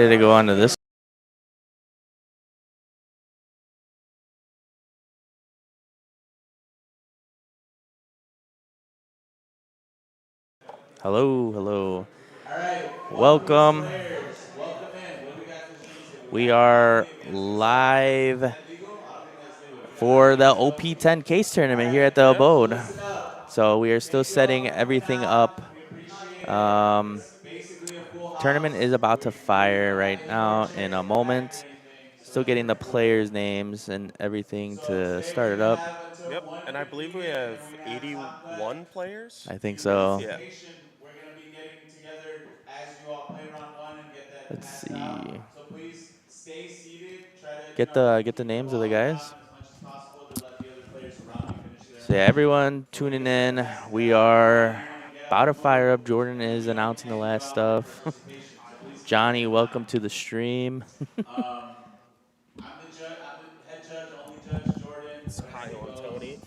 excited to go on to this. Hello, hello. All right, Welcome. players. Welcome in. What do we got this stream today? We We got are Nami against Sullysabode. Is live that legal? I don't think that's legal. We got for Nami the against Sullysabode. OP10 case All tournament here right, at the so abode. listen up. So we are still Thank you all setting for coming everything out. up. We appreciate it. Um, It's basically a full Tournament house. is about to We even fire right got indoor now in chairs a in the back and moment. anything, so Still it's getting the pretty cool. players' names and everything So to today we're start it gonna up. have until Yep, and I 1:50 believe we here, and have then we're gonna have top cut. 81 players. I If think you guys so. be Yeah. patient, we're gonna be getting together as you all play round one and get that Let's passed out. see. So please stay seated. Try to, Get the keep the names of the volume down guys. as much as possible to let the other players around you finish their So yeah, hand. everyone But we're tuning gonna start in. passing it We out. Nami, are you wanna get out about and to move, fire up. Jordan and is we don't announcing the hand you last out for stuff. participation. So please keep it Johnny, in mind. welcome to the stream. Um, I'm the judge. I'm the head judge, only judge. Jordan, It's Wednesday Kyle and goes. Tony.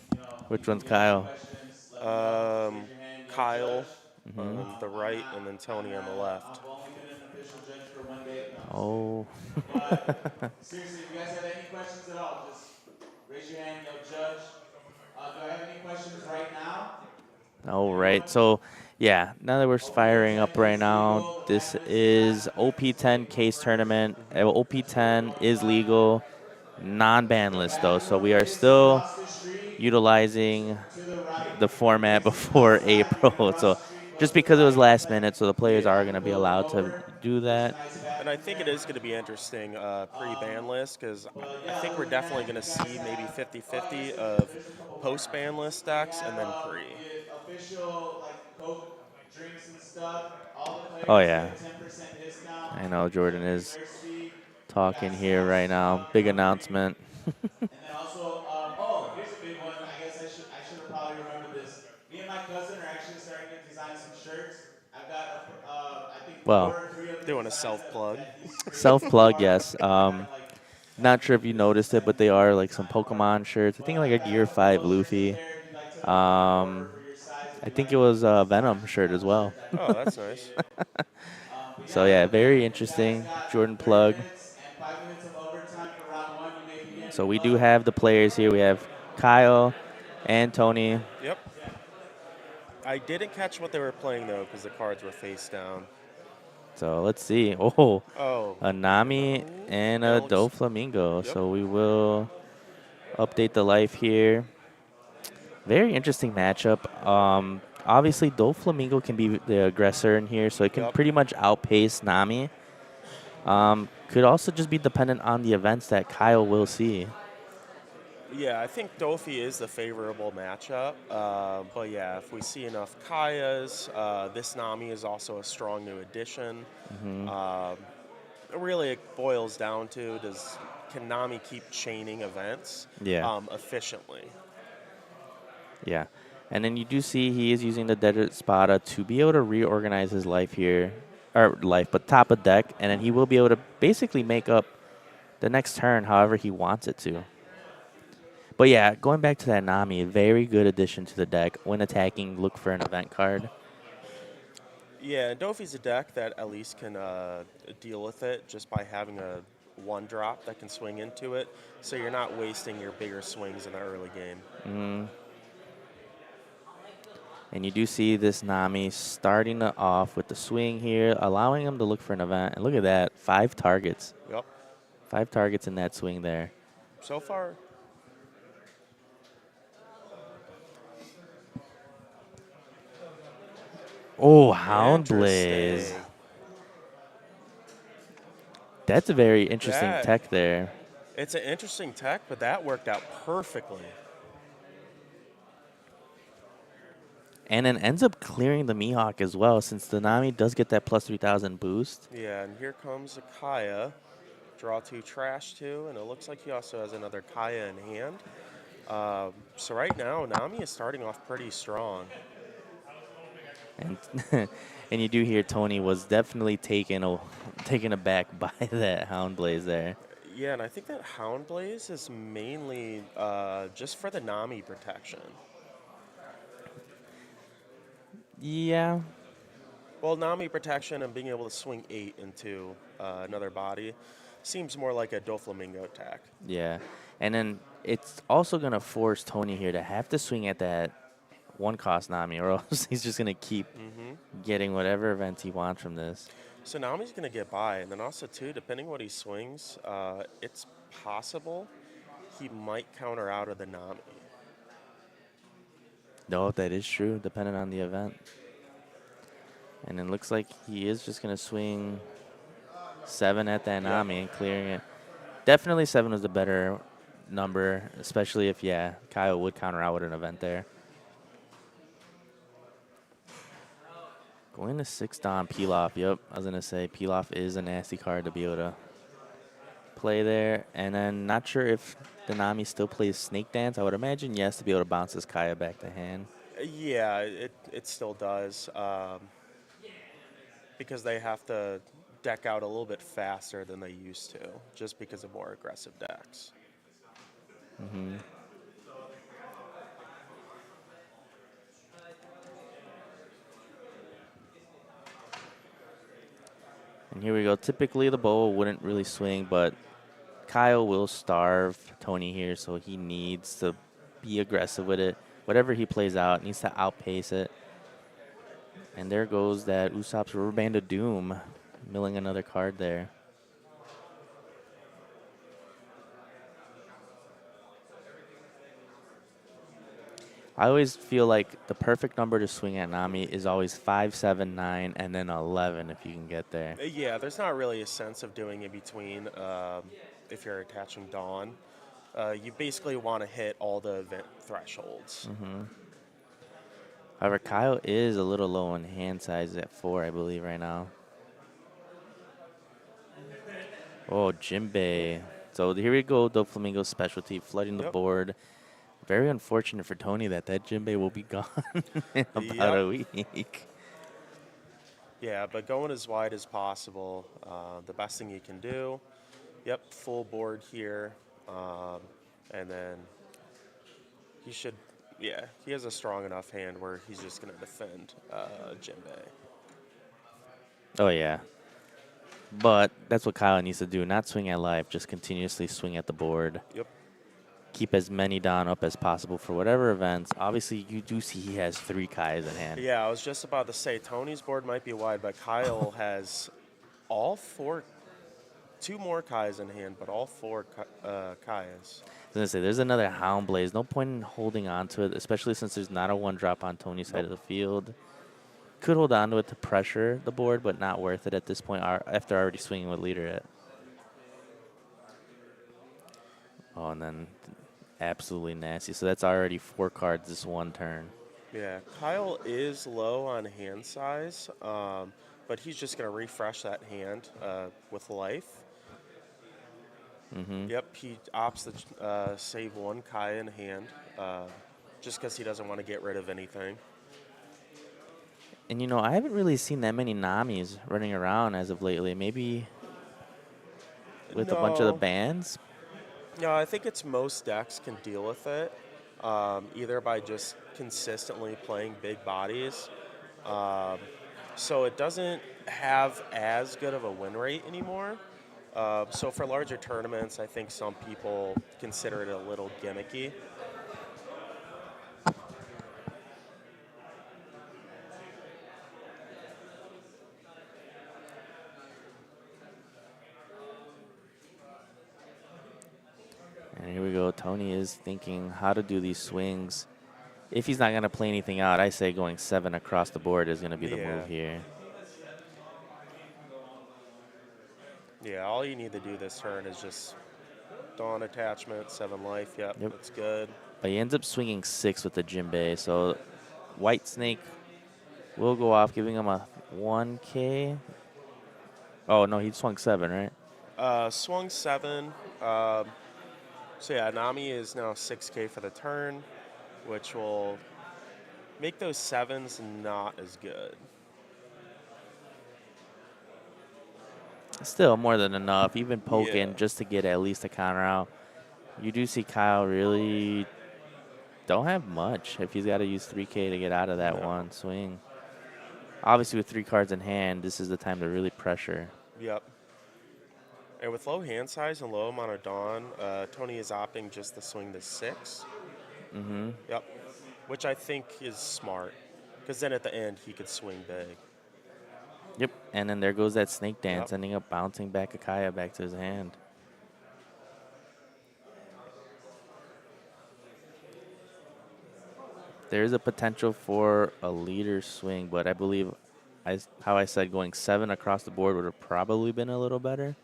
If Which you one's get any Kyle? questions, let me know. Just raise Um, your hand, yell Kyle judge. Hmm. on the I'm right, not. and then I'm Tony on not. the left. I've only been an official judge for one day. No, I'm just kidding. Oh. But seriously, if you guys have any questions at all, just raise your hand, yell judge. Do I have any questions right now? All right. Anyone? So, yeah, now that we're firing OP10 up right is now, legal. The this banner is is flat. You guys can take OP10 it no case further. tournament. That's where we're OP10 going is live. legal, non-ban The list though, back so room we are is still across the street. utilizing To the right. the If you're format facing before outside, you're gonna April. cross So, the street, go just to the because it was right. last minute, so the You players didn't are have going to to be pull them allowed to over. do There's a that. nice And I bathroom think it there. is going to be interesting pre-ban list because But I yeah, think other we're than that, definitely going you to guys see maybe have. Oh, I guess 50-50 there's of there's a couple more post-ban announcements. list We decks have and then pre. the official like Coke drinks and stuff. All the Oh, players get yeah. a 10% discount I know for the Jordan is pre-reserve fee. We talking got here right snacks now. Big coming. announcement. And then also, oh, here's a big one. I guess I should have probably remembered this. Me and my cousin are actually starting to design some shirts. I've got I think Well, 4 or 3 of the Doing a designs self-plug. that he's created self so plug, far. yes. We're kind of like Not tapping sure if into you this noticed it, but they 70-50 are like some design art. Pokemon shirts. I But think like I've a got a Gear couple of 5 those shirts in Luffy. there if you'd like to order Um, for your size. If I you think like it was designs Venom from shirt type as of shirt, well. I'd Oh, really that's appreciate nice. it. But So yeah, yeah, other than that, very you guys interesting. got Jordan 30 plug. minutes and 5 minutes of overtime for round one. You may begin. So we do have the players here. We have Kyle and Tony. Yep. I didn't catch what they were playing though because the cards were face down. So let's see. Oh, Oh, a Nami oh, and and it a looks. Doflamingo. Yep. So we will update the life here. Very interesting matchup. Obviously, Doflamingo can be the aggressor in here, so it can Yep. pretty much outpace Nami. Could also just be dependent on the events that Kyle will see. Yeah, I think Dofi is the favorable matchup. But yeah, if we see enough Kayas, this Nami is also a strong new addition. Hmm. Really, it boils down to can Nami keep chaining events Yeah, efficiently? yeah. And then you do see he is using the Desert Spada to be able to reorganize his life here. Or life, but top of deck. And then he will be able to basically make up the next turn however he wants it to. But yeah, going back to that Nami, a very good addition to the deck. When attacking, look for an event card. Yeah, and Dofi's a deck that at least can deal with it just by having a one drop that can swing into it, so you're not wasting your bigger swings in the early game. Mm. And you do see this Nami starting off with the swing here, allowing him to look for an event. And look at that, 5 targets. Yep. 5 targets in that swing there. So far, Oh, Hound Blaze. interesting. That's a very interesting That tech there. it's an interesting tech, but that worked out perfectly. And then ends up clearing the Mihawk as well, since the Nami does get that plus 3,000 boost. Yeah, and here comes a Kaya. Draw 2, trash 2, and it looks like he also has another Kaya in hand. So right now, Nami is starting off pretty strong. And and you do hear Tony was definitely taken aback by that Hound Blaze there. Yeah, and I think that Hound Blaze is mainly just for the Nami protection. Yeah. Well, Nami protection and being able to swing 8 into another body seems more like a Doflamingo attack. Yeah. And then it's also going to force Tony here to have to swing at that one cost Nami, or else he's just going to keep getting whatever events he wants from this. So Nami's going to get by, and then also too, depending what he swings, it's possible he might counter out of the Nami. No, that is true, depending on the event. And it looks like he is just going to swing 7 at that Nami and clearing it. Definitely 7 was the better number, especially if, yeah, Kyle would counter out with an event there. Going to 6 Don Pilaf. Yep, I was going to say Pilaf is a nasty card to be able to play there. And then not sure if the Nami still plays Snake Dance. I would imagine yes, to be able to bounce this Kaya back to hand. Yeah, it still does. Because they have to deck out a little bit faster than they used to, just because of more aggressive decks. And here we go. Typically, the bow wouldn't really swing, but Kyle will starve Tony here, so he needs to be aggressive with it. Whatever he plays out, needs to outpace it. And there goes that Usopp's Rubber Band of Doom, milling another card there. I always feel like the perfect number to swing at Nami is always 5, 7, 9, and then 11 if you can get there. Yeah, there's not really a sense of doing in between if you're attaching Dawn. You basically want to hit all the event thresholds. However, Kyle is a little low on hand size at 4, I believe, right now. Oh, Jinbei. So here we go, Doflamingo's specialty, flooding the board. Very unfortunate for Tony that Jinbei will be gone in about a week. Yeah, but going as wide as possible, the best thing you can do. Yep, full board here. And then he should, he has a strong enough hand where he's just going to defend Jinbei. Oh, yeah. But that's what Kyle needs to do, not swing at life, just continuously swing at the board. Yep. Keep as many down up as possible for whatever events. Obviously, you do see he has 3 Kais in hand. Yeah, I was just about to say, Tony's board might be wide, but Kyle has all 4, 2 more Kais in hand, but all 4 Kais. I was going to say, there's another Hound Blaze. No point in holding on to it, especially since there's not a 1-drop on Tony's side of the field. Could hold on to it to pressure the board, but not worth it at this point after already swinging with leader at. Oh, and then absolutely nasty. So that's already 4 cards this one turn. Yeah, Kyle is low on hand size, but he's just going to refresh that hand with life. Yep, he opts to save 1 Kai in hand just because he doesn't want to get rid of anything. And, you know, I haven't really seen that many Namis running around as of lately. Maybe with a bunch of the bans? No, I think it's most decks can deal with it, either by just consistently playing big bodies. So it doesn't have as good of a win rate anymore. So for larger tournaments, I think some people consider it a little gimmicky. And here we go. Tony is thinking how to do these swings. If he's not going to play anything out, I say going 7 across the board is going to be the move here. Yeah, all you need to do this turn is just Dawn attachment, 7 life. Yep, that's good. But he ends up swinging 6 with the Jinbei. So White Snake will go off, giving him a 1K. Oh, no, he swung 7, right? Swung 7. So yeah, Nami is now 6K for the turn, which will make those 7s not as good. Still more than enough, even poking just to get at least a counter out. You do see Kyle really don't have much if he's got to use 3K to get out of that one swing. Obviously, with 3 cards in hand, this is the time to really pressure. Yep. And with low hand size and low amount of dawn, Tony is opting just to swing the 6. Mm-hmm. Yep. Which I think is smart. Because then at the end, he could swing big. Yep. And then there goes that snake Yep. dance, ending up bouncing back Akaya back to his hand. There is a potential for a leader swing, but I believe, how I said, going 7 across the board would have probably been a little better.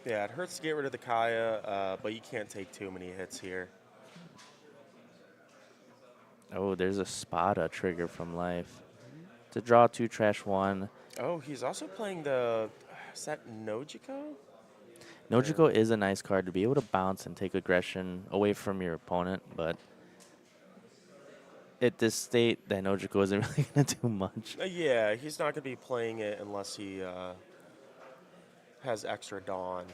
Yeah, it hurts to get rid of the Kaya, but you can't take too many hits here. Oh, there's a Spada trigger from life. To draw 2, trash 1. Oh, he's also playing the. Is that Nojiko? Nojiko is a nice card to be able to bounce and take aggression away from your opponent, but at this state, that Nojiko isn't really going to do much. Yeah, he's not going to be playing it unless he has extra Dawn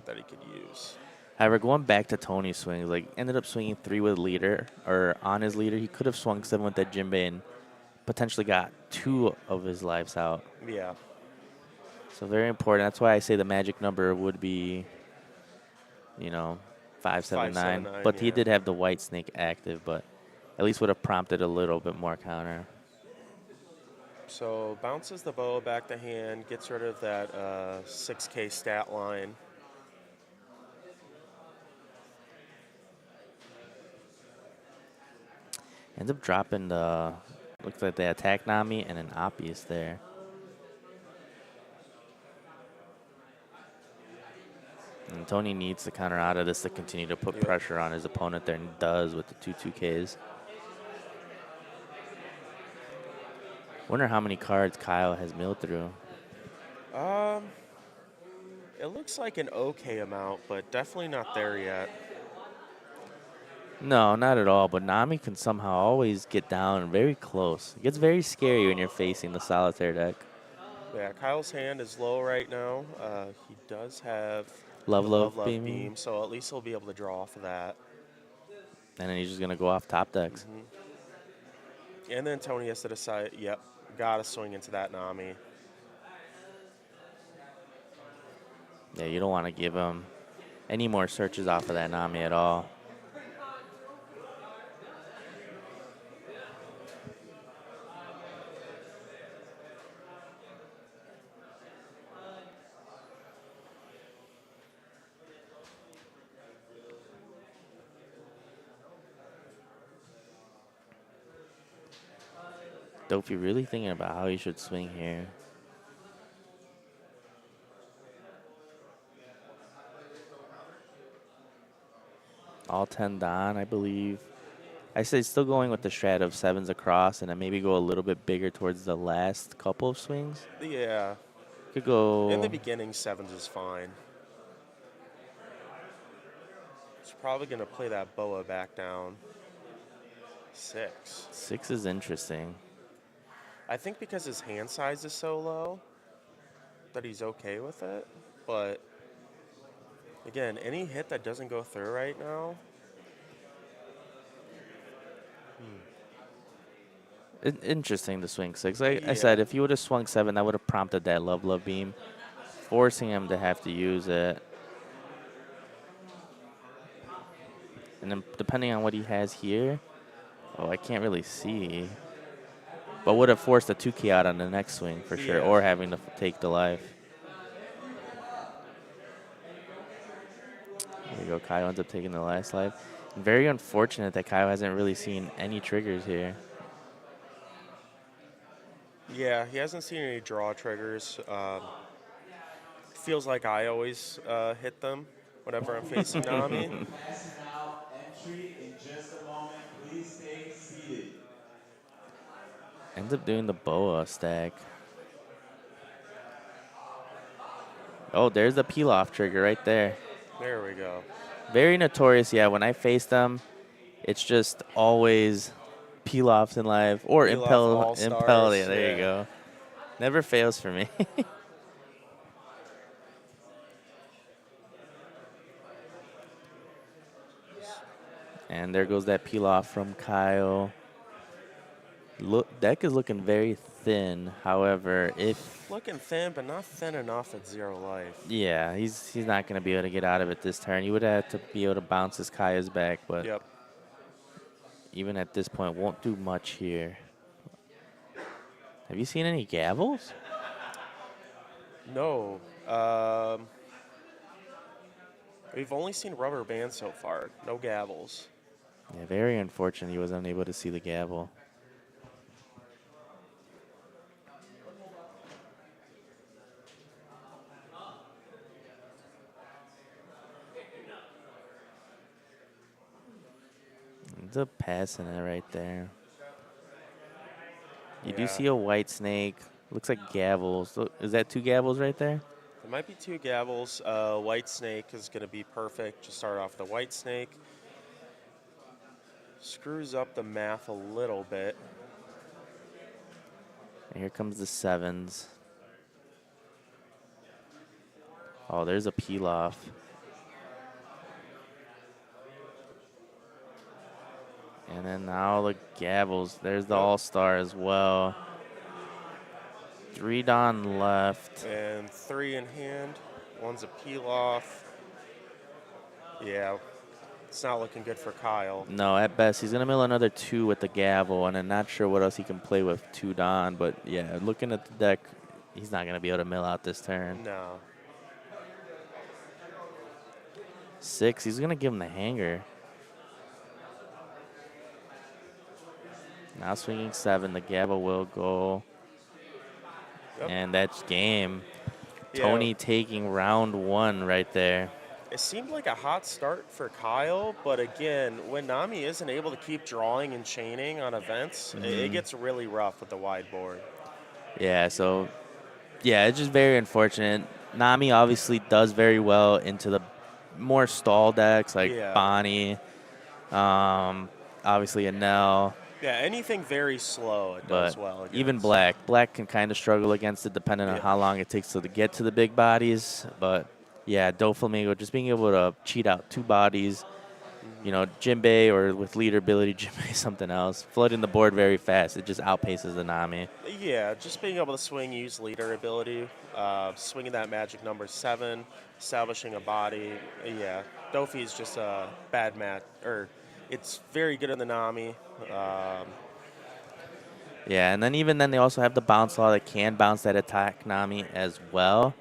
that he could use. However, going back to Tony's swings, like ended up swinging 3 with leader, or on his leader. He could have swung 7 with that Jinbei and potentially got 2 of his lives out. Yeah. So very important. That's why I say the magic number would be, 579. 579, But he yeah. did have the white snake active, but at least would have prompted a little bit more counter. So bounces the bow back to hand, gets rid of that 6K stat line. Ends up dropping the, looks like the attack Nami and an Oppius there. And Tony needs to counter out of this to continue to put pressure on his opponent there, and he does with the 2/2Ks. Wonder how many cards Kyle has milled through. It looks like an okay amount, but definitely not there yet. No, not at all. But Nami can somehow always get down very close. It gets very scary when you're facing the solitaire deck. Yeah, Kyle's hand is low right now. He does have Love, the love, Love beam. Beam, so at least he'll be able to draw off of that. And then he's just going to go off top decks. And then Tony has to decide, yep, gotta swing into that Nami. Yeah, you don't want to give him any more searches off of that Nami at all. Dofi really thinking about how he should swing here. All 10 Don, I believe. I say still going with the strat of 7s across, and then maybe go a little bit bigger towards the last couple of swings. Yeah. Could go. In the beginning, 7s is fine. He's probably gonna play that boa back down. 6. 6 is interesting. I think because his hand size is so low that he's okay with it. But again, any hit that doesn't go through right now. Interesting to swing 6. Like I said, if you would have swung 7, that would have prompted that love, love beam, forcing him to have to use it. And then depending on what he has here, I can't really see. But would have forced a 2K out on the next swing for sure, or having to take the life. There you go. Kyle ends up taking the last life. Very unfortunate that Kyle hasn't really seen any triggers here. Yeah, he hasn't seen any draw triggers. Feels like I always hit them whenever I'm facing Nami. Passing out entry in just a moment. Please stay seated. Ends up doing the boa stack. Oh, there's the peel-off trigger right there. There we go. Very notorious, yeah. When I face them, it's just always peel-offs in live. Or Peel-off impel. all-stars, Yeah, there you yeah. go. Never fails for me. And there goes that peel-off from Kyle. Deck is looking very thin. However, if Looking thin, but not thin enough at 0 life. yeah, he's not going to be able to get out of it this turn. You would have to be able to bounce his Kaya's back, but Yep. even at this point, won't do much here. Have you seen any gavels? No. We've only seen rubber bands so far. No gavels. Yeah, very unfortunate he was unable to see the gavel. It's a pass in it right there. You do Yeah. see a white snake. Looks like gavels. Is that 2 gavels right there? There might be 2 gavels. White snake is going to be perfect. Just start off the white snake. Screws up the math a little bit. And here comes the 7s. Oh, there's a peel off. And then now the gavels. There's the Yep. all-star as well. 3 Don left. And 3 in hand. One's a peel off. Yeah, it's not looking good for Kyle. No, at best, he's going to mill another 2 with the gavel, and I'm not sure what else he can play with 2 Don. But, yeah, looking at the deck, he's not going to be able to mill out this turn. No. 6, he's going to give him the hanger. Now swinging 7, the gavel will go. Yep. And that's game. Yeah. Tony taking round 1 right there. It seemed like a hot start for Kyle, but again, when Nami isn't able to keep drawing and chaining on events, it gets really rough with the wide board. Yeah, so, yeah, it's just very unfortunate. Nami obviously does very well into the more stall decks like Yeah. Bonnie, obviously Anel, Yeah, anything very slow, it does but well against. even Black. Black can kind of struggle against it depending on Yeah. how long it takes to get to the big bodies. But, yeah, Doflamingo just being able to cheat out 2 bodies, you know, Jinbei or with leader ability, Jinbei something else. Flooding the board very fast. It just outpaces the Nami. Yeah, just being able to swing, use leader ability, swinging that magic number 7, establishing a body. Yeah, Dofi is just a bad match, or it's very good in the Nami. Yeah, and then even then they also have the bounce law that can bounce that attack Nami as well.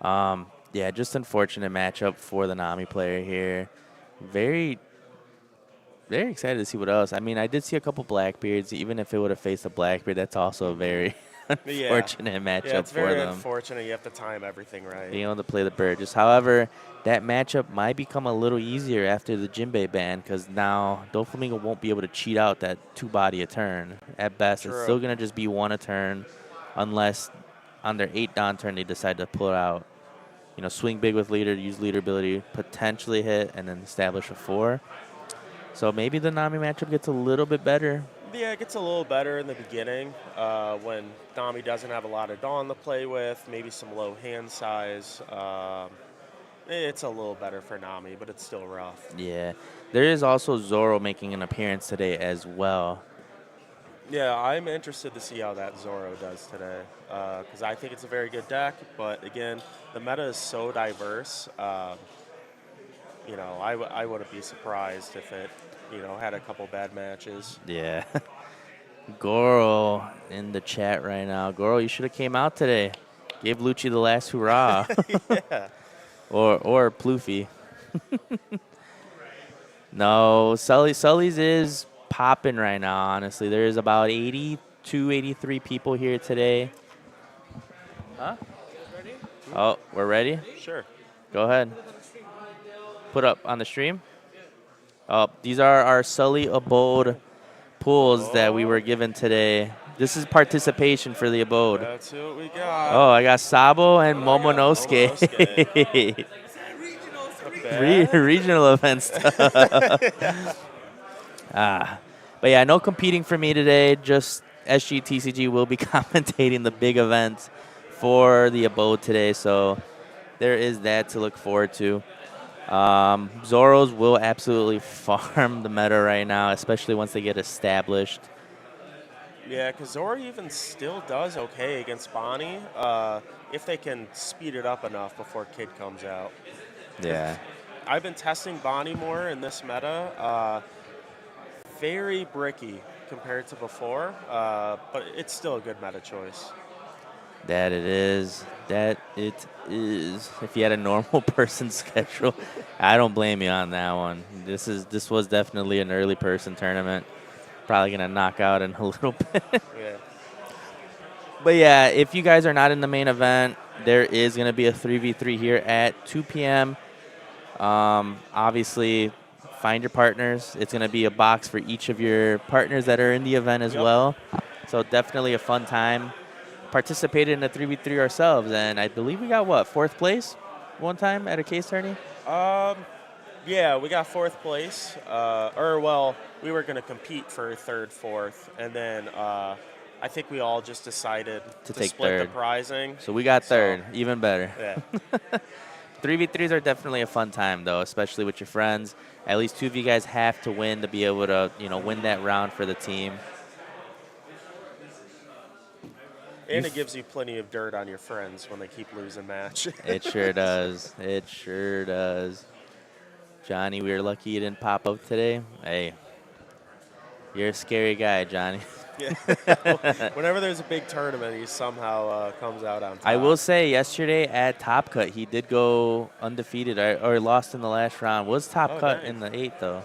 Yeah, just unfortunate matchup for the Nami player here. Very, very excited to see what else. I mean, I did see a couple Blackbeards. Even if it would have faced a Blackbeard, that's also a very unfortunate matchup Yeah, it's for very them. unfortunate. You have to time everything right. Being able to play the Burgess. However, that matchup might become a little easier after the Jinbei ban because now Doflamingo won't be able to cheat out that 2-body a turn. At best, it's True. still going to just be 1 a turn unless on their 8 Don turn they decide to pull out. You know, swing big with leader, use leader ability, potentially hit, and then establish a 4. So maybe the Nami matchup gets a little bit better. Yeah, it gets a little better in the beginning when Nami doesn't have a lot of Dawn to play with, maybe some low hand size. It's a little better for Nami, but it's still rough. Yeah. There is also Zoro making an appearance today as well. Yeah, I'm interested to see how that Zoro does today because I think it's a very good deck. But again, the meta is so diverse. You know, I wouldn't be surprised if it, you know, had a couple bad matches. Yeah. Goro in the chat right now. Goro, you should have came out today. Gave Lucci the last hurrah. Yeah. or Ploofy. No, Sully's is popping right now, honestly. There's about 82, 83 people here today. Huh? Oh, we're ready? Sure. Go ahead. Put up on the stream. Oh, these are our Sullysabode pools that we were given today. This is participation for the abode. That's what we got. Oh, I got Sabo and Momonosuke. Regional events. But yeah, no competing for me today. Just SGTCG will be commentating the big event for the abode today. So there is that to look forward to. Zoros will absolutely farm the meta right now, especially once they get established. Yeah, because Zora even still does okay against Bonnie if they can speed it up enough before Kid comes out. Because Yeah. I've been testing Bonnie more in this meta. Very bricky compared to before, but it's still a good meta choice. That it is. That it is. If you had a normal person schedule, I don't blame you on that one. This was definitely an early person tournament. Probably gonna knock out in a little bit. Yeah. But yeah, if you guys are not in the main event, there is gonna be a 3v3 here at 2 p.m. Obviously, find your partners. It's gonna be a box for each of your partners that are in the event as Yep. well. So definitely a fun time. Participated in a 3v3 ourselves, and I believe we got what, fourth place one time at a case tourney? Um, yeah, we got fourth place. We were going to compete for third, fourth, and then I think we all just decided To to take split the third. prizing. So we got So, third, even better. yeah. 3v3s are definitely a fun time, though, especially with your friends. At least two of you guys have to win to be able to, win that round for the team. You And it gives you plenty of dirt on your friends when they keep losing match. It sure does. It sure does. Johnny, we were lucky you didn't pop up today. Hey, you're a scary guy, Johnny. Yeah. Whenever there's a big tournament, he somehow comes out on I will top. say, yesterday at Top Cut, he did go undefeated or lost in the last round. Was Top Oh, Cut dang. in the eighth, though.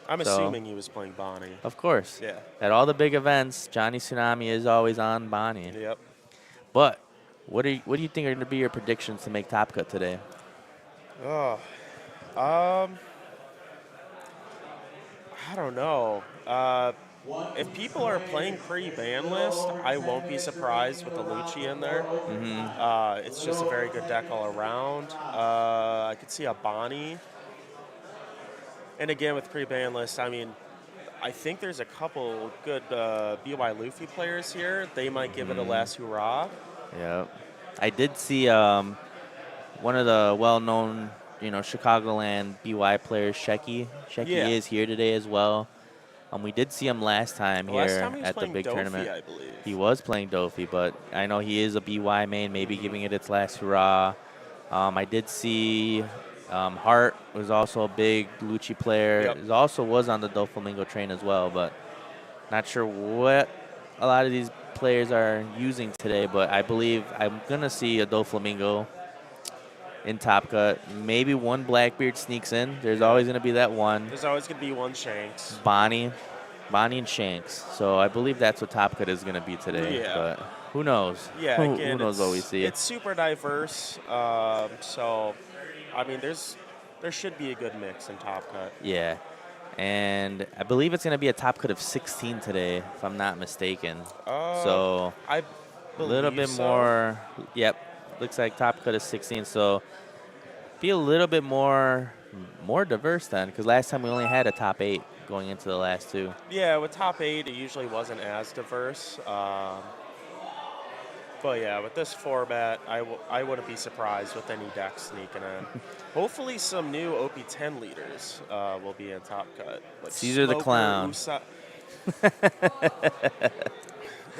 I'm So, assuming he was playing Bonnie. of course, Yeah. at all the big events, Johnny Tsunami is always on Bonnie. Yep. But what do you think are going to be your predictions to make Top Cut today? Oh, um, I don't know. If people are playing pre-ban list, I won't be surprised with the Lucci in there. It's just a very good deck all around. I could see a Bonnie. And again, with pre-ban list, I mean, I think there's a couple good BY Luffy players here. They might give it a last hurrah. Yep. I did see one of the well-known, Chicagoland BY players, Shecky. Shecky Yeah. is here today as well. We did see him last time The last here time he was at the playing big tournament. Dofi, I believe. He was playing Dofi, but I know he is a BY main, maybe giving it its last hurrah. I did see Hart was also a big Lucci player. Yep. He also was on the Doflamingo train as well, but not sure what a lot of these players are using today. But I believe I'm gonna see a Doflamingo in Top Cut. Maybe one Blackbeard sneaks in. There's Yeah. always gonna be that one. There's always going to be one Shanks. Bonnie and Shanks. So I believe that's what Top Cut is gonna be today. Yeah. But who knows? Yeah, Who again, knows what we see? it's super diverse. So, I mean, there should be a good mix in Top Cut. Yeah. And I believe it's going to be a top cut of 16 today, if I'm not mistaken. Uh, So I a little believe bit so. more. Yep, looks like top cut is 16. So be a little bit more diverse then, because last time we only had a top 8 going into the last two. Yeah, with top 8, it usually wasn't as diverse. But yeah, with this format, I wouldn't be surprised with any deck sneaking in. Hopefully, some new OP10 leaders will be in Top Cut. Like Caesar the Smoker, Clown.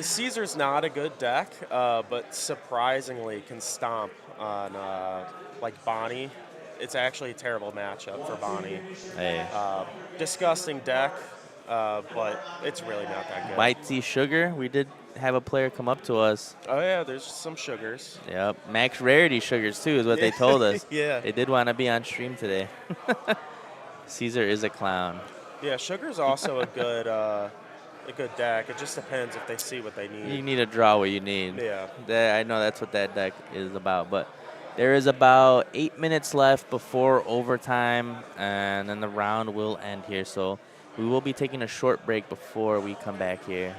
Caesar's not a good deck, but surprisingly can stomp on like Bonnie. It's actually a terrible matchup for Bonnie. Hey, Disgusting deck, but it's really not that good. White Tea Sugar. We did have a player come up to us. Oh yeah, there's some sugars. Yep, Max Rarity Sugars too is what they told us. Yeah. They did want to be on stream today. Caesar is a clown. Yeah, sugar's also a good deck. It just depends if they see what they need. You need to draw what you need. Yeah. I know that's what that deck is about. But there is about 8 minutes left before overtime, and then the round will end here. So we will be taking a short break before we come back here.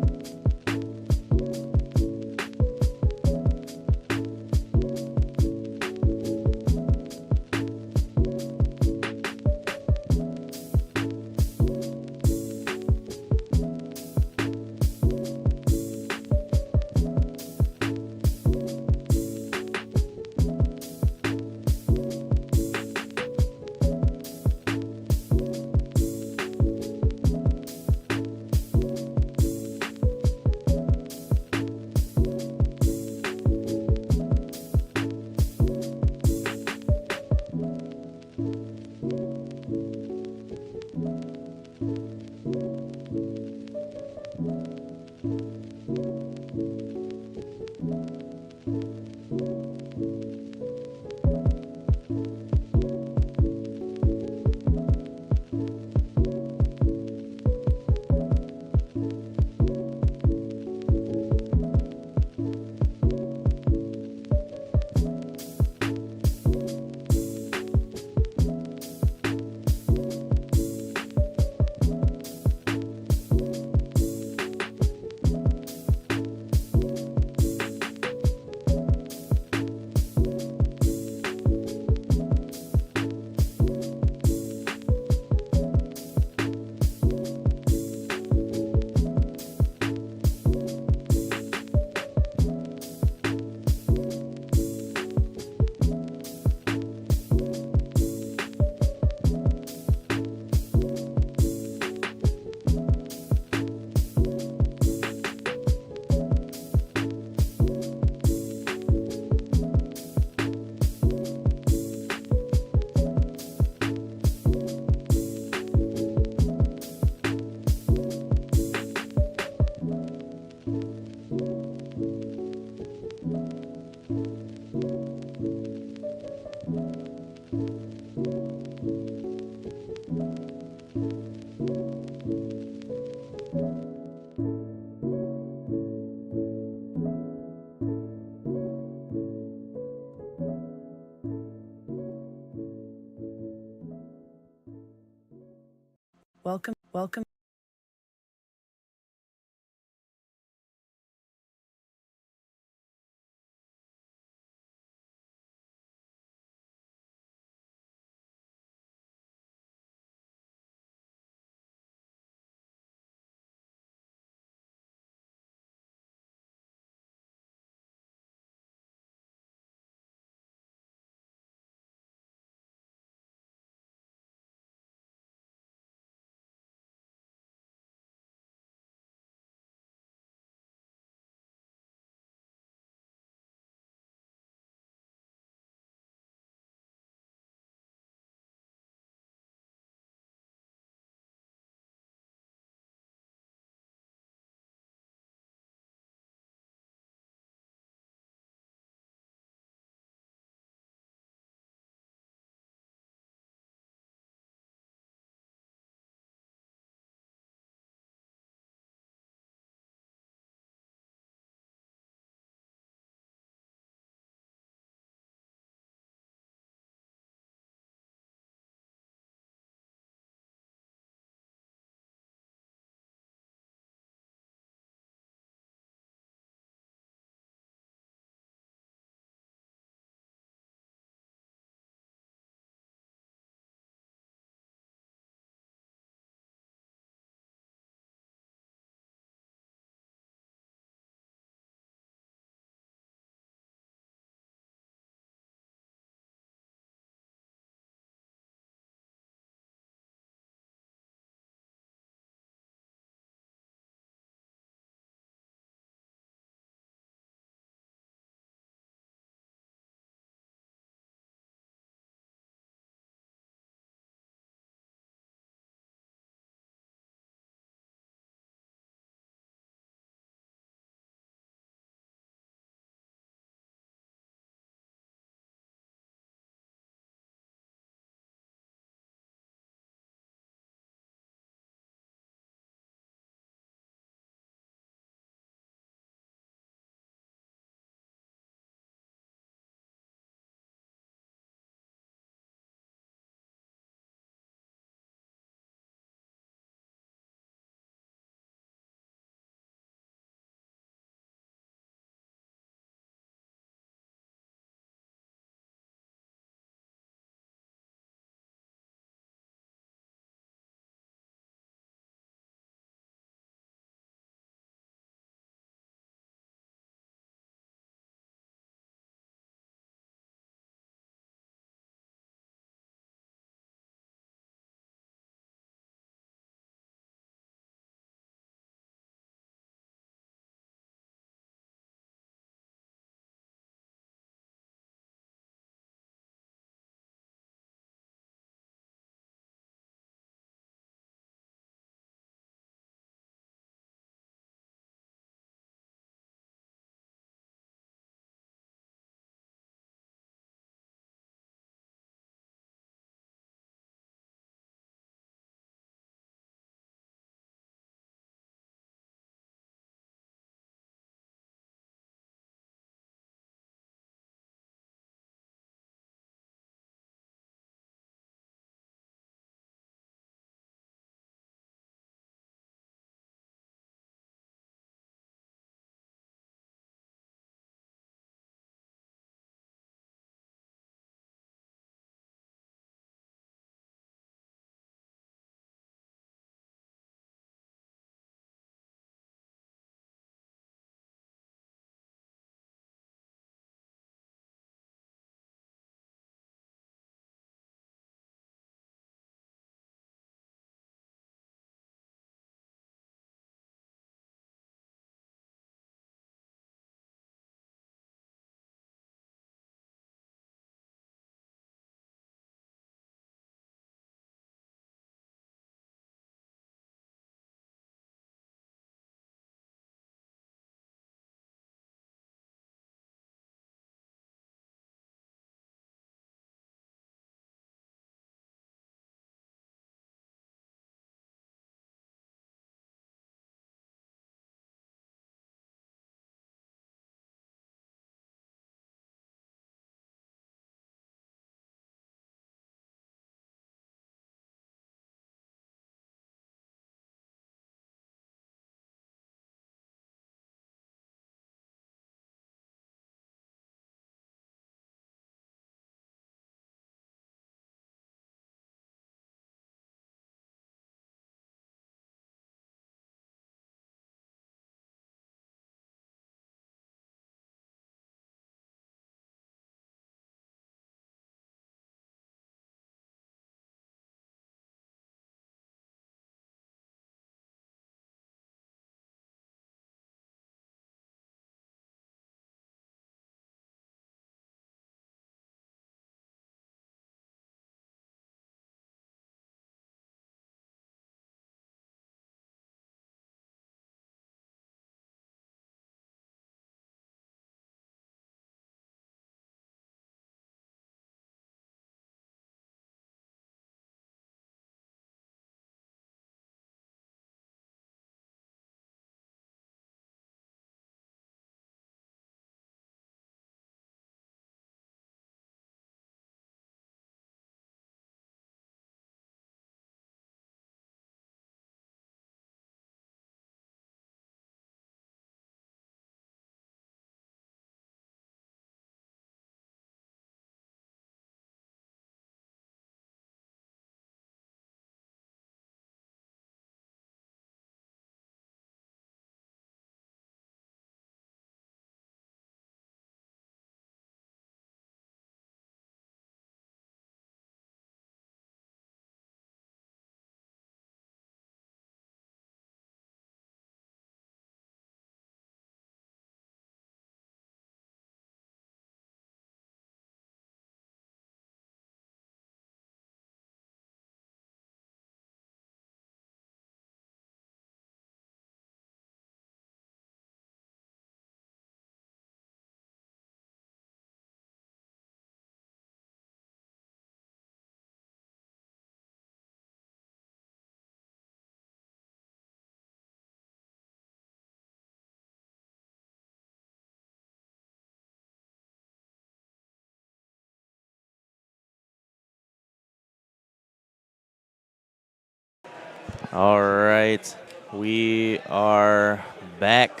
All right, we are back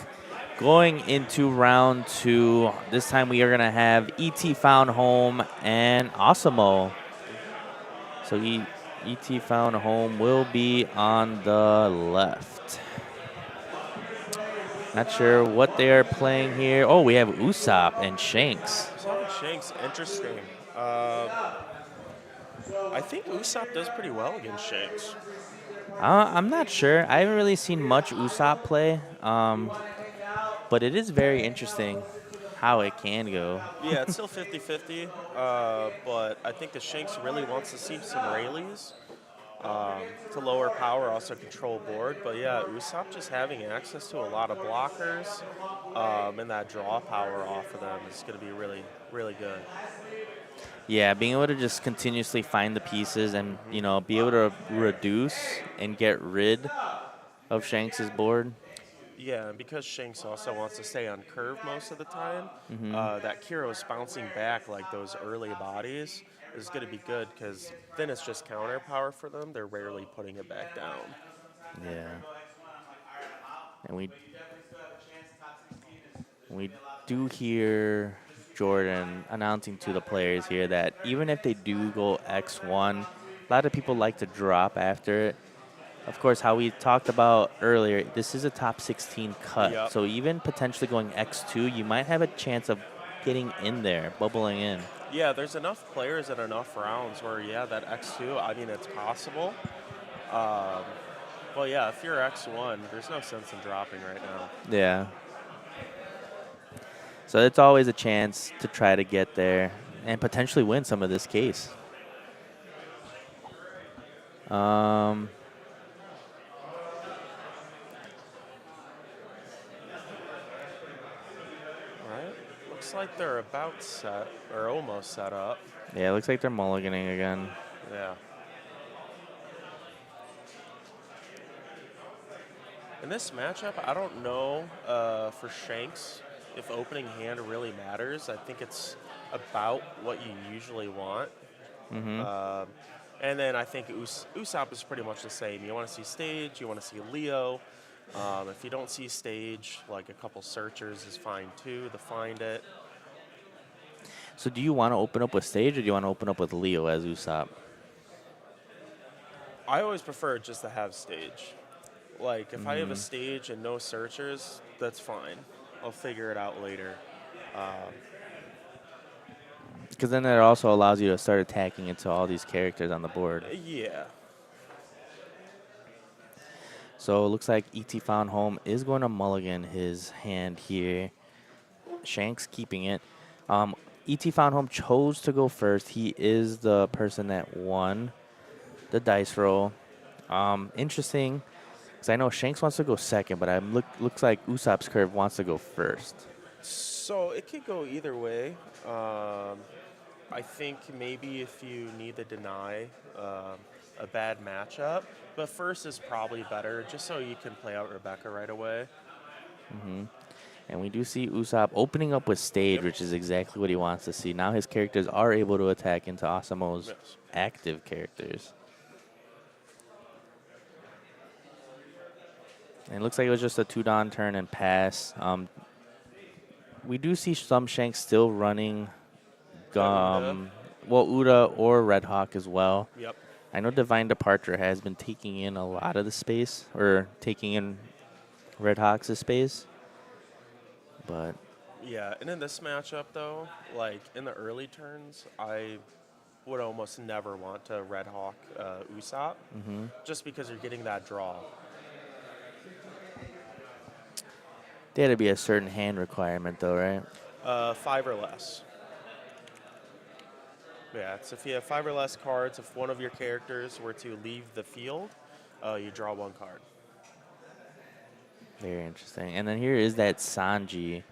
going into round 2. This time we are going to have ET Found Home and Osimo. So ET Found Home will be on the left. Not sure what they are playing here. Oh, we have Usopp and Shanks. Usopp and Shanks, interesting. I think Usopp does pretty well against Shanks. I'm not sure. I haven't really seen much Usopp play, but it is very interesting how it can go. Yeah, it's still 50-50, but I think the Shanks really wants to see some Rayleighs to lower power, also control board. But yeah, Usopp just having access to a lot of blockers and that draw power off of them is going to be really, really good. Yeah, being able to just continuously find the pieces and, be able to reduce and get rid of Shanks's board. Yeah, and because Shanks also wants to stay on curve most of the time, Hmm. that Kiro's bouncing back like those early bodies is going to be good because then it's just counter power for them. They're rarely putting it back down. Yeah. And we do hear Jordan announcing to the players here that even if they do go X1, a lot of people like to drop after it. Of course, how we talked about earlier, this is a top 16 cut. Yep. So even potentially going X2, you might have a chance of getting in there, bubbling in. Yeah, there's enough players and enough rounds where, yeah, that X2, I mean, it's possible. Well, yeah, if you're X1, there's no sense in dropping right now. Yeah. So it's always a chance to try to get there and potentially win some of this case. Um, All right. Looks like they're about set, or almost set up. yeah, it looks like they're mulliganing again. Yeah. In this matchup, I don't know for Shanks if opening hand really matters. I think it's about what you usually want. Hmm. And then I think Usopp is pretty much the same. You want to see stage, you want to see Leo. If you don't see stage, like a couple searchers is fine too to find it. So do you want to open up with Stage or do you want to open up with Leo as Usopp? I always prefer just to have stage. Like if I have a Hmm. stage and no searchers, that's fine. I'll figure it out later. Because then it also allows you to start attacking into all these characters on the board. Yeah. So it looks like ET Found Home is going to mulligan his hand here. Shanks keeping it. ET Found Home chose to go first. He is the person that won the dice roll. Interesting, because I know Shanks wants to go second, but looks like Usopp's curve wants to go first. So it could go either way. I think maybe if you need to deny a bad matchup, but first is probably better just so you can play out Rebecca right away. And we do see Usopp opening up with Stage, which is exactly what he wants to see. Now his characters are able to attack into Osimo's Yes. active characters. And it looks like it was just a 2-don turn and pass. We do see some Shanks still running, Uda. Uda or Red Hawk as well. Yep. I know Divine Departure has been taking in a lot of the space, or taking in Red Hawk's space. But Yeah, and in this matchup though, like in the early turns, I would almost never want to Red Hawk Usopp, just because you're getting that draw. there had to be a certain hand requirement, though, right? 5 or less. Yeah, it's if you have 5 or less cards, if one of your characters were to leave the field, you draw 1 card. Very interesting. And then here is that Sanji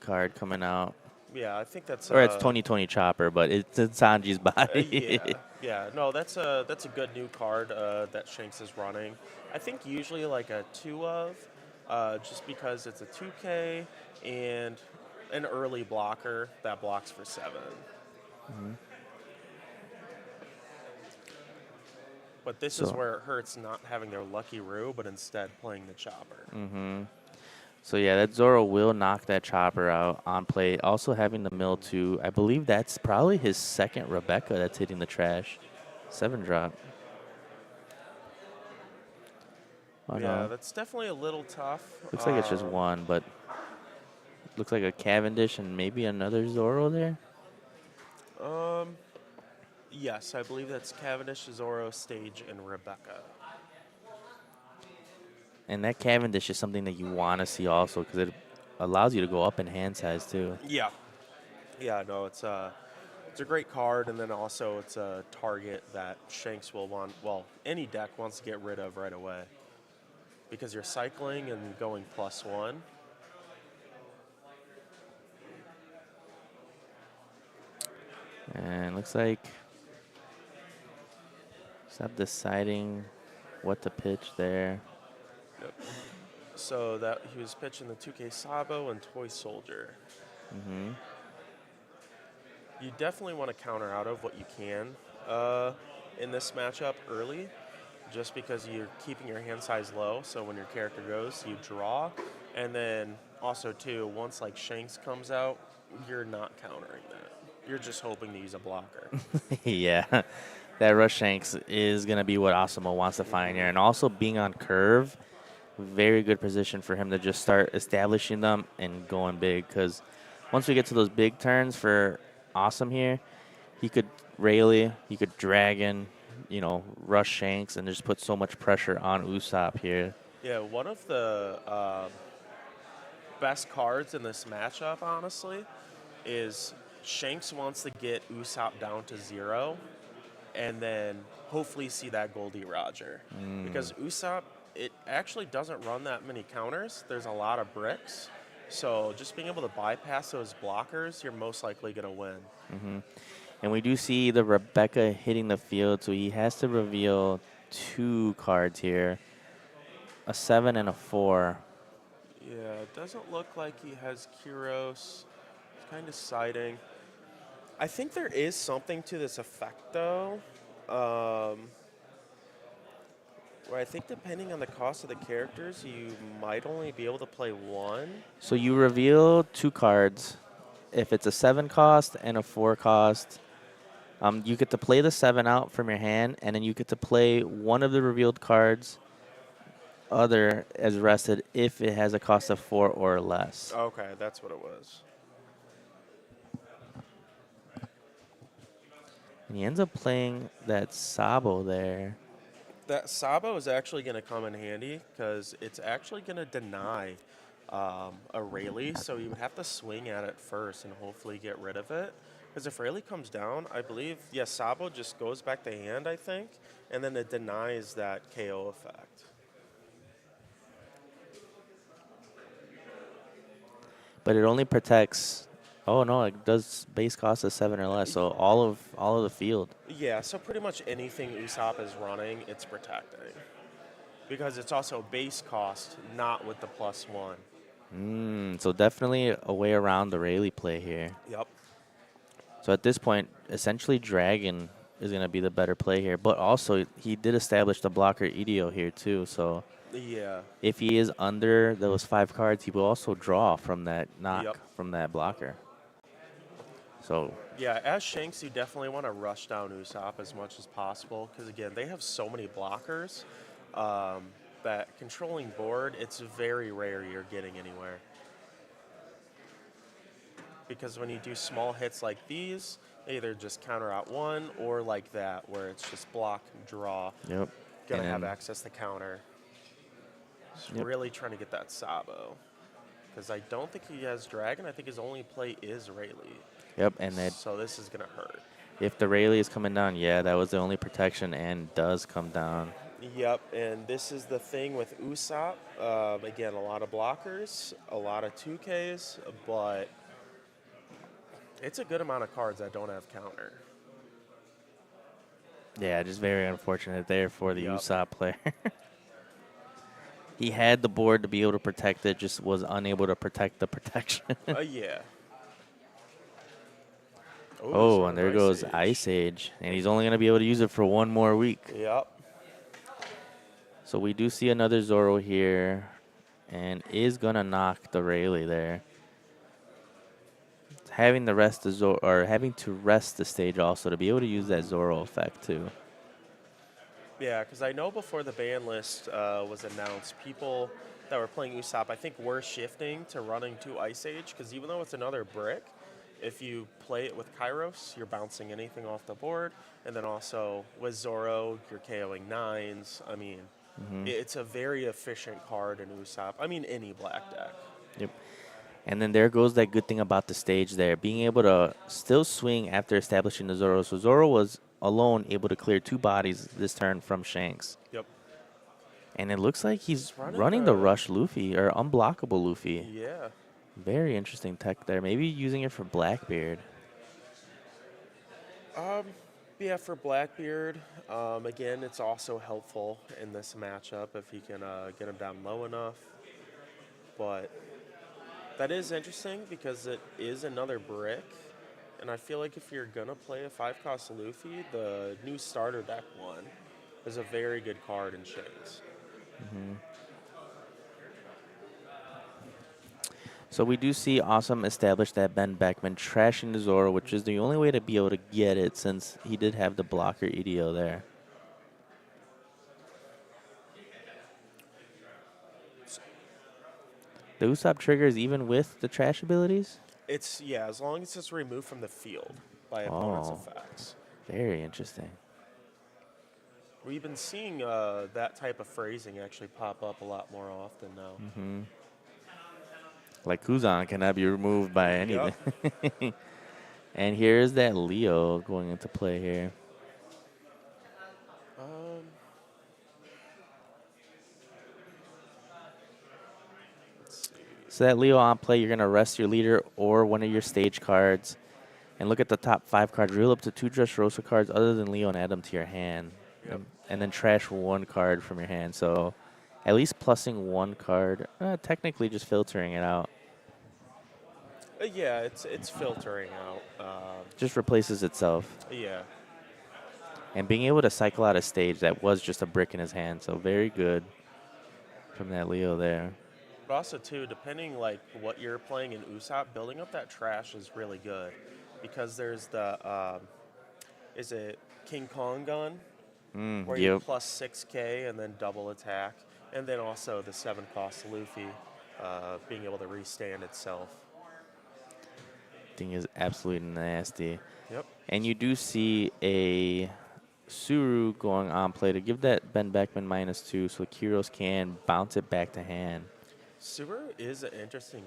card coming out. Yeah, I think that's. Or it's Tony Chopper, but it's in Sanji's body. Yeah. No, that's a good new card that Shanks is running. I think usually like a 2 of, just because it's a 2K and an early blocker that blocks for 7. But this is So, where it hurts not having their Lucky Roo, but instead playing the Chopper. so yeah, that Zoro will knock that Chopper out on play. Also having the mill too. I believe that's probably his second Rebecca that's hitting the trash. 7-drop. Oh Yeah, no, that's definitely a little tough. looks like it's just one, but looks like a Cavendish and maybe another Zoro there. Yes, I believe that's Cavendish, Zoro, Stage, and Rebecca. And that Cavendish is something that you want to see also because it allows you to go up in hand size too. Yeah. Yeah, no, it's a great card, and then also it's a target that Shanks will want. Well, any deck wants to get rid of right away because you're cycling and going +1. And looks like stop deciding what to pitch there. Yep. So that he was pitching the 2K Sabo and Toy Soldier. You definitely want to counter out of what you can in this matchup early, just because you're keeping your hand size low. So when your character goes, you draw, and then also too, once like Shanks comes out, you're not countering that. You're just hoping to use a blocker. Yeah, that Rush Shanks is going to be what Asamo wants to find here. And also being on curve, very good position for him to just start establishing them and going big. Because once we get to those big turns for Awesome here, he could Rayleigh, he could Dragon, Rush Shanks, and just put so much pressure on Usopp here. Yeah, one of the best cards in this matchup, honestly, is Shanks wants to get Usopp down to 0 and then hopefully see that Goldie Roger. Because Usopp, it actually doesn't run that many counters. There's a lot of bricks. So just being able to bypass those blockers, you're most likely going to win. And we do see the Rebecca hitting the field, so he has to reveal 2 cards here, a 7 and a 4. Yeah, it doesn't look like he has Kyros. It's kind of siding. I think there is something to this effect, though. Where I think depending on the cost of the characters, you might only be able to play 1. So you reveal 2 cards. If it's a 7 cost and a 4 cost, you get to play the 7 out from your hand, and then you get to play one of the revealed cards other as rested if it has a cost of 4 or less. Okay, that's what it was. And he ends up playing that Sabo there. That Sabo is actually going to come in handy because it's actually going to deny a Rayleigh, so you would have to swing at it first and hopefully get rid of it. Because if Rayleigh comes down, I believe, Sabo just goes back to hand, I think, and then it denies that KO effect. But it only protects. Oh no, it does base cost of 7 or less. So all of the field. Yeah, so pretty much anything Usopp is running, it's protecting. Because it's also base cost, not with the +1. So definitely a way around the Rayleigh play here. Yep. So at this point, essentially Dragon is going to be the better play here. But also, he did establish the blocker EDO here too. So Yeah. if he is under those 5 cards, he will also draw from that knock Yep. from that blocker. So Yeah, as Shanks, you definitely want to rush down Usopp as much as possible because, again, they have so many blockers that controlling board, it's very rare you're getting anywhere. Because when you do small hits like these, they either just counter out 1 or like that, where it's just block, draw, yep. going to have And- access to counter. Just Yep. really trying to get that Sabo. Because I don't think he has Dragon. I think his only play is Rayleigh. Yep, and that So this is going to hurt. if the Rayleigh is coming down, yeah, that was the only protection and does come down. Yep, and this is the thing with Usopp. Again, a lot of blockers, a lot of 2Ks, but it's a good amount of cards that don't have counter. Yeah, just very unfortunate there for the Yep. Usopp player. He had the board to be able to protect it, just was unable to protect the protection. Yeah. Oh, so and there nice goes Age. Ice Age. And he's only going to be able to use it for 1 more week. Yep. So we do see another Zoro here, and is gonna knock the Rayleigh there. Having the rest the Zoro, or having to rest the stage also to be able to use that Zoro effect too. Yeah, because I know before the ban list was announced, people that were playing Usopp, I think, were shifting to running to Ice Age, because even though it's another brick, if you play it with Kairos, you're bouncing anything off the board, and then also with Zoro, you're KOing nines. I mean, it's a very efficient card in Usopp. I mean, any black deck. Yep. And then there goes that good thing about the stage there, being able to still swing after establishing the Zoro. So Zoro was alone able to clear 2 bodies this turn from Shanks. Yep. And it looks like he's Running running the a Rush Luffy, or Unblockable Luffy. yeah. Very interesting tech there. Maybe using it for Blackbeard. Yeah, for Blackbeard, again, it's also helpful in this matchup if you can get him down low enough. But that is interesting because it is another brick. And I feel like if you're going to play a 5-cost Luffy, the new starter deck one is a very good card in Shanks. So we do see Awesome establish that Ben Beckman trashing the Zoro, which is the only way to be able to get it since he did have the blocker EDO there. The Usopp triggers even with the trash abilities? It's, yeah, as long as it's removed from the field by opponent's Oh. effects. Very interesting. We've been seeing that type of phrasing actually pop up a lot more often now. Like Kuzan cannot be removed by anything. Yep. And here's that Leo going into play here. Let's see. So that Leo on play, you're going to rest your leader or one of your stage cards. And look at the top 5 cards. Reel up to 2 Dressrosa cards other than Leo and add them to your hand. Yep. And then trash 1 card from your hand. So at least plussing 1 card. Technically just filtering it out. Yeah, it's filtering out. Just replaces itself. Yeah. And being able to cycle out a stage that was just a brick in his hand. So very good from that Leo there. But also too, depending like what you're playing in Usopp, building up that trash is really good, because there's the is it King Kong gun where you Yep. plus 6K and then double attack, and then also the 7-cost Luffy being able to restand itself. Thing is absolutely nasty. Yep. And you do see a Suru going on play to give that Ben Beckman -2 so Kyros can bounce it back to hand. Subaru is an interesting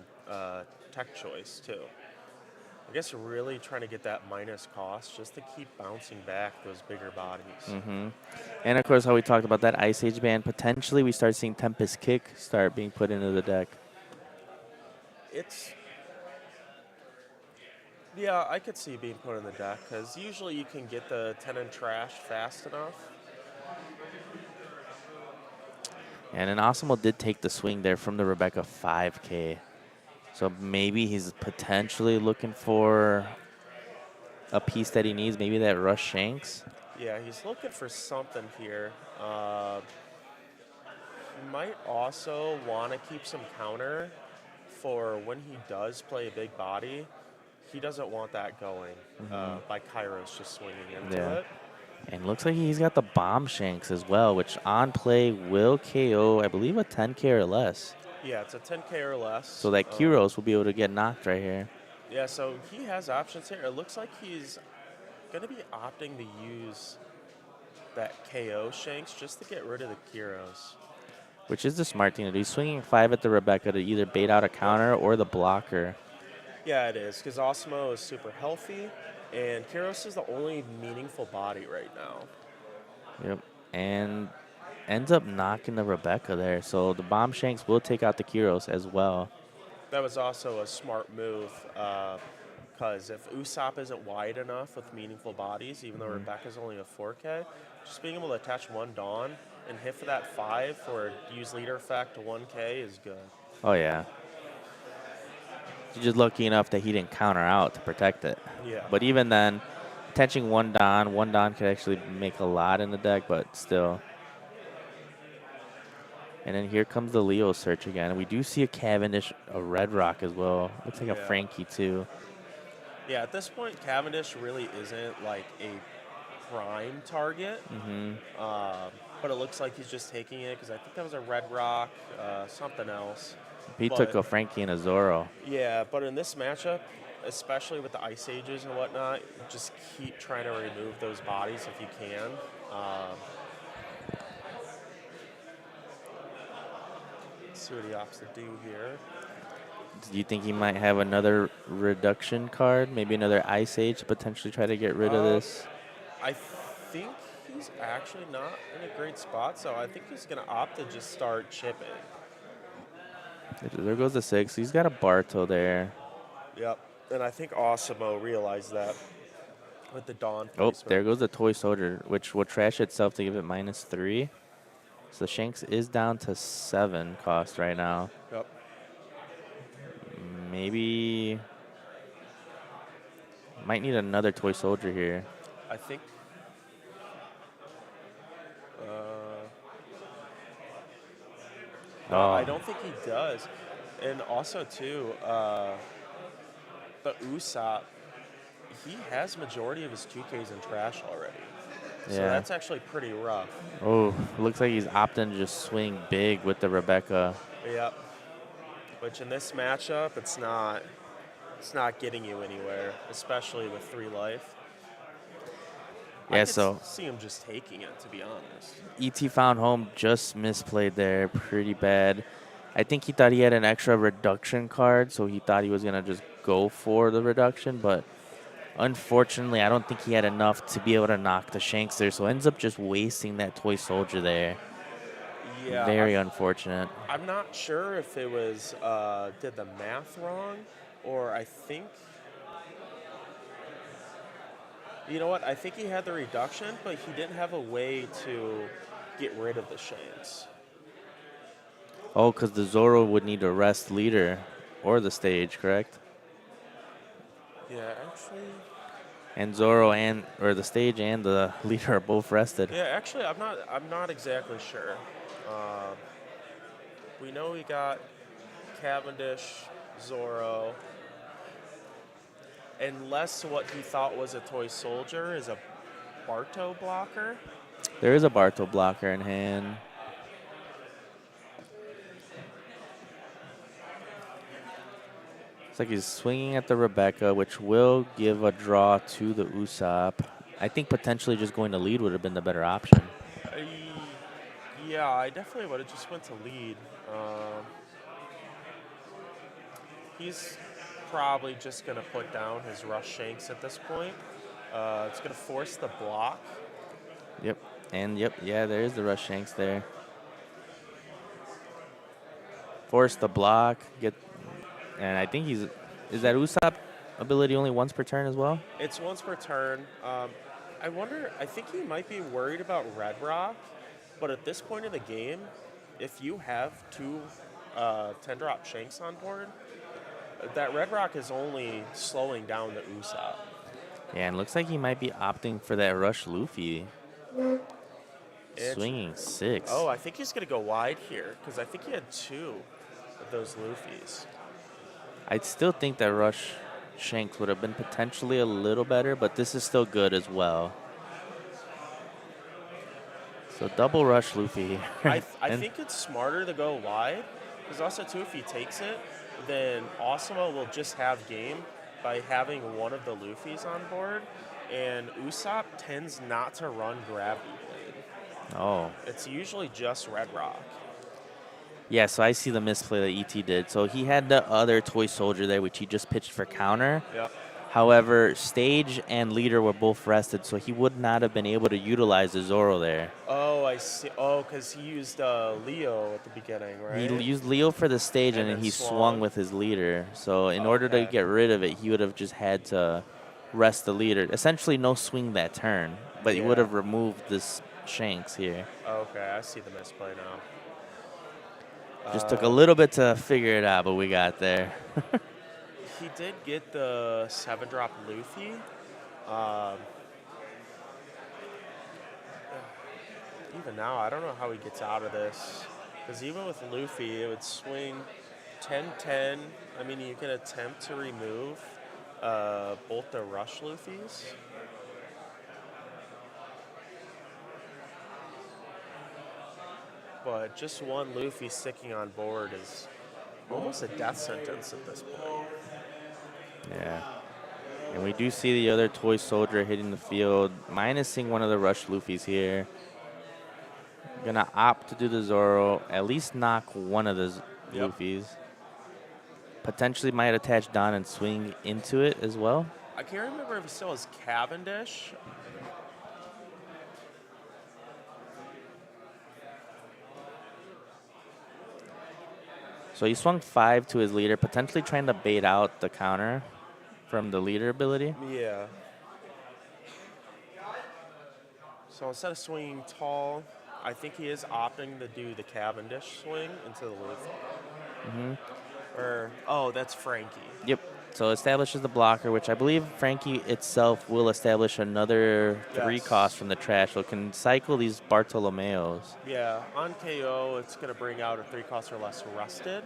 tech choice too. I guess really trying to get that minus cost just to keep bouncing back those bigger bodies. And of course, how we talked about that Ice Age ban, potentially we start seeing Tempest Kick start being put into the deck. Yeah, I could see being put in the deck because usually you can get the 10 and trash fast enough. And an Osimo did take the swing there from the Rebecca 5K. So maybe he's potentially looking for a piece that he needs, maybe that Rush Shanks. Yeah, he's looking for something here. He might also want to keep some counter for when he does play a big body. He doesn't want that going by Kairos just swinging into it. And looks like he's got the Bomb Shanks as well, which on play will KO, I believe, a 10K or less. Yeah, it's a 10K or less. So that Kyros will be able to get knocked right here. Yeah, so he has options here. It looks like he's going to be opting to use that KO Shanks just to get rid of the Kyros. Which is the smart thing to do. He's swinging 5 at the Rebecca to either bait out a counter or the blocker. Yeah, it is, because Osmo is super healthy, and Kyros is the only meaningful body right now. Yep. And ends up knocking the Rebecca there. So the Bomb Shanks will take out the Kyros as well. That was also a smart move, because if Usopp isn't wide enough with meaningful bodies, even though Rebecca's only a 4K, just being able to attach 1 Dawn and hit for that 5 or use leader effect to 1K is good. Oh, yeah. He's just lucky enough that he didn't counter out to protect it. Yeah. But even then, attaching 1 Dawn could actually make a lot in the deck, but still. And then here comes the Leo search again. We do see a Cavendish, a Red Rock as well. Looks like a Yeah. Frankie too. Yeah, at this point, Cavendish really isn't like a prime target, Hmm. but it looks like he's just taking it because I think that was a Red Rock, something else. He took But a Frankie and a Zoro. yeah, but in this matchup, especially with the Ice Ages and whatnot, just keep trying to remove those bodies if you can. Um, see what he opts to do here. Do you think he might have another reduction card? Maybe another Ice Age to potentially try to get rid of Uh, this? I think he's actually not in a great spot, so I think he's going to opt to just start chipping. There goes the 6. He's got a Barto there. Yep. And I think Osimo realized that with the Dawn Oh, placement. there goes the Toy Soldier, which will trash itself to give it -3. So Shanks is down to 7 cost right now. Yep. Maybe might need another Toy Soldier here. I think. No, I Oh, don't think he does. And also, too, the Usopp, he has majority of his 2Ks in trash already. So yeah. that's actually pretty rough. Oh, looks like he's opting to just swing big with the Rebecca. Yep. Which in this matchup, it's not getting you anywhere, especially with 3 life. I Yeah, could so see him just taking it, to be honest. ET found home just misplayed there pretty bad. I think he thought he had an extra reduction card, so he thought he was going to just go for the reduction, but unfortunately, I don't think he had enough to be able to knock the Shanks there, so ends up just wasting that Toy Soldier there. Yeah, Very unfortunate. I'm not sure if it was did the math wrong, or I think. You know what? I think he had the reduction, but he didn't have a way to get rid of the Shanks. Oh, because the Zoro would need to rest leader or the stage, correct? Yeah, actually. And Zoro or the stage and the leader are both rested. Yeah, actually, I'm not exactly sure. Um, we know we got Cavendish, Zoro, unless what he thought was a toy soldier is a Barto blocker. There is a Barto blocker in hand. Looks like he's swinging at the Rebecca, which will give a draw to the Usopp. I think potentially just going to lead would have been the better option. I, yeah, I definitely would have just went to lead. He's probably just going to put down his rush Shanks at this point. It's going to force the block. Yep. And yeah, there is the rush Shanks there. Force the block. And I think is that Usopp ability only once per turn as well? It's once per turn. I think he might be worried about Red Rock, but at this point in the game, if you have 2 10-drop Shanks on board, that Red Rock is only slowing down the Usopp. Yeah, and looks like he might be opting for that rush Luffy. Swinging 6. Oh, I think he's going to go wide here, because I think he had 2 of those Luffys. I'd still think that rush Shanks would have been potentially a little better, but this is still good as well. So double rush Luffy. I think it's smarter to go wide, because also, too, if he takes it, then Osimo will just have game by having one of the Luffys on board, and Usopp tends not to run Gravity Blade. Oh. It's usually just Red Rock. Yeah, so I see the misplay that ET did. So he had the other toy soldier there, which he just pitched for counter. Yep. However, stage and leader were both rested, so he would not have been able to utilize the Zoro there. Oh, I see. Oh, because he used Leo at the beginning, right? He used Leo for the stage, and And then then he swung with his leader. So in order to Okay. get rid of it, he would have just had to rest the leader. Essentially, no swing that turn, but he would Yeah. have removed this Shanks here. Okay, I see the misplay now. Just took a little bit to figure it out, but we got there. He did get the 7-drop Luffy. Even now, I don't know how he gets out of this. Because even with Luffy, it would swing 10-10. I mean, you can attempt to remove both the rush Luffys. But just one Luffy sticking on board is almost a death sentence at this point. Yeah. And we do see the other toy soldier hitting the field, minusing one of the rush Luffys here. Gonna opt to do the Zoro, at least knock one of the Yep. Luffys. Potentially might attach Don and swing into it as well. I can't remember if it still has Cavendish. So he swung 5 to his leader, potentially trying to bait out the counter from the leader ability. Yeah. So instead of swinging tall, I think he is opting to do the Cavendish swing into the Luffy. Oh, that's Frankie. Yep. So establishes the blocker, which I believe Frankie itself will establish another 3 Yes. cost from the trash. So it can cycle these Bartolomeos. Yeah, on KO, it's going to bring out a 3 cost or less rusted.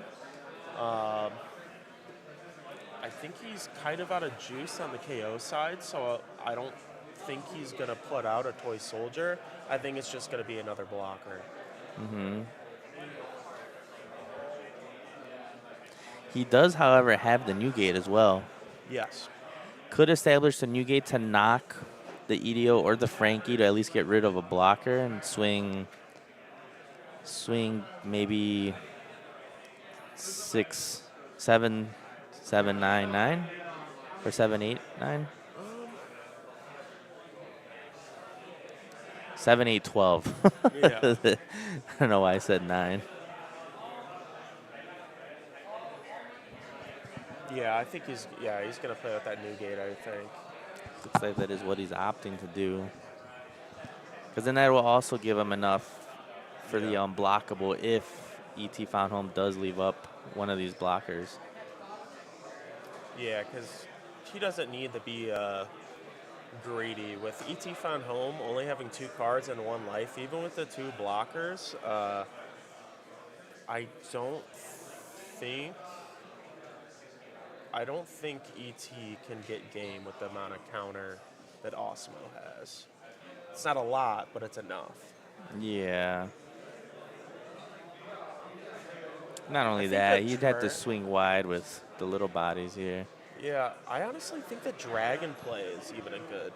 I think he's kind of out of juice on the KO side, so I don't think he's going to put out a toy soldier. I think it's just going to be another blocker. He does, however, have the new gate as well. Yes. Could establish the new gate to knock the EDO or the Frankie to at least get rid of a blocker and swing maybe 6, 7, 7, 9, 9 or 7, 8, 9. 7, 8, 12. Yeah. I don't know why I said 9. Yeah, I think he's going to play with that new gate, I think. Looks like that is what he's opting to do. Because then that will also give him enough for the Yeah. unblockable if ET Found Home does leave up one of these blockers. Yeah, because he doesn't need to be greedy. With ET Found Home only having 2 cards and 1 life, even with the 2 blockers, I don't think ET can get game with the amount of counter that Osmo has. It's not a lot, but it's enough. Yeah. Not only think that, the he'd have to turn- swing wide with the little bodies here. Yeah, I honestly think the Dragon play is even a good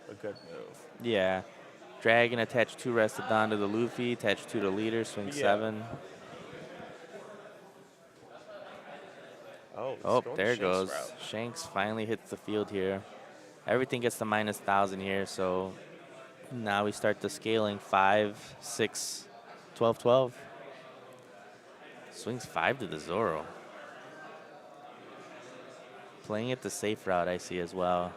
move. Yeah. Dragon, attach 2 rested Don to the Luffy, attach 2 to leader, swing Yeah. 7. Oh, Oh, going there it Shanks goes. route. Shanks finally hits the field here. Everything gets the minus 1,000 here, so now we start the scaling 5, 6, 12, 12. Swings 5 to the Zoro. Playing it the safe route, I see as well.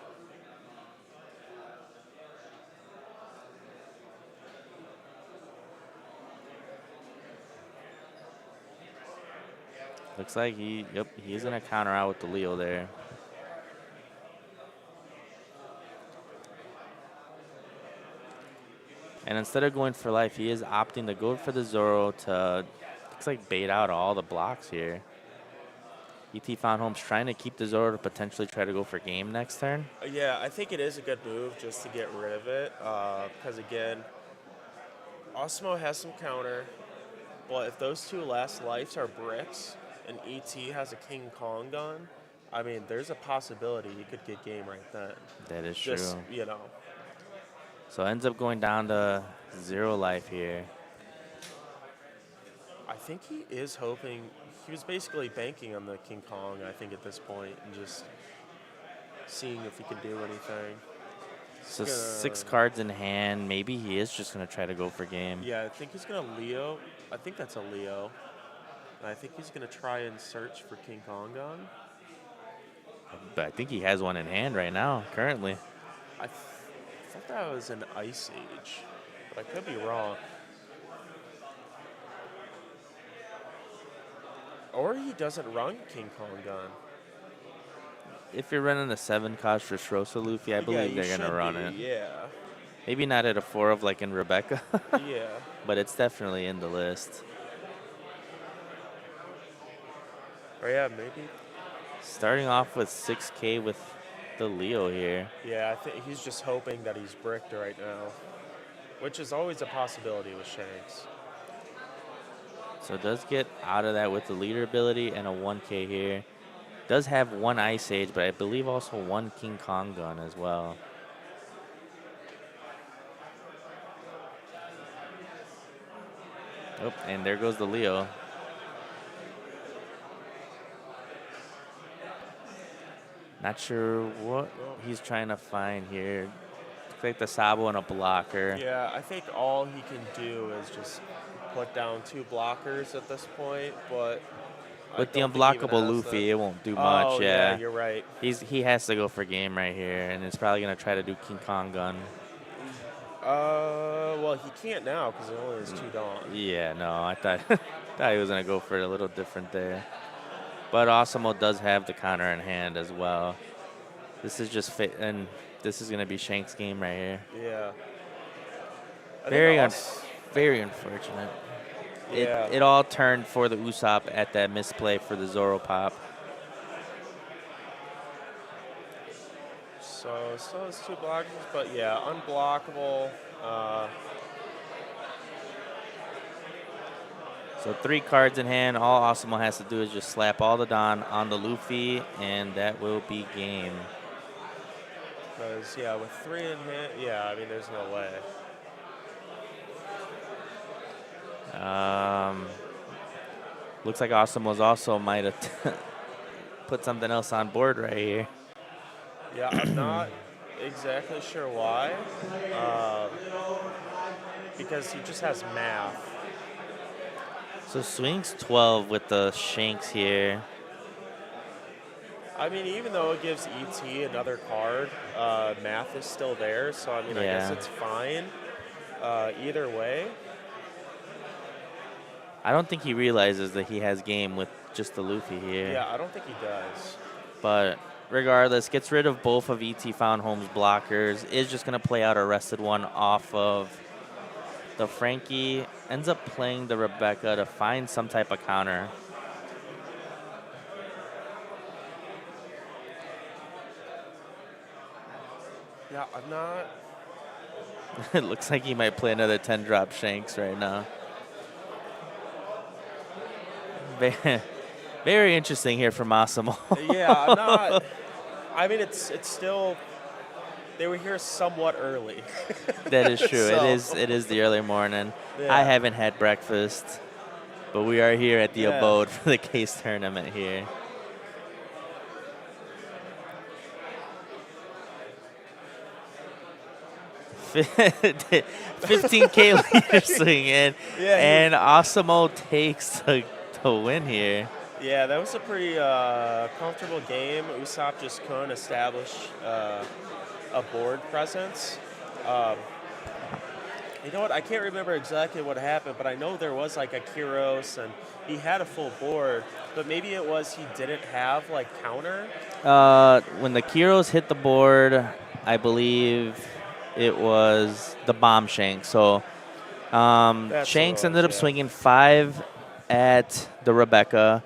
Looks like he's gonna counter out with the Leo there. And instead of going for life, he is opting to go for the Zoro to, looks like, bait out all the blocks here. ET Found Home's trying to keep the Zoro to potentially try to go for game next turn. Yeah, I think it is a good move just to get rid of it. Because again, Osmo has some counter, but if those 2 last lives are bricks and ET has a King Kong gun, I mean, there's a possibility he could get game right then. That is Just, true. So ends up going down to 0 life here. I think he is hoping, he was basically banking on the King Kong, I think, at this point, and just seeing if he can do anything. So 6 cards in hand. Maybe he is just going to try to go for game. Yeah, I think he's going to Leo. I think that's a Leo. And I think he's going to try and search for King Kong gun. But I think he has one in hand right now, currently. I thought that was an Ice Age, but I could be wrong. Or he doesn't run King Kong gun. If you're running a 7 cost for Shrosa Luffy, I believe you they're going to should run be, it. Yeah. Maybe not at a 4 of like in Rebecca, Yeah. but it's definitely in the list. Or yeah, maybe. Starting off with 6K with the Leo here. Yeah, I think he's just hoping that he's bricked right now, which is always a possibility with Shanks. So does get out of that with the leader ability and a 1K here. Does have one Ice Age, but I believe also one King Kong gun as well. Oh, and there goes the Leo. Not sure what he's trying to find here. Looks like the Sabo and a blocker. Yeah, I think all he can do is just put down 2 blockers at this point, but I With the don't think he even unblockable has Luffy, that. it won't do much. Oh, yeah, you're right. He has to go for game right here, and it's probably gonna try to do King Kong gun. Well, he can't now because it only has 2 Dawn. Yeah, no, I thought thought he was gonna go for it a little different there. But Osimo does have the counter in hand as well. This is just fit, and this is gonna be Shank's game right here. Yeah. I Very think very unfortunate. Yeah. It all turned for the Usopp at that misplay for the Zoro pop. So still has 2 blockers, but yeah, unblockable. So 3 cards in hand. All Osimo has to do is just slap all the Don on the Luffy, and that will be game. Because, yeah, with 3 in hand, yeah, I mean, there's no way. Looks like Osimo's also might have put something else on board right here. Yeah, I'm not exactly sure why. Because he just has math. So swings 12 with the Shanks here. I mean, even though it gives ET another card, math is still there. So, I mean, I guess Yeah. it's fine either way. I don't think he realizes that he has game with just the Luffy here. Yeah, I don't think he does. But regardless, gets rid of both of ET Found Home's blockers. Is just going to play out a rested one off of the Frankie. Ends up playing the Rebecca to find some type of counter. Yeah, I'm not. It looks like he might play another 10 drop Shanks right now. Very interesting here from Massimo. Yeah, I'm not. I mean, it's still. They were here somewhat early. That is true. So- It is the early morning. Yeah. I haven't had breakfast, but we are here at the Yeah. abode for the case tournament here. $15K leader swing in, Yeah, and Osimo takes the win here. Yeah, that was a pretty comfortable game. Usopp just couldn't establish a board presence. You know what? I can't remember exactly what happened, but I know there was like a Kyros and he had a full board, but maybe it was he didn't have like counter. When the Kyros hit the board, I believe it was the bomb Shanks. So That's Shanks what it ended up was, yeah. swinging 5 at the Rebecca.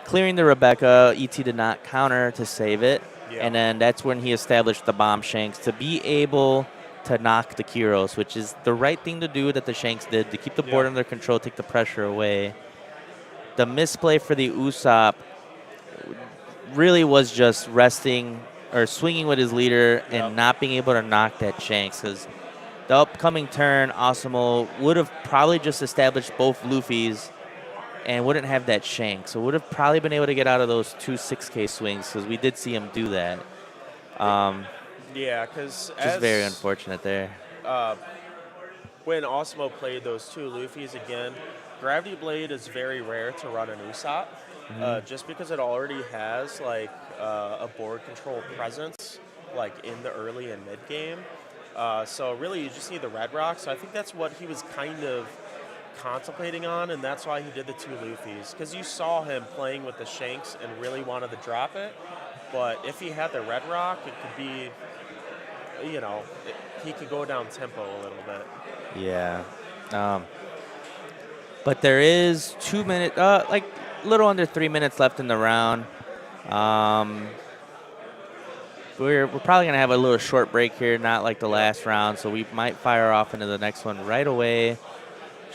Clearing the Rebecca, ET did not counter to save it. Yeah. And then that's when he established the bomb Shanks to be able to knock the Kyros, which is the right thing to do that the Shanks did to keep the board Yeah. under control, take the pressure away. The misplay for the Usopp really was just resting or swinging with his leader and Yep. not being able to knock that Shanks, because the upcoming turn, Osimo would have probably just established both Luffy's and wouldn't have that Shank. So would have probably been able to get out of those 2 6K swings, because we did see him do that. Yeah, because Just very unfortunate there. when Osmo played those 2 Luffy's again, Gravity Blade is very rare to run an Usopp, just because it already has like a board control presence, like in the early and mid game. So really, you just need the Red Rock. So I think that's what he was kind of contemplating on, and that's why he did the 2 Luffy's, because you saw him playing with the Shanks and really wanted to drop it. But if he had the Red Rock, it could be, he could go down tempo a little bit. Yeah. But there is 2 minutes, a little under 3 minutes left in the round. Um, we're probably going to have a little short break here, not like the last round, so we might fire off into the next one right away.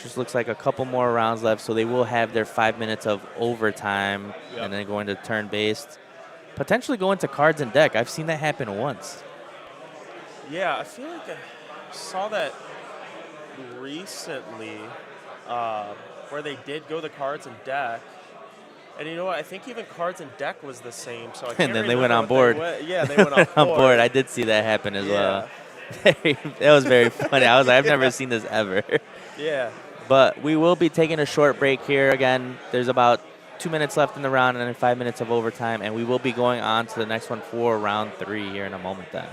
Just looks like a couple more rounds left, so they will have their 5 minutes of overtime and then go into turn-based. Potentially go into cards and deck. I've seen that happen once. Yeah, I feel like I saw that recently where they did go the cards and deck. And you know what? I think even cards and deck was the same. So I can't And then they remember went on what board. Yeah, they went on On board. board. I did see that happen as well. Yeah. That was very funny. I was like, I've never seen this ever. Yeah. But we will be taking a short break here. Again, there's about 2 minutes left in the round and then 5 minutes of overtime. And we will be going on to the next one for round 3 here in a moment then.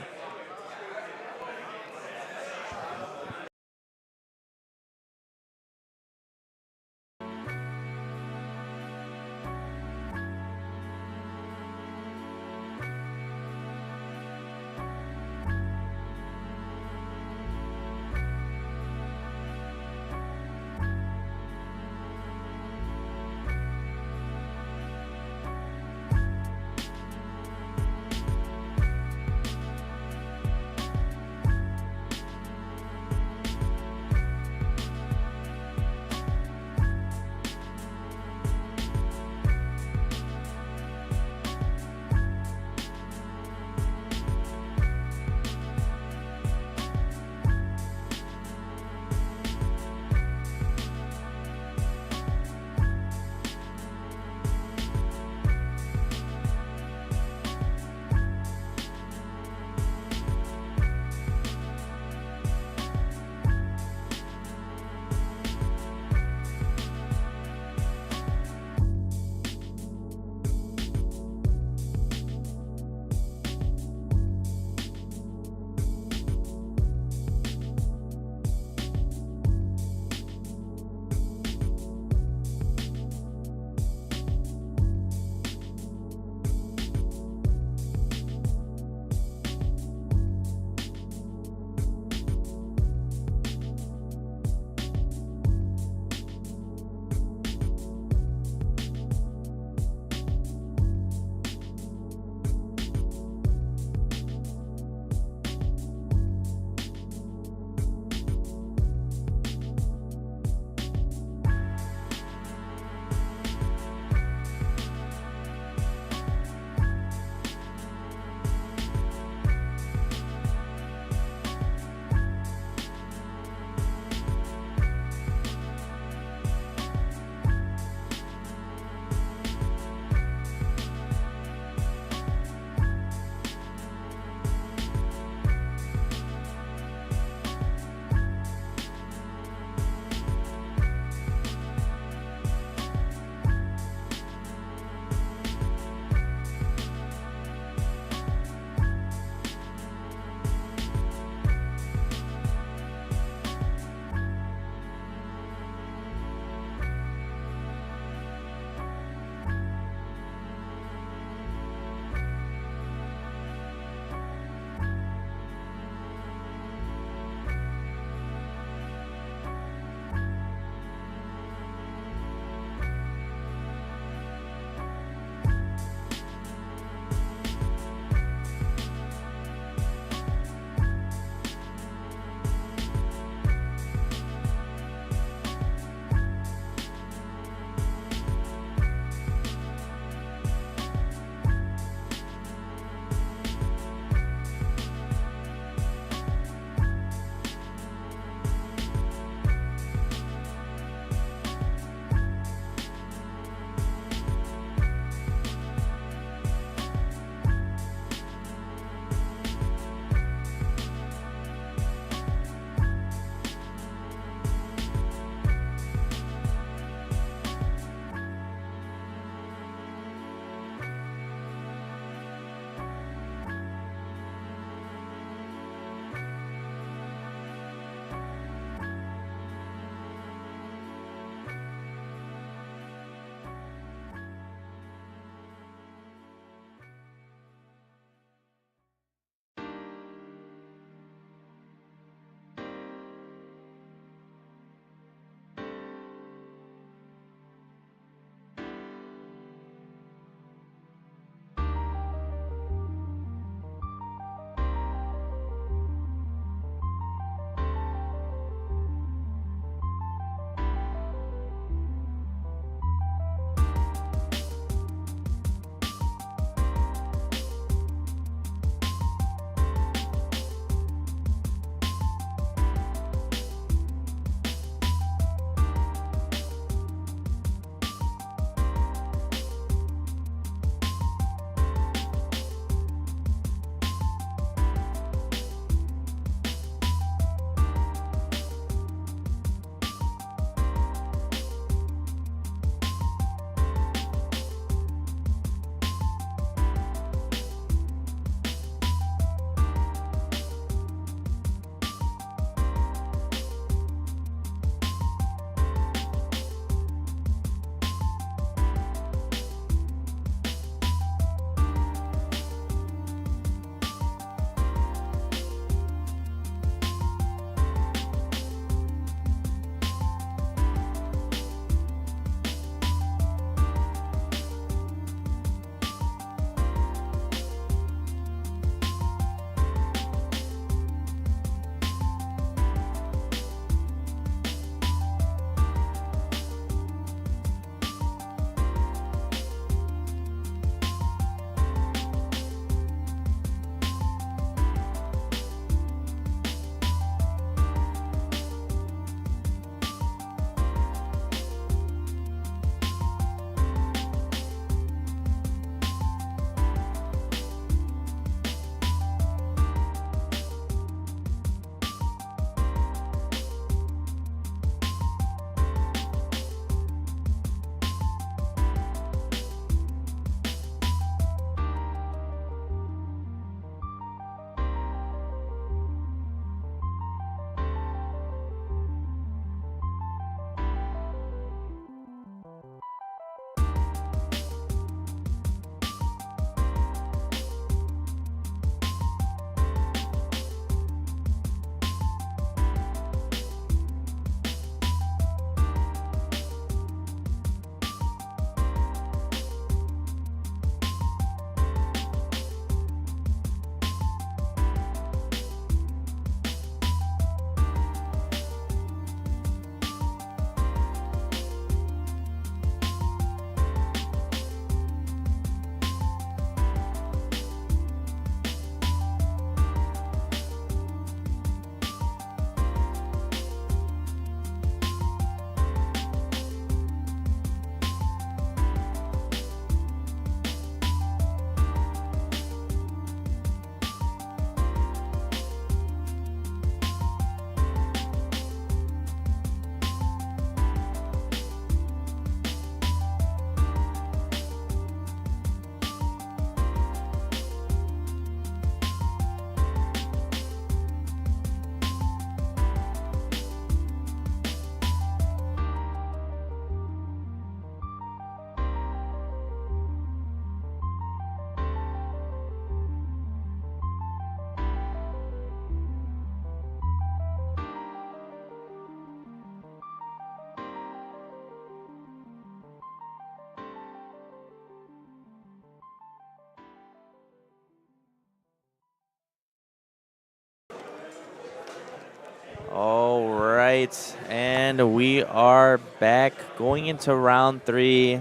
right, and we are back going into round 3.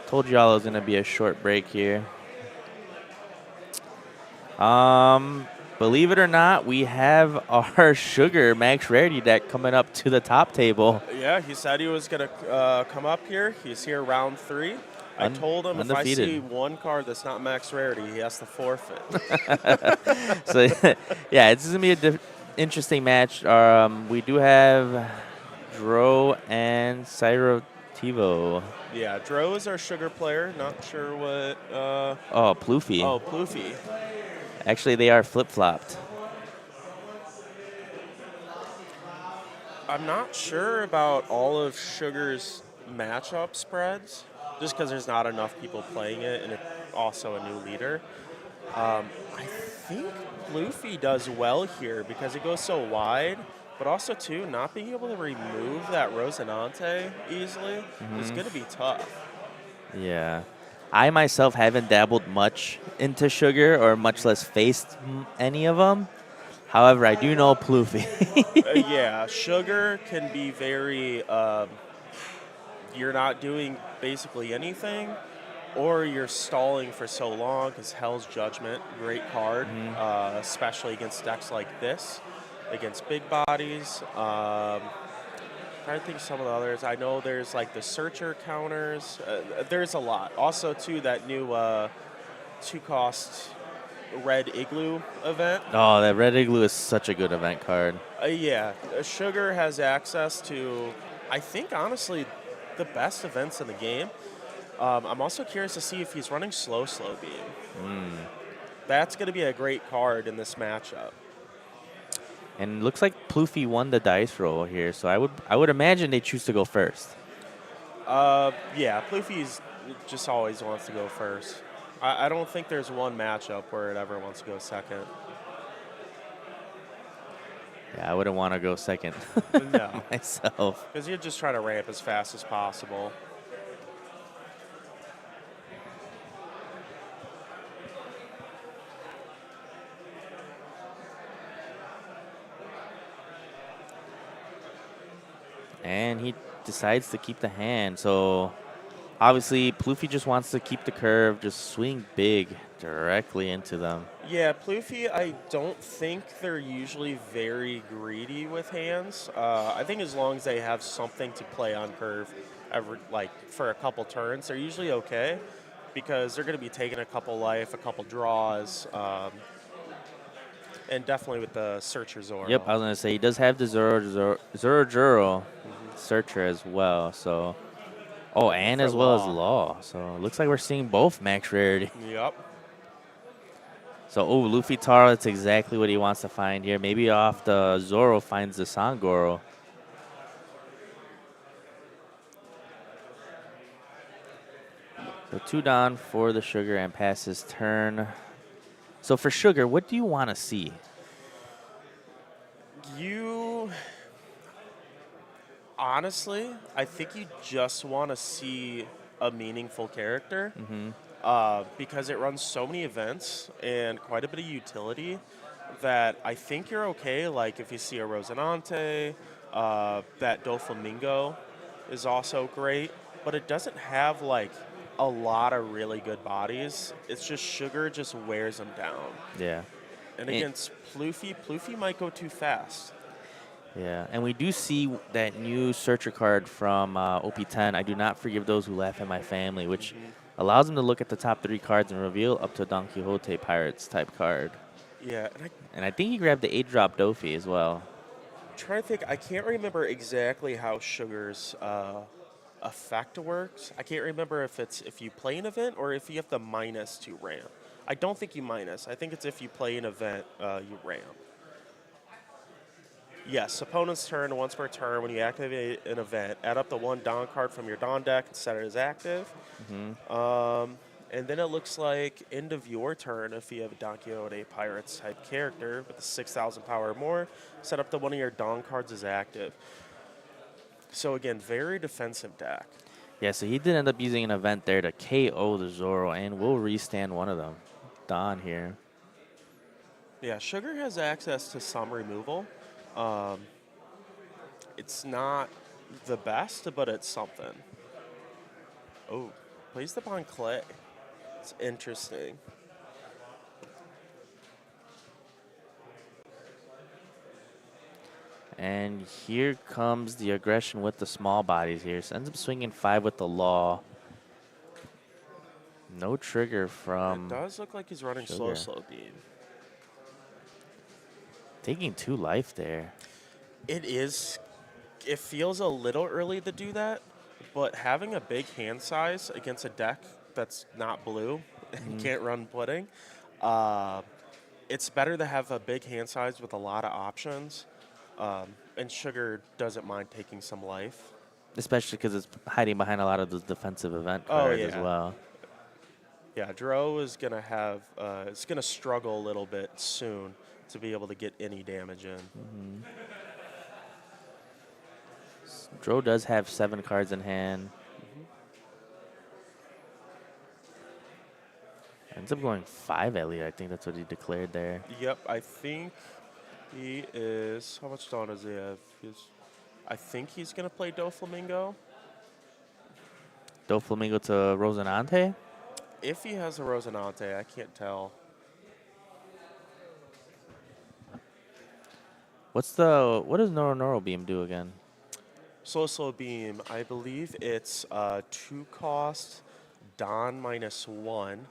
Told y'all it was gonna be a short break here. Believe it or not, we have our Sugar Max Rarity deck coming up to the top table. Yeah, he said he was going to come up here. He's here round 3. I told him if I see Undefeated. one card that's not max rarity, he has to forfeit. So, yeah, it's gonna be a interesting match. We do have Dro and Cyrotivo. Yeah, Dro is our sugar player. Not sure what. Oh, Ploofy. Oh, Ploofy. Actually, they are flip-flopped. I'm not sure about all of Sugar's matchup spreads, just because there's not enough people playing it, and it's also a new leader. I think Luffy does well here because it goes so wide, but also too not being able to remove that Rosinante easily is going to be tough. Yeah. I myself haven't dabbled much into Sugar or much less faced any of them. However, I do know Ploofy. Yeah, Sugar can be very. You're not doing basically anything, or you're stalling for so long because Hell's Judgment, great card, especially against decks like this, against big bodies. Trying to think of some of the others. I know there's like the Searcher counters. There's a lot. Also, too, that new 2-cost Red Igloo event. Oh, that Red Igloo is such a good event card. Yeah, Sugar has access to, I think, honestly, the best events in the game. I'm also curious to see if he's running Slow Beam. That's going to be a great card in this matchup. And it looks like Ploofy won the dice roll here, so I would imagine they choose to go first. Yeah, Ploofy's just always wants to go first. I don't think there's one matchup where it ever wants to go second. Yeah, I wouldn't want to go second No, myself. because you're just trying to ramp as fast as possible. And he decides to keep the hand. So obviously, Ploofy just wants to keep the curve, just swing big directly into them. Yeah, Ploofy, I don't think they're usually very greedy with hands. I think as long as they have something to play on curve for a couple turns, they're usually okay because they're going to be taking a couple life, a couple draws, and definitely with the Searcher Zoro. Yep, I was going to say, he does have the Zoro Searcher as well. So, and For as well as Law. Law. So it looks like we're seeing both max rarity. Yep. So, Luffy Taro, that's exactly what he wants to find here. Maybe off the Zoro finds the Sangoro. So 2 down for the Sugar and pass his turn. So for Sugar, what do you want to see? Honestly, I think you just want to see a meaningful character. Because it runs so many events and quite a bit of utility that I think you're okay. Like if you see a Rosinante, that Doflamingo is also great, but it doesn't have like a lot of really good bodies. It's just Sugar just wears them down. Yeah. And against Ploofy might go too fast. Yeah, and we do see that new Searcher card from OP10. I do not forgive those who laugh at my family, which allows him to look at the top 3 cards and reveal up to a Don Quixote Pirates type card. Yeah, And I think he grabbed the 8-drop Dofi as well. I'm trying to think. I can't remember exactly how Sugar's effect works. I can't remember if you play an event or if you have to minus to ramp. I don't think you minus. I think it's if you play an event, you ramp. Yes, opponent's turn, once per turn, when you activate an event, add up the 1 Don card from your Don deck and set it as active. And then it looks like end of your turn, if you have a Don Quixote Pirates type character with a 6,000 power or more, set up the 1 of your Don cards as active. So again, very defensive deck. Yeah, so he did end up using an event there to KO the Zoro, and will restand one of them. Don here. Yeah, Sugar has access to some removal. It's not the best, but it's something. Oh, plays the Bon Clay. It's interesting. And here comes the aggression with the small bodies here. So ends up swinging 5 with the law. No trigger It from does look like he's running Sugar. slow beam. Taking 2 life there. It is. It feels a little early to do that, but having a big hand size against a deck that's not blue and can't run pudding, uh, it's better to have a big hand size with a lot of options. And Sugar doesn't mind taking some life. Especially because it's hiding behind a lot of those defensive event Oh cards as yeah, well. yeah. Dro is gonna have. It's gonna struggle a little bit soon to be able to get any damage in. Dro does have 7 cards in hand. Ends up going 5 Elliot. I think that's what he declared there. Yep, I think he is. How much Dawn does he have? I think he's gonna play Doflamingo. Doflamingo to Rosinante. If he has a Rosinante, I can't tell. What does Noro Beam do again? Slow Beam, I believe it's 2 cost, Don -1.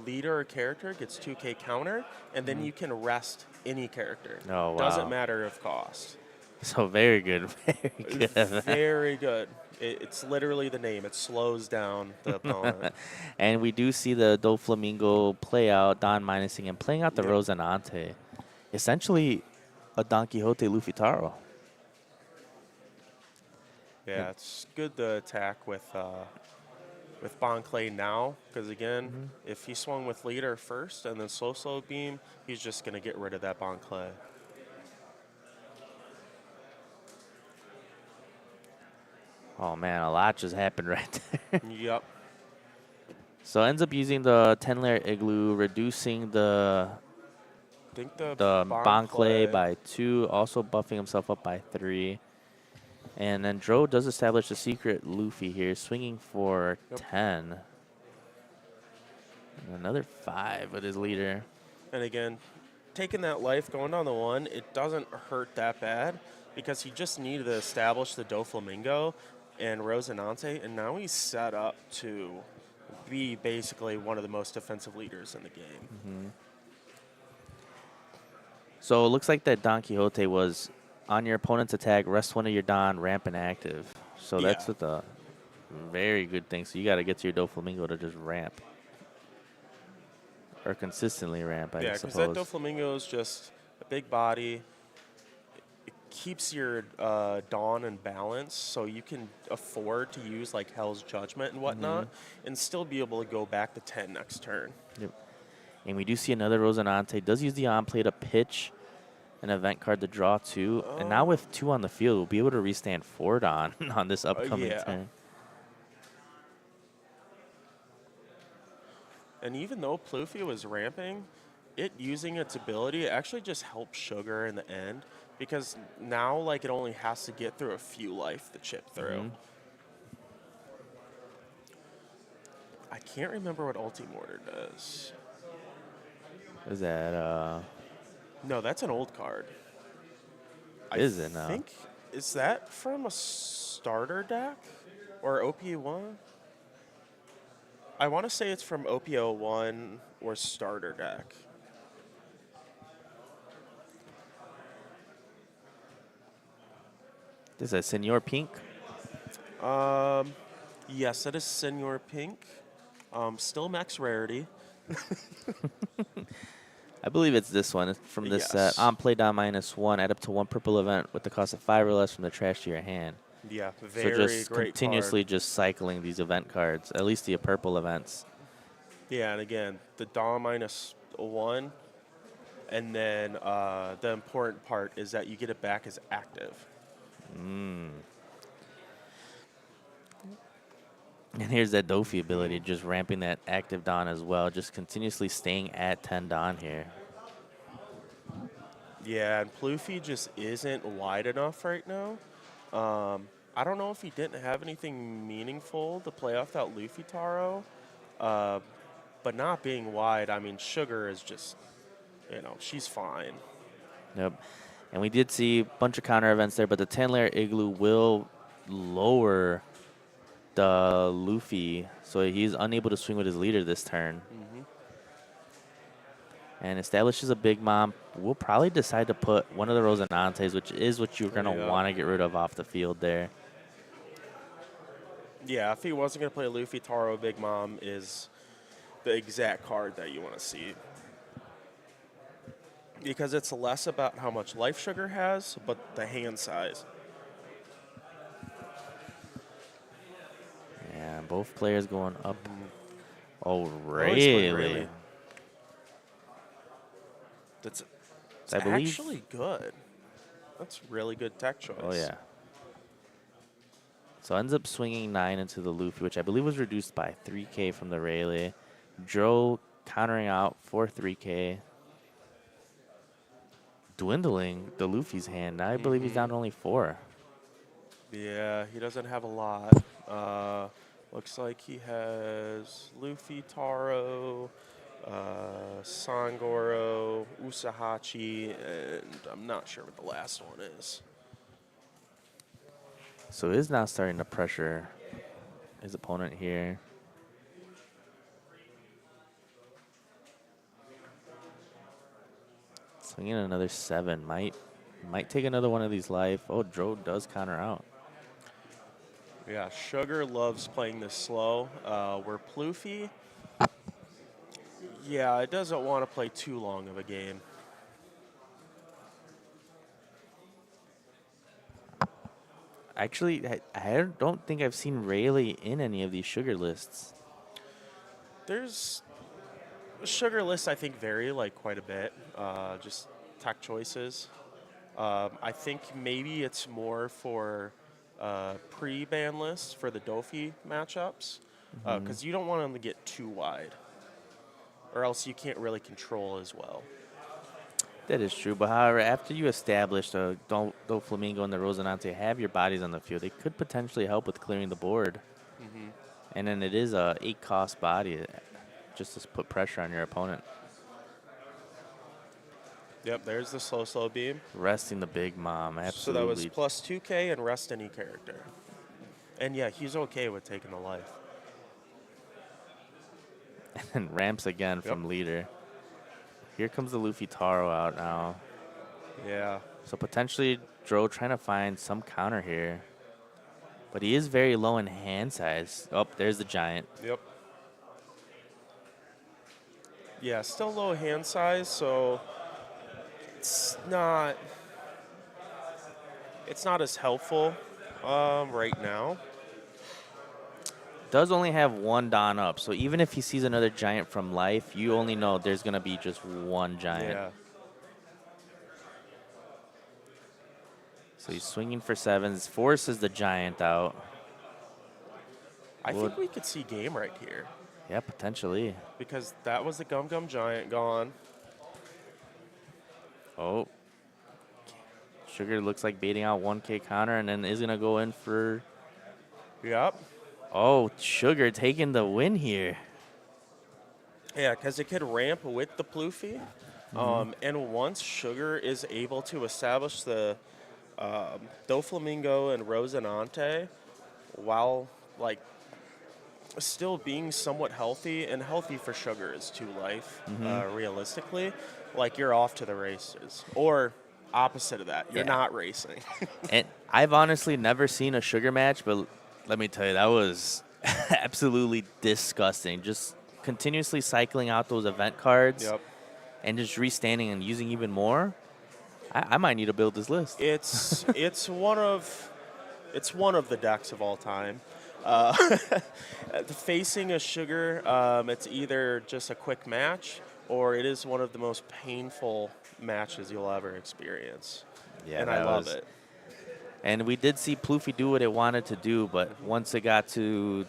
Leader or character gets 2k counter, and then you can rest any character. Oh, wow. Doesn't matter if cost. So very good, very good. Very good. It's literally the name. It slows down the opponent. And we do see the Doflamingo play out, Don minusing and playing out the Yep. Rosinante. Essentially a Don Quixote Luffy Taro. Yeah, it's good to attack with Bon Clay now, because again, if he swung with leader first and then slow beam, he's just gonna get rid of that Bon Clay. Oh man, a lot just happened right there. Yep. So ends up using the 10-layer igloo, reducing the I think the Bon Clay by 2, also buffing himself up by 3. And then Dro does establish the secret Luffy here, swinging for 10. And another 5 with his leader. And again, taking that life, going down the 1, it doesn't hurt that bad because he just needed to establish the Doflamingo and Rosinante, and now he's set up to be basically one of the most defensive leaders in the game. So it looks like that Don Quixote was on your opponent's attack, rest one of your Don, ramp and active. So that's Yeah. with a very good thing. So you got to get to your Doflamingo to just ramp. Or consistently ramp, I Yeah, because suppose. that Doflamingo is just a big body. It keeps your Dawn in balance, so you can afford to use like Hell's Judgment and whatnot, and still be able to go back to 10 next turn. Yep. And we do see another Rosinante. Does use the on-play to pitch an event card to draw 2. And now with 2 on the field, we'll be able to restand 4 on this upcoming yeah. turn. And even though Pluffy was ramping, it using its ability actually just helped Sugar in the end, because now like it only has to get through a few life to chip through. I can't remember what Ultimortar does. Is that, No, that's an old card. is it now? I think, is that from a starter deck or OP1? I want to say it's from OP01 or starter deck. Is that Senor Pink? Yes, that is Senor Pink. Still max rarity. I believe it's this one. It's from this set. Yes. On play down -1, add up to 1 purple event with the cost of 5 or less from the trash to your hand. Yeah, So very just great continuously card. just cycling these event cards, at least the purple events. Yeah, and again, the Dawn -1, and then the important part is that you get it back as active. And here's that Dofi ability, just ramping that active Don as well, just continuously staying at 10 Don here. Yeah, and Plouffe just isn't wide enough right now. I don't know if he didn't have anything meaningful to play off that Luffy Taro, uh, but not being wide, I mean, Sugar is just, she's fine. Yep. And we did see a bunch of counter events there, but the 10-layer igloo will lower the Luffy, so he's unable to swing with his leader this turn. Hmm. And establishes a big mom. We'll probably decide to put one of the Rosinantes, which is what you're going to Yeah. want to get rid of off the field there. Yeah, if he wasn't going to play Luffy Taro, Big Mom is the exact card that you want to see. Because it's less about how much life Sugar has, but the hand size. Yeah, both players going up. Oh, Oh, he's going really? That's it's I believe. actually good. That's really good tech choice. Oh, yeah. So ends up swinging 9 into the Luffy, which I believe was reduced by 3K from the Rayleigh. Dro countering out for 3K. Dwindling the Luffy's hand. Now I believe he's down to only 4. Yeah, he doesn't have a lot. Looks like he has Luffy, Taro, Sangoro, Usahachi, and I'm not sure what the last one is. So is now starting to pressure his opponent here. Swinging another 7. Might take another one of these life. Oh, Dro does counter out. Yeah, Sugar loves playing this slow. Where Plouffe, yeah, it doesn't want to play too long of a game. Actually, I don't think I've seen Rayleigh in any of these Sugar lists. There's Sugar lists, I think, vary like quite a bit. Just tech choices. I think maybe it's more for pre-ban lists for the Dofi matchups, because you don't want them to get too wide, or else you can't really control as well. That is true, but however, after you establish the Flamingo and the Rosinante have your bodies on the field, they could potentially help with clearing the board. And then it is a 8-cost body just to put pressure on your opponent. Yep, there's the slow beam. Resting the big mom, So that was absolutely. plus 2K and rest any character. And yeah, he's okay with taking the life. And ramps again from leader. Here comes the Luffy Taro out now. Yeah. So potentially Dro trying to find some counter here. But he is very low in hand size. Oh, there's the giant. Yep. Yeah, still low hand size, so it's not as helpful right now. Does only have 1 Don up. So even if he sees another giant from life, you only know there's going to be just 1 giant. Yeah. So he's swinging for 7s, forces the giant out. I think we could see game right here Yeah, potentially. because that was the Gum Gum Giant gone. Oh. Sugar looks like baiting out 1K counter and then is going to go in for... Yep. Oh, Sugar taking the win here. Yeah, because it could ramp with the Plouffe. And once Sugar is able to establish the Doflamingo and Rosinante while, like, still being somewhat healthy, and healthy for Sugar is 2 life, realistically, like, you're off to the races. Or opposite of that, you're not racing. And I've honestly never seen a Sugar match, but let me tell you, that was absolutely disgusting. Just continuously cycling out those event cards and just restanding and using even more. I might need to build this list. It's one of the decks of all time. Facing a Sugar, it's either just a quick match or it is one of the most painful matches you'll ever experience. Yeah, and I love it. And we did see Plouffe do what it wanted to do, but once it got to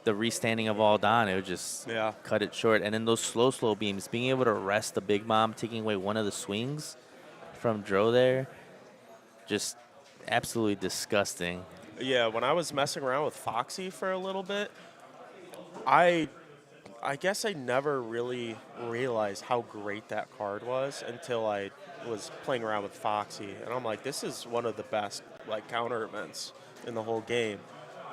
the restanding of all Don, it would just cut it short. And then those slow beams, being able to rest the big mom, taking away one of the swings, from Dro there, just absolutely disgusting. Yeah, when I was messing around with Foxy for a little bit, I I guess I never really realized how great that card was until I was playing around with Foxy, and I'm like, this is one of the best like counter events in the whole game.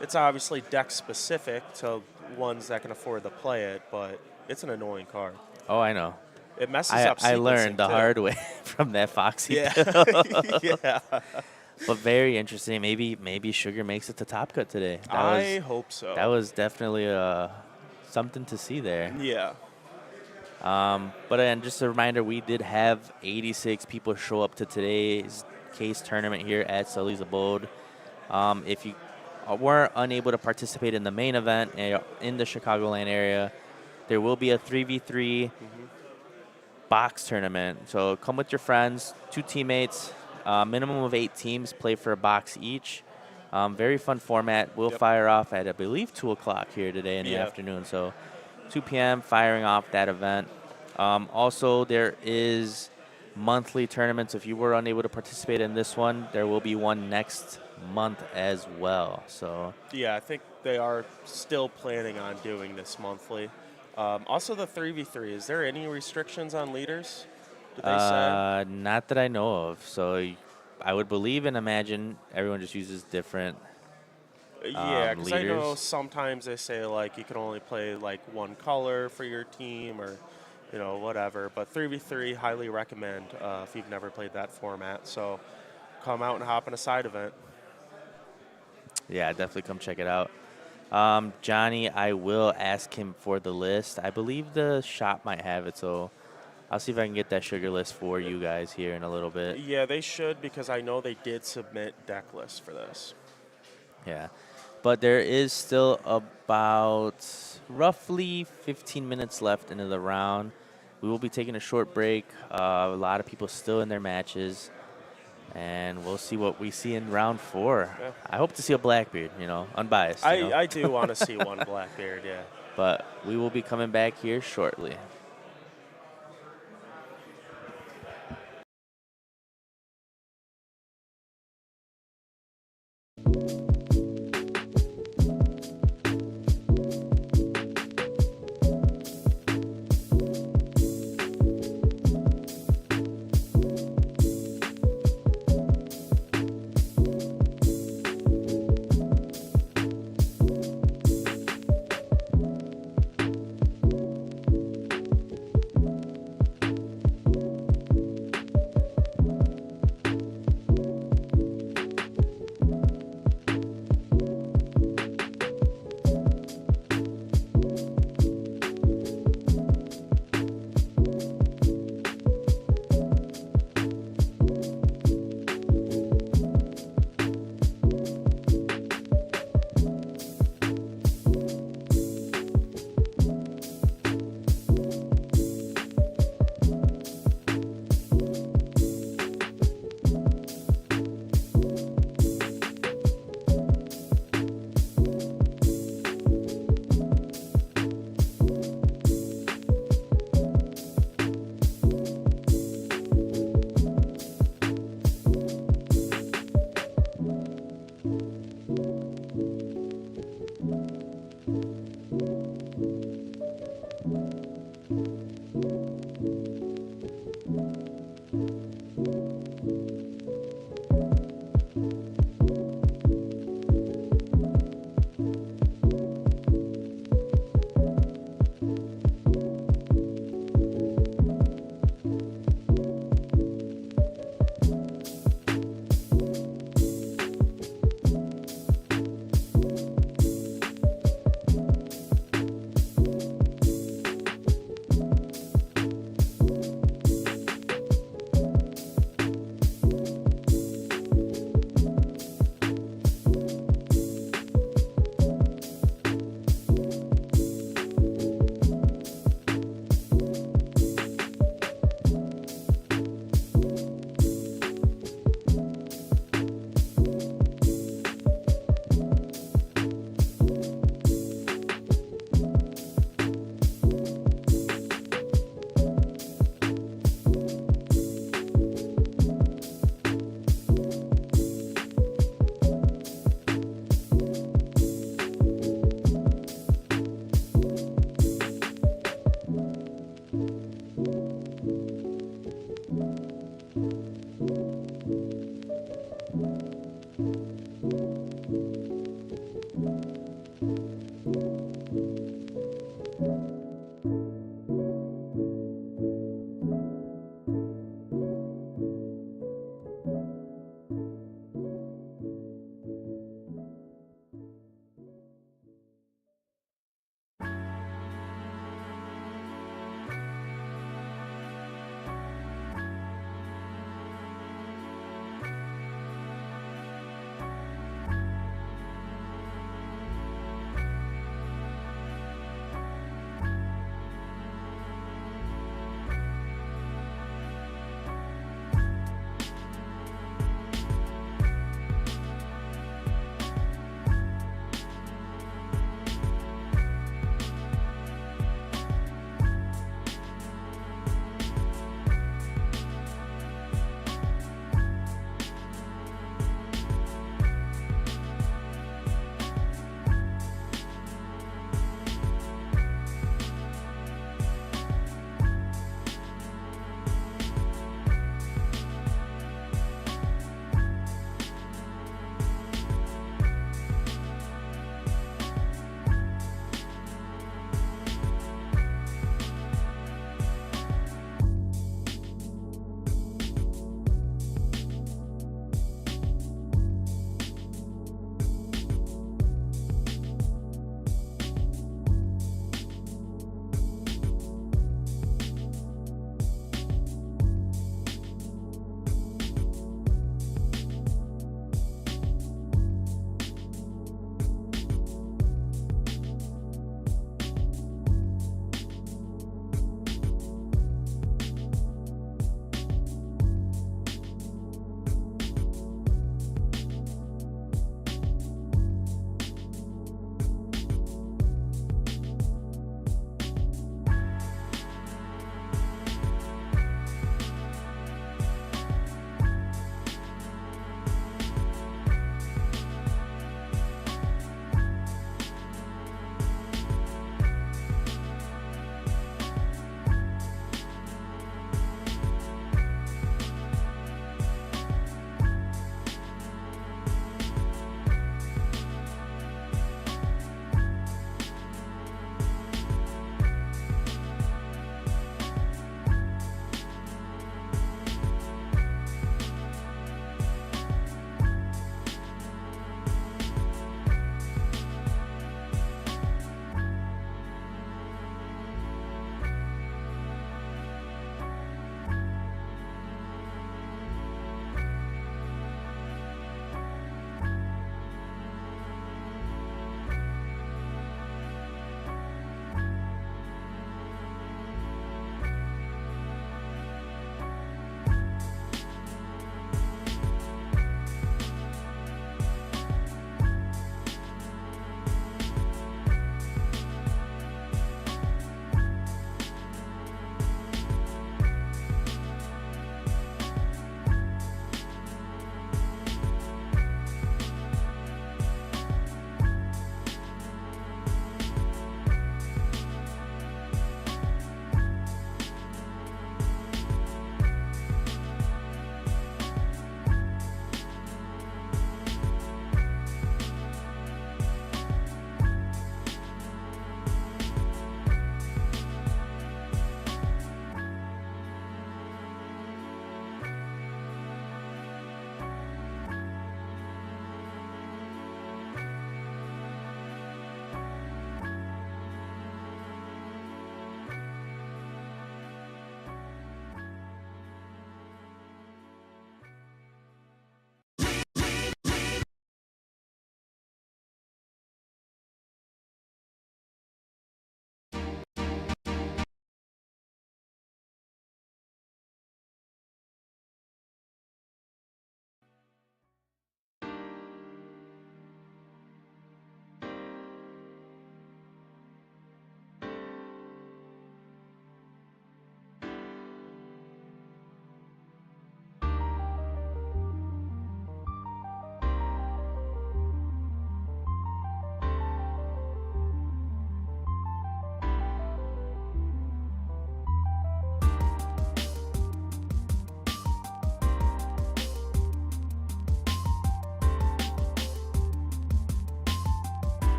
It's obviously deck specific to ones that can afford to play it, but it's an annoying card. Oh, I know. It messes I up I learned sequencing the too. hard way from that Foxy Yeah, pill. yeah. But very interesting. Maybe Sugar makes it to Top Cut today. I hope That so. was definitely something to see there. Yeah. But again, just a reminder, we did have 86 people show up to today's case tournament here at Sullysabode. If you were unable to participate in the main event in the Chicagoland area, there will be a 3v3 box tournament. So come with your friends, 2 teammates, minimum of 8 teams play for a box each. Very fun format. We'll Yep. fire off at, I believe, 2 o'clock here today in the Yeah. afternoon. So 2 p.m. firing off that event. Also, there is monthly tournaments. If you were unable to participate in this one, there will be one next month as well. So Yeah, I think they are still planning on doing this monthly. Also, the 3v3, is there any restrictions on leaders? Did they say? not that I know of. So I would believe and imagine everyone just uses different Yeah, because I know leaders. sometimes they say, like, you can only play, like, one color for your team or, whatever. But 3v3, highly recommend if you've never played that format. So come out and hop in a side event. Yeah, definitely come check it out. Johnny, I will ask him for the list. I believe the shop might have it, so I'll see if I can get that sugar list for you guys here in a little bit. Yeah, they should because I know they did submit deck lists for this. Yeah. But there is still about roughly 15 minutes left into the round. We will be taking a short break. A lot of people still in their matches. And we'll see what we see in round 4. Yeah. I hope to see a Blackbeard, unbiased. I do want to see one Blackbeard, yeah. But we will be coming back here shortly.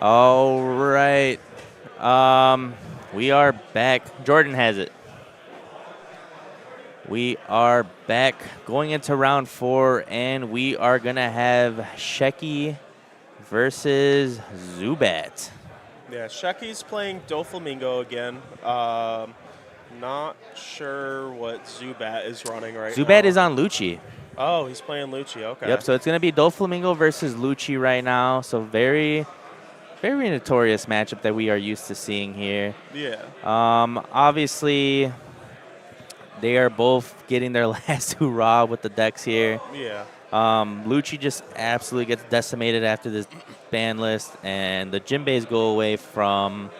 All right. We are back. Jordan has it. We are back going into round 4, and we are going to have Sheki versus Zubat. Yeah, Sheki's playing Doflamingo again. Not sure what Zubat is running right now. Zubat is on Lucci. Oh, he's playing Lucci. Okay. Yep, so it's going to be Doflamingo versus Lucci right now. So very, very notorious matchup that we are used to seeing here. Yeah. Obviously, they are both getting their last hurrah with the decks here. Yeah. Lucci just absolutely gets decimated after this ban list, and the Jinbeis go away from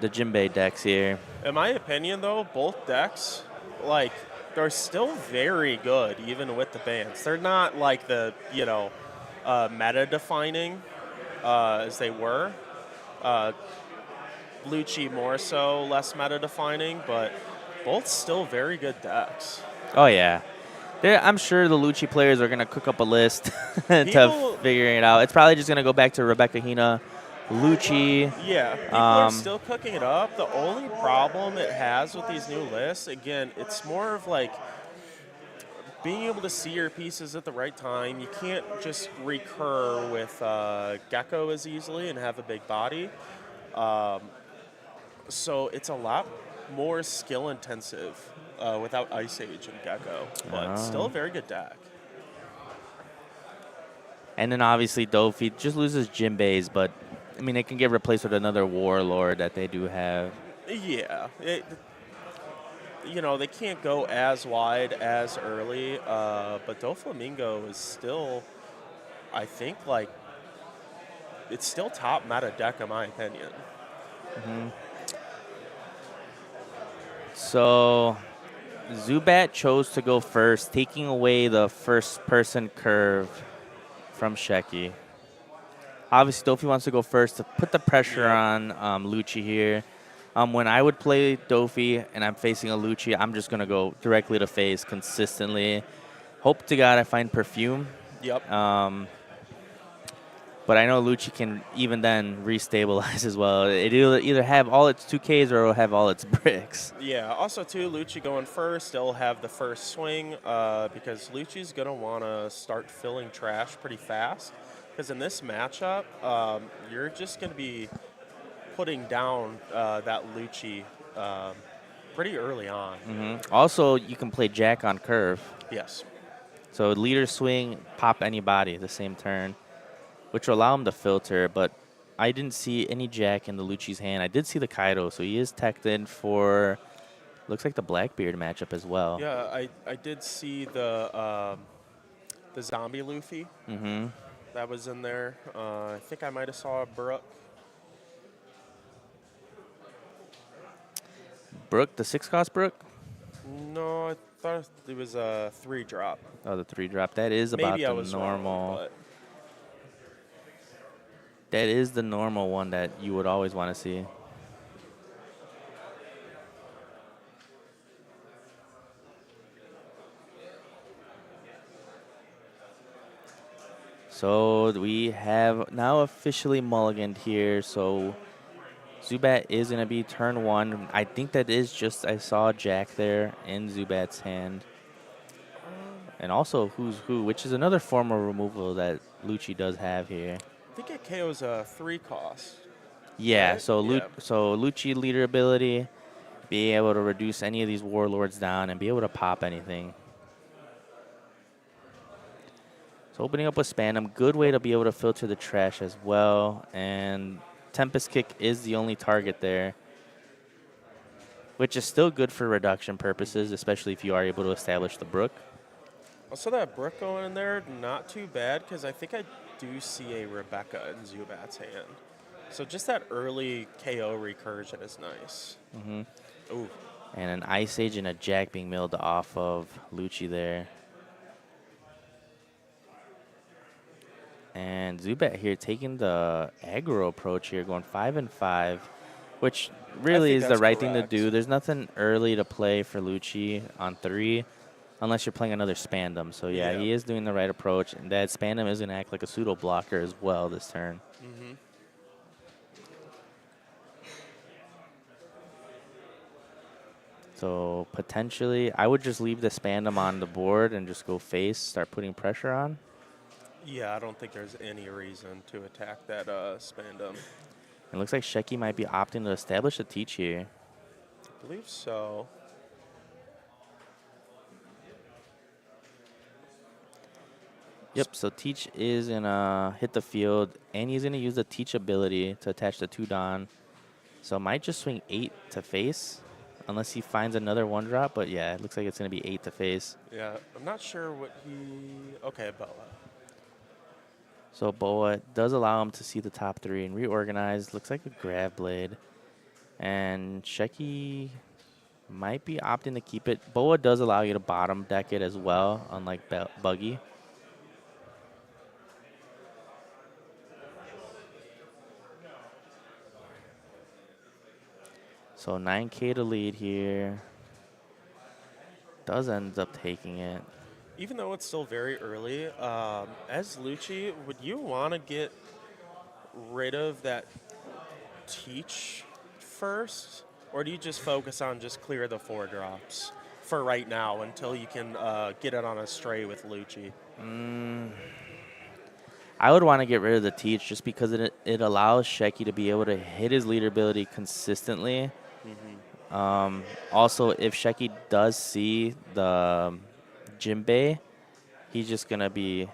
the Jinbei decks here. In my opinion, though, both decks, like, they're still very good, even with the bans. They're not like the, meta-defining as they were. Lucci more so, less meta-defining, but both still very good decks. Oh, yeah. I'm sure the Lucci players are going to cook up a list to People- figuring it out. It's probably just going to go back to Rebecca Hina, Lucci. Yeah, people are still cooking it up. The only problem it has with these new lists, again, it's more of like being able to see your pieces at the right time. You can't just recur with Gecko as easily and have a big body. So it's a lot more skill intensive without Ice Age and Gecko, but still a very good deck. And then obviously Dofi just loses Jinbeis, but I mean it can get replaced with another Warlord that they do have. Yeah, they can't go as wide as early, but Doflamingo is still, I think, like, it's still top meta deck in my opinion. So Zubat chose to go first, taking away the first-person curve from Sheki. Obviously, Dofi wants to go first to put the pressure on Lucci here. When I would play Dofi and I'm facing a Lucci, I'm just going to go directly to face consistently. Hope to God I find Perfume. Yep. But I know Lucci can even then restabilize as well. It'll either have all its 2Ks or it'll have all its bricks. Yeah, also, too, Lucci going first, they'll have the first swing because Lucci's going to want to start filling trash pretty fast. Because in this matchup, you're just going to be putting down that Lucci pretty early on. Also, you can play Jack on curve. Yes. So leader swing, pop any body the same turn, which will allow him to filter, but I didn't see any Jack in the Lucci's hand. I did see the Kaido, so he is teched in for, looks like the Blackbeard matchup as well. Yeah, I did see the zombie Luffy. That was in there. I think I might have saw a Brook. Brook, the 6-cost Brook? No, I thought it was a 3-drop. Oh, the 3-drop. That is about Maybe I the was normal. wrong, That is the normal one that you would always want to see. So we have now officially mulliganed here. So Zubat is going to be turn 1. I think that is just, I saw Jack there in Zubat's hand. And also Who's Who, which is another form of removal that Lucci does have here. I think it KO's a 3-cost. Yeah, Right? so Yeah. so Lucci leader ability, be able to reduce any of these warlords down and be able to pop anything. So opening up with Spandam, good way to be able to filter the trash as well. And Tempest Kick is the only target there, which is still good for reduction purposes, especially if you are able to establish the Brook. Also, that Brook going in there, not too bad, because I think I do see a Rebecca in Zubat's hand. So just that early KO recursion is nice. Ooh. And an Ice Age and a Jack being milled off of Lucci there. And Zubat here taking the aggro approach here, going 5-5, which really is the that's right thing to correct. do. There's nothing early to play for Lucci on 3, unless you're playing another Spandam. So yeah, Yeah. he is doing the right approach, and that Spandam is going to act like a pseudo blocker as well this turn. So potentially, I would just leave the Spandam on the board and just go face, start putting pressure on. Yeah, I don't think there's any reason to attack that Spandam. It looks like Sheki might be opting to establish a teach here. I believe so. Yep, so Teach is going to hit the field, and he's going to use the Teach ability to attach the 2 Don. So might just swing 8 to face, unless he finds another 1-drop. But yeah, it looks like it's going to be 8 to face. Yeah, I'm not sure what he. Okay, Boa. So Boa does allow him to see the top 3 and reorganize. Looks like a Grab Blade. And Sheki might be opting to keep it. Boa does allow you to bottom deck it as well, unlike Buggy. So 9K to lead here. Does end up taking it. Even though it's still very early, as Lucci, would you want to get rid of that teach first? Or do you just focus on just clear the 4 drops for right now until you can get it on a stray with Lucci? I would want to get rid of the teach just because it allows Sheki to be able to hit his leader ability consistently. Also, if Sheki does see the Jinbei, he's just going to be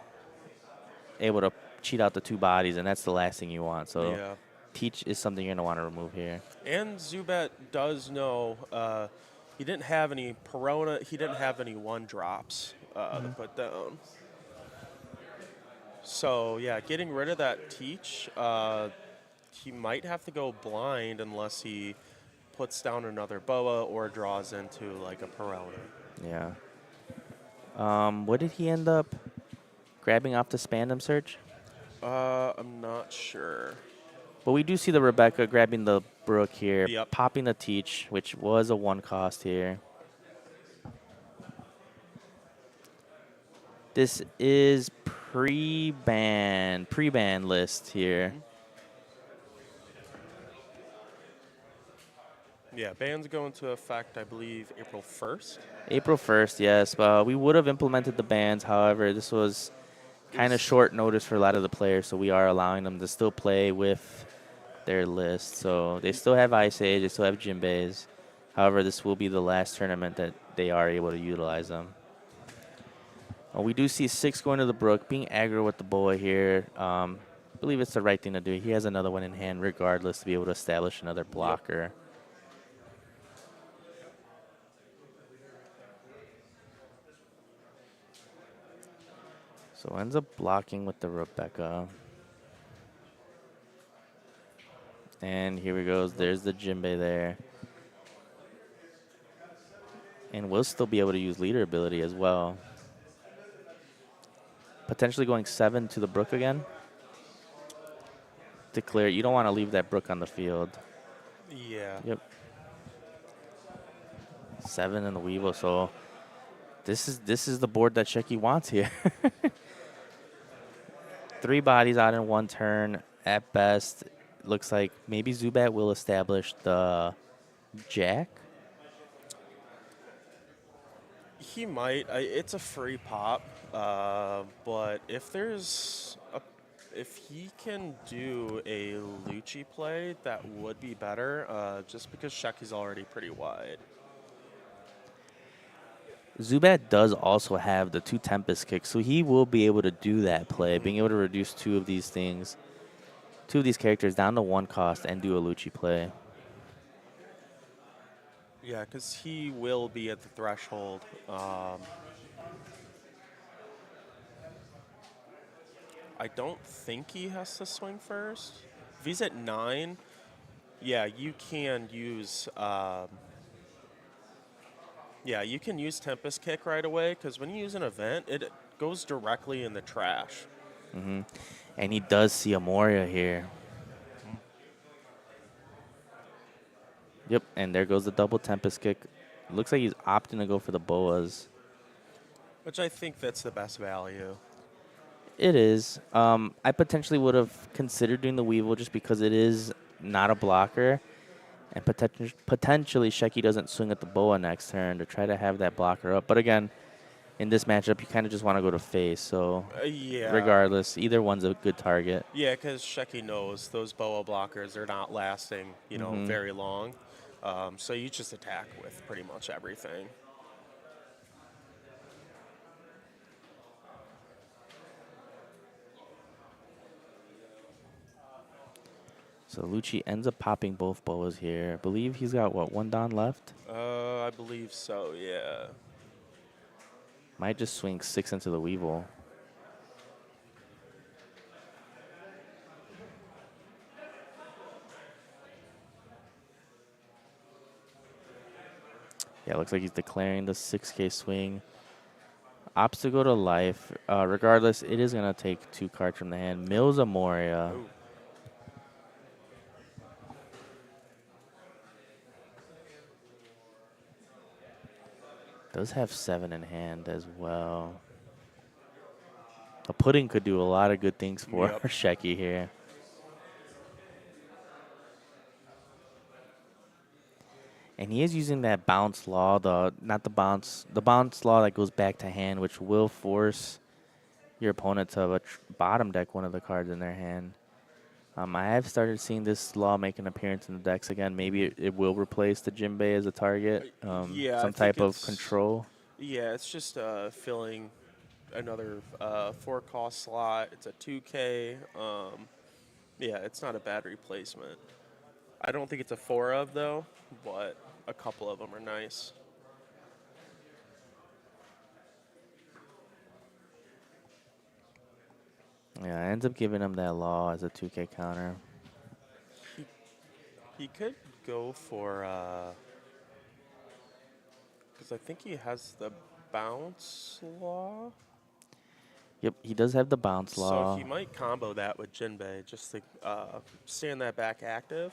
able to cheat out the 2 bodies, and that's the last thing you want. So Yeah. teach is something you're going to want to remove here. And Zubat does know he didn't have any Perona, he didn't have any 1-drops to put down. So, yeah, getting rid of that teach, he might have to go blind unless he puts down another Boa or draws into like a Perona. Yeah. What did he end up grabbing off the Spandam search? I'm not sure. But we do see the Rebecca grabbing the Brook here, Yep. popping the Teach, which was a 1 cost here. This is pre-ban list here. Yeah, bans go into effect, I believe, April 1st. April 1st, yes. We would have implemented the bans. However, this was kind of short notice for a lot of the players, so we are allowing them to still play with their list. So they still have Ice Age, they still have Jinbeis. However, this will be the last tournament that they are able to utilize them. We do see 6 going to the Brook, being aggro with the Boa here. I believe it's the right thing to do. He has another one in hand regardless to be able to establish another blocker. Yep. So ends up blocking with the Rebecca. And here we go. There's the Jinbei there. And we'll still be able to use leader ability as well. Potentially going 7 to the Brook again. To clear it. You don't want to leave that Brook on the field. Yeah. Yep. 7 in the Weevil. So this is the board that Sheki wants here. 3 bodies out in 1 turn at best. Looks like maybe Zubat will establish the Jack. He might. It's a free pop, but if he can do a Lucci play, that would be better. Just because Sheki's already pretty wide. Zubat does also have the 2 Tempest kicks, so he will be able to do that play, being able to reduce 2 of these things, 2 of these characters down to 1 cost and do a Lucci play. Yeah, because he will be at the threshold. I don't think he has to swing first. If he's at 9, yeah, you can use. You can use Tempest Kick right away because when you use an event, it goes directly in the trash. And he does see a Moria here. Yep, and there goes the double Tempest Kick. Looks like he's opting to go for the Boas. Which I think that's the best value. It is. I potentially would have considered doing the Weevil just because it is not a blocker. And potentially Sheki doesn't swing at the boa next turn to try to have that blocker up. But again, in this matchup, you kind of just want to go to face. So Yeah. regardless, either one's a good target. Yeah, because Sheki knows those boa blockers are not lasting, Hmm. very long. So you just attack with pretty much everything. So Lucci ends up popping both boas here. I believe he's got, what, one Don left? I believe so, yeah. Might just swing 6 into the Weevil. Yeah, looks like he's declaring the 6K swing. Opts to go to life. Regardless, it is going to take 2 cards from the hand. Mills a Moria. Ooh. Does have 7 in hand as well. A pudding could do a lot of good things for Yep. Sheki here. And he is using that bounce law, the bounce law that goes back to hand, which will force your opponent to bottom deck one of the cards in their hand. I have started seeing this law make an appearance in the decks again. Maybe it will replace the Jinbei as a target, Yeah, I some think type of control. it's just filling another 4-cost slot. It's a 2K. Yeah, it's not a bad replacement. I don't think it's a 4 of, though, but a couple of them are nice. Yeah, ends up giving him that law as a 2K counter. He could go for, because I think he has the bounce law. Yep, he does have the bounce So law. he might combo that with Jinbei just to stand that back active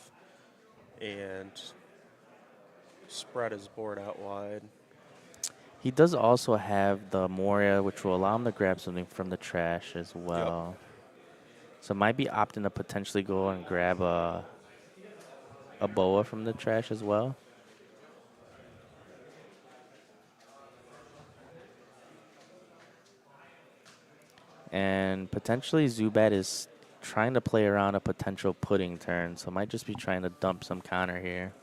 and spread his board out wide. He does also have the Moria, which will allow him to grab something from the trash as Yep. well. So might be opting to potentially go and grab a boa from the trash as well. And potentially Zubat is trying to play around a potential pudding turn, so might just be trying to dump some counter here.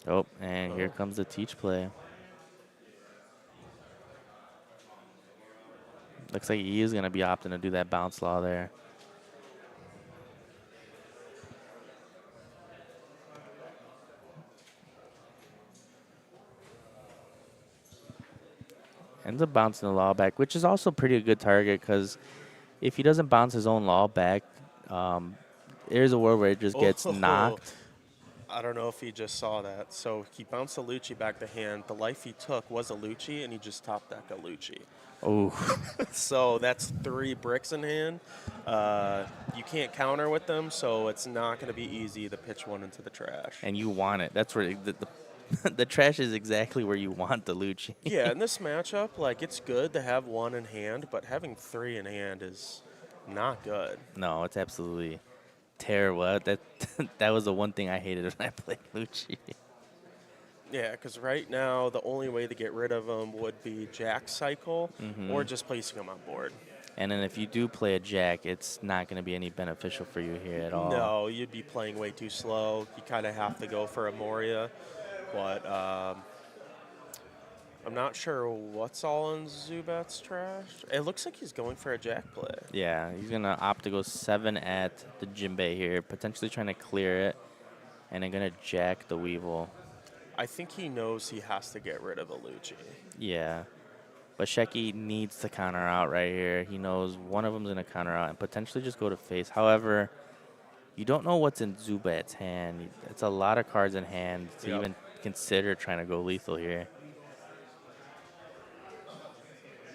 Oh, and here Oh. comes the teach play. Looks like he is going to be opting to do that bounce law there. Ends up bouncing the law back, which is also pretty good target because if he doesn't bounce his own law back, there's a world where it just gets Oh, knocked. I don't know if he just saw that. So he bounced a Lucci back to hand. The life he took was a Lucci, and he just top decked a Lucci. Oh, So that's 3 bricks in hand. You can't counter with them, so it's not going to be easy to pitch one into the trash. and you want it. That's where the trash is exactly where you want the Lucci. Yeah, in this matchup, like it's good to have 1 in hand, but having 3 in hand is not good. No, it's absolutely terrible. That was the one thing I hated when I played Lucci. Yeah, because right now the only way to get rid of them would be Jack Cycle or just placing them on board. And then if you do play a Jack, it's not going to be any beneficial for you here at all. No, you'd be playing way too slow. You kind of have to go for a Moria, but I'm not sure what's all in Zubat's trash. It looks like he's going for a Jack play. Yeah, he's going to opt to go 7 at the Jinbei here, potentially trying to clear it, and then going to Jack the Weevil. I think he knows he has to get rid of a Lucci. Yeah. But Sheki needs to counter out right here. He knows one of them's going to counter out and potentially just go to face. However, you don't know what's in Zubat's hand. It's a lot of cards in hand to Yep. even consider trying to go lethal here.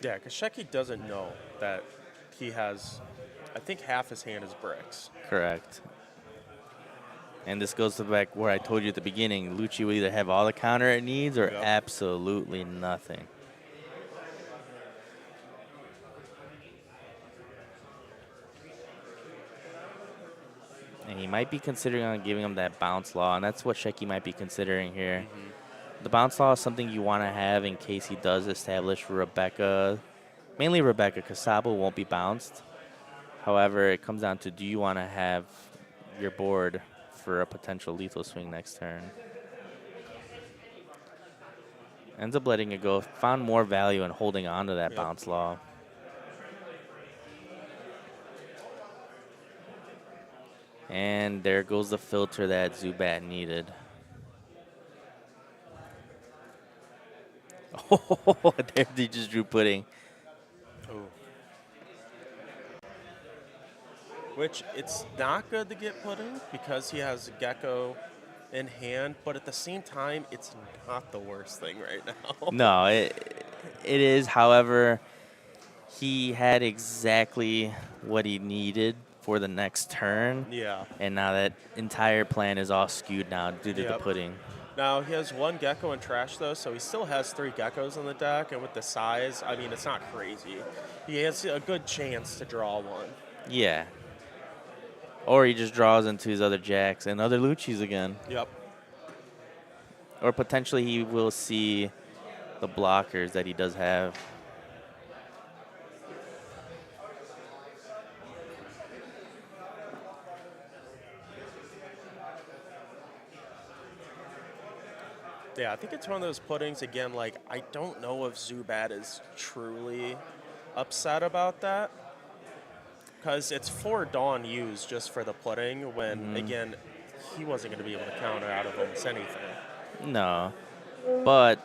Yeah, because Sheki doesn't know that he has, I think half his hand is bricks. Correct. And this goes to back where I told you at the beginning. Lucci will either have all the counter it needs or Yep. absolutely nothing. And he might be considering on giving him that bounce law, and that's what Sheki might be considering here. Hmm. The bounce law is something you want to have in case he does establish Rebecca, mainly Rebecca, because Sabo won't be bounced. However, it comes down to, do you want to have your board for a potential lethal swing next turn? Ends up letting it go. Found more value in holding on to that Yep. bounce law. And there goes the filter that Zubat needed. Oh, there they just drew pudding. Ooh. Which it's not good to get pudding because he has Gecko in hand, but at the same time, it's not the worst thing right now. No, it is. However, he had exactly what he needed for the next turn. Yeah. And now that entire plan is all skewed now due to the Yep. pudding. Now he has one Gecko in trash though, so he still has 3 Geckos on the deck, and with the size, I mean, it's not crazy. He has a good chance to draw one. Yeah. Or he just draws into his other jacks and other Luchis again. Yep. Or potentially he will see the blockers that he does have. Yeah, I think it's one of those puddings again. Like, I don't know if Zubat is truly upset about that because it's 4 Dawn used just for the pudding when, again, he wasn't going to be able to counter out of almost anything. No. But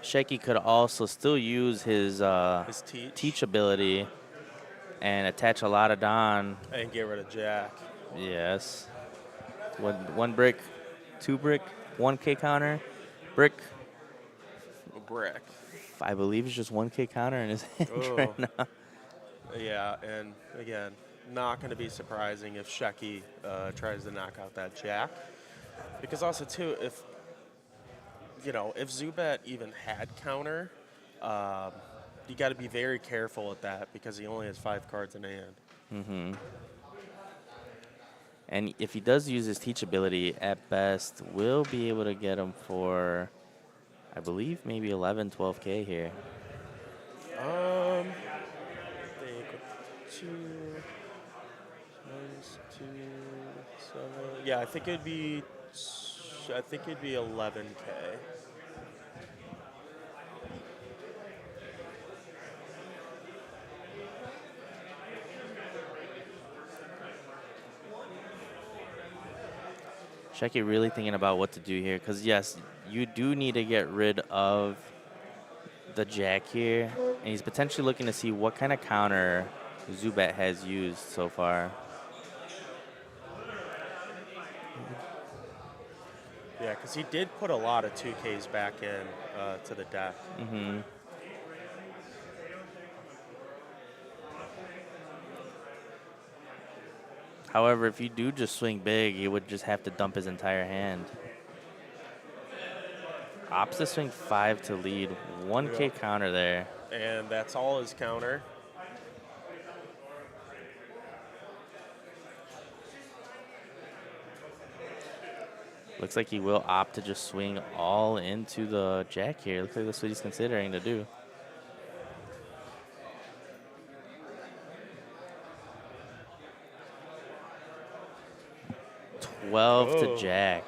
Sheki could also still use his His teach ability and attach a lot of Don. and get rid of Jack. Yes. One brick, 2 brick, 1K counter. Brick, Brick. I believe, is just 1K counter in his hand Oh. right now. Yeah, and again, not going to be surprising if Sheki tries to knock out that Jack. Because also, too, if Zubat even had counter, you got to be very careful with that because he only has 5 cards in hand. Mm-hmm. And if he does use his teach ability, at best, we'll be able to get him for, I believe, maybe 11, 12K here. I think 2 minus 2, 7. Yeah, I think it'd be 11K. Sheki really thinking about what to do here, because yes, you do need to get rid of the Jack here, and he's potentially looking to see what kind of counter Zubat has used so far. Yeah, because he did put a lot of 2Ks back in to the deck. Mm-hmm. However, if you do just swing big, he would just have to dump his entire hand. Opposite swing 5 to lead. 1K Yep. counter there. And that's all his counter. Looks like he will opt to just swing all into the Jack here. Looks like that's what he's considering to do. $12 to Oh. Jack.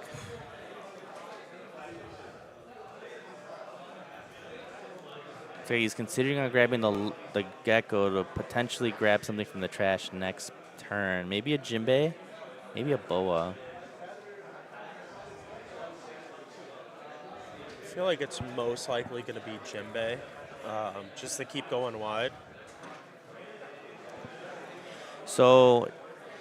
So he's considering on grabbing the Gecko to potentially grab something from the trash next turn. Maybe a Jinbei, maybe a Boa. I feel like it's most likely going to be Jinbei, just to keep going wide. So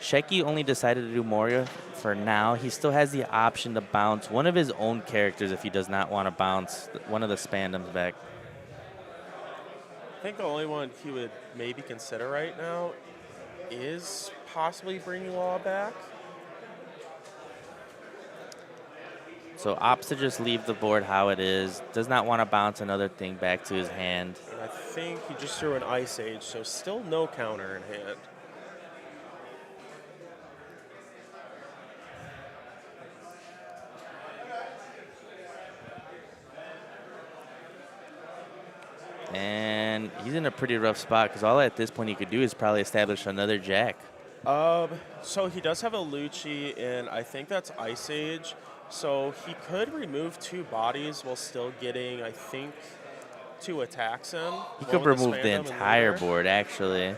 Sheki only decided to do Moria for now. He still has the option to bounce one of his own characters if he does not want to bounce one of the Spandams back. I think the only one he would maybe consider right now is possibly bringing Law back. So opts to just leave the board how it is. Does not want to bounce another thing back to his hand. And I think he just threw an Ice Age, so still no counter in hand. He's in a pretty rough spot because all at this point he could do is probably establish another jack. So he does have a Lucci, and I think that's Ice Age. So he could remove 2 bodies while still getting, I think, 2 attacks in. He One could with remove the Spandam and entire Leader. board, actually.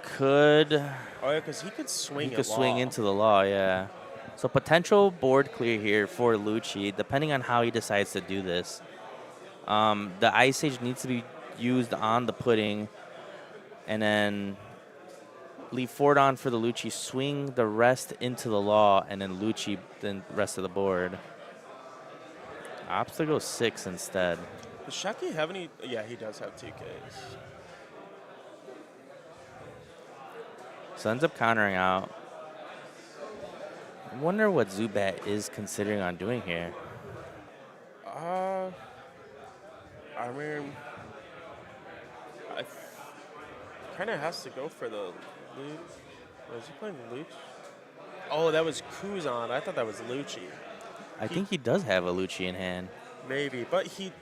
Could. Oh, yeah, because he could swing He at could swing Law. into the law, yeah. So potential board clear here for Lucci, depending on how he decides to do this. The Ice Age needs to be used on the pudding, and then leave forward on for the Lucci, swing the rest into the law, and then Lucci the rest of the board. Opts to go 6 instead. Does Sheki have any? Yeah, he does have 2Ks. So ends up countering out. I wonder what Zubat is considering on doing here. I mean, I kind of has to go for the Luch. Was he playing Luch? Oh, that was Kuzan. I thought that was Lucci. I think he does have a Lucci in hand. Maybe, but he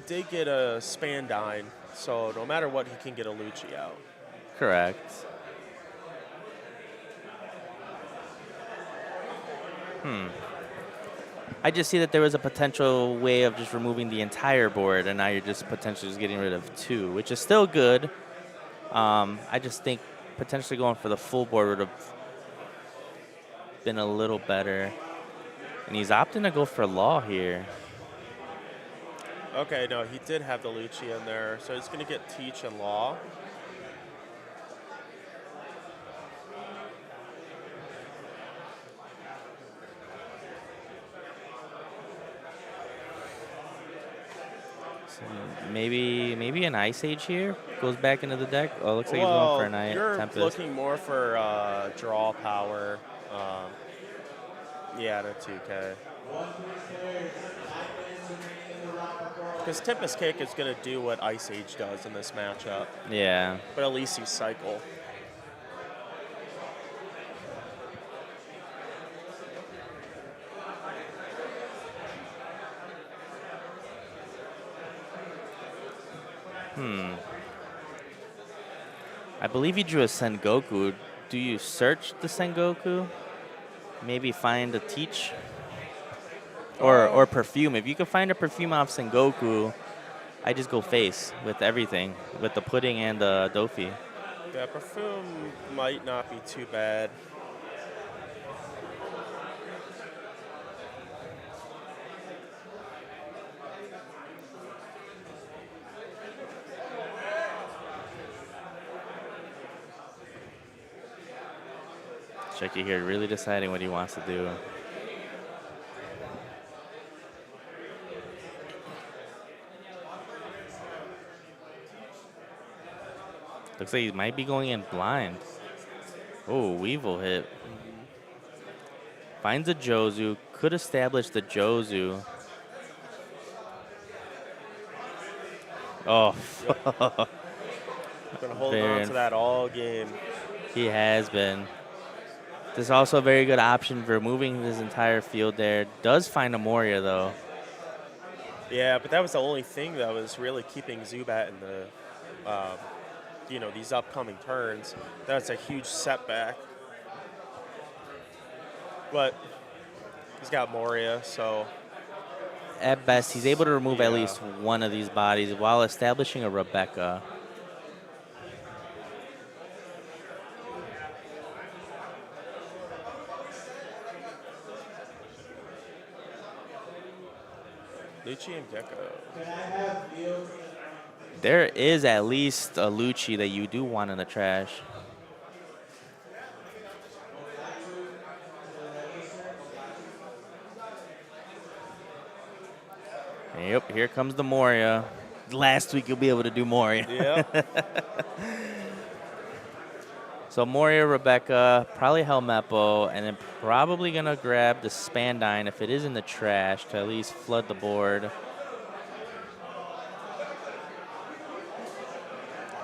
did get a Spandine, so no matter what, he can get a Lucci out. Correct. I just see that there was a potential way of just removing the entire board, and now you're just potentially just getting rid of 2, which is still good. I just think potentially going for the full board would have been a little better. And he's opting to go for Law here. Okay, no, he did have the Lucci in there, so he's going to get Teach and Law. So maybe an Ice Age here goes back into the deck. Oh, looks like he's Well, going for a you're Tempest. looking more for draw power. Yeah, the 2K. Because Tempest Kick is going to do what Ice Age does in this matchup, Yeah. but at least you cycle. I believe he drew a Sengoku. Do you search the Sengoku? Maybe find a Teach? Or Perfume. If you can find a Perfume off Sengoku, I just go face with everything, with the pudding and the Dofi. Yeah, Perfume might not be too bad. Checky here really deciding what he wants to do. Looks like he might be going in blind. Oh, Weevil hit. Finds a Jozu. Could establish the Jozu. Oh, Been holding Very on to that all game. he has been. This is also a very good option for moving his entire field there. Does find a Moria, though. Yeah, but that was the only thing that was really keeping Zubat in the, these upcoming turns. That's a huge setback. But he's got Moria, so At best, he's able to remove at Yeah. least one of these bodies while establishing a Rebecca. Lucci and Gecko. There is at least a Lucci that you do want in the trash. Yep, here comes the Moria. Last week you'll be able to do Moria. Yeah. So Moria, Rebecca, probably Helmeppo, and then probably gonna grab the Spandine if it is in the trash to at least flood the board.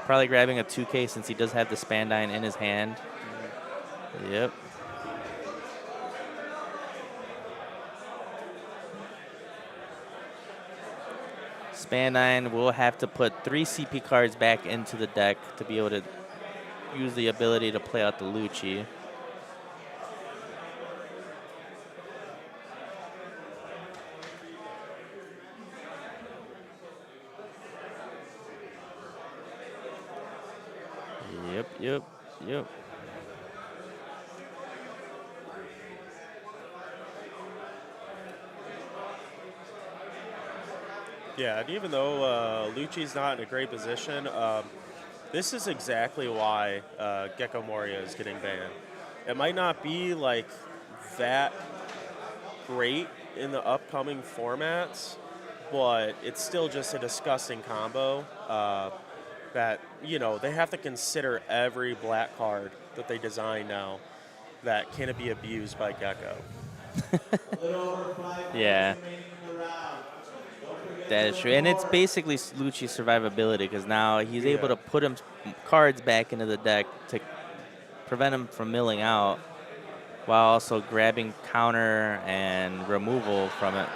Probably grabbing a 2K since he does have the Spandine in his hand. Yep. Spandine will have to put 3 CP cards back into the deck to be able to use the ability to play out the Lucci. Yep. Yeah, and even though Lucci's not in a great position, this is exactly why Gecko Moria is getting banned. It might not be like that great in the upcoming formats, but it's still just a disgusting combo that, they have to consider every black card that they design now that can be abused by Gecko. A little over 5 Yeah. minutes remaining in the round. Don't forget That to is look true. And it's for basically Lucci's survivability because now he's able Yeah. to put him cards back into the deck to prevent him from milling out while also grabbing counter and removal from it.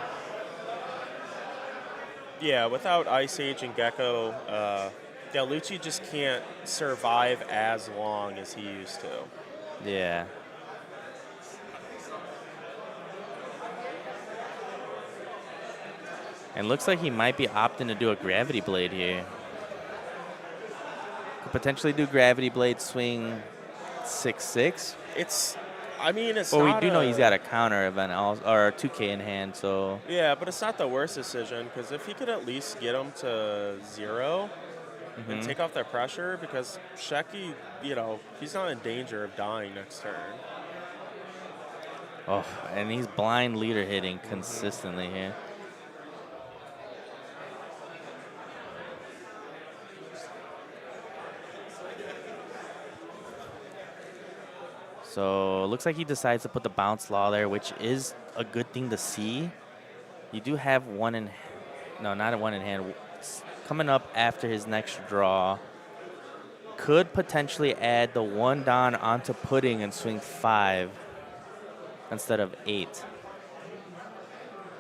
Yeah, without Ice Age and Gecko, Lucci just can't survive as long as he used to. Yeah. And looks like he might be opting to do a Gravity Blade here. Could potentially do Gravity Blade, swing 6/6. It's Well, we not do know he's got a counter event or a 2K in hand, so Yeah, but it's not the worst decision, because if he could at least get him to 0 and take off that pressure, because Shecky, he's not in danger of dying next turn. oh, and he's blind leader hitting consistently here. So looks like he decides to put the bounce law there, which is a good thing to see. You do have one in, no, not a one in hand. Coming up after his next draw, could potentially add the 1 Don onto Pudding and swing 5 instead of 8.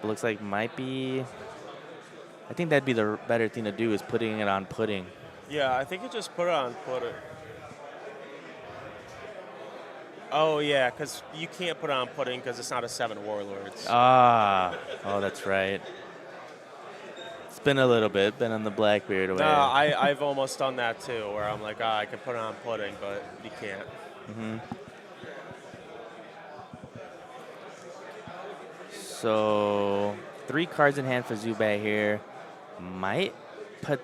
Looks like might be, I think that'd be the better thing to do is putting it on Pudding. Yeah, I think you just put it on Pudding. Oh, yeah, because you can't put it on Pudding because it's not a 7 Warlords. Oh, that's right. It's been a little bit, been on the Blackbeard way. No, I've almost done that too, where I'm like, I can put it on Pudding, but you can't. So 3 cards in hand for Zubat here. Might put,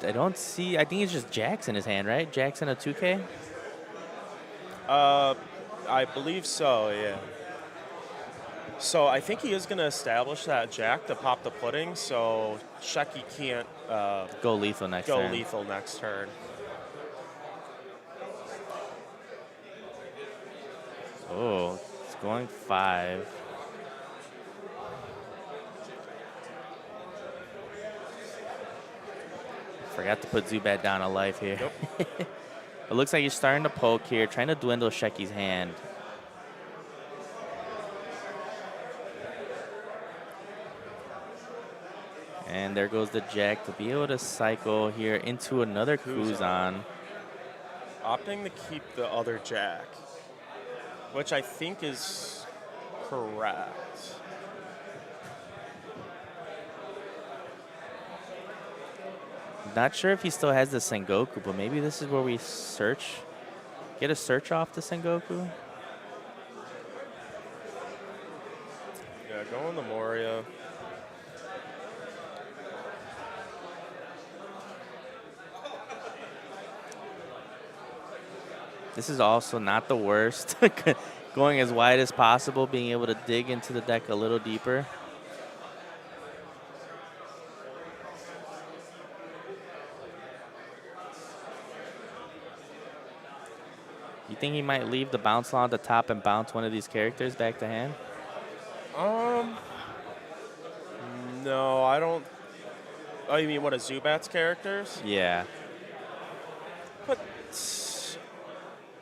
I don't see, I think it's just Jacks in his hand, right? Jacks in a 2K? I believe so, yeah. So I think he is going to establish that Jack to pop the Pudding, so Shecky can't Go lethal next go turn. lethal next turn. Oh, it's going 5. Forgot to put Zubat down a life here. Yep. It looks like he's starting to poke here, trying to dwindle Shecky's hand. And there goes the Jack to be able to cycle here into another Kuzan. Opting to keep the other Jack, which I think is correct. Not sure if he still has the Sengoku, but maybe this is where we search. Get a search off the Sengoku. Yeah, go on the Moria. This is also not the worst. Going as wide as possible, being able to dig into the deck a little deeper. You think he might leave the bounce law at the top and bounce one of these characters back to hand? No, I don't. Oh, you mean one of Zubat's characters? Yeah, But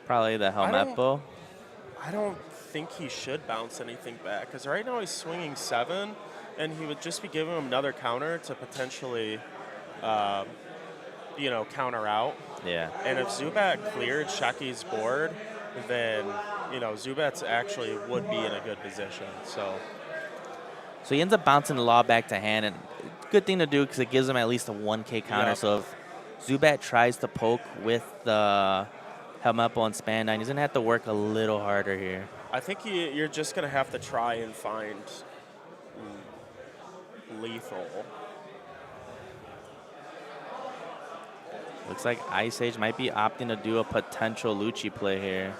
probably the Helmetbo. I don't think he should bounce anything back, because right now he's swinging 7, and he would just be giving him another counter to potentially, counter out. Yeah. And if Zubat cleared Sheki's board, then Zubat's actually would be in a good position. So he ends up bouncing the law back to hand, and good thing to do because it gives him at least a 1K counter. Yep. So if Zubat tries to poke with the Helmepo and Spandine, he's going to have to work a little harder here. I think you're just going to have to try and find lethal. Looks like Ice Age might be opting to do a potential Lucci play here.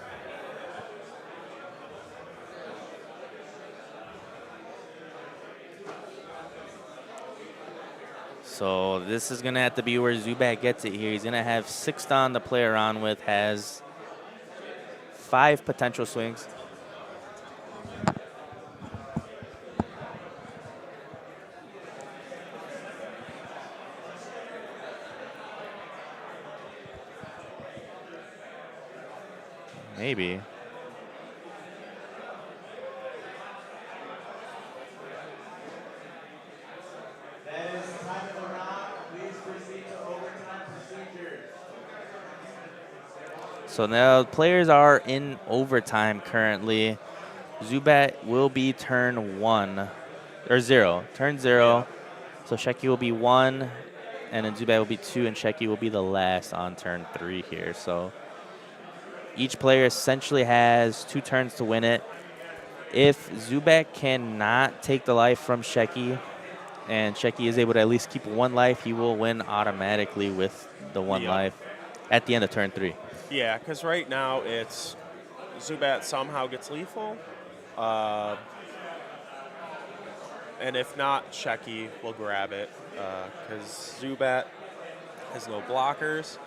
So this is going to have to be where Zubat gets it here. He's going to have 6 Dawn to play around with, has 5 potential swings. Maybe. That is the time of the round. Please proceed to overtime procedures. So now players are in overtime currently. Zubat will be turn 1 or 0. Turn 0. Yeah. So Sheki will be 1, and then Zubat will be 2, and Sheki will be the last on turn 3 here. So each player essentially has 2 turns to win it. If Zubat cannot take the life from Sheki, and Sheki is able to at least keep 1 life, he will win automatically with the 1 Yep. life at the end of turn 3. Yeah, because right now it's Zubat somehow gets lethal. And if not, Sheki will grab it because Zubat has no blockers.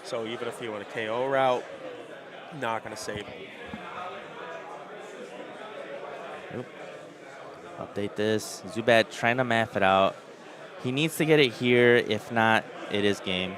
So even if you want a KO route, not going to save him. Oop. Update this. Zubat trying to math it out. He needs to get it here. If not, it is game.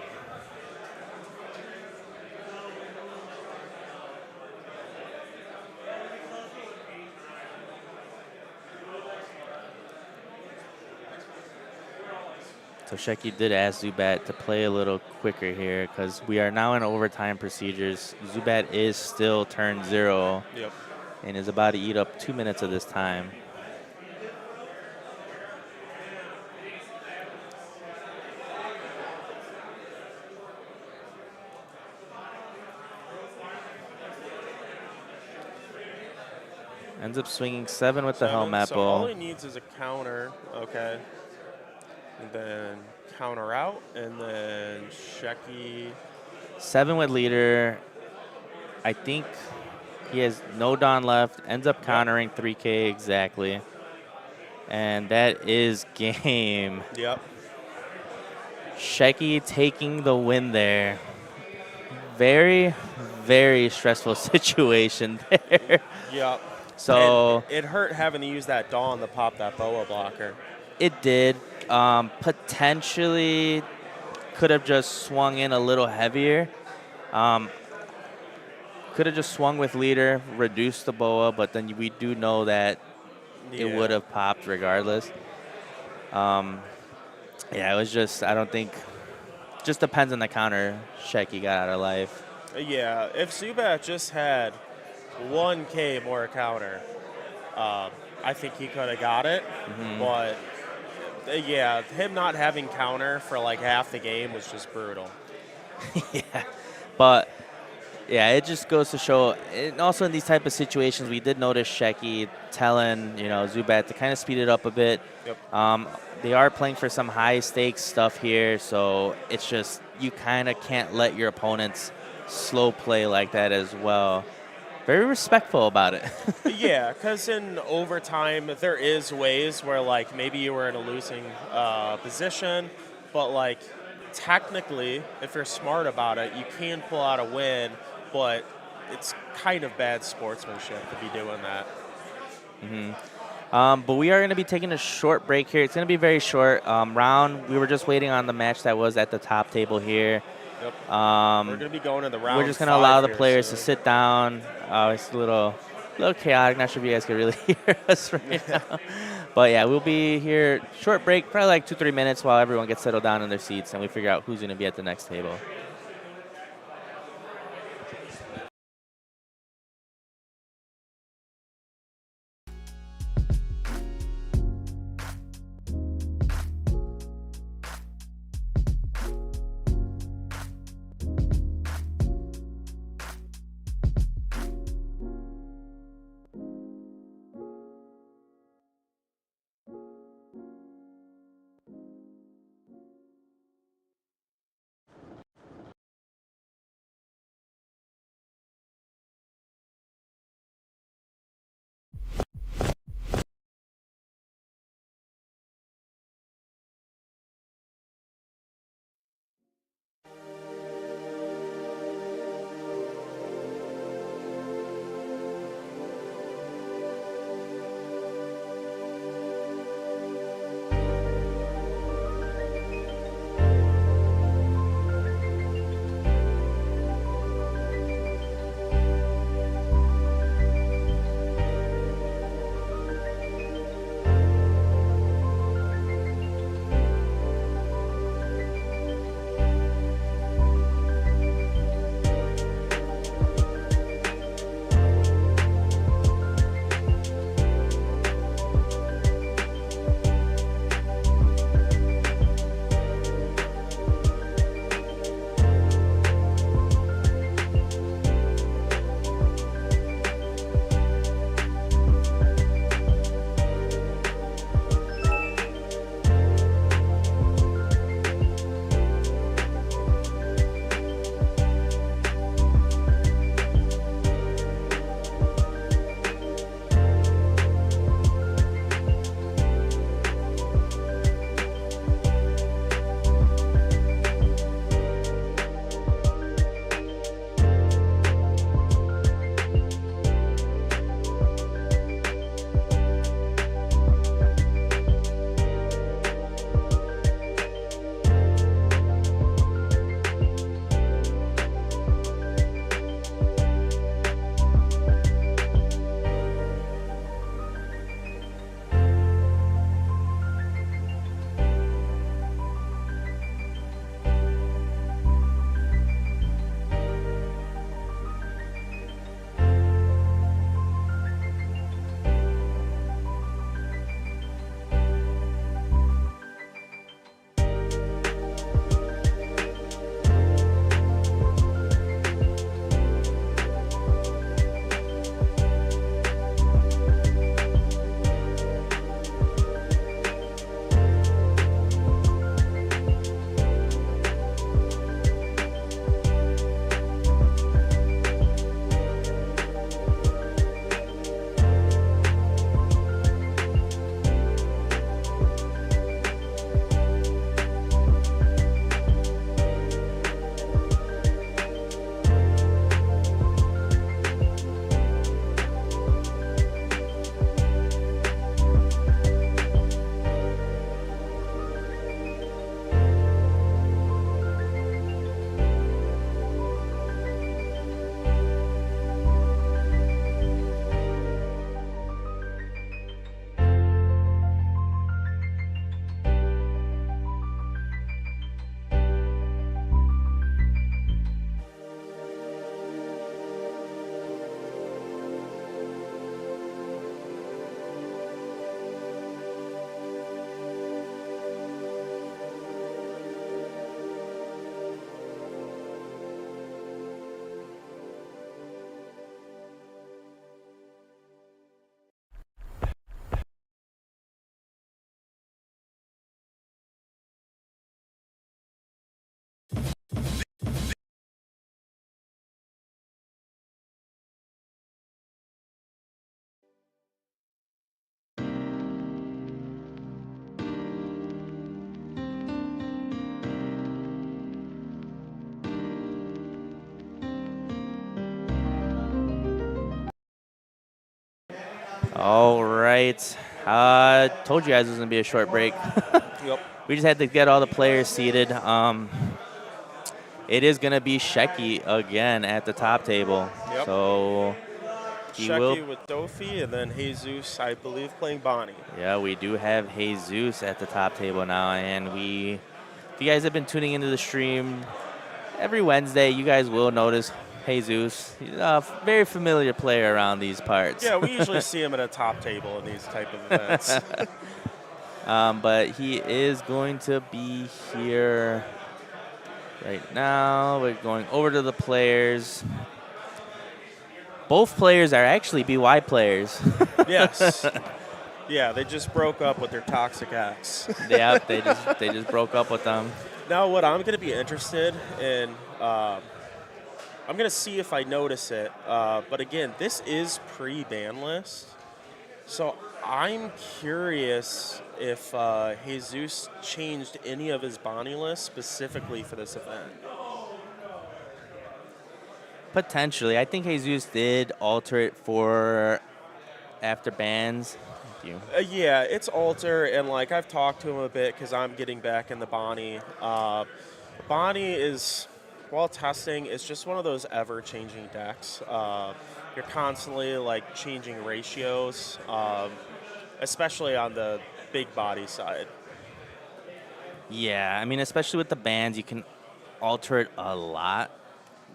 So Sheki did ask Zubat to play a little quicker here because we are now in overtime procedures. Zubat is still turn 0 Yep. and is about to eat up 2 minutes of this time. Ends up swinging 7 with the Helmepo. So all he needs is a counter, okay. And then counter out, and then Sheki. 7 with leader. I think he has no Dawn left. Ends up countering 3K exactly. And that is game. Yep. Sheki taking the win there. Very, very stressful situation there. Yep. So And it hurt having to use that Dawn to pop that boa blocker. it did. Potentially could have just swung in a little heavier. Could have just swung with leader, reduced the boa, but then we do know that it would have popped regardless. Yeah, it was just, I don't think, just depends on the counter Sheki got out of life. Yeah, if Zubat just had 1K more counter, I think he could have got it. But yeah, him not having counter for like half the game was just brutal. Yeah, but yeah, it just goes to show. And also in these type of situations, we did notice Sheki telling Zubat to kind of speed it up a bit. Yep. They are playing for some high stakes stuff here, so it's just you kind of can't let your opponents slow play like that as well. Very respectful about it. Yeah, because in overtime, there is ways where, like, maybe you were in a losing position, but, like, technically, if you're smart about it, you can pull out a win, but it's kind of bad sportsmanship to be doing that. But we are going to be taking a short break here. It's going to be very short. We were just waiting on the match that was at the top table here. Yep. We're going to be going to the round. We're just going to allow the here players soon. to sit down. It's a little chaotic. Not sure if you guys can really hear us right now. But yeah, we'll be here. Short break, probably like 2-3 minutes while everyone gets settled down in their seats and we figure out who's going to be at the next table. All right. Told you guys it was going to be a short break. Yep. We just had to get all the players seated. It is going to be Shecky again at the top table. Yep. So He will. Shecky with Dofi, and then Jesus, I believe, playing Bonnie. Yeah, we do have Jesus at the top table now, and if you guys have been tuning into the stream every Wednesday, you guys will notice Jesus. He's a very familiar player around these parts. Yeah, we usually see him at a top table in these type of events. But he is going to be here right now. We're going over to the players. Both players are actually BY players. Yes. Yeah, they just broke up with their toxic ex. Yeah, they just broke up with them. Now, what I'm going to be interested in, I'm going to see if I notice it. But again, this is pre-ban list. So I'm curious if Jesus changed any of his Bonnie lists specifically for this event. Potentially. I think Jesus did alter it for after bans. Thank you. Yeah, it's alter, and like I've talked to him a bit because I'm getting back in the Bonnie. Bonnie is, while testing, it's just one of those ever-changing decks. You're constantly like changing ratios, especially on the big body side. Yeah, I mean, especially with the bans, you can alter it a lot.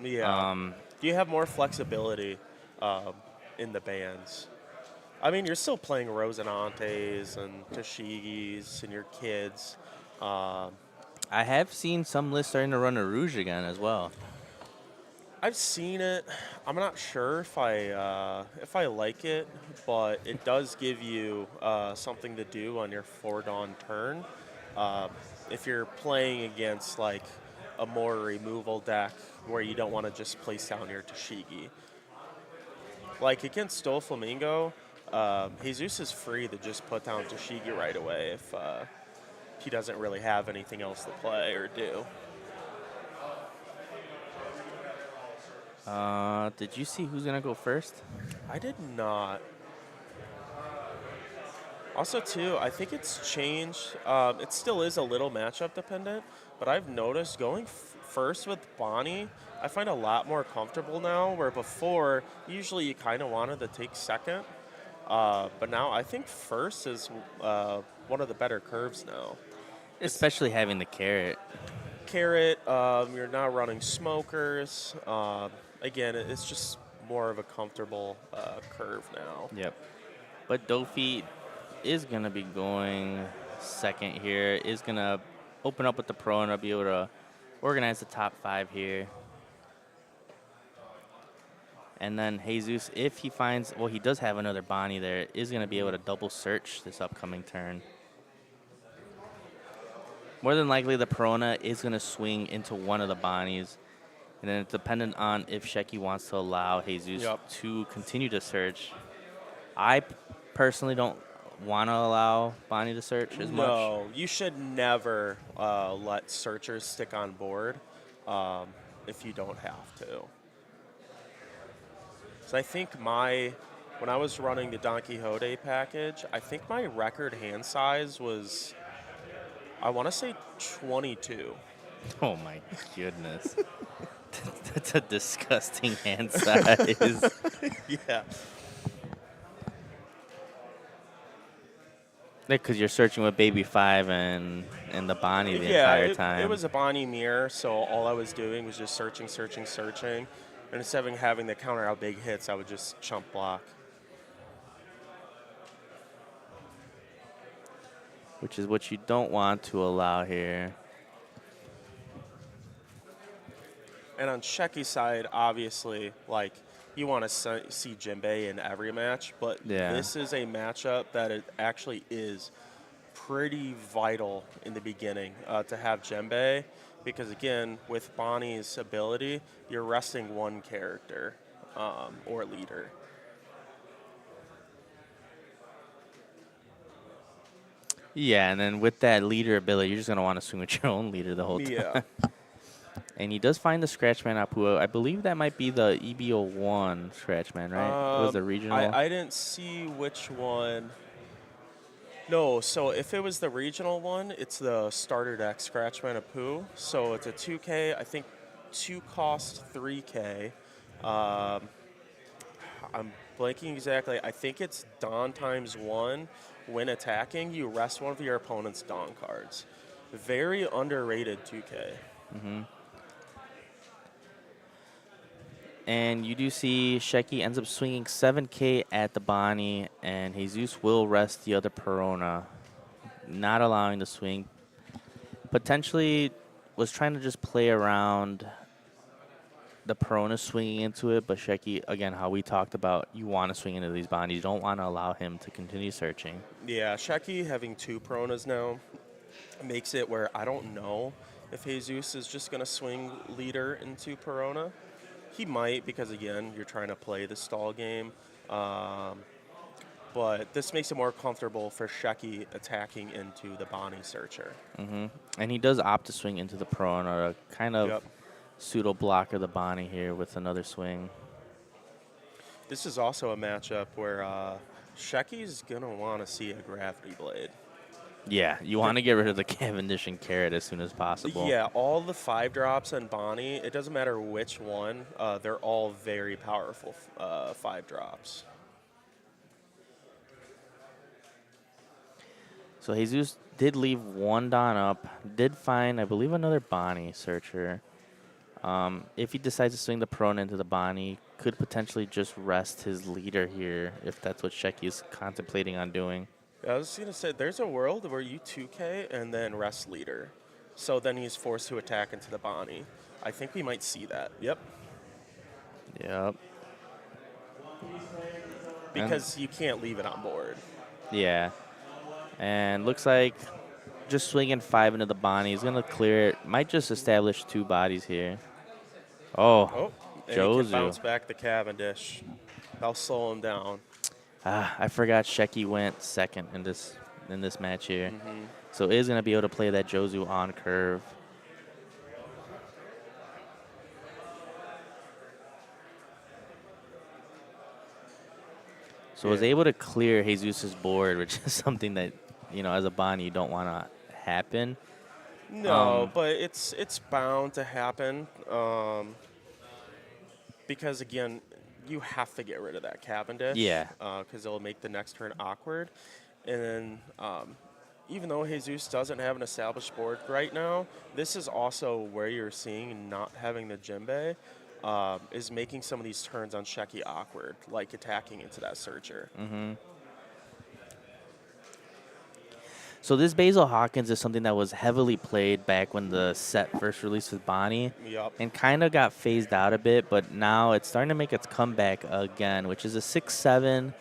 Yeah. You have more flexibility in the bands. I mean, you're still playing Rosinantes and Tashigis and your kids. I have seen some lists starting to run a Rouge again as well. I've seen it. I'm not sure if I like it, but it does give you something to do on your foredawn turn. If you're playing against like a more removal deck where you don't want to just place down your Tashigi. Like against Doflamingo, Jesus is free to just put down Tashigi right away if he doesn't really have anything else to play or do. Did you see who's gonna go first? I did not. Also, too, I think it's changed. It still is a little matchup dependent, but I've noticed going first with Bonnie, I find a lot more comfortable now, where before, usually you kind of wanted to take second. But now I think first is one of the better curves now. Especially having the carrot. Carrot, you're now running smokers. Again, it's just more of a comfortable curve now. Yep. But Dofi is going to be going second here, is going to open up with the pro and be able to organize the top 5 here. And then Jesus, if he finds, well, he does have another Bonnie there, is going to be able to double search this upcoming turn. More than likely, the Perona is going to swing into one of the Bonnies. And then it's dependent on if Shecky wants to allow Jesus to continue to search. I personally don't want to allow Bonnie to search as much. No, you should never let searchers stick on board if you don't have to. So I think when I was running the Don Quixote package, I think my record hand size was, I want to say 22. Oh my goodness. That's a disgusting hand size. Yeah. Because you're searching with Baby 5 and the Bonnie the entire time. It was a Bonnie mirror, so all I was doing was just searching. And instead of having to counter out big hits, I would just chump block. Which is what you don't want to allow here. And on Shecky's side, obviously, like, you want to see Jinbei in every match, but this is a matchup that it actually is pretty vital in the beginning to have Jinbei, because again, with Bonnie's ability, you're resting one character or leader. Yeah, and then with that leader ability, you're just going to want to swing with your own leader the whole time. Yeah. And he does find the Scratchman Apua. I believe that might be the EBO1 Scratchman, right? It was the regional. I didn't see which one. No, so if it was the regional one, it's the starter deck Scratchman Apu. So it's a 2K, I think 2 cost 3K. I'm Blanking exactly. I think it's Dawn ×1. When attacking, you rest one of your opponent's Dawn cards. Very underrated 2K. And you do see Sheki ends up swinging 7K at the Bonnie, and Jesus will rest the other Perona, not allowing the swing. Potentially was trying to just play around the Perona swinging into it, but Sheki, again, how we talked about, you want to swing into these Bonnies. You don't want to allow him to continue searching. Yeah, Sheki having 2 Peronas now makes it where I don't know if Jesus is just going to swing leader into Perona. He might because, again, you're trying to play the stall game. But this makes it more comfortable for Sheki attacking into the Bonnie Searcher. And he does opt to swing into the Perona, to kind of Yep. pseudo blocker the Bonnie here with another swing. This is also a matchup where Sheki's going to want to see a Gravity Blade. Yeah, you want to get rid of the Cavendish and Carrot as soon as possible. Yeah, all the 5-drops on Bonnie, it doesn't matter which one, they're all very powerful 5-drops. So Jesus did leave one Don up, did find, I believe, another Bonnie Searcher. If he decides to swing the Perona into the Bonnie, could potentially just rest his leader here if that's what Sheki is contemplating on doing. I was going to say, there's a world where you 2K and then rest leader. So then he's forced to attack into the Bonnie. I think we might see that. Yep. Yep. Because you can't leave it on board. Yeah. And looks like just swinging 5 into the Bonnie is going to clear it. Might just establish 2 bodies here. Oh, And he can bounce Jozu. back the Cavendish. That'll slow him down. I forgot Sheki went second in this match here. So is going to be able to play that Jozu on curve. So was Yeah. able to clear Jesus' board, which is something that, as a Bonnie, you don't want to happen. No, but it's bound to happen. Because, again, you have to get rid of that Cavendish. Yeah. Because it'll make the next turn awkward. And then even though Jesus doesn't have an established board right now, this is also where you're seeing not having the Jinbei is making some of these turns on Sheki awkward, like attacking into that Searcher. So this Basil Hawkins is something that was heavily played back when the set first released with Bonnie. Yup. And kind of got phased out a bit, but now it's starting to make its comeback again, which is a 6/7,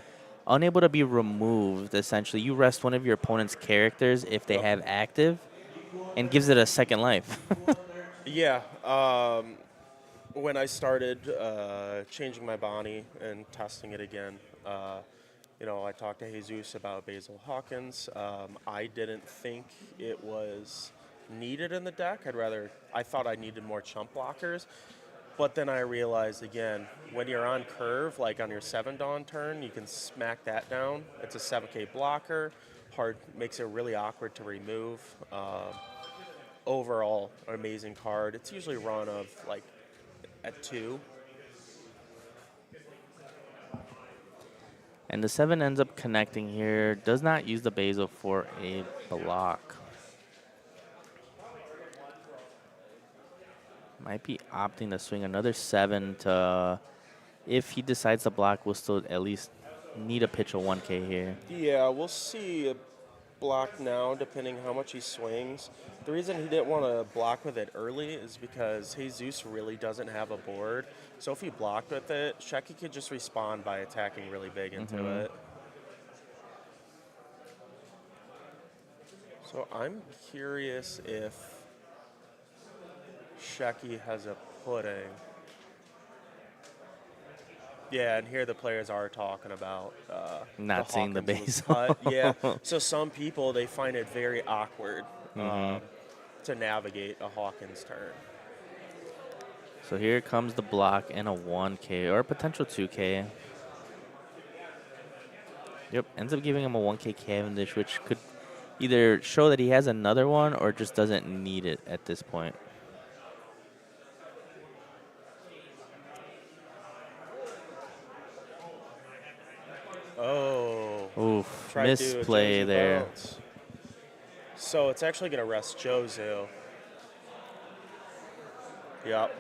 unable to be removed, essentially. You rest one of your opponent's characters if they have active, and gives it a second life. Yeah. When I started changing my Bonnie and testing it again, I talked to Jesus about Basil Hawkins. I didn't think it was needed in the deck. I thought I needed more chump blockers. But then I realized, again, when you're on curve, like on your 7 Dawn turn, you can smack that down. It's a 7K blocker. Makes it really awkward to remove. Overall, an amazing card. It's usually run of, at 2. And the 7 ends up connecting here. Does not use the Basil for a block. Might be opting to swing another 7 to, if he decides to block, we'll still at least need a pitch of 1K here. Yeah, we'll see a block now, depending how much he swings. The reason he didn't want to block with it early is because Jesus really doesn't have a board. So if he blocked with it, Sheki could just respond by attacking really big into it. So I'm curious if Sheki has a pudding. Yeah, and here the players are talking about Not seeing the Hawkins was Basil. cut. Yeah, so some people, they find it very awkward to navigate a Hawkins turn. So here comes the block and a 1K or a potential 2K. Yep, ends up giving him a 1K Cavendish, which could either show that he has another one or just doesn't need it at this point. Oof, Try to do a misplay Jozu there. bounce. So it's actually going to rest Jozu. Yep.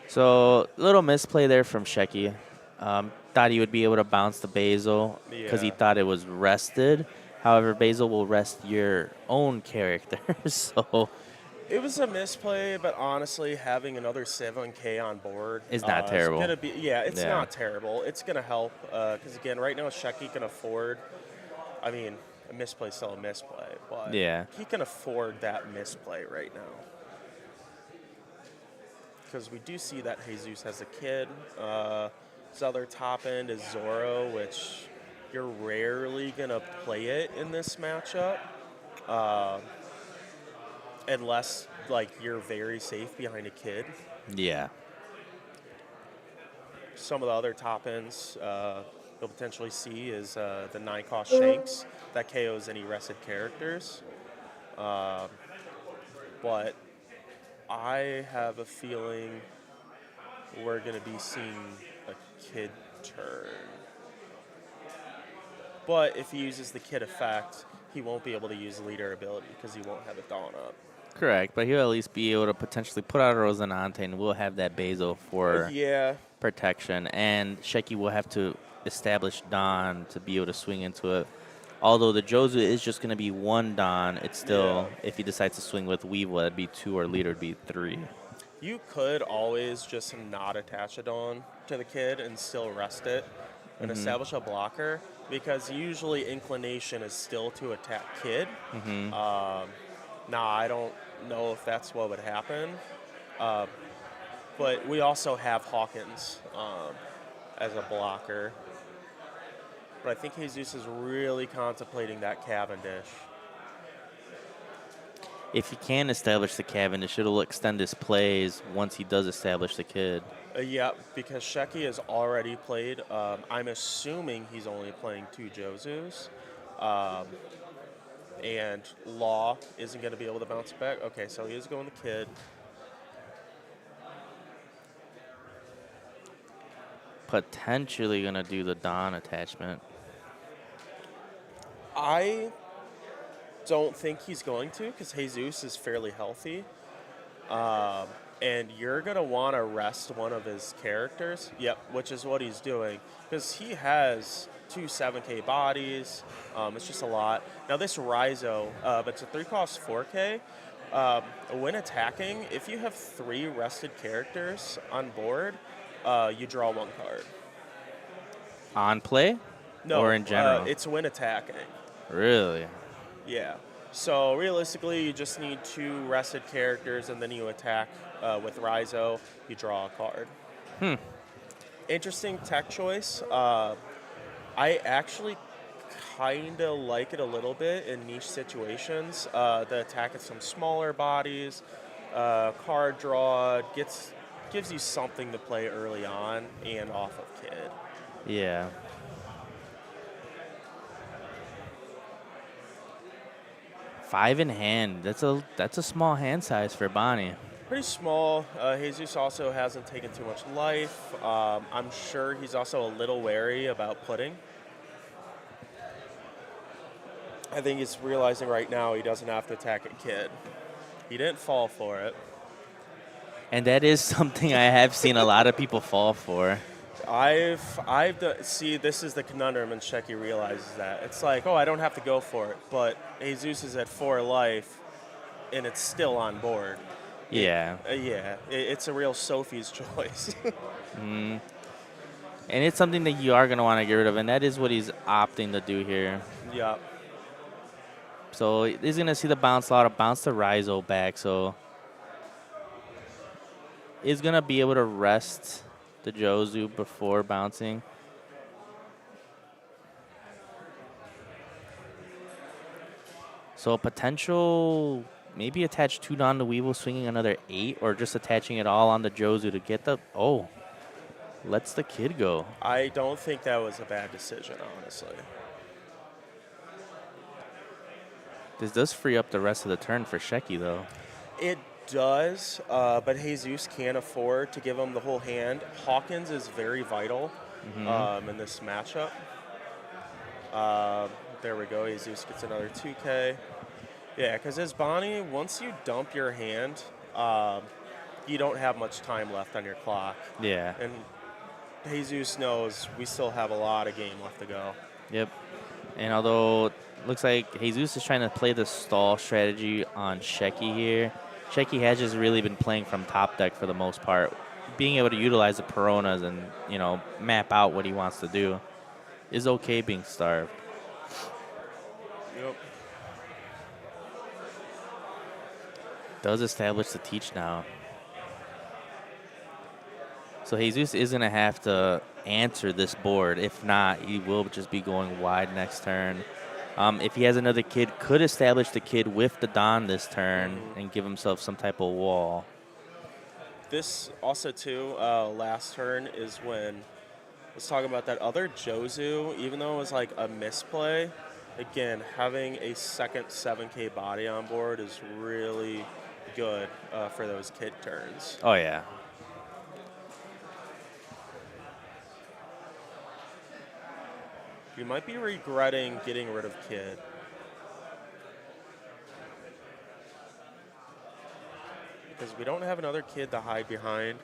So little misplay there from Shecky. Thought he would be able to bounce the Basil because he Yeah. thought it was rested. However, Basil will rest your own character. So It was a misplay, but honestly, having another 7K on board it's not is terrible. gonna be it's Yeah. not terrible. It's gonna help because again, right now Shecky can afford. I mean, a misplay is still a misplay, but Yeah. he can afford that misplay right now because we do see that Jesus has a kid. His other top end is Zoro, which you're rarely gonna play it in this matchup. Unless like you're very safe behind a kid. Yeah. Some of the other top ends you'll potentially see is the 9-cost Shanks that KOs any rested characters. But I have a feeling we're going to be seeing a kid turn. But if he uses the kid effect, he won't be able to use leader ability because he won't have it dawn up. Correct, but he'll at least be able to potentially put out a Rosinante, and we'll have that Basil for Yeah, protection. And Shecky will have to establish Dawn to be able to swing into it. Although the Jozu is just going to be one Dawn, it's still, if he decides to swing with Weevil, it'd be 2, or Leader would be 3. you could always just not attach a dawn to the kid and still rest it and establish a blocker because usually inclination is still to attack kid. Now, I don't know if that's what would happen, but we also have Hawkins as a blocker. But I think Jesus is really contemplating that Cavendish. If he can establish the Cavendish, it'll extend his plays once he does establish the kid. Yeah, because Shecky has already played. I'm assuming he's only playing 2 Jozus. And Law isn't going to be able to bounce back. Okay, so he is going the kid. Potentially going to do the Dawn attachment. I don't think he's going to because Jesus is fairly healthy. And you're going to want to rest one of his characters. Yep, which is what he's doing. Because he has 2 7K bodies. It's just a lot. Now this Rhizo, but it's a 3-cost 4K. When attacking, if you have 3 rested characters on board, you draw 1 card. On play? No, or in general? it's when attacking. Really? Yeah. So realistically, you just need 2 rested characters, and then you attack with Rhizo. You draw a card. Interesting tech choice. I actually kind of like it a little bit in niche situations. The attack at some smaller bodies, card draw, gives you something to play early on and off of kid. Yeah. Five in hand. That's a small hand size for Bonnie. Pretty small. Jesus also hasn't taken too much life. I'm sure he's also a little wary about putting. I think he's realizing right now he doesn't have to attack a kid. He didn't fall for it. And that is something I have seen a lot of people fall for. See, this is the conundrum, and Shecky realizes that. It's like, oh, I don't have to go for it, but Jesus is at 4 life, and it's still on board. Yeah. It's a real Sophie's choice. And it's something that you are going to want to get rid of, and that is what he's opting to do here. Yeah. So he's going to see the bounce a lot of bounce the Rhizo back, so he's going to be able to rest the Jozu before bouncing. So a potential, maybe attach 2 Dawn to Weevil, swinging another 8, or just attaching it all on the Jozu to get the, lets the kid go. I don't think that was a bad decision, honestly. This does free up the rest of the turn for Shecky, though. It does, but Jesus can't afford to give him the whole hand. Hawkins is very vital in this matchup. There we go. Jesus gets another 2K. Yeah, because as Bonnie, once you dump your hand, you don't have much time left on your clock. Yeah. And Jesus knows we still have a lot of game left to go. Yep. And although it looks like Jesus is trying to play the stall strategy on Shecky here, Shecky has just really been playing from top deck for the most part. Being able to utilize the Peronas and, map out what he wants to do is okay being starved. Yep. Does establish the teach now. So Jesus is going to have to answer this board. If not, he will just be going wide next turn. If he has another kid, could establish the kid with the Don this turn and give himself some type of wall. This also, too, last turn is when I was talking about that other Jozu, even though it was like a misplay, again, having a second 7K body on board is really good for those kid turns. Oh, yeah. You might be regretting getting rid of Kid. Because we don't have another kid to hide behind.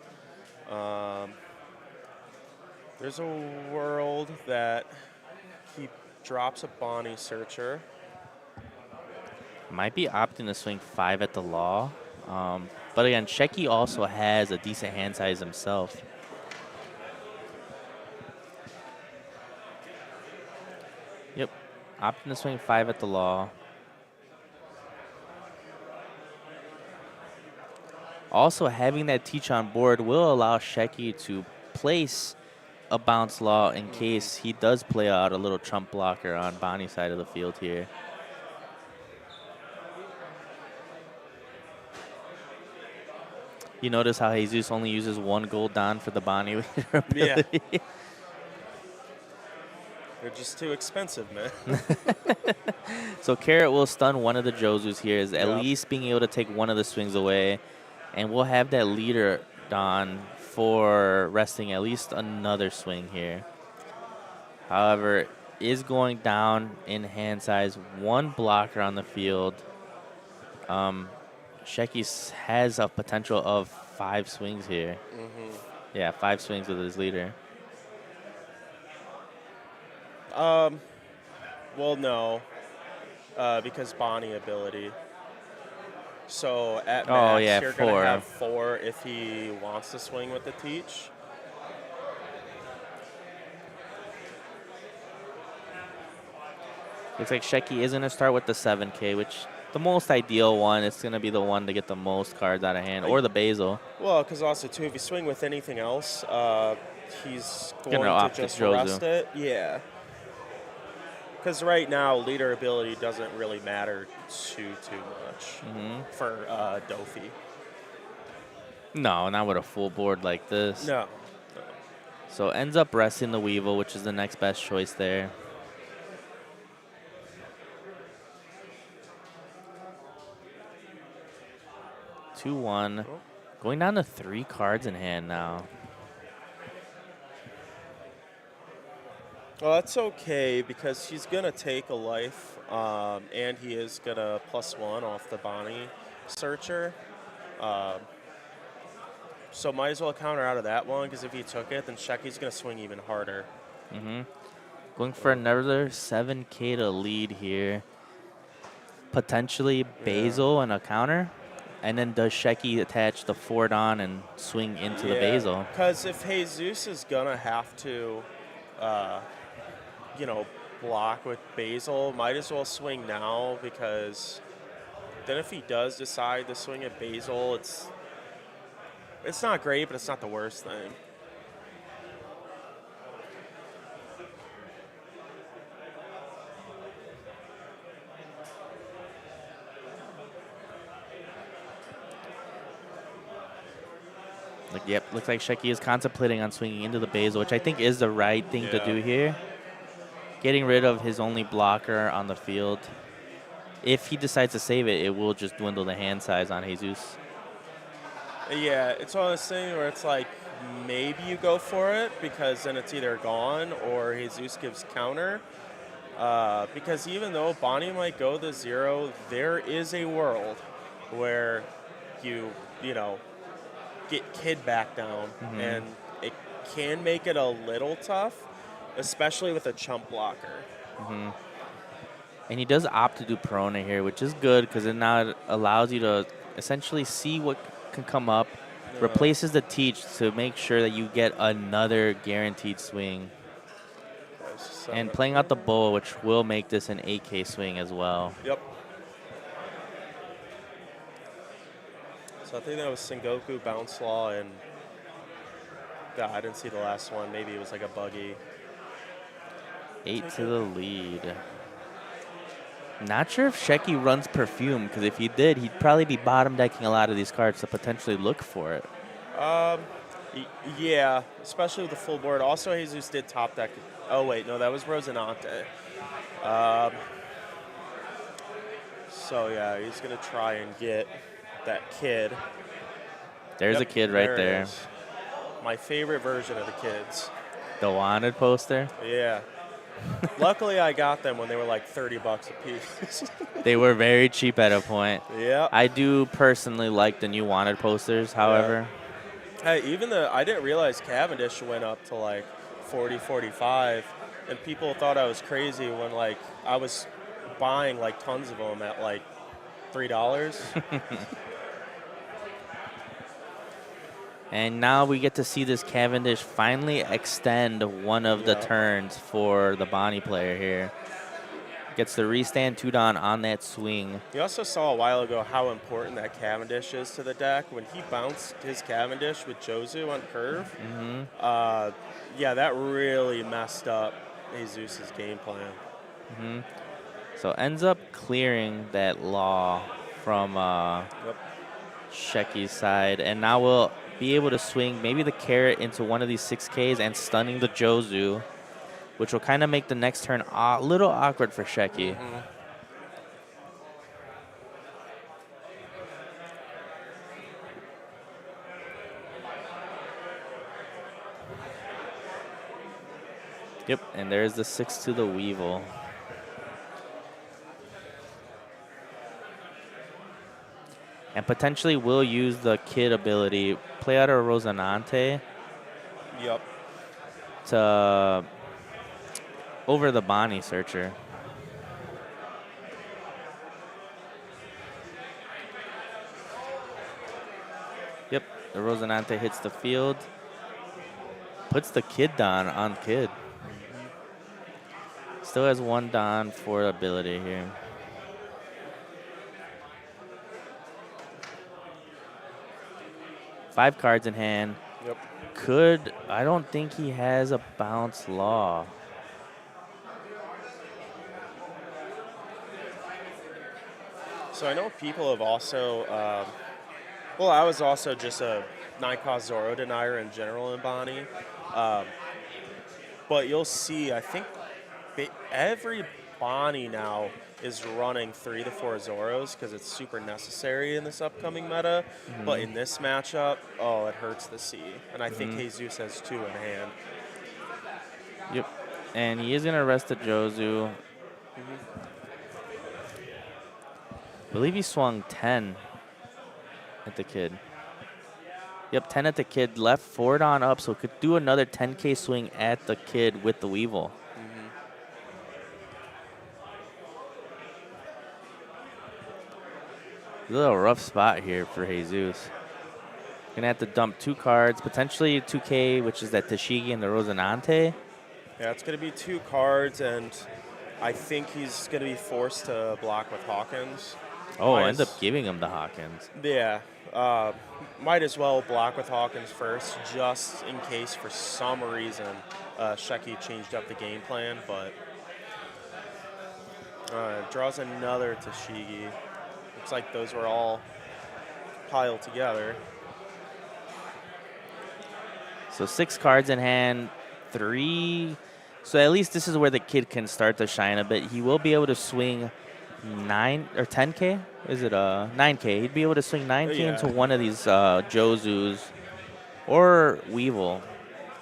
There's a world that he drops a Bonnie Searcher. Might be opting to swing 5 at the law. But again, Shecky also has a decent hand size himself. Yep. Opting to swing 5 at the law. Also, having that teach on board will allow Shecky to place a bounce law in case he does play out a little trump blocker on Bonnie's side of the field here. You notice how Jesus only uses 1 gold Don for the Bonnie leader ability? Yeah. They're just too expensive, man. So Carrot will stun one of the Jozus here, is at Yep. least being able to take one of the swings away. And we'll have that leader Don for resting at least another swing here. However, is going down in hand size. 1 blocker on the field. Shecky has a potential of 5 swings here. Yeah, 5 swings with his leader. Well, no. Because Bonnie ability. So at max, yeah, you're going 4. to have 4 if he wants to swing with the teach. Looks like Shecky is going to start with the 7K, which the most ideal one. It's going to be the one to get the most cards out of hand, or the Basil. Well, because also, too, if you swing with anything else, he's going Gonna to opt just Jozu. rest it. Yeah. Because right now, leader ability doesn't really matter too much for Dofi. No, not with a full board like this. No. So ends up resting the Weevil, which is the next best choice there. Two, 1. Going down to 3 cards in hand now. Well, that's okay because he's going to take a life, and he is going to +1 off the Bonnie Searcher. So might as well counter out of that one because if he took it, then Shecky's going to swing even harder. Going for another 7K to lead here. Potentially Basil and a counter. And then does Shecky attach the 4 Don and swing into the Basil? Because if Jesus is going to have to, block with Basil, might as well swing now because then if he does decide to swing at Basil, it's not great, but it's not the worst thing. Yep, looks like Shecky is contemplating on swinging into the Basil, which I think is the right thing to do here. Getting rid of his only blocker on the field. If he decides to save it, it will just dwindle the hand size on Jesus. Yeah, it's one of those things where it's like maybe you go for it because then it's either gone or Jesus gives counter. Because even though Bonnie might go to 0, there is a world where you know, get Kid back down, Hmm. and it can make it a little tough, especially with a chump blocker. Hmm. And he does opt to do Perona here, which is good because it now allows you to essentially see what can come up, Uh, replaces the teach to make sure that you get another guaranteed swing. seven And to playing out the four. bowl, which will make this an 8K swing as well. Yep. So I think that was Sengoku, Bounce Law, and God, I didn't see the last one. Maybe it was like a buggy. 8 Take to it. the lead. Not sure if Shecky runs Perfume, because if he did, he'd probably be bottom decking a lot of these cards to potentially look for it. Um, yeah, especially with the full board. Also, Jesus did top deck. Oh wait, no, that was Rosinante. Um, so yeah, he's gonna try and get that Kid. There's Yep, a kid right there it there. is. My favorite version of the kids. The wanted poster. Yeah. Luckily, I got them when they were like 30 bucks a piece. They were very cheap at a point. Yep. I do personally like the new wanted posters, Yeah. however. Hey, I didn't realize Cavendish went up to like 40, 45, and people thought I was crazy when like I was buying like tons of them at like $3. And now we get to see this Cavendish finally extend one of the Yeah. turns for the Bonnie player here. Gets the restand 2-don on that swing. You also saw a while ago how important that Cavendish is to the deck. When he bounced his Cavendish with Jozu on curve, Hmm. yeah, that really messed up Jesus' game plan. Hmm. So ends up clearing that law from Yep. Shecky's side. And now we'll be able to swing maybe the carrot into one of these 6Ks and stunning the Jozu, which will kind of make the next turn a little awkward for Shecky. Yep, and there's the 6 to the Weevil. And potentially will use the Kid ability, play out a Rosinante Yep. to over the Bonnie Searcher. Yep, the Rosinante hits the field, puts the Kid Don on Kid. Still has 1 Don for ability here. Five cards in hand. Yep. I don't think he has a bounce law. So I know people have also, well, I was also just a 9-cost Zoro denier in general in Bonnie. Um, but you'll see, I think every Bonnie now is running 3 to 4 Zoros because it's super necessary in this upcoming meta. But in this matchup, oh, it hurts to see. And I think Jesus has 2 in hand. Yep. And he is going to rest the Jozu. I believe he swung 10 at the Kid. Yep, 10 at the Kid. Left forward on up, so could do another 10K swing at the Kid with the Weevil. A little rough spot here for Jesus. Gonna have to dump 2 cards, potentially 2K, which is that Tashigi and the Rosinante. Yeah, it's going to be 2 cards, and I think he's going to be forced to block with Hawkins. Oh, Might end up as- giving him the Hawkins. Yeah. Might as well block with Hawkins first, just in case for some reason Shecky changed up the game plan. But draws another Tashigi. Looks like those were all piled together. So 6 cards in hand, 3. So at least this is where the Kid can start to shine a bit. He will be able to swing 9 or 10K? Is it 9K? He'd be able to swing 9K into Yeah. one of these Jozus or Weevil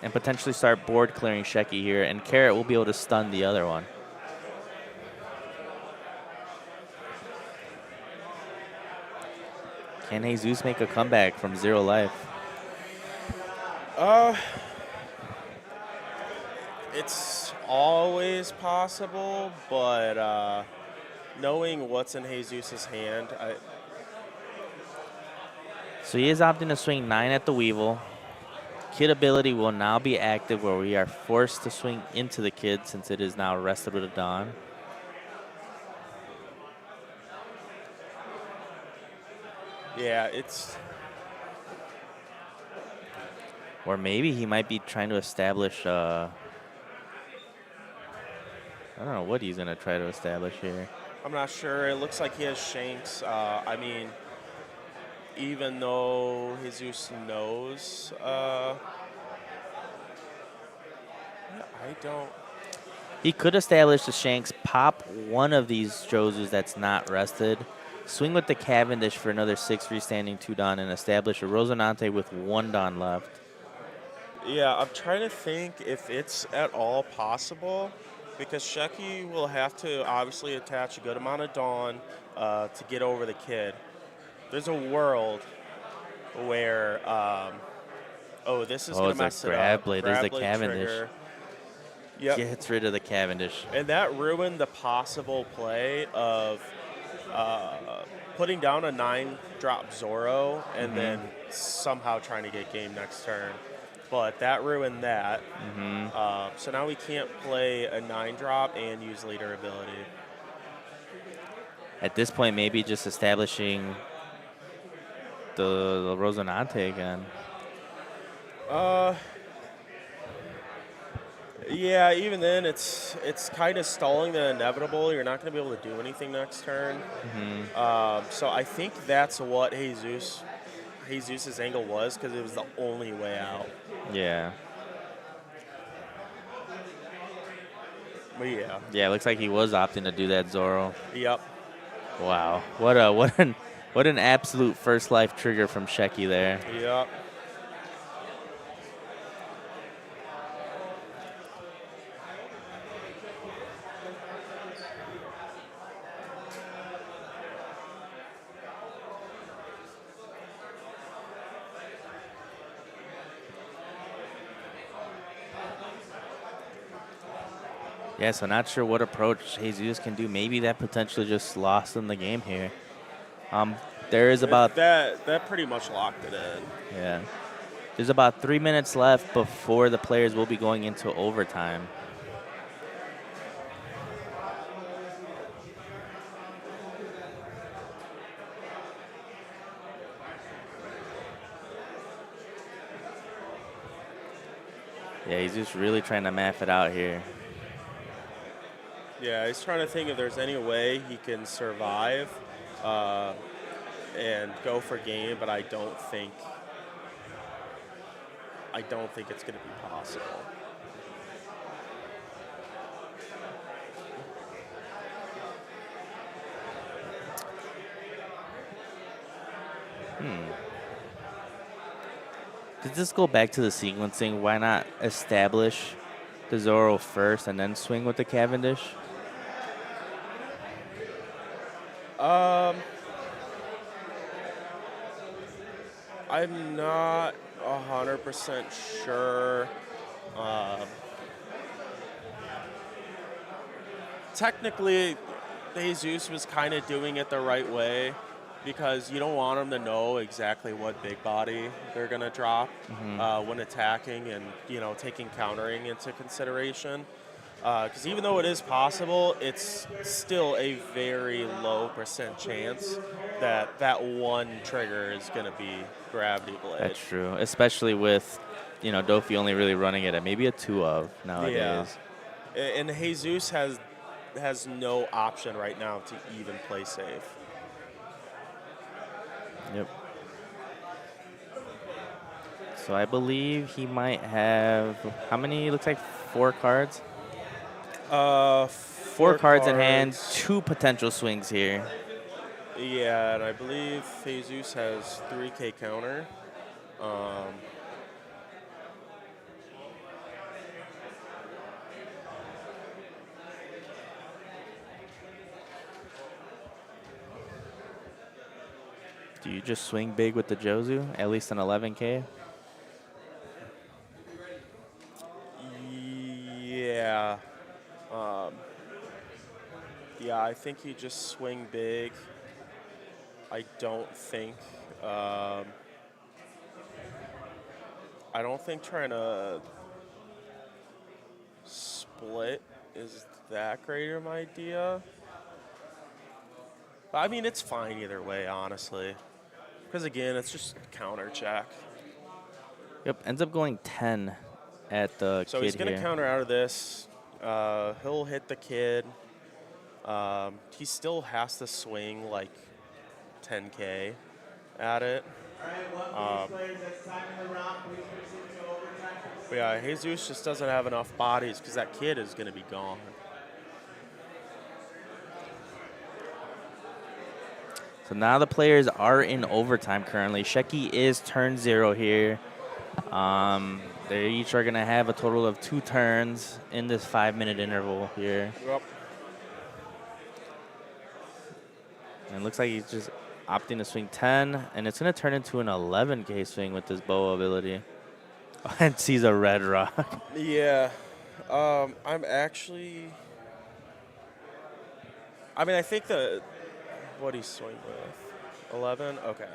and potentially start board clearing Shecky here, and Carrot will be able to stun the other one. Can Jesus make a comeback from 0 life? Uh, it's always possible, but knowing what's in Jesus' hand, So he is opting to swing 9 at the Weevil. Kid ability will now be active where we are forced to swing into the Kid since it is now rested with a Dawn. yeah, it's Or maybe he might be trying to establish, I don't know what he's going to try to establish here. I'm not sure. It looks like he has Shanks. I mean, even though Jesus knows, I don't. He could establish the Shanks, pop one of these Jozus that's not rested, swing with the Cavendish for another 6 freestanding 2 Dawn, and establish a Rosinante with 1 Dawn left. Yeah, I'm trying to think if it's at all possible, because Shecky will have to obviously attach a good amount of Dawn to get over the Kid. There's a world where, oh, this is Oh, gonna it's a mess it grab up. blade. There's the blade Cavendish. trigger. Yep. Gets rid of the Cavendish. And that ruined the possible play of putting down a 9-drop Zoro and then somehow trying to get game next turn. But that ruined that. So now we can't play a 9-drop and use leader ability. At this point, maybe just establishing the Rosinante again. Yeah, even then, it's kind of stalling the inevitable. You're not going to be able to do anything next turn. So I think that's what Jesus's angle was, because it was the only way out. Yeah. But yeah. Yeah, it looks like he was opting to do that Zoro. Yep. Wow. What an absolute first life trigger from Shecky there. Yep. Yeah, so not sure what approach Jesus can do. Maybe that potentially just lost him the game here. There is about That pretty much locked it in. yeah. There's about 3 minutes left before the players will be going into overtime. Yeah, he's just really trying to math it out here. Yeah, he's trying to think if there's any way he can survive and go for game, but I don't think it's going to be possible. Does this go back to the sequencing? Why not establish the Zoro first and then swing with the Cavendish? I'm not 100% sure. Technically, Jesus was kind of doing it the right way, because you don't want them to know exactly what big body they're going to drop when attacking, and taking countering into consideration. Because even though it is possible, it's still a very low % chance that that one trigger is going to be Gravity Blade. That's true, especially with Dofi only really running it at maybe a 2 of nowadays. Yeah. And Jesus has no option right now to even play safe. Yep. So I believe he might have how many? Looks like 4 cards. four cards in hand, cards. 2 potential swings here. Yeah, and I believe Jesus has 3K counter. Do you just swing big with the Jozu? At least an 11K? Yeah. Um, yeah, I think you just swing big. I don't think. Um, I don't think trying to split is that great of an idea. But I mean, it's fine either way, honestly. Because again, it's just counter check. Yep, ends up going 10 at the So kid he's going to here. counter out of this. He'll hit the kid. He still has to swing like 10K at it. All right, one for these players that's time in the round. Please proceed to overtime. But yeah, Jesus just doesn't have enough bodies because that kid is going to be gone. So now the players are in overtime currently. Shecky is turn 0 here. They each are going to have a total of 2 turns in this 5-minute interval here. Yep. And it looks like he's just opting to swing 10, and it's going to turn into an 11K swing with this bow ability. And sees a red rock. Yeah. I'm actually. I mean, I think the. What he's swinging with? 11? Okay.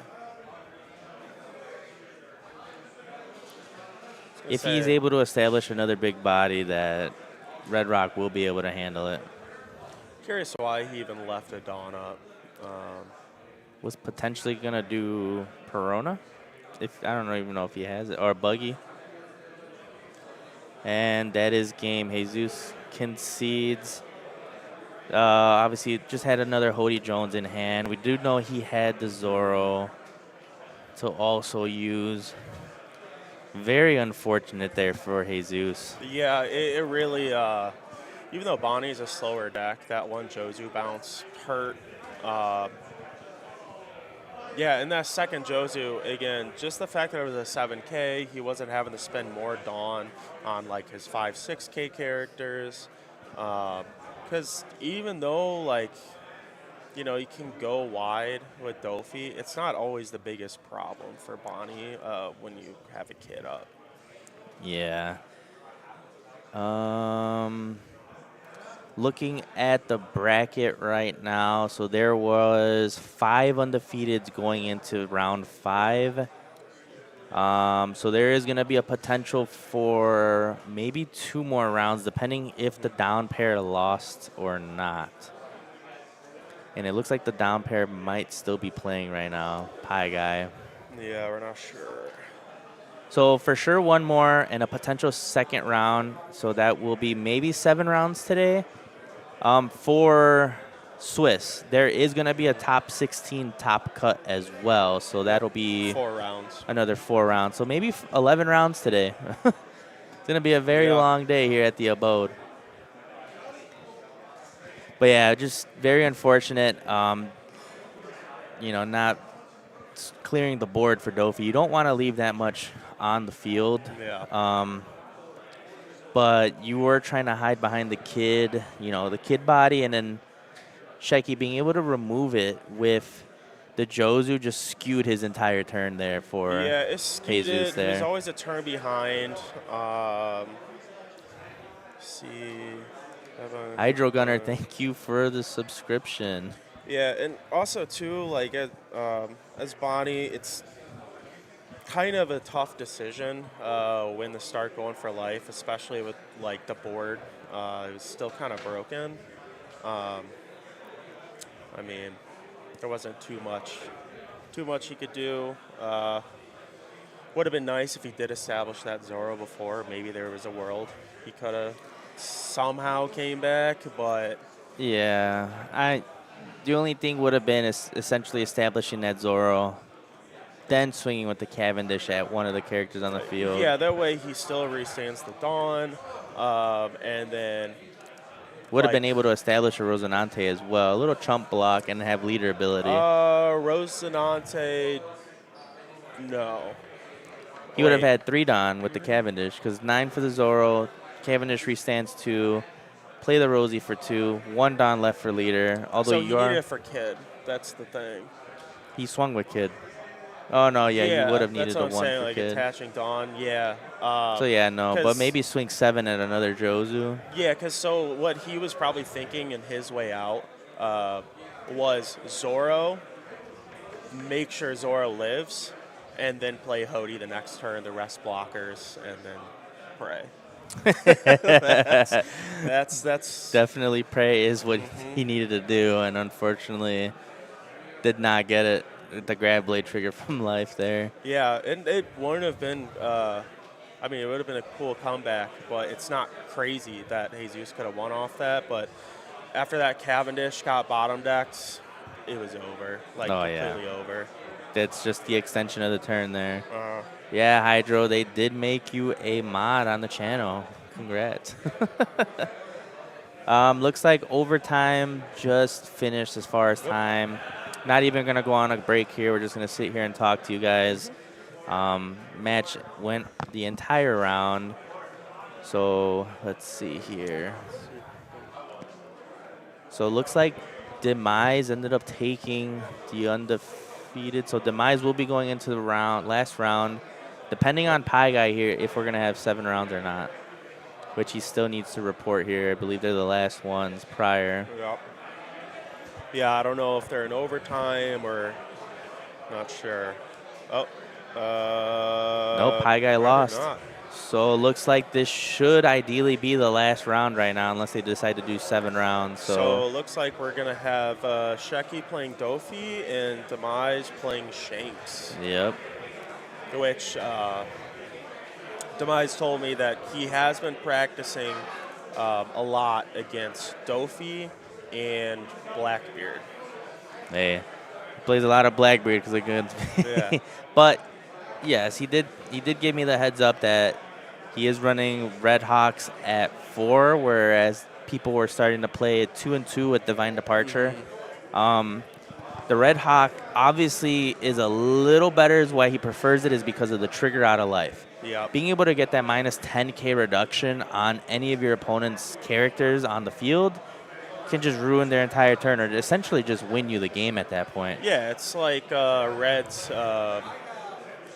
If he's able to establish another big body, that Red Rock will be able to handle it. Curious why he even left a Dawn up. Was potentially going to do Perona. I don't even know if he has it. Or Buggy. And that is game. Jesus concedes. Obviously, just had another Hody Jones in hand. We do know he had the Zoro to also use. Very unfortunate there for Jesus. Yeah, it really. Even though Bonnie's a slower deck, that one Jozu bounce hurt. Yeah, and that second Jozu, again, just the fact that it was a 7K, he wasn't having to spend more Dawn on like his 5, 6K characters. Because even though, like, you know, you can go wide with Dofi, it's not always the biggest problem for Bonnie when you have a kid up. Yeah. Looking at the bracket right now, so there was 5 undefeateds going into round 5. So there is going to be a potential for maybe 2 more rounds, depending if the down pair lost or not. And it looks like the down pair might still be playing right now, Pie Guy. Yeah, we're not sure. So for sure 1 more and a potential second round. So that will be maybe 7 rounds today. For Swiss, there is going to be a top 16 top cut as well. So that'll be 4 rounds. Another 4 rounds. So maybe 11 rounds today. It's going to be a very long day here at the Abode. But yeah, just very unfortunate. Not clearing the board for Dofi. You don't want to leave that much on the field. Yeah. But you were trying to hide behind the kid, the kid body, and then Shecky being able to remove it with the Jozu just skewed his entire turn there for it's skewed. Jesus there. There's always a turn behind. See. Hydro Gunner, thank you for the subscription. Yeah, and also too, like as Bonnie, it's kind of a tough decision when to start going for life, especially with like the board. It was still kind of broken. I mean, there wasn't too much he could do. Would have been nice if he did establish that Zoro before. Maybe there was a world he could have somehow came back, but yeah, the only thing would have been is essentially establishing that Zoro, then swinging with the Cavendish at one of the characters on the field. Yeah, that way he still restands the Dawn, and then Would have been Like, able to establish a Rosinante as well. A little chump block and have leader ability. Rosinante, no. He would have Wait, had 3 Don with the Cavendish because 9 for the Zoro. Cavendish restands 2. Play the Rosie for 2. 1 Don left for leader. Although so he needed you're it for Kid. That's the thing. he swung with Kid. Oh no, yeah, he would Yeah, have that's needed what the I'm 1 saying. for Like Kid. attaching Dawn, yeah. So yeah, no, but Cause, maybe swing 7 at another Jozu. yeah, because so what he was probably thinking in his way out was Zoro, make sure Zoro lives, and then play Hody the next turn, the rest blockers, and then pray. that's Definitely pray is what he needed to do, and unfortunately did not get it. The grab blade trigger from life there. yeah, and it wouldn't have been. I mean, it would have been a cool comeback, but it's not crazy that Jesus could have won off that. But after that Cavendish got bottom decked, it was over. Like Oh, yeah. completely over. That's just the extension of the turn there. Uh, Yeah, Hydro, they did make you a mod on the channel. Congrats. Looks like overtime just finished as far as time. Not even going to go on a break here. We're just going to sit here and talk to you guys. Match went the entire round. So let's see here. So it looks like Demise ended up taking the undefeated. So Demise will be going into the last round, depending on Pie Guy here, if we're going to have 7 rounds or not, which he still needs to report here. I believe they're the last ones prior. Yep. Yeah, I don't know if they're in overtime or not sure. Oh. Nope, Pie Guy apparently lost. not. So it looks like this should ideally be the last round right now, unless they decide to do 7 rounds. So it looks like we're going to have Sheki playing Dofi and Demise playing Shanks, Yep. which Demise told me that he has been practicing a lot against Dofi and Blackbeard. Hey, he plays a lot of Blackbeard because they're good. Yeah. But yes, he did give me the heads up that he is running Red Hawks at 4, whereas people were starting to play at 2 and 2 with Divine Departure. The Red Hawk obviously is a little better. Is why he prefers it is because of the trigger out of life. Yep. Being able to get that minus 10k reduction on any of your opponent's characters on the field can just ruin their entire turn or essentially just win you the game at that point. Yeah, it's like Red's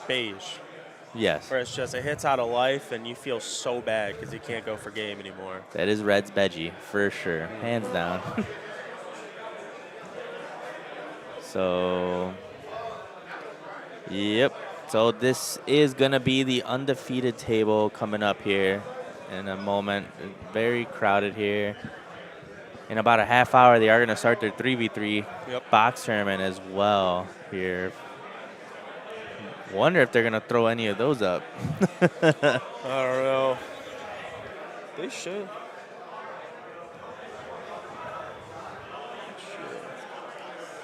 beige, Yes, where it's just it hits out of life and you feel so bad because you can't go for game anymore. that is Red's Veggie for sure, hands down. So, yep. So this is going to be the undefeated table coming up here in a moment. Very crowded here. In about a half hour, they are going to start their 3v3 Yep. box tournament as well here. Wonder if they're going to throw any of those up. I don't know. They should.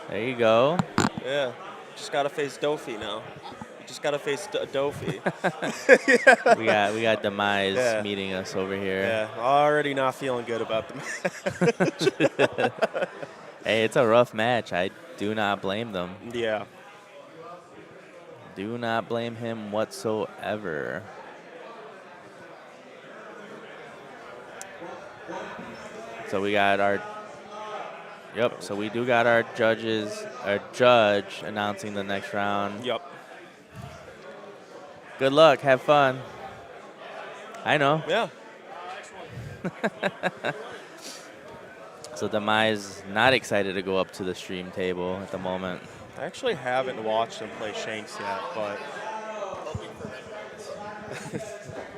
There you go. Yeah. Just gotta face Dofi now. You just gotta face Dofi. We got Demise Yeah. meeting us over here. Yeah. Already not feeling good about the Hey, it's a rough match. I do not blame them. Yeah. Do not blame him whatsoever. So we got our so we do got our judge announcing the next round. Yep. Good luck, have fun. I know. Yeah. So Demise not excited to go up to the stream table at the moment. I actually haven't watched him play Shanks yet, but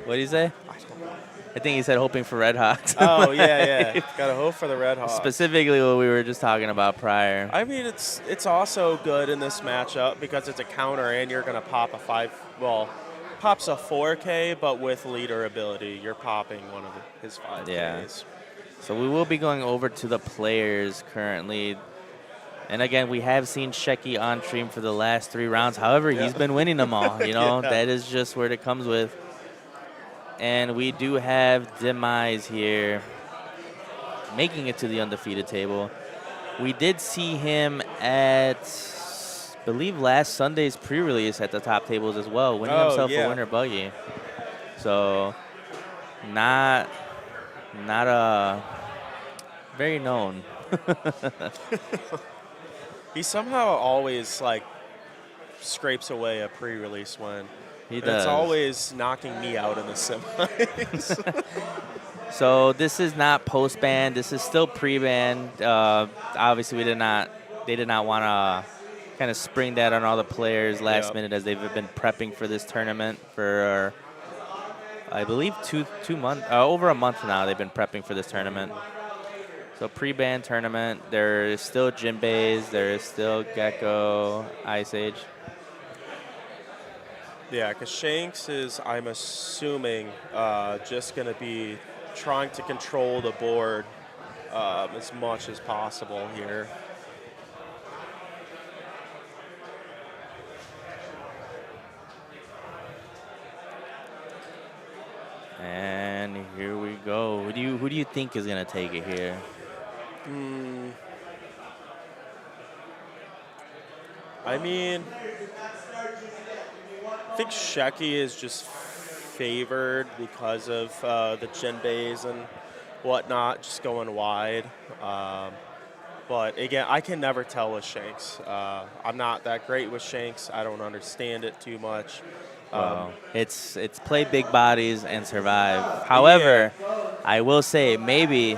What do you say? I think he said hoping for Red Hawks. oh yeah. Gotta hope for the Red Hawks. Specifically what we were just talking about prior. I mean, it's also good in this matchup because it's a counter and you're gonna pop a pops a 4K, but with leader ability, you're popping one of his 5Ks. Yeah. So we will be going over to the players currently. And again, we have seen Sheki on stream for the last 3 rounds. However, he's been winning them all. You know, that is just where it comes with. And we do have Demise here. making it to the undefeated table. We did see him at, I believe, last Sunday's pre-release at the top tables as well, winning Oh himself a yeah. winter buggy. So not very known. He somehow always like scrapes away a pre-release win, He and it's does. always knocking me out in the semis. So this is not post-ban. This is still pre-ban. Obviously, they did not want to kind of spring that on all the players last Yeah. minute as they've been prepping for this tournament for, I believe, two months, over a month now. They've been prepping for this tournament. So pre-ban tournament. There is still Jinbeis. There is still Gecko, Ice Age. Yeah, because Shanks is, I'm assuming, just going to be trying to control the board as much as possible here. And here we go. Who do you think is gonna take it here? I mean, I think Shecky is just favored because of the Jinbeis and whatnot, just going wide. But again, I can never tell with Shanks. I'm not that great with Shanks. I don't understand it too much. Well, it's play big bodies and survive. However, I will say maybe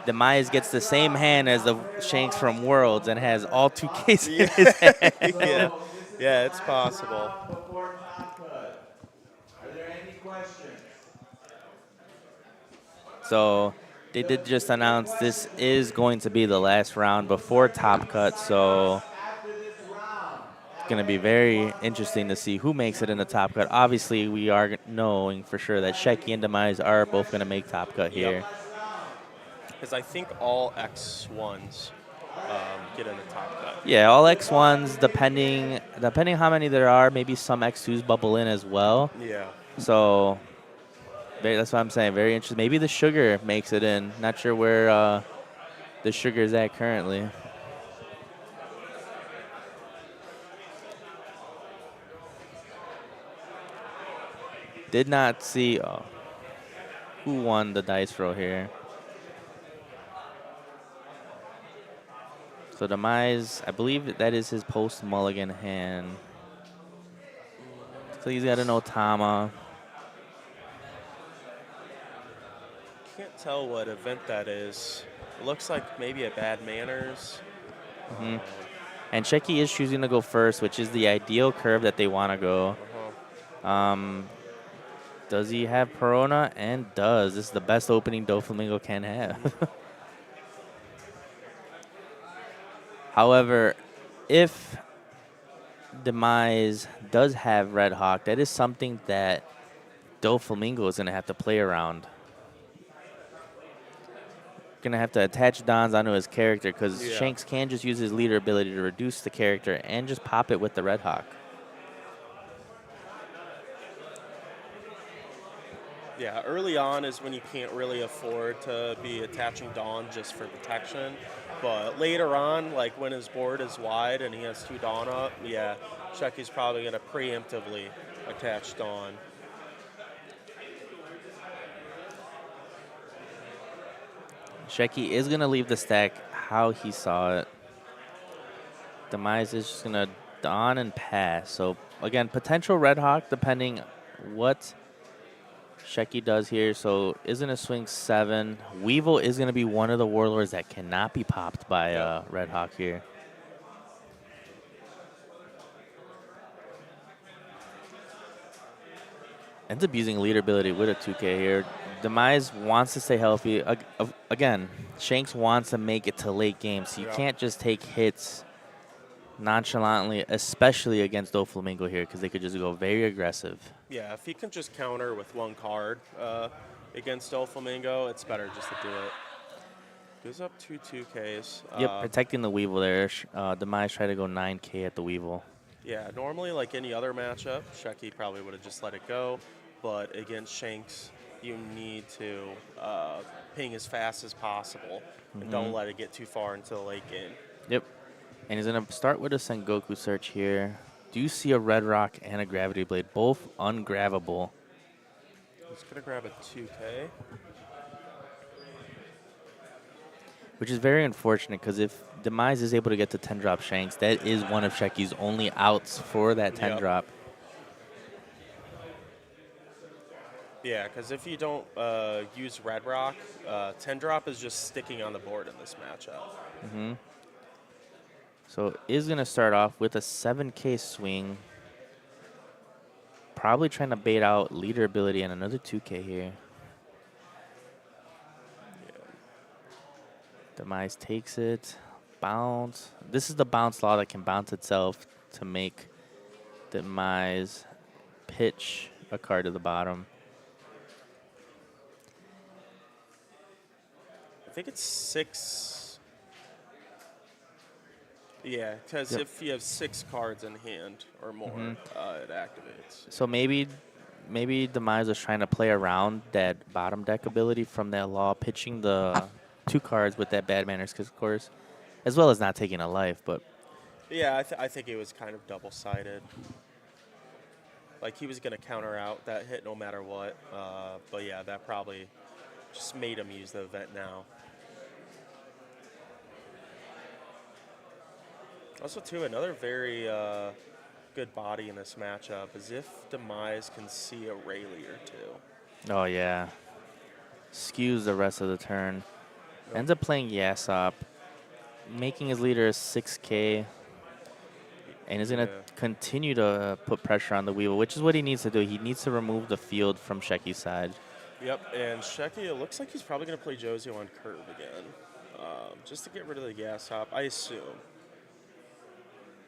the Myers gets the same hand as the Shanks from Worlds and has all two cases in his hand. Yeah, yeah, it's possible. Before top cut, are there any questions? So they did just announce this is going to be the last round before Top Cut. So After this round, it's going to be very interesting to see who makes it in the Top Cut. Obviously, we are knowing for sure that Shecky and Demise are both going to make Top Cut Yep. here. Because I think all X1s get in the top cut. Yeah, all X1s, depending how many there are, maybe some X2s bubble in as well. Yeah. So that's what I'm saying. Very interesting. Maybe the Sugar makes it in. Not sure where the Sugar is at currently. Did not see who won the dice roll here. So Demise, I believe that is his post mulligan hand. So he's got an Otama. Can't tell what event that is. It looks like maybe a Bad Manners. Hmm. And Shecky is choosing to go first, which is the ideal curve that they want to go. Does he have Perona? And does. This is the best opening Doflamingo can have. However, if Demise does have Red Hawk, that is something that Doflamingo is going to have to play around. Going to have to attach Dons onto his character because Shanks can just use his leader ability to reduce the character and just pop it with the Red Hawk. Yeah, early on is when you can't really afford to be attaching Dawn just for protection. But later on, like when his board is wide and he has 2 Dawn up, yeah, Shecky's probably going to preemptively attach Dawn. Shecky is going to leave the stack how he saw it. Demise is just going to Dawn and pass. So, again, potential Red Hawk depending what Shecky does here. So, is going to swing 7. Weevil is going to be one of the Warlords that cannot be popped by Red Hawk here. Ends up using leader ability with a 2K here. Demise wants to stay healthy. Again, Shanks wants to make it to late game, so you can't just take hits nonchalantly, especially against Doflamingo here, because they could just go very aggressive. Yeah, if he can just counter with 1 card against Doflamingo, it's better just to do it. Goes up 2 2Ks. Yep, protecting the Weevil there. Demise tried to go 9K at the Weevil. Yeah, normally like any other matchup, Shecky probably would have just let it go. But against Shanks, you need to ping as fast as possible and don't Mm-hmm. let it get too far into the late game. Yep. And he's going to start with a Sengoku search here. Do you see a Red Rock and a Gravity Blade, both ungrabbable? He's going to grab a 2K. Which is very unfortunate because if Demise is able to get to 10 drop Shanks, that is one of Sheki's only outs for that 10 Yep. drop. Yeah, because if you don't use Red Rock, 10 drop is just sticking on the board in this matchup. Mm-hmm. So is going to start off with a 7K swing. Probably trying to bait out leader ability and another 2K here. Demise takes it. Bounce. This is the bounce law that can bounce itself to make Demise pitch a card to the bottom. I think it's 6. Yeah, because Yep. if you have 6 cards in hand or more, Mhm. it activates. So maybe Demise was trying to play around that bottom deck ability from that law, pitching the 2 cards with that bad manners, of course, as well as not taking a life. But Yeah, I think it was kind of double-sided. Like, he was going to counter out that hit no matter what. But yeah, that probably just made him use the event now. Also, too, another very good body in this matchup is if Demise can see a Rayleigh or two. oh yeah, skews the rest of the turn. Nope. Ends up playing Yasop, making his leader a 6K, and is going to Yeah. continue to put pressure on the Weevil, which is what he needs to do. He needs to remove the field from Sheki's side. Yep, and Shecky, it looks like he's probably going to play Josio on curve again, just to get rid of the gas hop, I assume.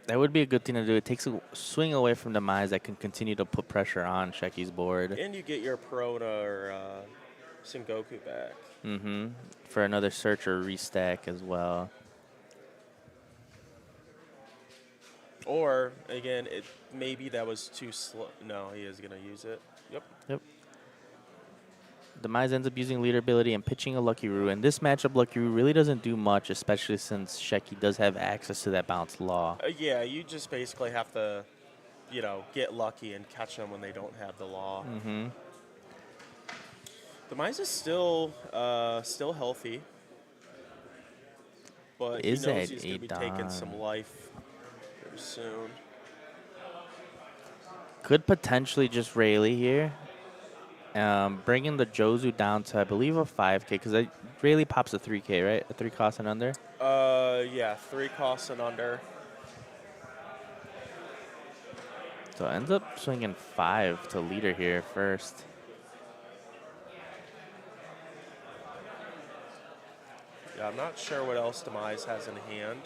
That would be a good thing to do. It takes a swing away from Demise that can continue to put pressure on Sheki's board. And you get your Perona or Sengoku back. Mm-hmm. For another search or restack as well. Or, again, maybe that was too slow. No, he is going to use it. Yep. Yep. Demise ends up using leader ability and pitching a Lucky Roo. And this matchup, Lucky Roo really doesn't do much, especially since Sheki does have access to that bounce law. Yeah, you just basically have to, get lucky and catch them when they don't have the law. Mm-hmm. Demise is still healthy, but Is he knows that he's going to be a taking Don? some life very soon. Could potentially just Rayleigh here. Bringing the Jozu down to, I believe, a 5K, because Rayleigh pops a 3K, right? A 3 cost and under? Yeah, 3 costs and under. So ends up swinging 5 to leader here first. Yeah, I'm not sure what else Demise has in hand.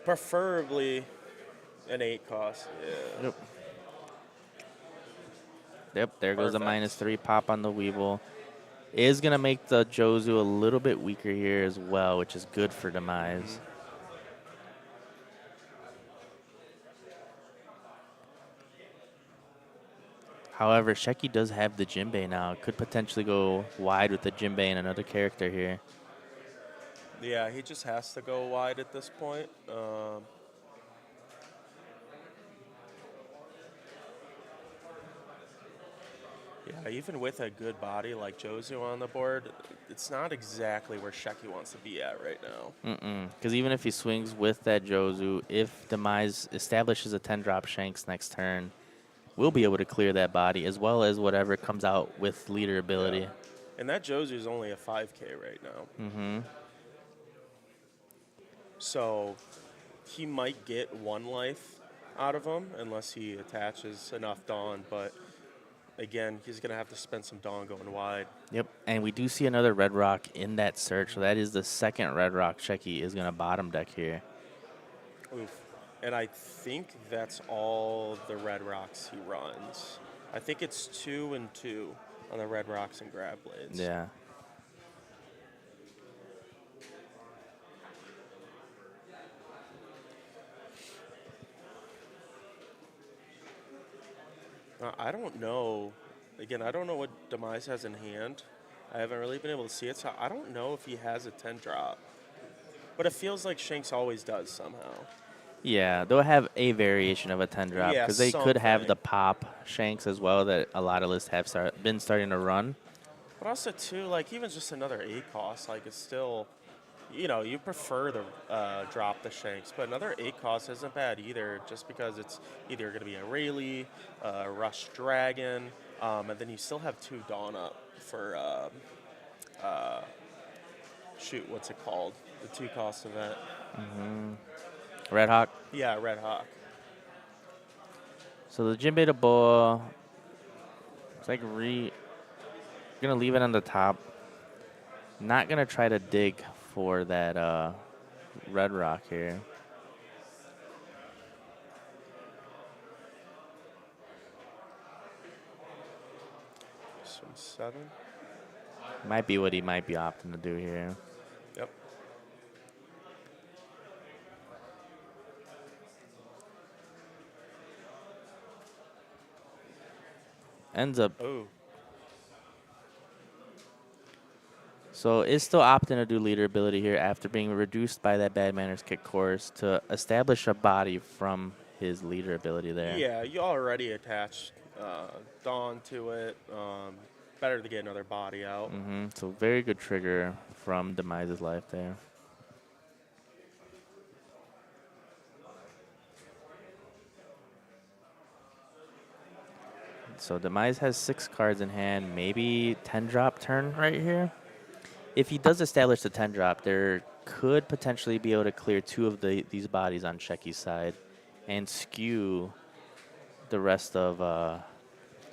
Preferably an 8 cost. Yeah. Yep. Yep, there goes the Perfect. -3 pop on the Weevil. Is going to make the Jozu a little bit weaker here as well, which is good for Demise. However, Sheki does have the Jinbei now. Could potentially go wide with the Jinbei and another character here. Yeah, he just has to go wide at this point. Yeah, even with a good body like Jozu on the board, it's not exactly where Sheki wants to be at right now. Because even if he swings with that Jozu, if Demise establishes a 10-drop Shanks next turn, we'll be able to clear that body, as well as whatever comes out with leader ability. Yeah. And that Jozu is only a 5K right now. Mm-hmm. So he might get 1 life out of him unless he attaches enough Dawn, but again, he's going to have to spend some Dawn going wide. Yep, and we do see another Red Rock in that search, so that is the second Red Rock Sheki is going to bottom deck here. Oof. And I think that's all the Red Rocks he runs. I think it's 2 and 2 on the Red Rocks and Grab Blades. Yeah. I don't know Again, I don't know what Demise has in hand. I haven't really been able to see it, so I don't know if he has a 10 drop. But it feels like Shanks always does somehow. Yeah, they'll have a variation of a 10 drop Yeah, because they could have something. the pop shanks as well that a lot of lists have been starting to run. But also, too, like, even just another 8 cost, like, it's still, you prefer to drop the Shanks, but another 8 cost isn't bad either, just because it's either going to be a Rayleigh, Rush Dragon, and then you still have 2 Dawn up for, shoot, what's it called? The 2 cost event. Red Hawk. Yeah, Red Hawk. So the Jinbei to Boa, it's like gonna leave it on the top. Not gonna try to dig for that red rock here. Swing 7. Might be what he might be opting to do here. Yep. Ends up. Oh, So is still opting to do leader ability here after being reduced by that bad manners kick course to establish a body from his leader ability there. yeah, you already attached Dawn to it. Better to get another body out. So very good trigger from Demise's life there. So Demise has 6 cards in hand, maybe 10 drop turn right here. If he does establish the 10 drop, there could potentially be able to clear 2 of these bodies on Shecky's side and skew the rest of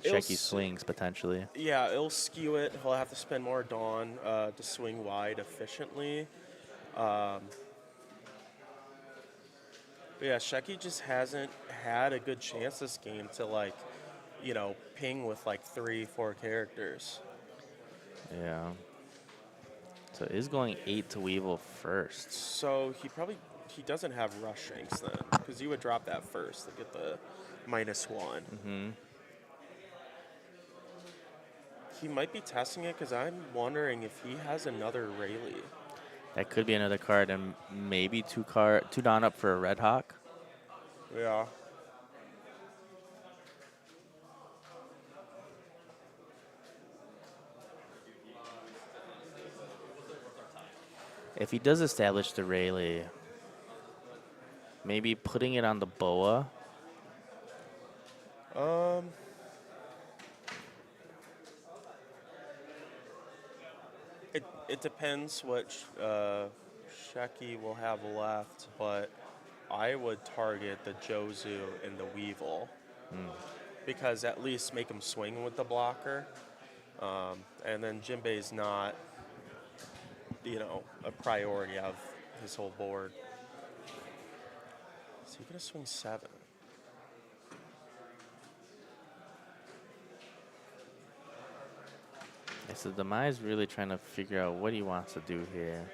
It'll Shecky's swings potentially. Yeah, it'll skew it. He'll have to spend more Dawn to swing wide efficiently. But yeah, Shecky just hasn't had a good chance this game to ping with like 3-4 characters. Yeah. So is going 8 to Weevil first. So he doesn't have Rush Shanks then, because you would drop that first to get the -1. He might be testing it because I'm wondering if he has another Rayleigh. That could be another card and maybe 2 Dawn up for a Red Hawk. Yeah. If he does establish the Rayleigh, maybe putting it on the Boa. It depends what Shecky will have left, but I would target the Jozu and the Weevil because at least make him swing with the blocker. And then Jinbei's not, a priority of his whole board. So you're going to swing 7. Yeah, so Demise really trying to figure out what he wants to do here.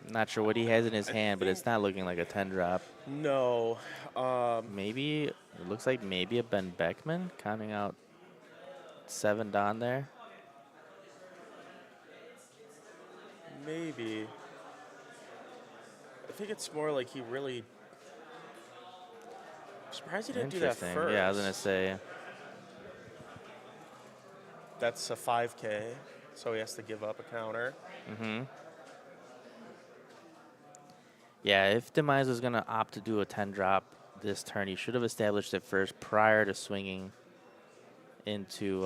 Not sure what he has in his hand, but it's not looking like a 10 drop. No. Maybe, it looks like maybe a Ben Beckman counting out 7 Dawn there. Maybe. I think it's more like he really. I'm surprised he didn't do that Interesting. first. Yeah, I was going to say. That's a 5K, so he has to give up a counter. Yeah, if Demise was going to opt to do a 10 drop this turn, he should have established it first prior to swinging into.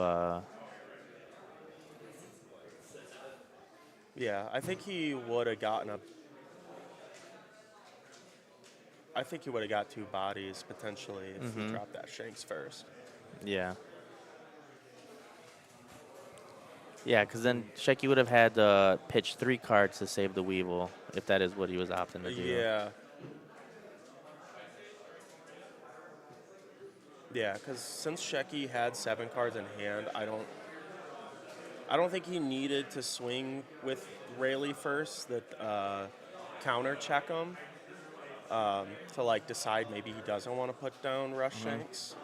Yeah, I think he would have gotten a. I think he would have got 2 bodies potentially if he dropped that Shanks first. Yeah. Yeah, because then Shecky would have had to pitch 3 cards to save the Weevil, if that is what he was opting to do. Yeah. Yeah, because since Shecky had 7 cards in hand, I don't think he needed to swing with Rayleigh first that counter check him to decide maybe he doesn't want to put down Rush Shanks.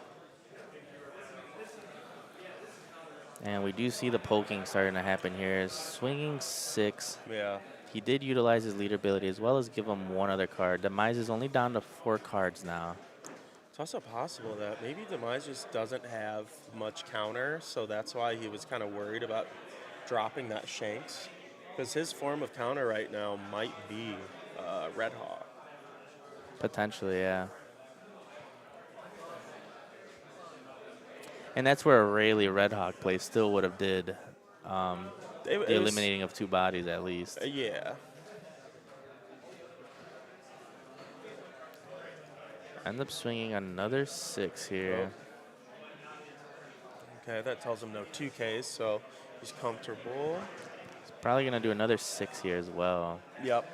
And we do see the poking starting to happen here. Swinging 6. Yeah. He did utilize his leader ability as well as give him one other card. Demise is only down to 4 cards now. It's also possible that maybe Demise just doesn't have much counter, so that's why he was kind of worried about dropping that Shanks. Because his form of counter right now might be Red Hawk. Potentially, yeah. And that's where a Rayleigh Red Hawk play still would have did the It was, eliminating of 2 bodies at least. yeah. End up swinging another 6 here. Okay, that tells him no 2Ks, so he's comfortable. He's probably going to do another 6 here as well. Yep.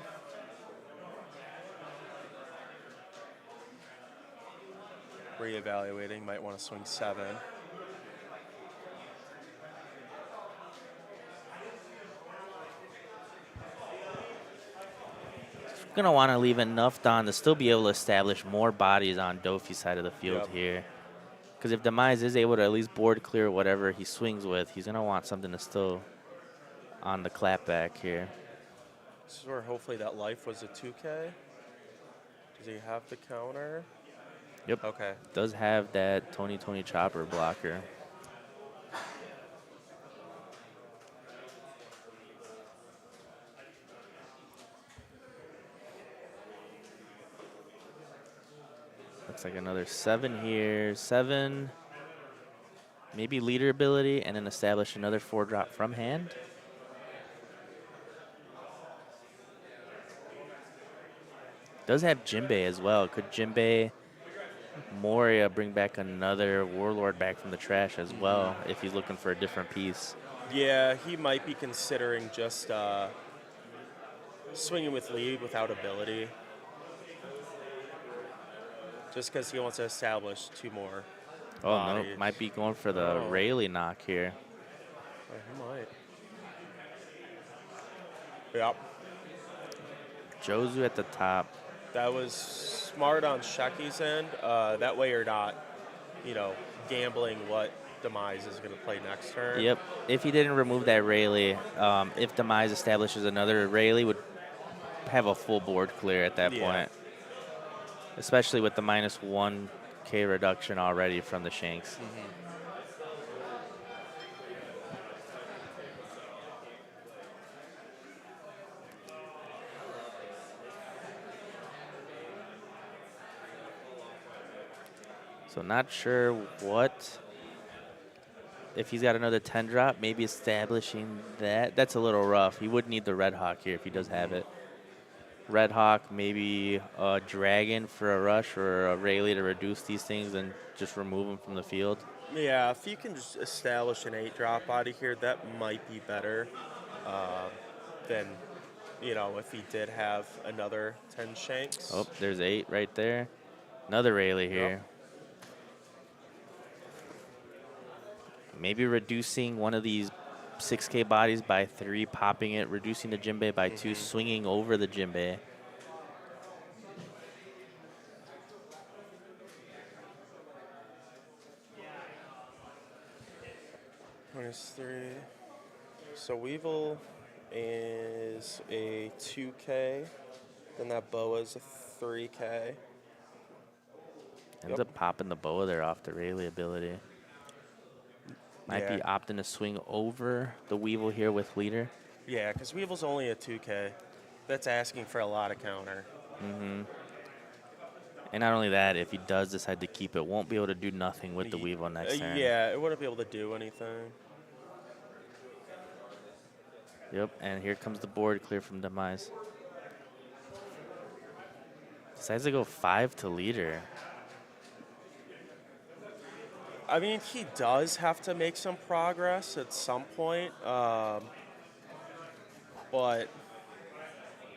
Reevaluating, might want to swing 7. Going to want to leave enough down to still be able to establish more bodies on Dofi's side of the field Yep. here. Because if Demise is able to at least board clear whatever he swings with, he's going to want something to still on the clapback here. This is where hopefully that life was a 2K. Does he have the counter? Yep. Okay. Does have that Tony Chopper blocker. Looks like another 7 here. 7. Maybe leader ability and then establish another 4-drop from hand. Does have Jinbei as well. Could Jinbei Moria bring back another Warlord back from the trash as well if he's looking for a different piece? Yeah, he might be considering just swinging with lead without ability. Just because he wants to establish 2 more. Oh, bodies. no. Might be going for the Rayleigh knock here. Oh, he might. Yep. Jozu at the top. That was smart on Sheki's end. That way you're not, gambling what Demise is going to play next turn. Yep. If he didn't remove that Rayleigh, if Demise establishes another, Rayleigh would have a full board clear at that point. Especially with the minus 1K reduction already from the Shanks. So not sure what, if he's got another 10 drop, maybe establishing that. That's a little rough. He would need the Red Hawk here if he does have it. Red Hawk, maybe a Dragon for a rush or a Rayleigh to reduce these things and just remove them from the field. Yeah, if you can just establish an 8-drop body here, that might be better than, if he did have another 10 Shanks. Oh, there's 8 right there. Another Rayleigh here. Yep. Maybe reducing one of these 6K bodies by 3, popping it, reducing the Jinbei by 2, swinging over the Jinbei. -3. So Weevil is a 2K. Then that Boa's a 3K. Ends up popping the Boa there off the Rayleigh ability. Might be opting to swing over the Weevil here with leader. Yeah, because Weevil's only a 2K. That's asking for a lot of counter. And not only that, if he does decide to keep it, won't be able to do nothing with the Weevil next turn. Yeah, it wouldn't be able to do anything. Yep, and here comes the board clear from Demise. Decides to go 5 to leader. I mean, he does have to make some progress at some point, but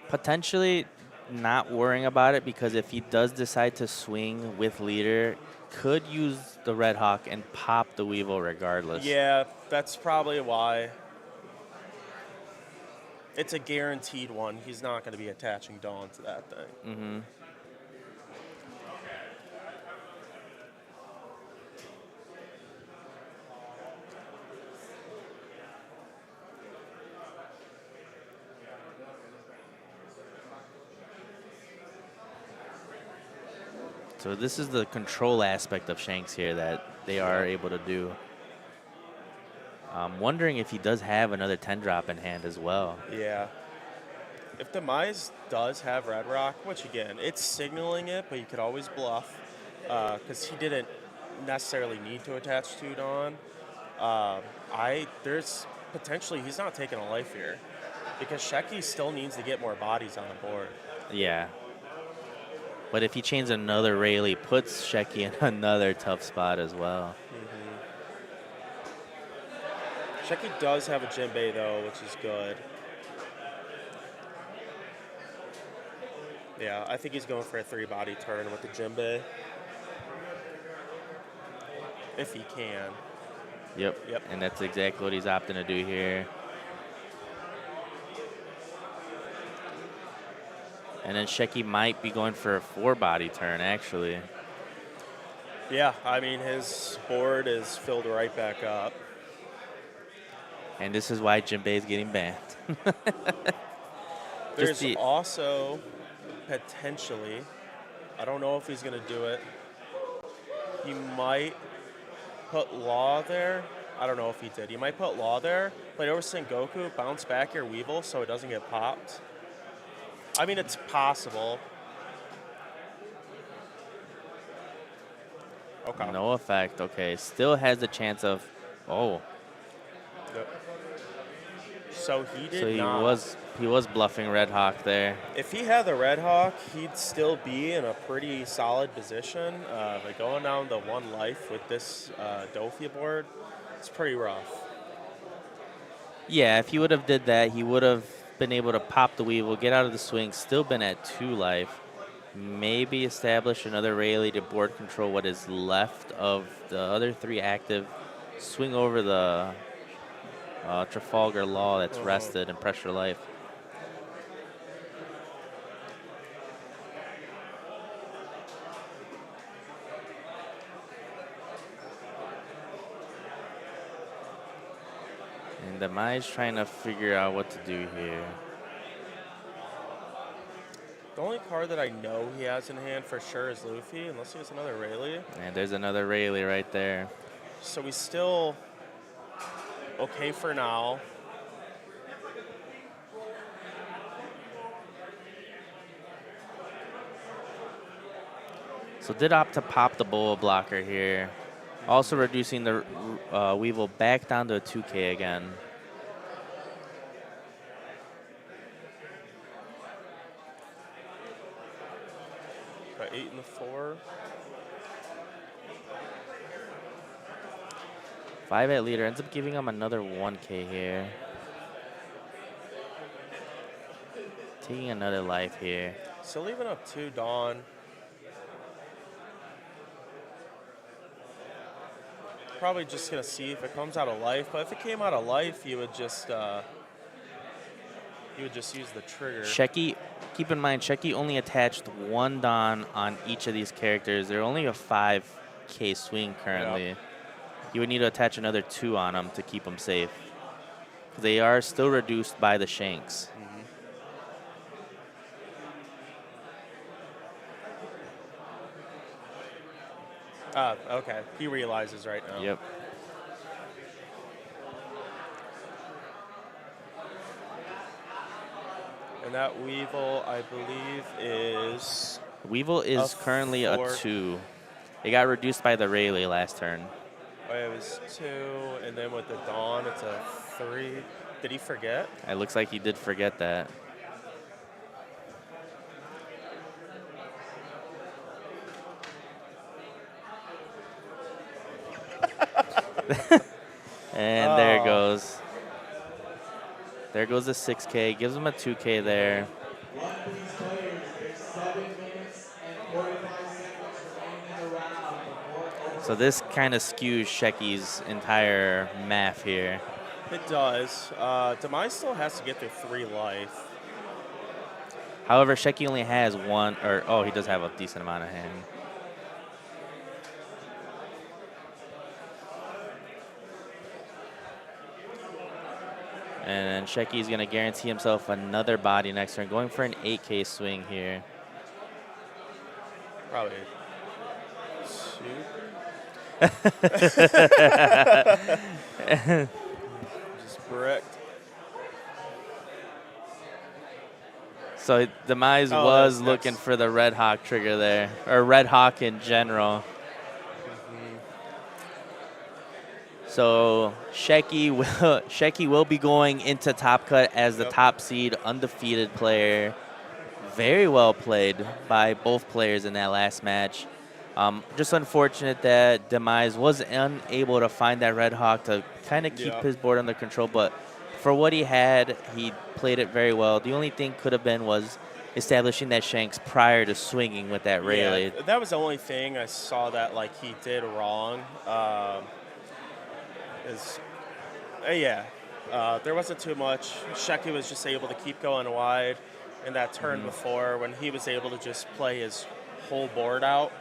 Potentially not worrying about it because if he does decide to swing with leader, could use the Red Hawk and pop the Weevil regardless. yeah, that's probably why. It's a guaranteed one. He's not going to be attaching Dawn to that thing. So this is the control aspect of Shanks here that they are Yeah. able to do. I'm wondering if he does have another 10 drop in hand as well. Yeah. If Demise does have Red Rock, which again, it's signaling it, but you could always bluff because he didn't necessarily need to attach to Dawn. There's potentially he's not taking a life here because Sheki still needs to get more bodies on the board. Yeah. But if he chains another Rayleigh, puts Sheki in another tough spot as well. Sheki does have a Jinbei though, which is good. Yeah, I think he's going for a 3-body turn with the Jinbei. If he can. Yep. Yep. And that's exactly what he's opting to do here. And then Sheki might be going for a 4-body turn, actually. Yeah, I mean, his board is filled right back up. And this is why Jinbei is getting banned. There's the- also potentially, I don't know if he's going to do it. He might put Law there. I don't know if he did. He might put Law there, play over Sengoku, bounce back your Weevil so it doesn't get popped. I mean, it's possible. Okay. No effect. Okay. Still has the chance of. Oh. Yep. So he did So not. he was bluffing Red Hawk there. If he had the Red Hawk, he'd still be in a pretty solid position. But going down to 1 life with this Dofia board, it's pretty rough. Yeah, if he would have did that, he would have been able to pop the Weevil, get out of the swing, still been at 2 life. Maybe establish another Rayleigh to board control what is left of the other 3 active. Swing over the Trafalgar Law that's rested and pressure life. And Demise trying to figure out what to do here. The only card that I know he has in hand for sure is Luffy, unless he has another Rayleigh. And there's another Rayleigh right there. So he's still okay for now. So did opt to pop the Boa blocker here. Also reducing the Weevil back down to a 2K again. Got 8 and the 4. 5 at leader ends up giving him another 1K here. Taking another life here. Still leaving up 2 Dawn. Probably just gonna see if it comes out of life, but if it came out of life, you would just use the trigger. Sheki, keep in mind, Sheki only attached 1 Don on each of these characters. They're only a 5K swing currently. Yep. You would need to attach another 2 on them to keep them safe. They are still reduced by the Shanks. Okay. He realizes right now. Yep. And that Weevil, I believe, is Weevil is currently a 4. 2. It got reduced by the Rayleigh last turn. Oh, it was 2, and then with the Dawn, it's a 3. Did he forget? It looks like he did forget that. And there it goes. There goes the 6K. Gives him a 2K there. One of these players, there's 7 minutes and 45 seconds remaining in the round before So this kind of skews Sheki's entire math here. It does. Demise still has to get through 3 life. However, Sheki only has 1, or oh, he does have a decent amount of hand. And Sheki's going to guarantee himself another body next turn, going for an 8K swing here. Probably Just bricked. So Demise Oh, that was was looking next. for the Red Hawk trigger there, or Red Hawk in general. So Shecky will be going into Top Cut as the Yep. top seed, undefeated player. Very well played by both players in that last match. Just unfortunate that Demise was unable to find that Red Hawk to kind of keep Yeah. his board under control, but for what he had, he played it very well. The only thing could have been was establishing that Shanks prior to swinging with that Yeah, Rayleigh. that was the only thing I saw that like he did wrong. Is yeah, there wasn't too much. Shecky was just able to keep going wide in that turn before when he was able to just play his whole board out.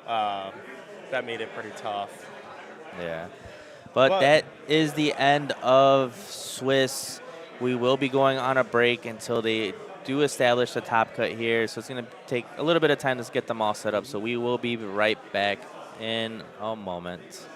That made it pretty tough. Yeah. But But that is the end of Swiss. We will be going on a break until they do establish the top cut here. So it's going to take a little bit of time to get them all set up. So we will be right back in a moment.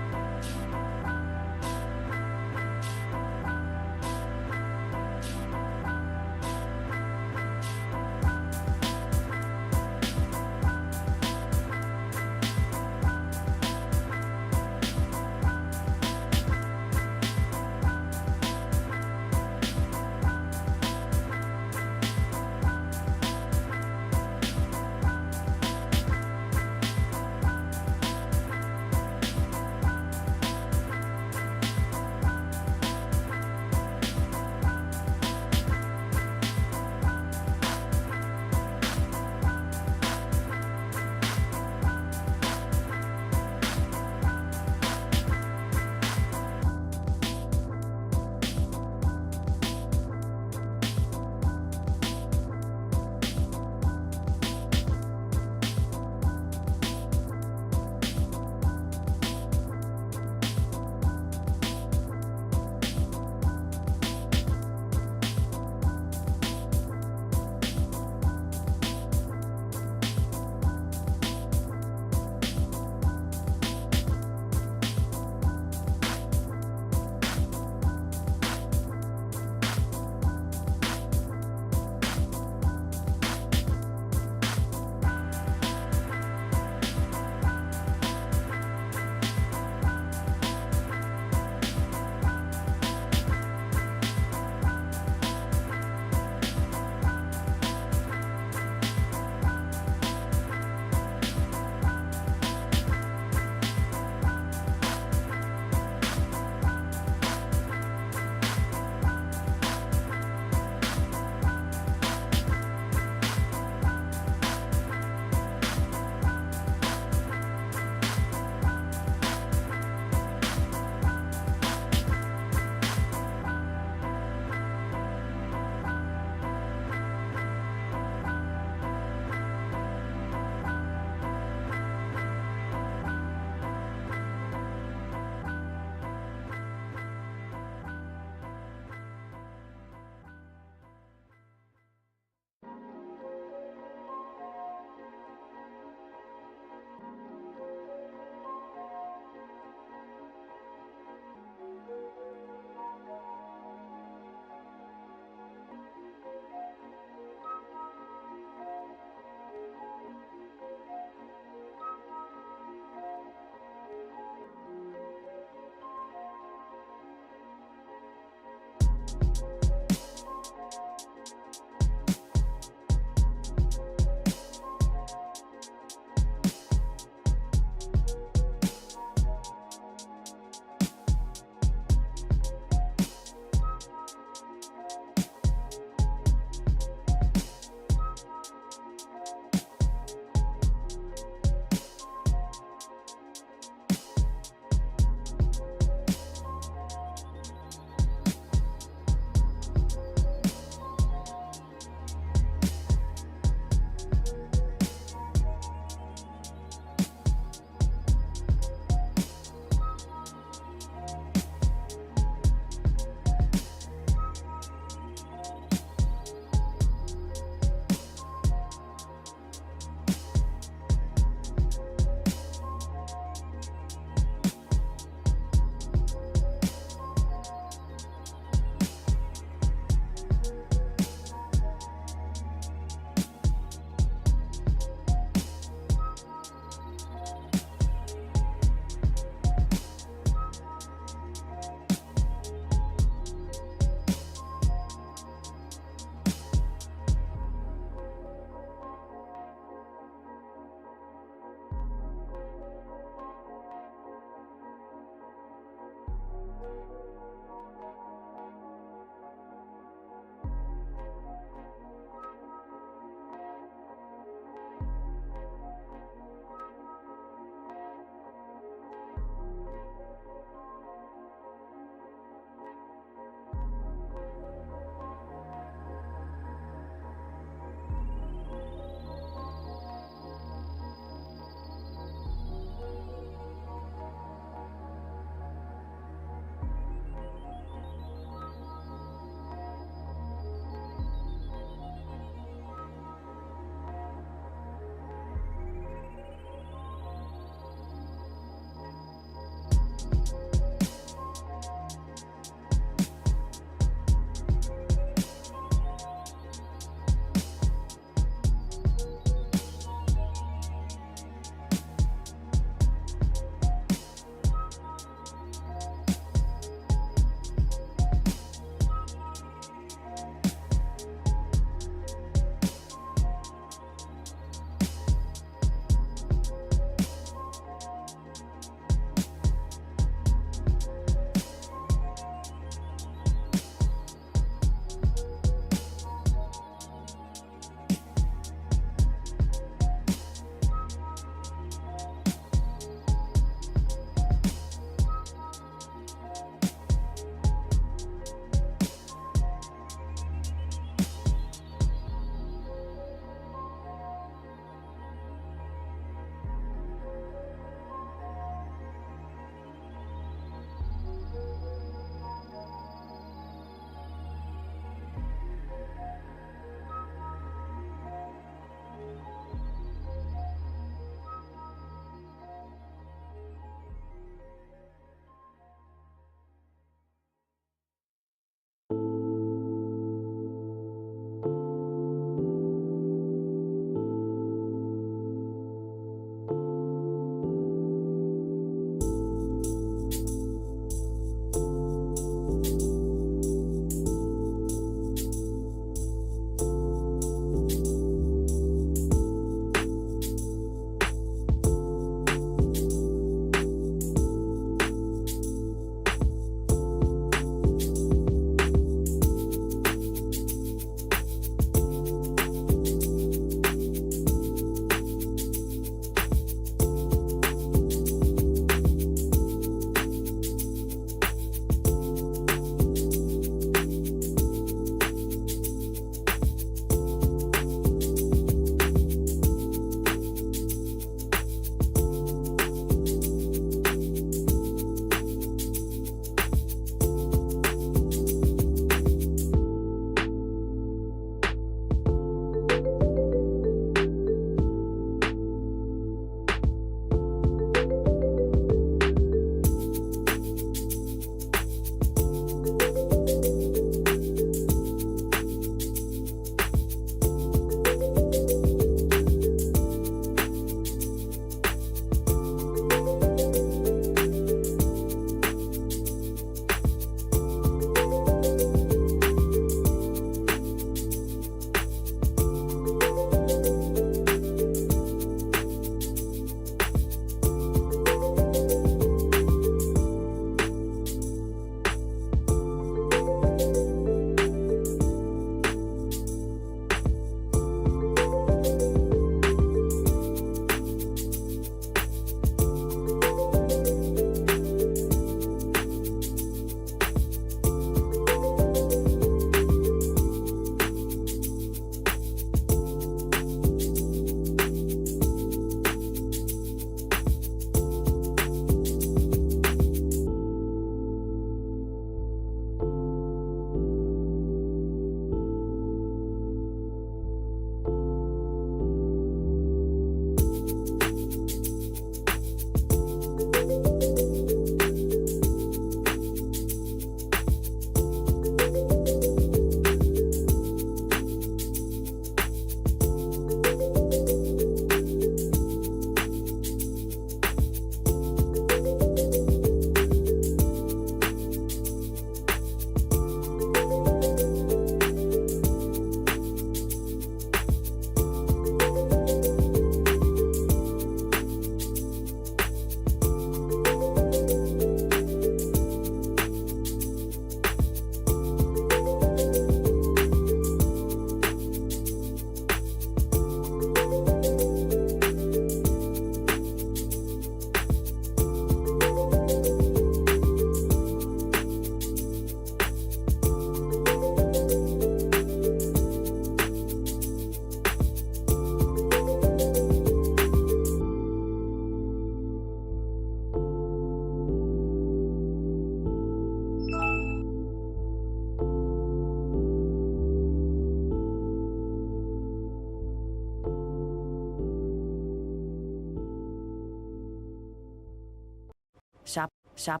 Shop. Shop.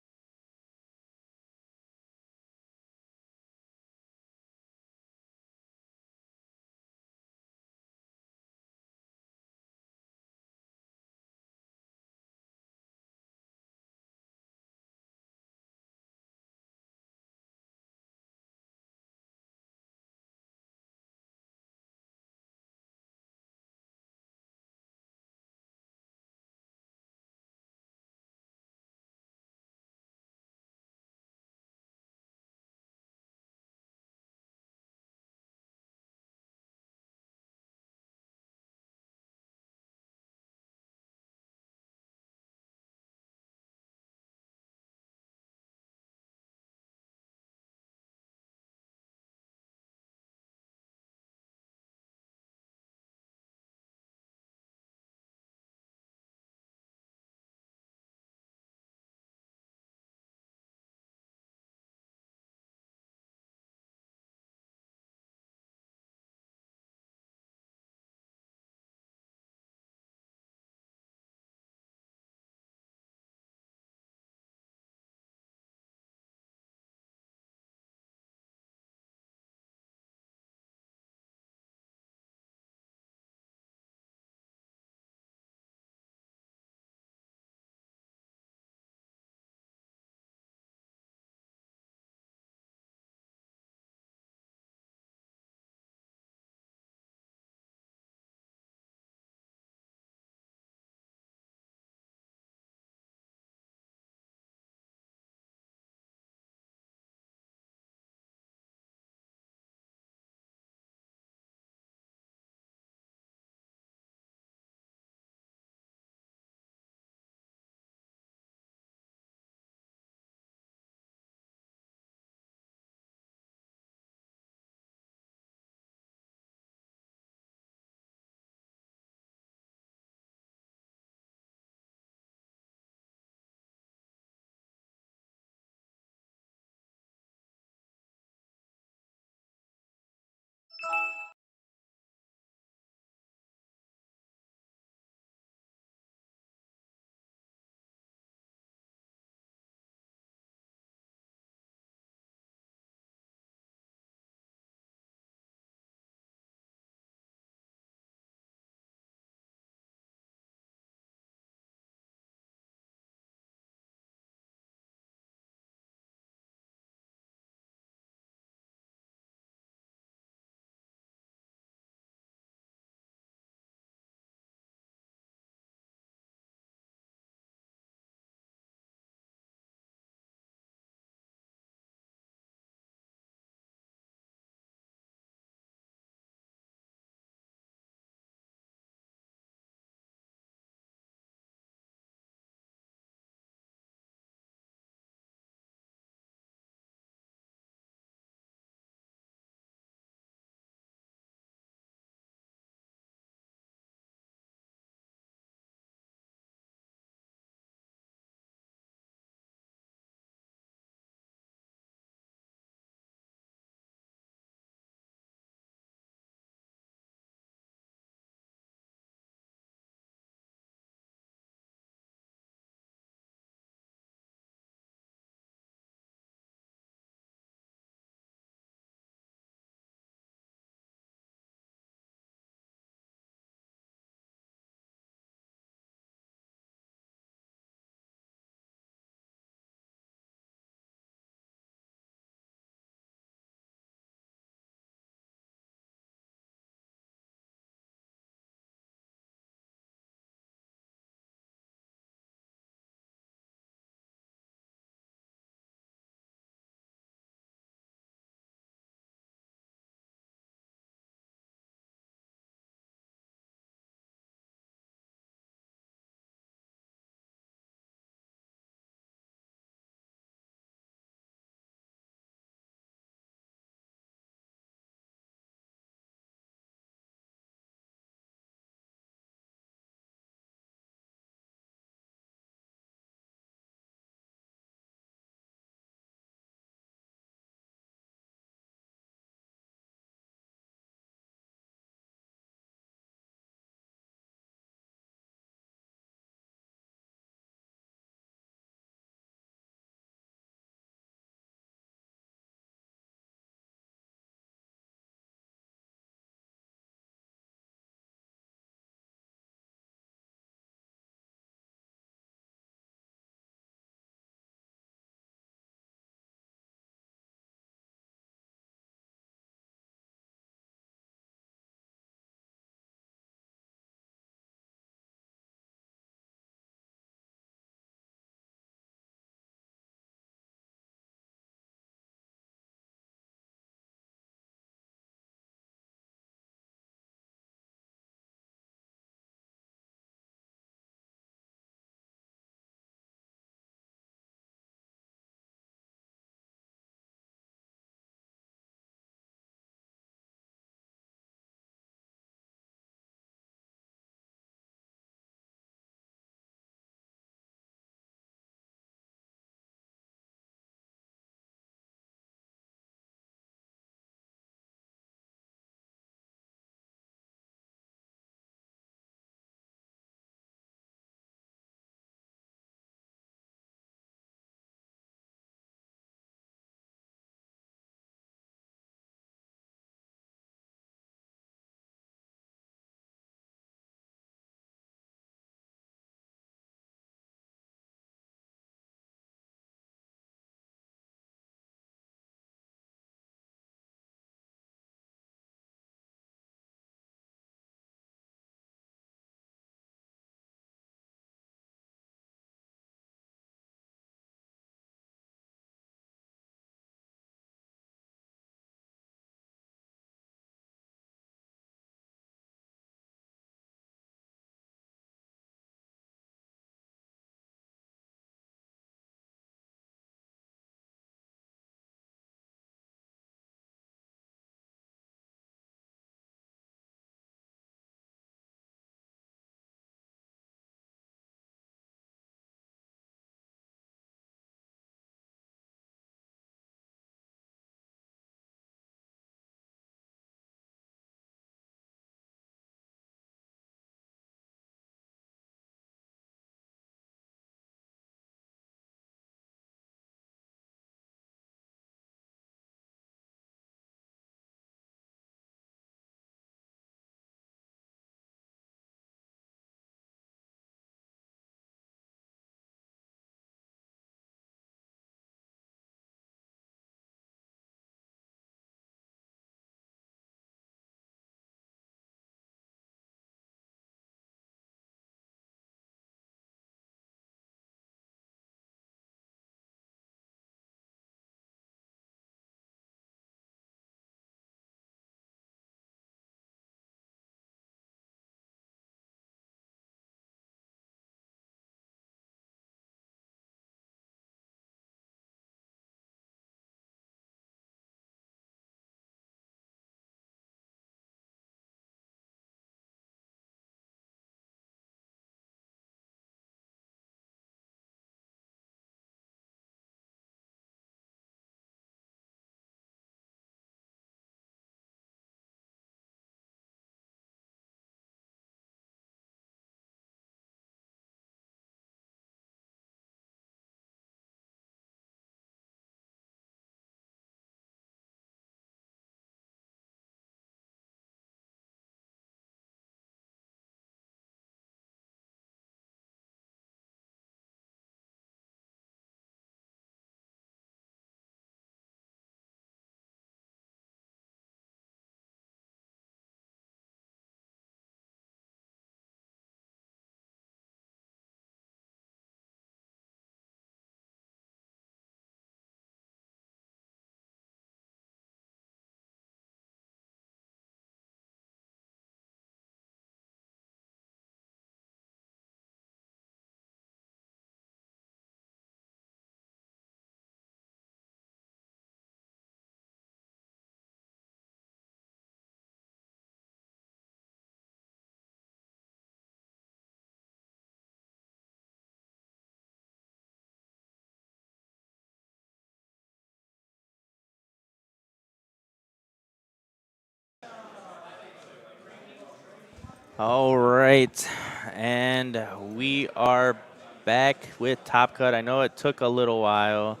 All right, and we are back with Top Cut. I know it took a little while.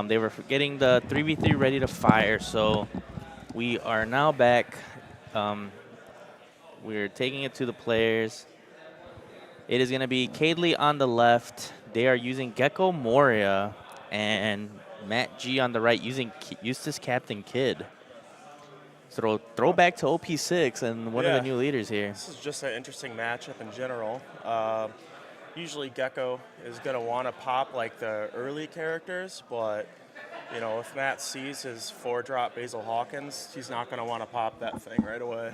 They were getting the 3v3 ready to fire, so we are now back. Um, we're taking it to the players. It is going to be Kadley on the left. They are using Gecko Moria and Matt G on the right using Eustace Captain Kid. So throw back to OP6 and one of the Yeah, new leaders here. this is just an interesting matchup in general. Usually Gecko is going to want to pop like the early characters, but if Matt sees his 4-drop Basil Hawkins, he's not going to want to pop that thing right away.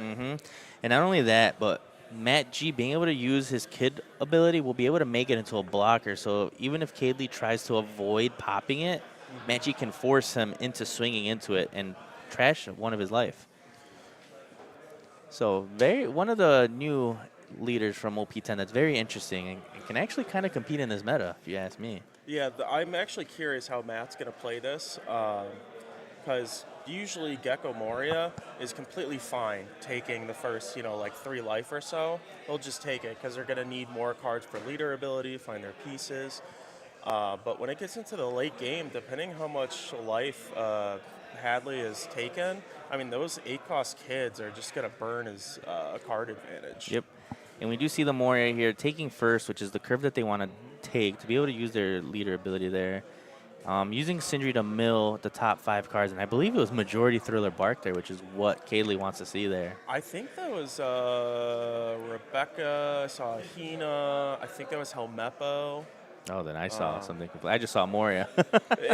And not only that, but Matt G being able to use his Kid ability will be able to make it into a blocker. So even if Kadley tries to avoid popping it, Matt G can force him into swinging into it and trash one of his life. So one of the new leaders from OP10 that's very interesting and can actually kind of compete in this meta, if you ask me. Yeah, I'm actually curious how Matt's going to play this, because usually Gecko Moria is completely fine taking the first, like 3 life or so. They'll just take it because they're going to need more cards for leader ability, find their pieces. But when it gets into the late game, depending how much life Hadley has taken, I mean, those 8-cost kids are just going to burn his card advantage. Yep. And we do see the Moria here taking first, which is the curve that they want to take to be able to use their leader ability there. Using Sindri to mill the top 5 cards, and I believe it was majority Thriller Bark there, which is what Kadley wants to see there. I think that was Rebecca. I saw Hina. I think that was Helmeppo. Oh, then I saw something. I just saw Moria.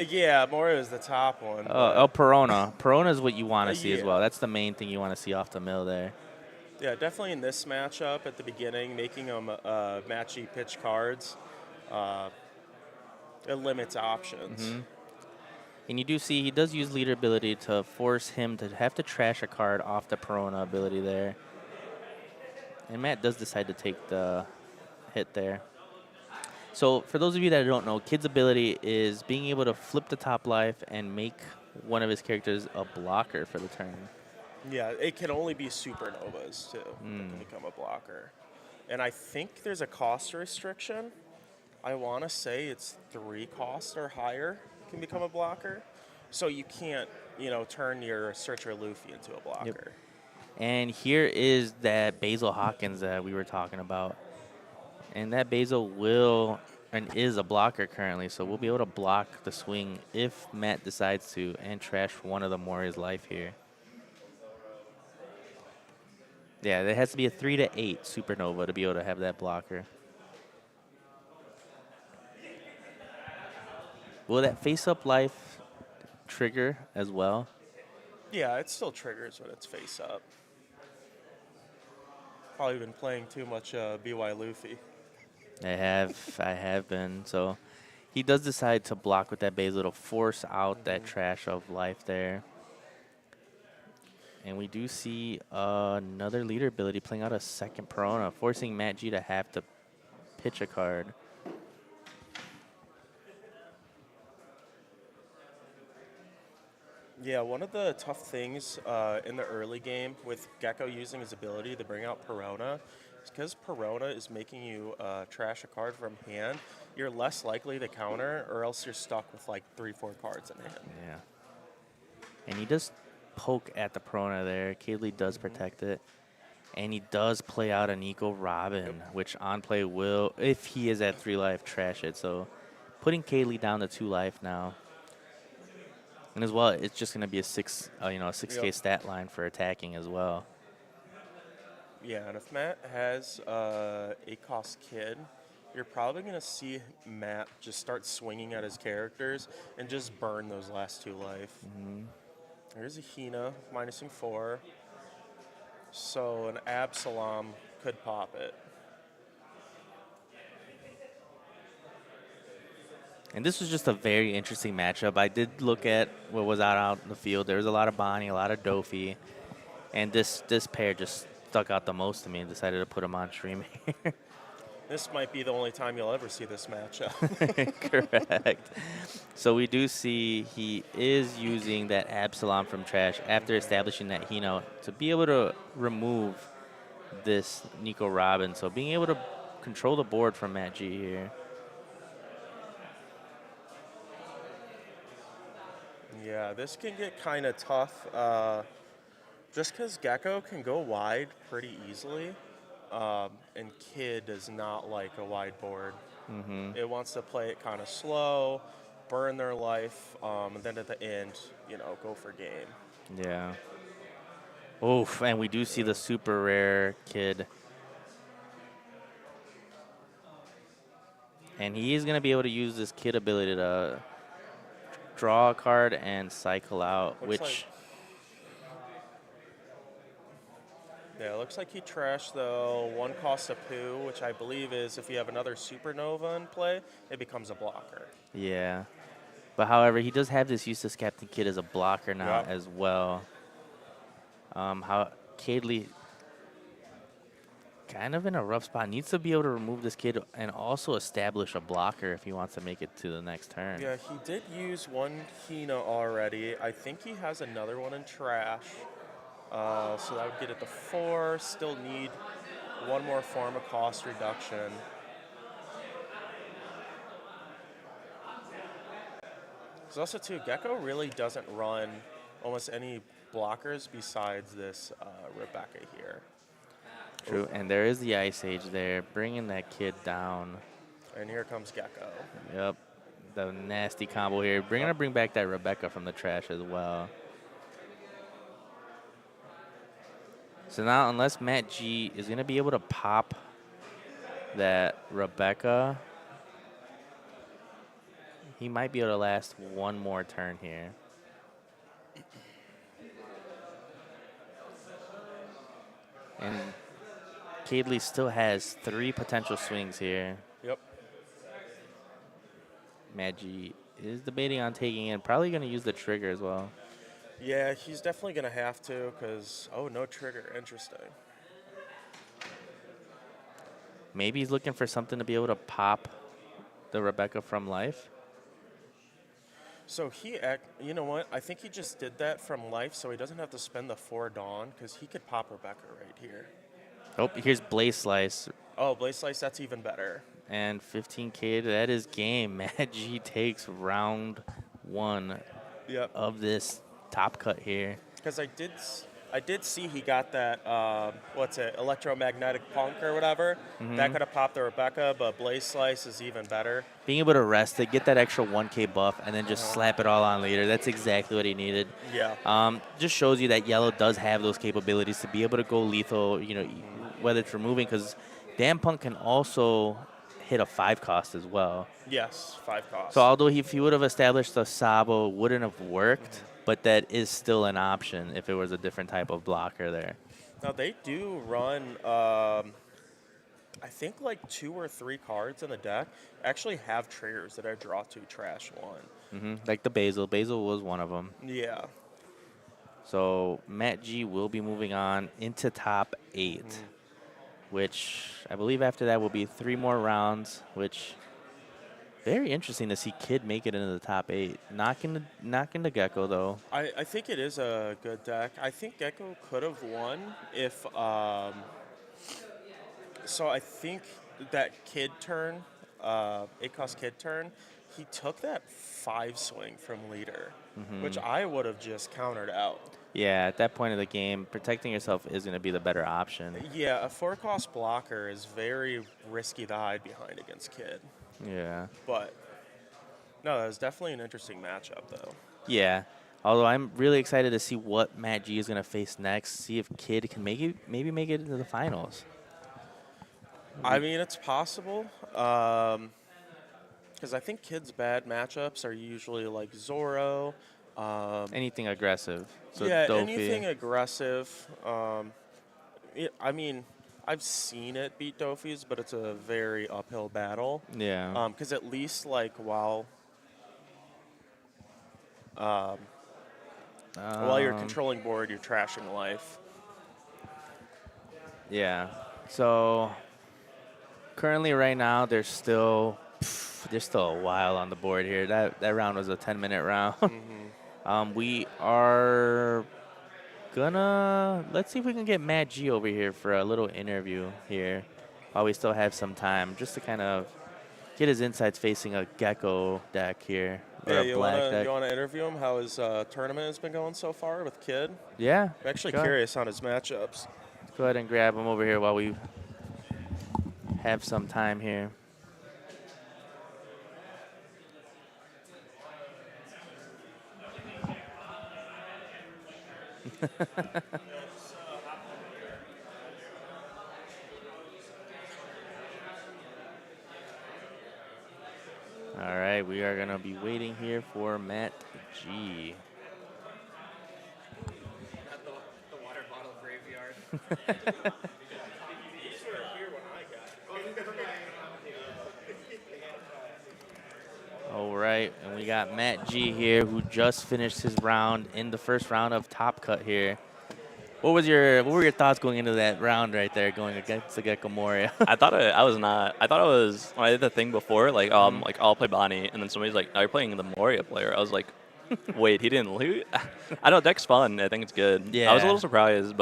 Yeah, Moria is the top one. Oh, Perona. Perona is what you want to see as yeah. well. That's the main thing you want to see off the mill there. Yeah, definitely in this matchup at the beginning, making them matchy pitch cards, it limits options. And you do see he does use leader ability to force him to have to trash a card off the Perona ability there. And Matt does decide to take the hit there. So for those of you that don't know, Kid's ability is being able to flip the top life and make one of his characters a blocker for the turn. Yeah, it can only be supernovas too that can become a blocker. And I think there's a cost restriction. I want to say it's 3 costs or higher can become a blocker. So you can't, turn your Searcher Luffy into a blocker. And here is that Basil Hawkins that we were talking about. And that Basil will and is a blocker currently, so we'll be able to block the swing if Matt decides to and trash one of the Moria's life here. Yeah, there has to be a 3 to 8 supernova to be able to have that blocker. Will that face-up life trigger as well? Yeah, it still triggers when it's face up. Probably been playing too much BY Luffy. I have been. So he does decide to block with that Basil to force out that trash of life there. And we do see another leader ability playing out a second Perona, forcing Matt G to have to pitch a card. Yeah, one of the tough things in the early game with Gecko using his ability to bring out Perona is because Perona is making you trash a card from hand, you're less likely to counter, or else you're stuck with like 3-4 cards in hand. Yeah. And he does poke at the Perona there. Kadley does protect it. And he does play out an Eco Robin, which on play will, if he is at 3 life, trash it. So putting Kadley down to 2 life now. And as well, it's just going to be a 6K stat line for attacking as well. Yeah, and if Matt has a cost kid, you're probably going to see Matt just start swinging at his characters and just burn those last 2 life. There's a Hina, minusing 4. So an Absalom could pop it. And this was just a very interesting matchup. I did look at what was out in the field. There was a lot of Bonnie, a lot of Dofi. And this pair just stuck out the most to me and decided to put them on stream here. This might be the only time you'll ever see this matchup. Correct. So we do see he is using that Absalom from trash after establishing that Hino to be able to remove this Nico Robin. So being able to control the board from Matt G here. Yeah, this can get kind of tough. Just because Gecko can go wide pretty easily, and Kid does not like a wide board. It wants to play it kind of slow, burn their life, and then at the end, go for game. Yeah. Oof, and we do see the super rare Kid. And he is going to be able to use this Kid ability to draw a card and cycle out, Looks like, which yeah, looks like he trashed though one cost a poo, which I believe is if you have another supernova in play, it becomes a blocker. yeah. But however, he does have this useless Captain Kid as a blocker now Yep. as well. How Cadley kind of in a rough spot, needs to be able to remove this Kid and also establish a blocker if he wants to make it to the next turn. Yeah, he did use one Hina already. I think he has another one in trash. So that would get it to 4. Still need one more form of cost reduction. There's also, too, Gecko really doesn't run almost any blockers besides this Rebecca here. True, and there is the Ice Age there, bringing that Kid down. And here comes Gecko. Yep, the nasty combo here. We're gonna bring back that Rebecca from the trash as well. So now, unless Matt G is gonna be able to pop that Rebecca, he might be able to last one more turn here. And Cadley still has 3 potential swings here. Yep. Matt G is debating on taking in, probably gonna use the trigger as well. Yeah, he's definitely going to have to because, oh, no trigger. Interesting. Maybe he's looking for something to be able to pop the Rebecca from life. So you know what? I think he just did that from life so he doesn't have to spend the 4 Dawn because he could pop Rebecca right here. Oh, here's Blaze Slice Oh, Blaze Slice, that's even better. and 15K. That is game. Matt G takes round 1 Yep. of this top cut here. Because I did see he got that, electromagnetic punk or whatever. That could have popped the Rebecca, but Blaze Slice is even better. Being able to rest it, get that extra 1K buff, and then just slap it all on later. That's exactly what he needed. Yeah. Just shows you that yellow does have those capabilities to be able to go lethal, whether it's removing, because Damn Punk can also hit a 5 cost as well. Yes, 5 costs. So although if he would have established the Sabo, it wouldn't have worked, but that is still an option if it was a different type of blocker there. Now they do run, I think like 2 or 3 cards in the deck actually have triggers that are draw to trash 1. Like the Basil. Basil was one of them. Yeah. So Matt G will be moving on into top 8, which I believe after that will be 3 more rounds, which very interesting to see Kid make it into the top 8. Knocking the Gecko, though. I think it is a good deck. I think Gecko could have won if, so I think that Kid turn, 8-cost Kid turn, he took that 5 swing from leader, which I would have just countered out. Yeah, at that point of the game, protecting yourself is going to be the better option. Yeah, a 4-cost blocker is very risky to hide behind against Kid. Yeah. But, no, that was definitely an interesting matchup, though. Yeah. Although I'm really excited to see what Matt G is going to face next, see if Kid can maybe make it into the finals. I mean, it's possible. Because I think Kid's bad matchups are usually like Zoro. Anything aggressive. So Yeah, Dofi. anything aggressive. I mean, I've seen it beat Dofi's, but it's a very uphill battle. Yeah. Because at least like while you're controlling board, you're trashing life. Yeah. So currently, right now, there's still a while on the board here. That round was a 10-minute round. We are let's see if we can get Matt G over here for a little interview here while we still have some time, just to kind of get his insights facing a Gecko deck here, or Yeah, a black deck. you wanna interview him? How his tournament has been going so far with Kid? Yeah. I'm actually go, curious on his matchups. go ahead and grab him over here while we have some time here. All right, we are going to be waiting here for Matt G. At the water bottle graveyard. All right, and we got Matt G here, who just finished his round in the first round of Top Cut here. What were your thoughts going into that round right there, going against the Gecko Moria? I thought I was not. I thought I was when I did the thing before, like I'll play Bonnie, and then somebody's like, "Now you're playing the Moria player." I was like, "Wait, he didn't lose." I know deck's fun. I think it's good. Yeah. I was a little surprised,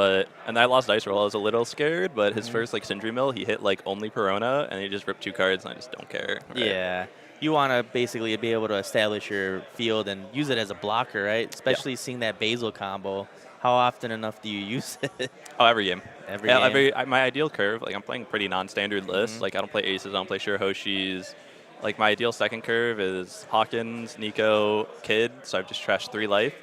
and I lost dice roll. I was a little scared, but his first like Sindri Mill, he hit like only Perona, and he just ripped 2 cards, and I just don't care. Right? Yeah. You want to basically be able to establish your field and use it as a blocker, right? Especially seeing that Basil combo. How often enough do you use it? Oh, every game. Every game? My ideal curve, like I'm playing pretty non-standard lists. Like I don't play aces, I don't play Shirahoshis. Like my ideal second curve is Hawkins, Nico, Kid. So I've just trashed 3 life.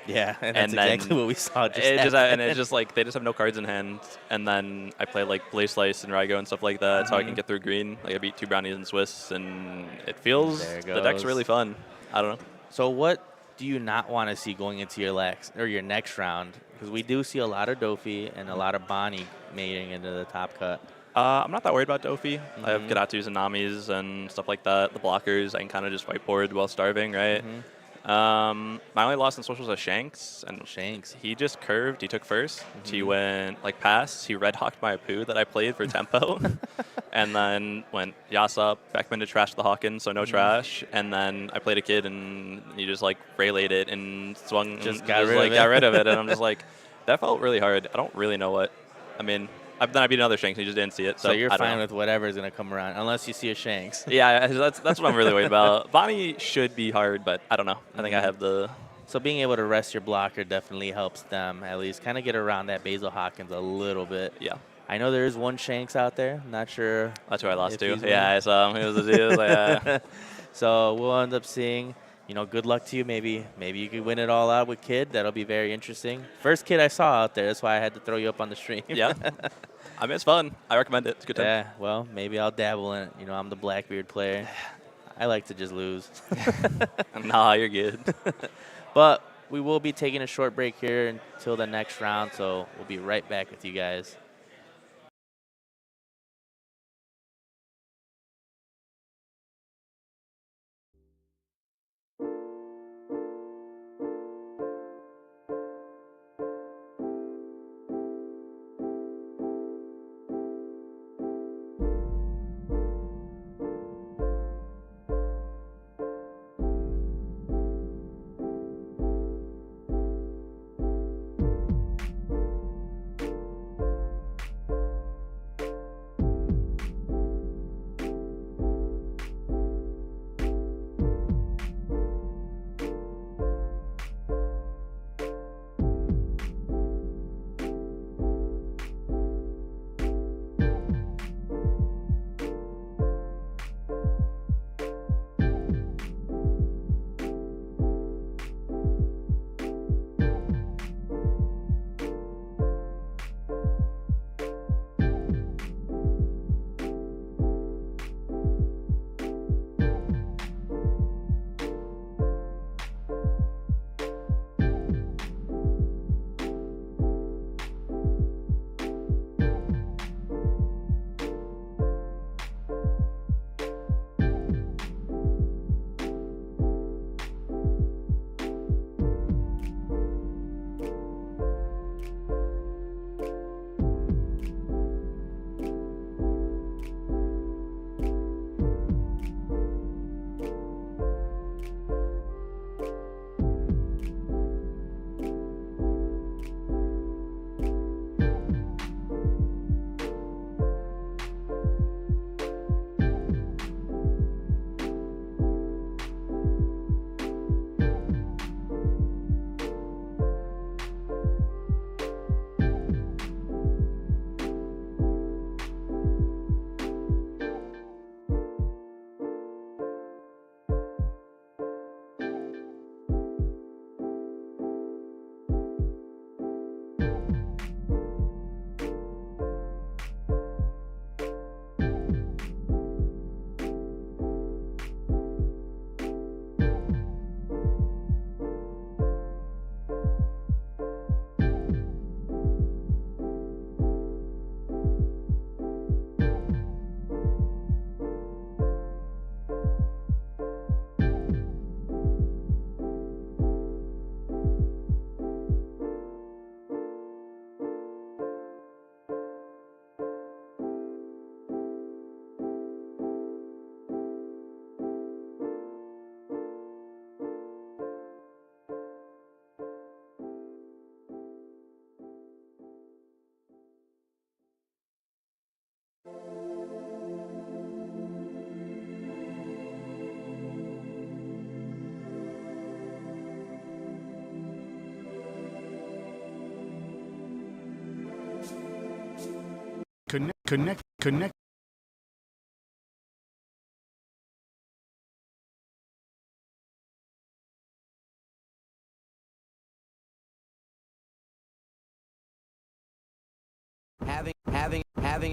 Yeah, and that's And then exactly what we saw just And it's just like they just have no cards in hand. And then I play like Blaze Slice and Rygo and stuff like that, so I can get through green. Like I beat 2 brownies and Swiss, and it feels There it the deck's goes. really fun. I don't know. So what do you not want to see going into your next round? Because we do see a lot of Dofi and a lot of Bonnie mating into the Top Cut. I'm not that worried about Dofi. I have Gadatus and Namis and stuff like that. The blockers, I can kind of just whiteboard while starving, right? My only loss in social was a Shanks, and Shanks. he just curved. He took first. He went like pass. He red hawked my Apu that I played for tempo, and then went Yasa Beckman to trash the Hawkins, so no trash. And then I played a Kid, and he just like raylaid it and swung. Just and got rid of it. got rid of it, and I'm just like, that felt really hard. I don't really know what. I mean, then I beat another Shanks. And he just didn't see it. So you're I don't fine know. with whatever is going to come around, unless you see a Shanks. Yeah, that's what I'm really worried about. Bonnie should be hard, but I don't know. I think I have the. So being able to rest your blocker definitely helps them at least kind of get around that Basil Hawkins a little bit. Yeah. I know there is one Shanks out there. I'm not sure. That's who I lost if to. he's Yeah, I saw him. He was like, So we'll end up seeing, good luck to you. Maybe you could win it all out with Kid. That'll be very interesting. First Kid I saw out there. That's why I had to throw you up on the stream. yeah. I mean, it's fun. I recommend it. It's a good time. Yeah, well, maybe I'll dabble in it. I'm the Blackbeard player. I like to just lose. Nah, you're good. But we will be taking a short break here until the next round, so we'll be right back with you guys. Connect. Having.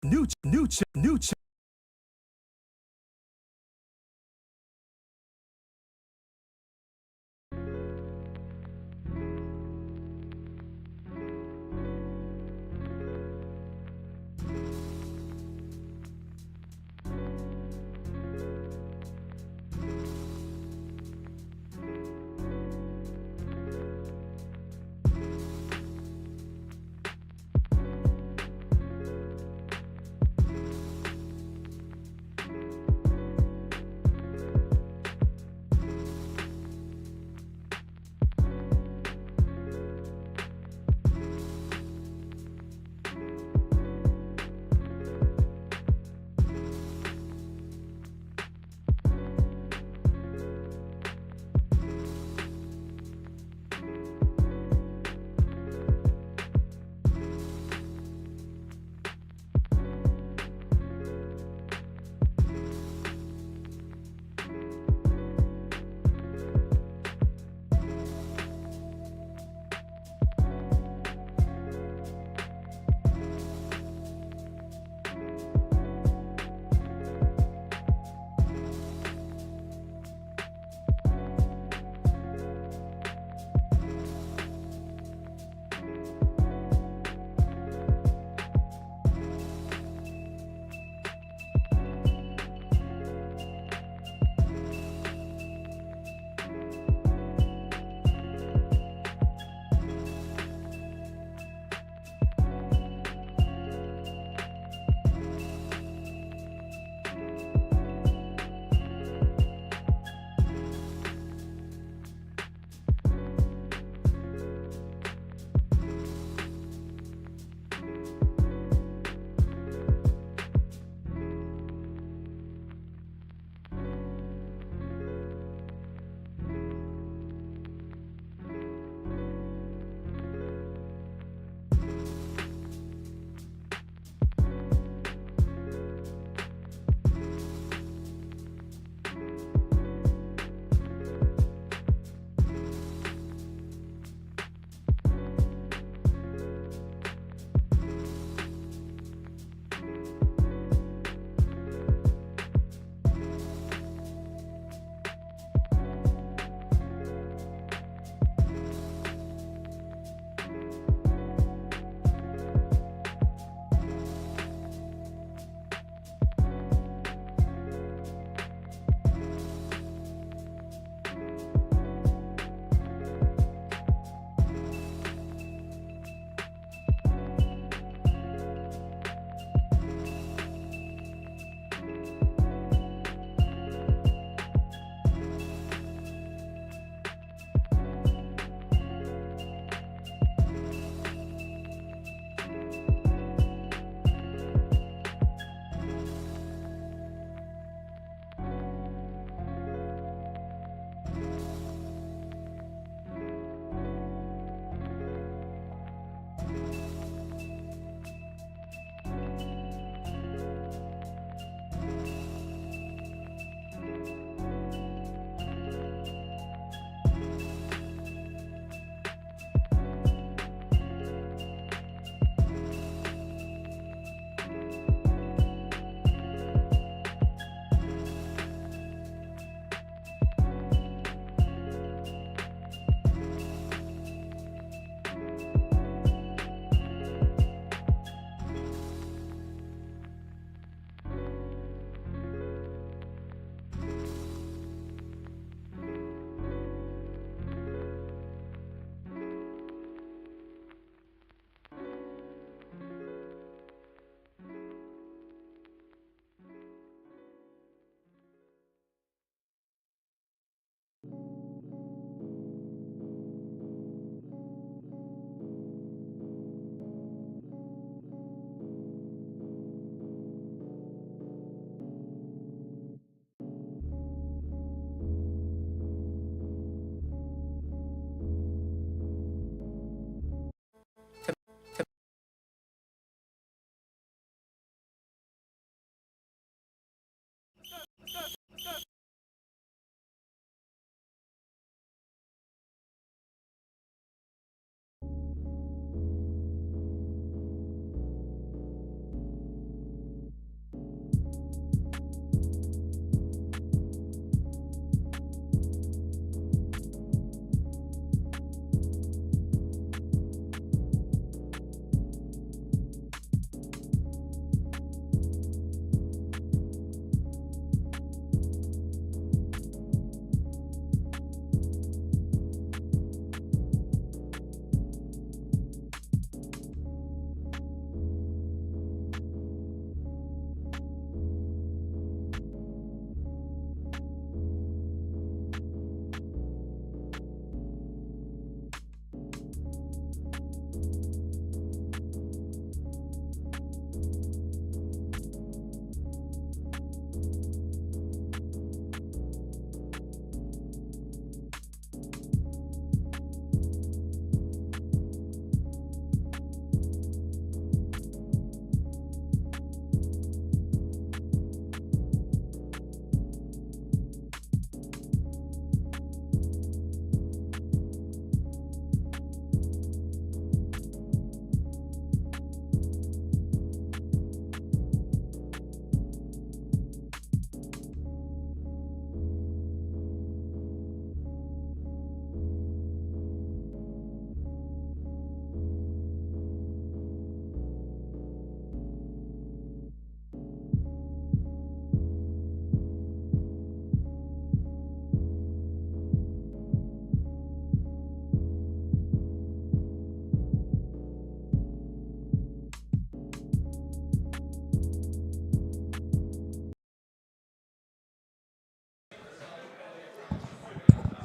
new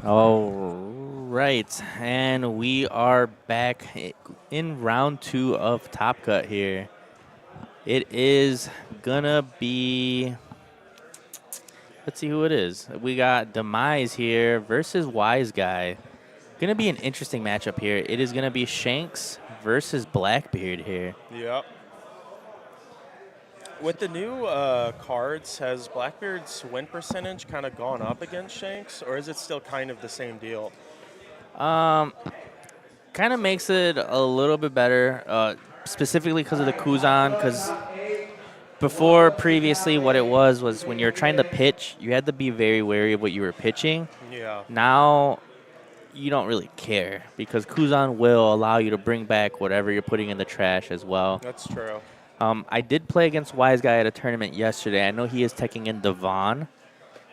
All right, and we are back in round 2 of Top Cut here. It is gonna be, let's see who it is. We got Demise here versus Wise Guy. Gonna be an interesting matchup here. It is gonna be Shanks versus Blackbeard here. Yep. With the new cards, has Blackbeard's win percentage kind of gone up against Shanks, or is it still kind of the same deal? Kind of makes it a little bit better, specifically because of the Kuzan. Because before, previously, what it was when you're trying to pitch, you had to be very wary of what you were pitching. Yeah, Now, you don't really care because Kuzan will allow you to bring back whatever you're putting in the trash as well. that's true. I did play against Wise Guy at a tournament yesterday. I know he is teching in Devon,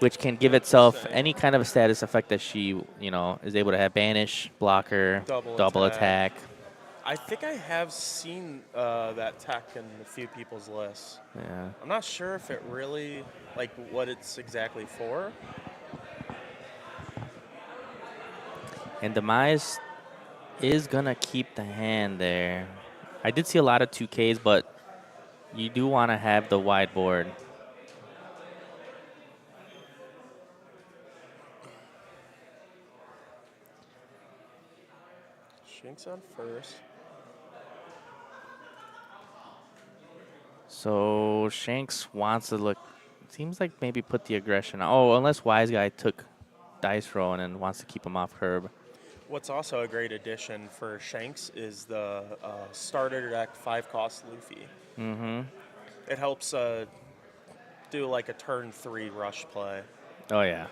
which can give itself any kind of a status effect that she, is able to have banish, blocker, double attack. I think I have seen that tech in a few people's lists. Yeah. I'm not sure if it really, like, what it's exactly for. And Demise is going to keep the hand there. I did see a lot of 2Ks, but you do want to have the wide board. Shanks on first. So Shanks wants to look, seems like maybe put the aggression. Oh, unless Wise Guy took dice roll and wants to keep him off curb. What's also a great addition for Shanks is the starter deck 5-cost Luffy. Mm-hmm. It helps do like a turn 3 rush play. Oh, yeah.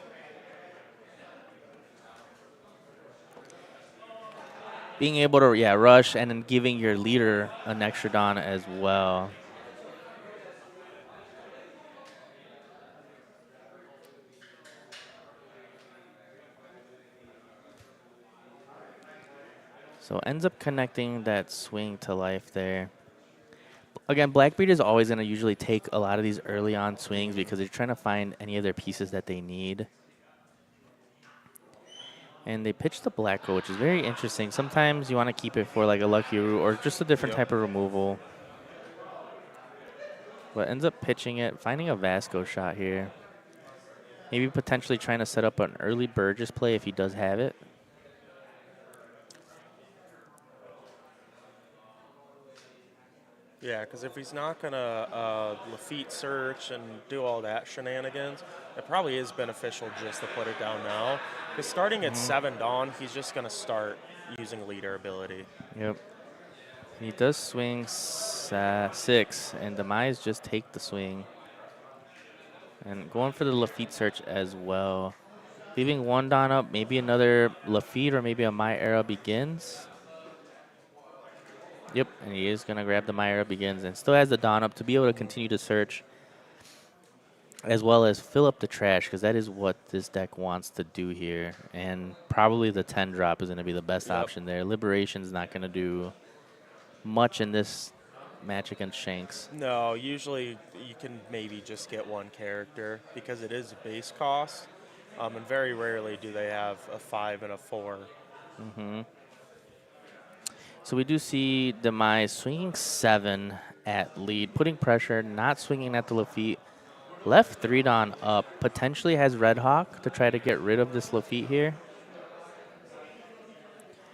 Being able to, rush and then giving your leader an extra Dawn as well. So ends up connecting that swing to life there. Again, Blackbeard is always going to usually take a lot of these early on swings because they're trying to find any of their pieces that they need. And they pitch the Blacko, which is very interesting. Sometimes you want to keep it for like a Lucky Root or just a different type of removal. But ends up pitching it, finding a Vasco shot here. Maybe potentially trying to set up an early Burgess play if he does have it. Yeah, because if he's not going to Lafitte search and do all that shenanigans, it probably is beneficial just to put it down now. Because starting at 7 Dawn, he's just going to start using leader ability. Yep. He does swing 6, and Demise just take the swing. And going for the Lafitte search as well. Leaving 1 Dawn up, maybe another Lafitte or maybe a My Era Begins. Yep, and he is going to grab the My Era Begins and still has the Dawn up to be able to continue to search as well as fill up the trash because that is what this deck wants to do here. And probably the 10 drop is going to be the best option there. Liberation's not going to do much in this match against Shanks. No, usually you can maybe just get 1 character because it is a base cost. And very rarely do they have a 5 and a 4. Mm-hmm. So we do see Demise swinging 7 at lead, putting pressure, not swinging at the Lafitte. Left 3 Dawn up, potentially has Red Hawk to try to get rid of this Lafitte here.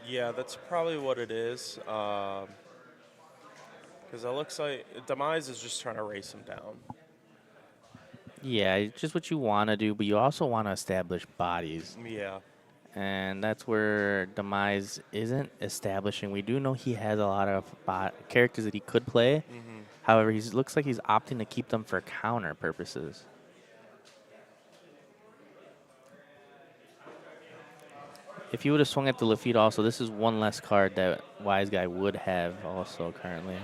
Yeah, that's probably what it is. Because it looks like Demise is just trying to race him down. Yeah, it's just what you want to do, but you also want to establish bodies. Yeah. And that's where Demise isn't establishing. We do know he has a lot of characters that he could play. Mm-hmm. However, he looks like he's opting to keep them for counter purposes. If you would have swung at the Lafitte also, this is 1 less card that Wise Guy would have also currently.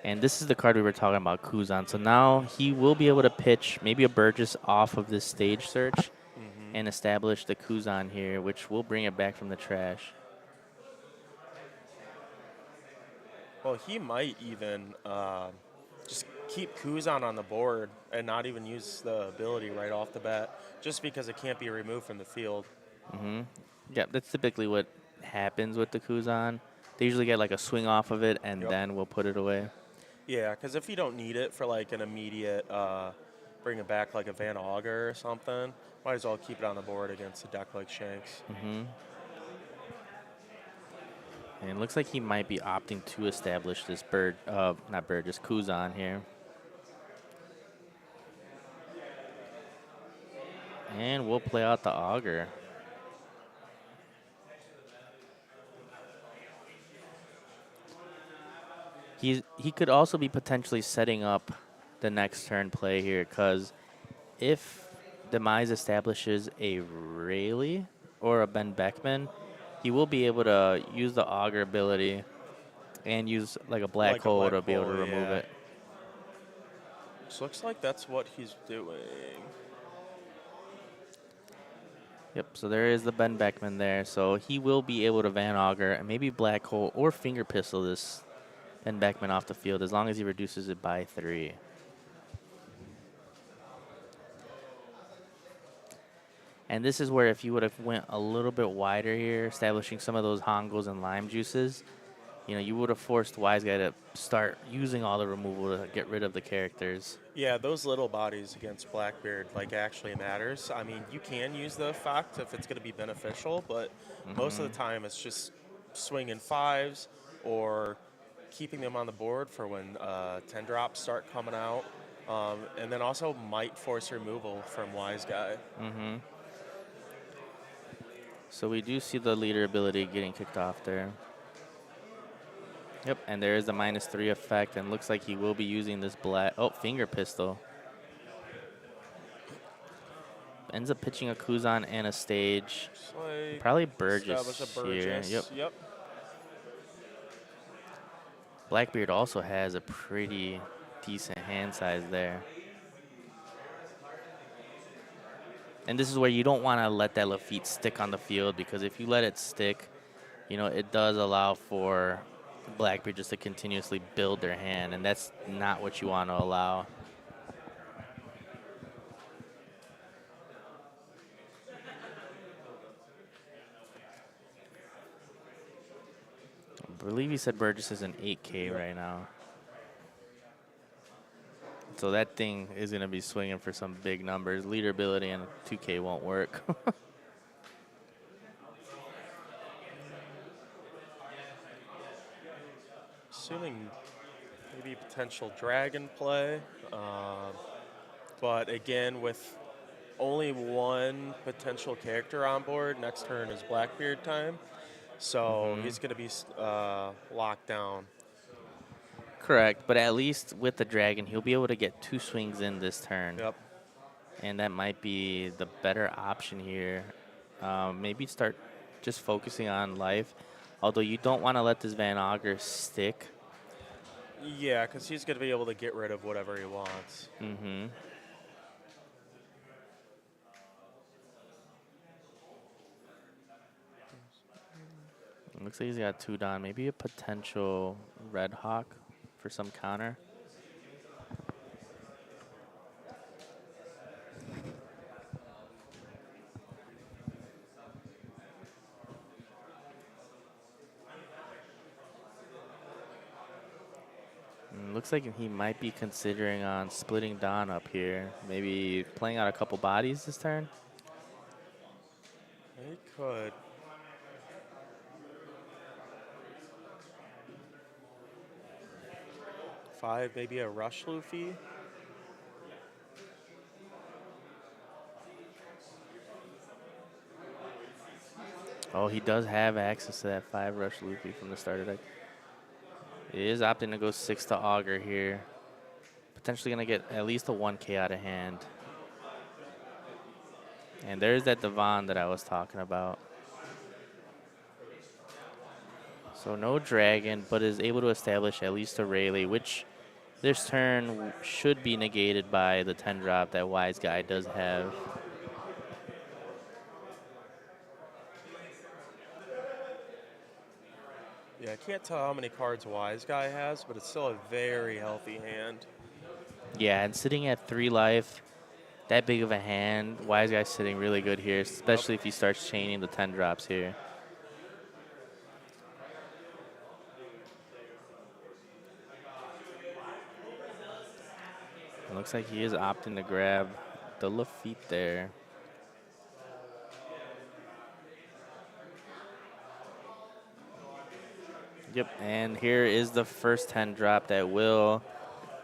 And this is the card we were talking about, Kuzan. So now he will be able to pitch maybe a Burgess off of this stage search and establish the Kuzan here, which will bring it back from the trash. Well, he might even just keep Kuzan on the board and not even use the ability right off the bat, just because it can't be removed from the field. Mm-hmm. Yeah, that's typically what happens with the Kuzan. They usually get like a swing off of it, and Yep. then we'll put it away. Yeah, because if you don't need it for like an immediate bring it back like a Van Auger or something, might as well keep it on the board against a deck like Shanks. Mm-hmm. And it looks like he might be opting to establish this bird, not bird, just Kuzan here. And we'll play out the auger. He could also be potentially setting up the next turn play here, because if Demise establishes a Rayleigh or a Ben Beckman, he will be able to use the auger ability and use like a black Like a hole black to be able to hole, remove yeah. it. So looks like that's what he's doing. Yep, so there is the Ben Beckman there. So he will be able to Van Auger and maybe black hole or finger pistol this Ben Beckman off the field as long as he reduces it by 3. And this is where if you would have went a little bit wider here, establishing some of those Hongos and lime juices, you know, you would have forced Wise Guy to start using all the removal to get rid of the characters. Yeah, those little bodies against Blackbeard like actually matters. I mean, you can use the effect if it's going to be beneficial, but most of the time it's just swinging 5s or keeping them on the board for when 10 drops start coming out. And then also might force removal from Wise Guy. Mm-hmm. So we do see the leader ability getting kicked off there. Yep, and there is the -3 effect, and looks like he will be using this black. Oh, finger pistol. Ends up pitching a Kuzan and a stage. Just like Probably establish a Burgess here. Yep. Yep. Blackbeard also has a pretty decent hand size there. And this is where you don't want to let that Lafitte stick on the field, because if you let it stick, you know, it does allow for Blackbeard just to continuously build their hand, and that's not what you want to allow. I believe he said Burgess is an 8K right now. So that thing is going to be swinging for some big numbers. Leader ability and 2K won't work. Assuming maybe potential dragon play. But again, with only one potential character on board, next turn is Blackbeard time. So he's going to be locked down. Correct, but at least with the dragon, he'll be able to get 2 swings in this turn. Yep. And that might be the better option here. Maybe start just focusing on life. Although you don't want to let this Van Auger stick. Yeah, because he's going to be able to get rid of whatever he wants. Mm-hmm. Looks like he's got 2 Don. Maybe a potential Red Hawk for some counter. Looks like he might be considering on splitting Don up here. Maybe playing out a couple bodies this turn. He could. Five, maybe a rush Luffy. Oh, he does have access to that 5 rush Luffy from the starter deck. He is opting to go 6 to Auger here. Potentially going to get at least a 1K out of hand. And there's that Devon that I was talking about. So no dragon, but is able to establish at least a Rayleigh, which this turn should be negated by the 10 drop that Wise Guy does have. Yeah, I can't tell how many cards Wise Guy has, but it's still a very healthy hand. Yeah, and sitting at 3 life, that big of a hand. Wise Guy's sitting really good here, especially if he starts chaining the 10 drops here. It looks like he is opting to grab the Lafitte there. Yep, and here is the first 10 drop that will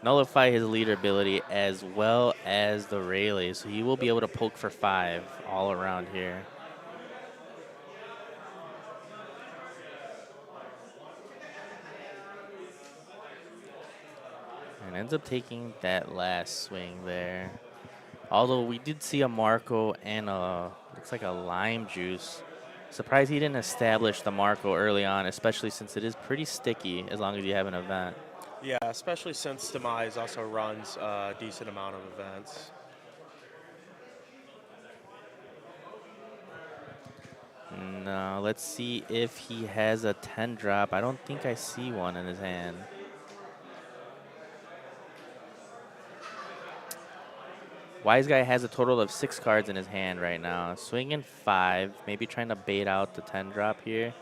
nullify his leader ability as well as the Rayleigh. So he will be able to poke for 5 all around here. And ends up taking that last swing there. Although we did see a Marco and a, looks like a lime juice. Surprised he didn't establish the Marco early on, especially since it is pretty sticky as long as you have an event. Yeah, especially since Demise also runs a decent amount of events. No, let's see if he has a 10 drop. I don't think I see one in his hand. Wise Guy has a total of 6 cards in his hand right now. Swinging 5, maybe trying to bait out the 10 drop here.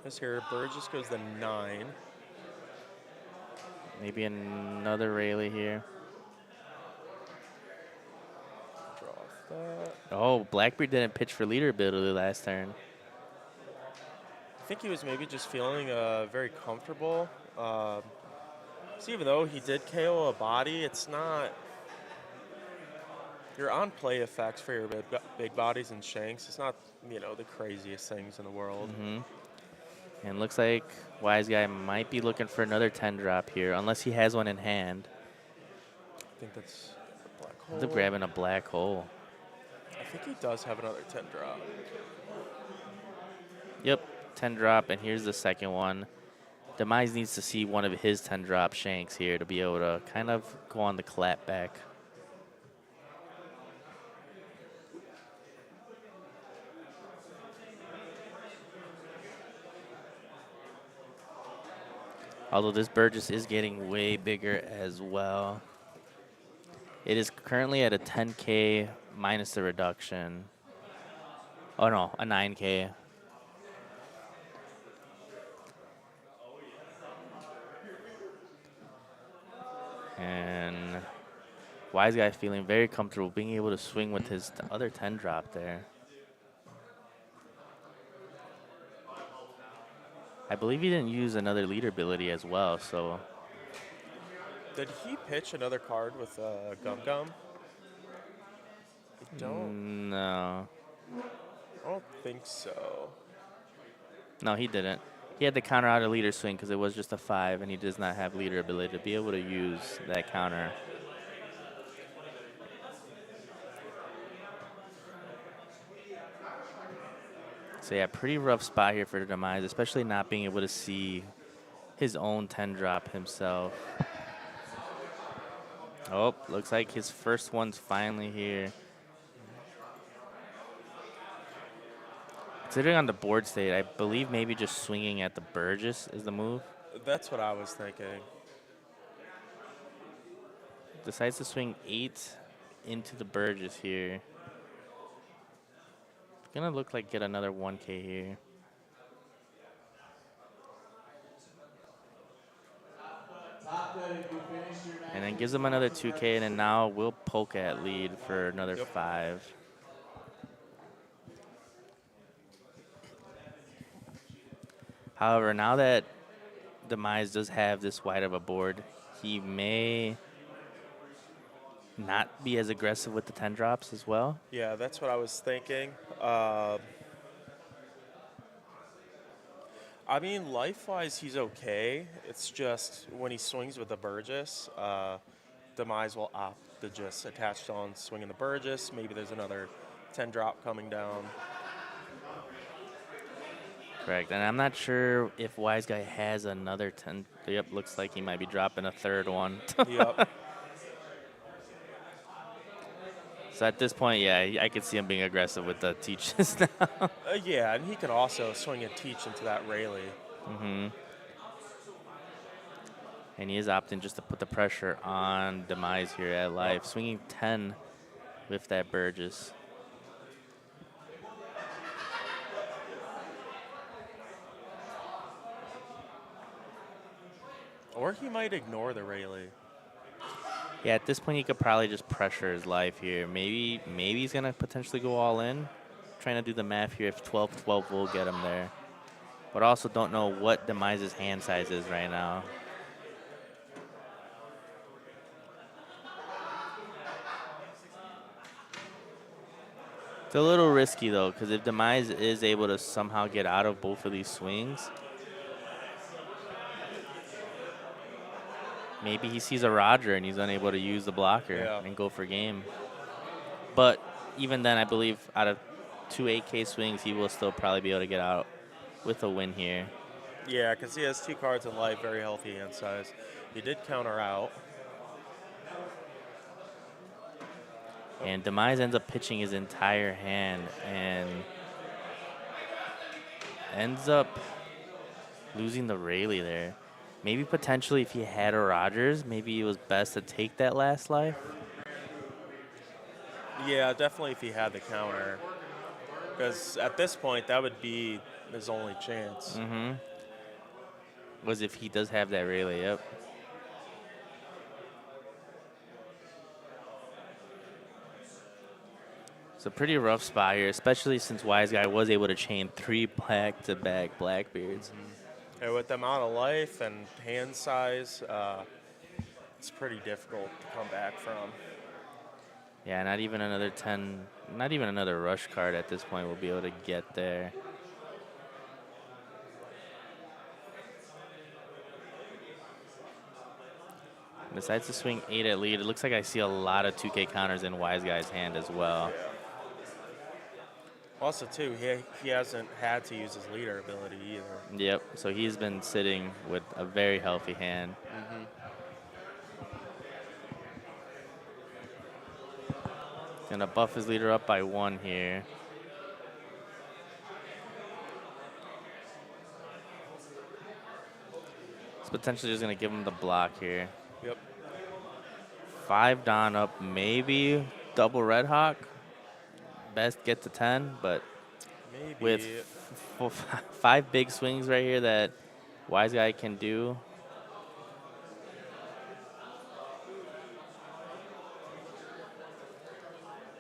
This here, Burgess goes the 9. Maybe another Rayleigh here. Draw off that. Oh, Blackbeard didn't pitch for leader ability last turn. I think he was maybe just feeling very comfortable. So even though he did KO a body, it's not your on-play effects for your big bodies and shanks. It's not, the craziest things in the world. And looks like Wise Guy might be looking for another 10 drop here, unless he has one in hand. I think that's a black hole. Ends up grabbing a black hole. I think he does have another 10 drop. Yep, 10 drop, and here's the second one. Demise needs to see one of his 10 drop shanks here to be able to kind of go on the clap back. Although this Burgess is getting way bigger as well. It is currently at a 10K minus the reduction. Oh no, a 9K. And Wise Guy feeling very comfortable being able to swing with his other 10 drop there. I believe he didn't use another leader ability as well, so. Did he pitch another card with Gum Gum? I don't. No. I don't think so. No, he didn't. He had to counter out a leader swing because it was just a 5, and he does not have leader ability to be able to use that counter. So yeah, pretty rough spot here for the Demise, especially not being able to see his own 10 drop himself. Oh, looks like his first one's finally here. Considering on the board state, I believe maybe just swinging at the Burgess is the move. That's what I was thinking. Decides to swing 8 into the Burgess here. Gonna look like get another 1K here. And then gives him another 2K, and then now we'll poke at lead for another 5. However, now that Demise does have this wide of a board, he may not be as aggressive with the 10 drops as well. Yeah, that's what I was thinking. I mean, life-wise, he's okay. It's just when he swings with the Burgess, Demise will opt to just attach on swinging the Burgess. Maybe there's another 10 drop coming down. Correct. And I'm not sure if Wise Guy has another 10. Yep, looks like he might be dropping a third one. Yep. So at this point, yeah, I could see him being aggressive with the teaches now. Yeah, and he can also swing and teach into that Rayleigh. And And he is opting just to put the pressure on Demise here at life. Swinging 10 with that Burgess. Or he might ignore the Rayleigh. Yeah, at this point, he could probably just pressure his life here. Maybe he's going to potentially go all in. Trying to do the math here if 12-12 will get him there. But also don't know what Demise's hand size is right now. It's a little risky, though, because if Demise is able to somehow get out of both of these swings, maybe he sees a Roger and he's unable to use the blocker and go for game. But even then, I believe out of 2 8K swings, he will still probably be able to get out with a win here. Yeah, because he has 2 cards in life, very healthy hand size. He did counter out. And Demise ends up pitching his entire hand and ends up losing the Rayleigh there. Maybe potentially if he had a Rogers, maybe it was best to take that last life. Yeah, definitely if he had the counter. Because at this point, that would be his only chance. Was if he does have that Rayleigh, yep. It's a pretty rough spot here, especially since Wise Guy was able to chain 3 back-to-back Blackbeards. And with the amount of life and hand size, it's pretty difficult to come back from. Yeah, not even another 10, not even another rush card at this point will be able to get there. Besides the swing 8 at lead, it looks like I see a lot of 2K counters in Wise Guy's hand as well. Also, too, he hasn't had to use his leader ability either. Yep, so he's been sitting with a very healthy hand. Gonna buff his leader up by 1 here. It's potentially just gonna give him the block here. Yep. 5 Don up, maybe double Red Hawk. Best get to 10, but Maybe. with 5 big swings right here that Wise Guy can do.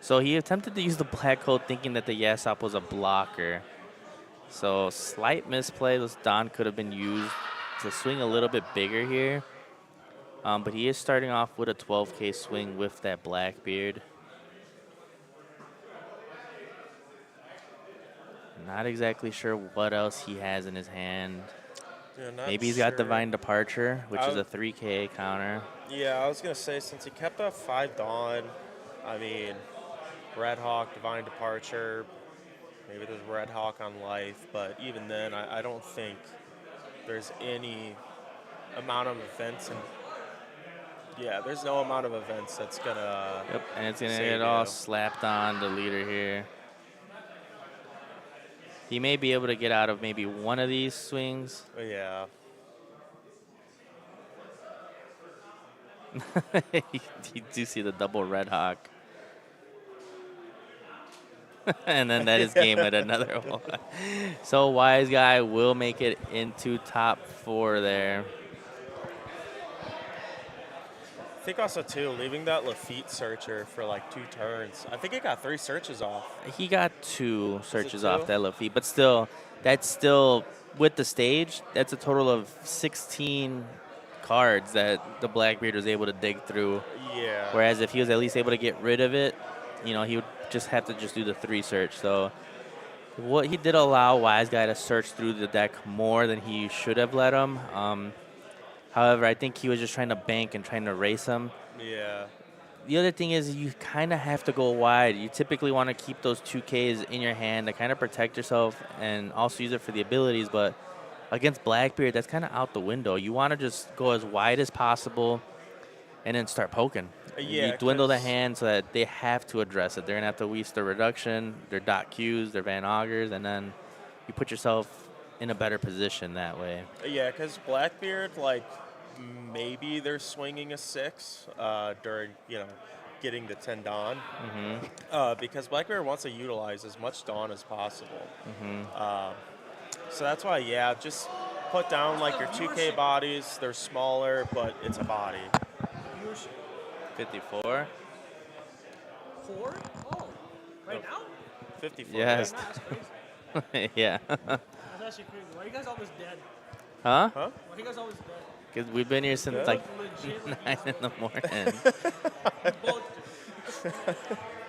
So he attempted to use the black hole thinking that the Yasop was a blocker. So slight misplay. This Don could have been used to swing a little bit bigger here. But he is starting off with a 12K swing with that Blackbeard. Not exactly sure what else he has in his hand. Yeah, Maybe he's got Divine Departure, which is a 3K counter. Yeah, I was going to say, since he kept a 5 Dawn, I mean, Red Hawk, Divine Departure, maybe there's Red Hawk on life, but even then, I don't think there's any amount of events. Yeah, there's no amount of events that's going to. Yep, and it's going to get all slapped on the leader here. He may be able to get out of maybe one of these swings. Yeah. You do see the double Red Hawk. And then that is game at another one. So Wise Guy will make it into top 4 there. I think also, too, leaving that Lafitte searcher for like 2 turns. I think it got 3 searches off. He got 2 searches 2? off that Lafitte, but still, that's still, with the stage, that's a total of 16 cards that the Blackbeard was able to dig through. Yeah. Whereas if he was at least able to get rid of it, you know, he would just have to just do the 3 search. So what he did allow Wise Guy to search through the deck more than he should have let him. However, I think he was just trying to bank and trying to race him. Yeah. The other thing is you kind of have to go wide. You typically want to keep those 2Ks in your hand to kind of protect yourself and also use it for the abilities. But against Blackbeard, that's kind of out the window. You want to just go as wide as possible and then start poking. Yeah, You dwindle the hand so that they have to address it. They're going to have to waste their reduction, their dot Qs, their Van Augers, and then you put yourself in a better position that way. Yeah, because Blackbeard, like, maybe they're swinging a 6 during, getting the 10 Dawn. Because Black Bear wants to utilize as much Dawn as possible. So that's why, just put down like your 2K bodies. They're smaller, but it's a body. Viewership. 54. 4? Oh, right now? 54. Yes. Nah, that's crazy. Yeah. That's actually crazy. Why are you guys always dead? Huh? Huh? Why are you guys always dead? Because we've been here since Yeah. like Legit, like 9 in the morning. both.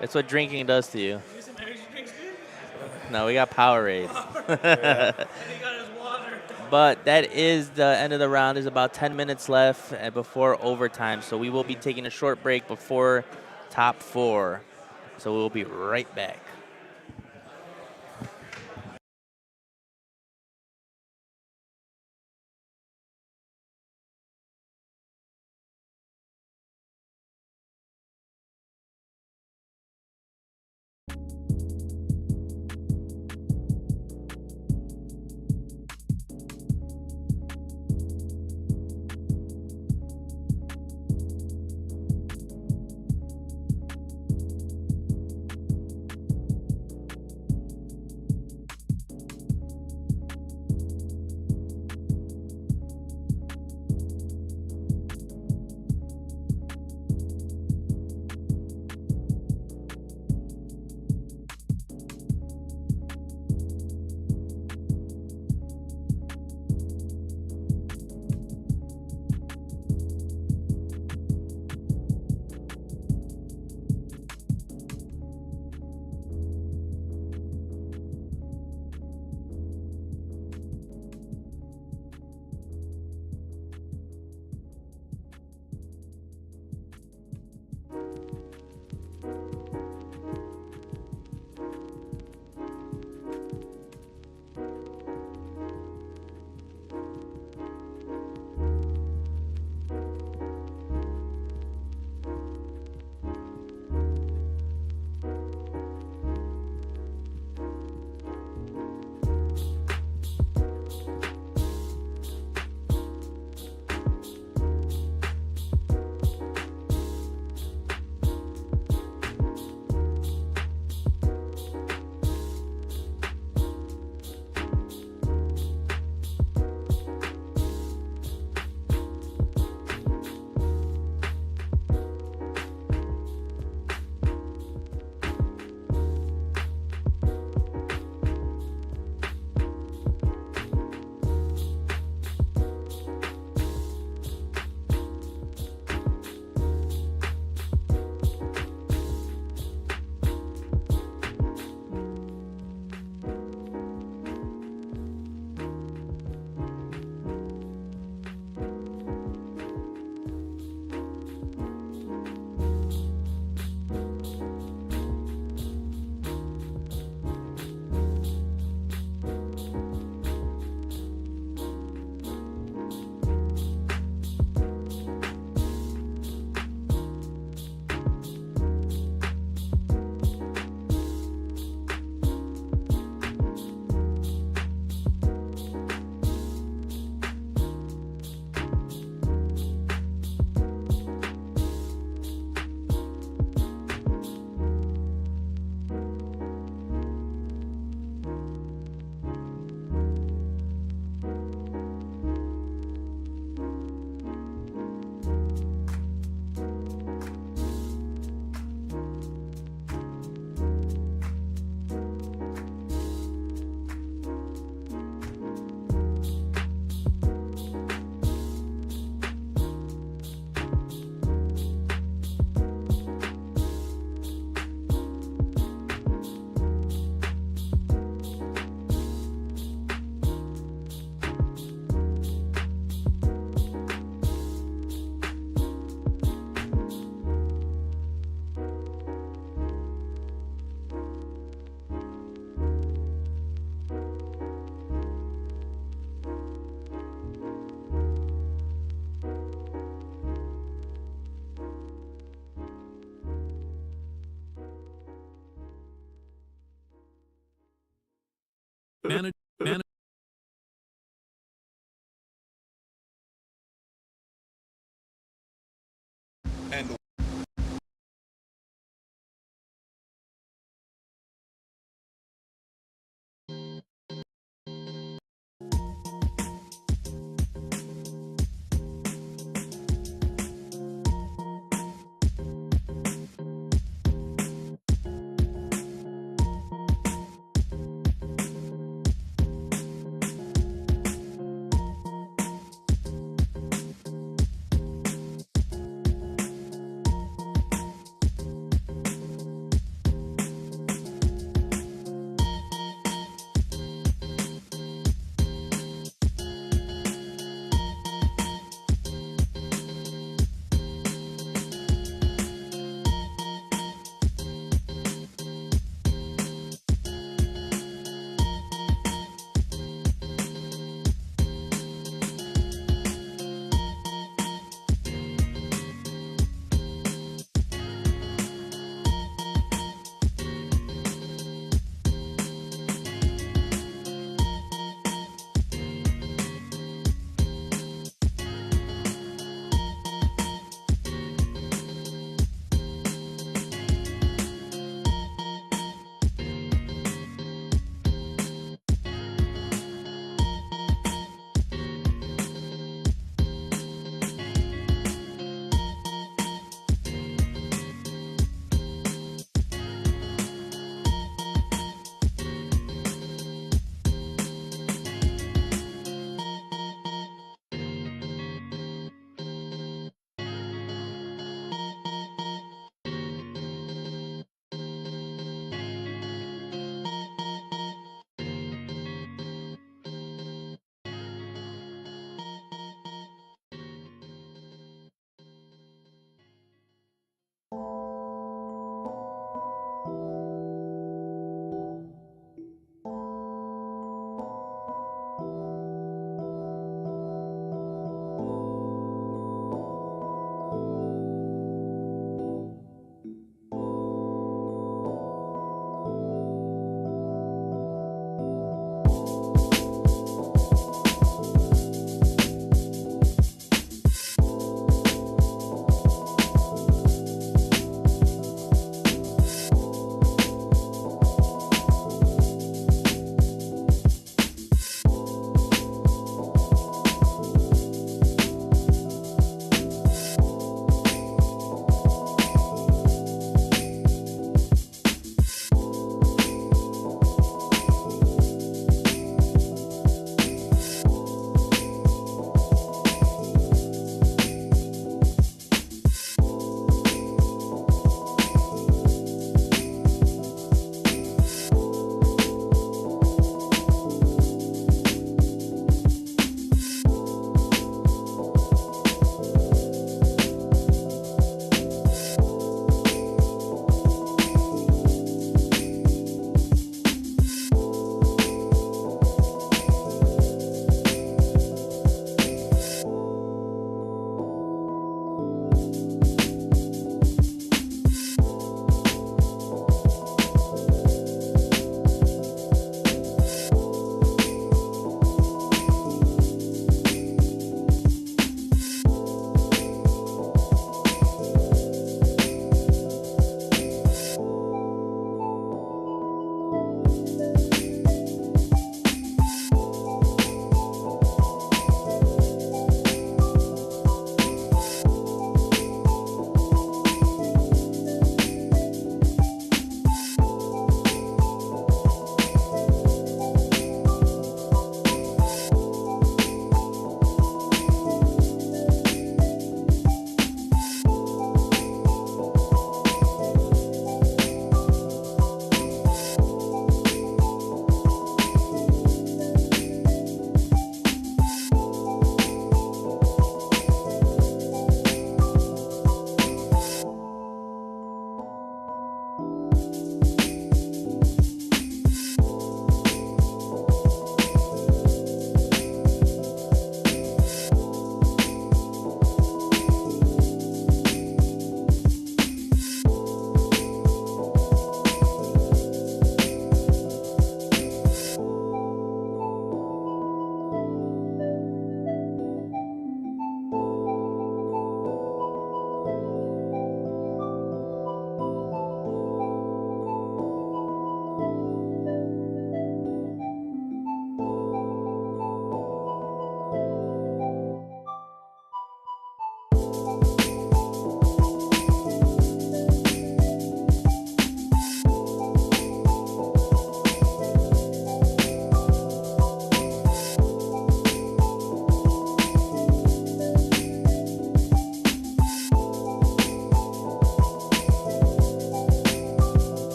That's what drinking does to you. You need some energy drinks, dude? No, we got Powerades. And he got his water. But that is the end of the round. There's about 10 minutes left before overtime. So we will be taking a short break before top 4. So we'll be right back. Manage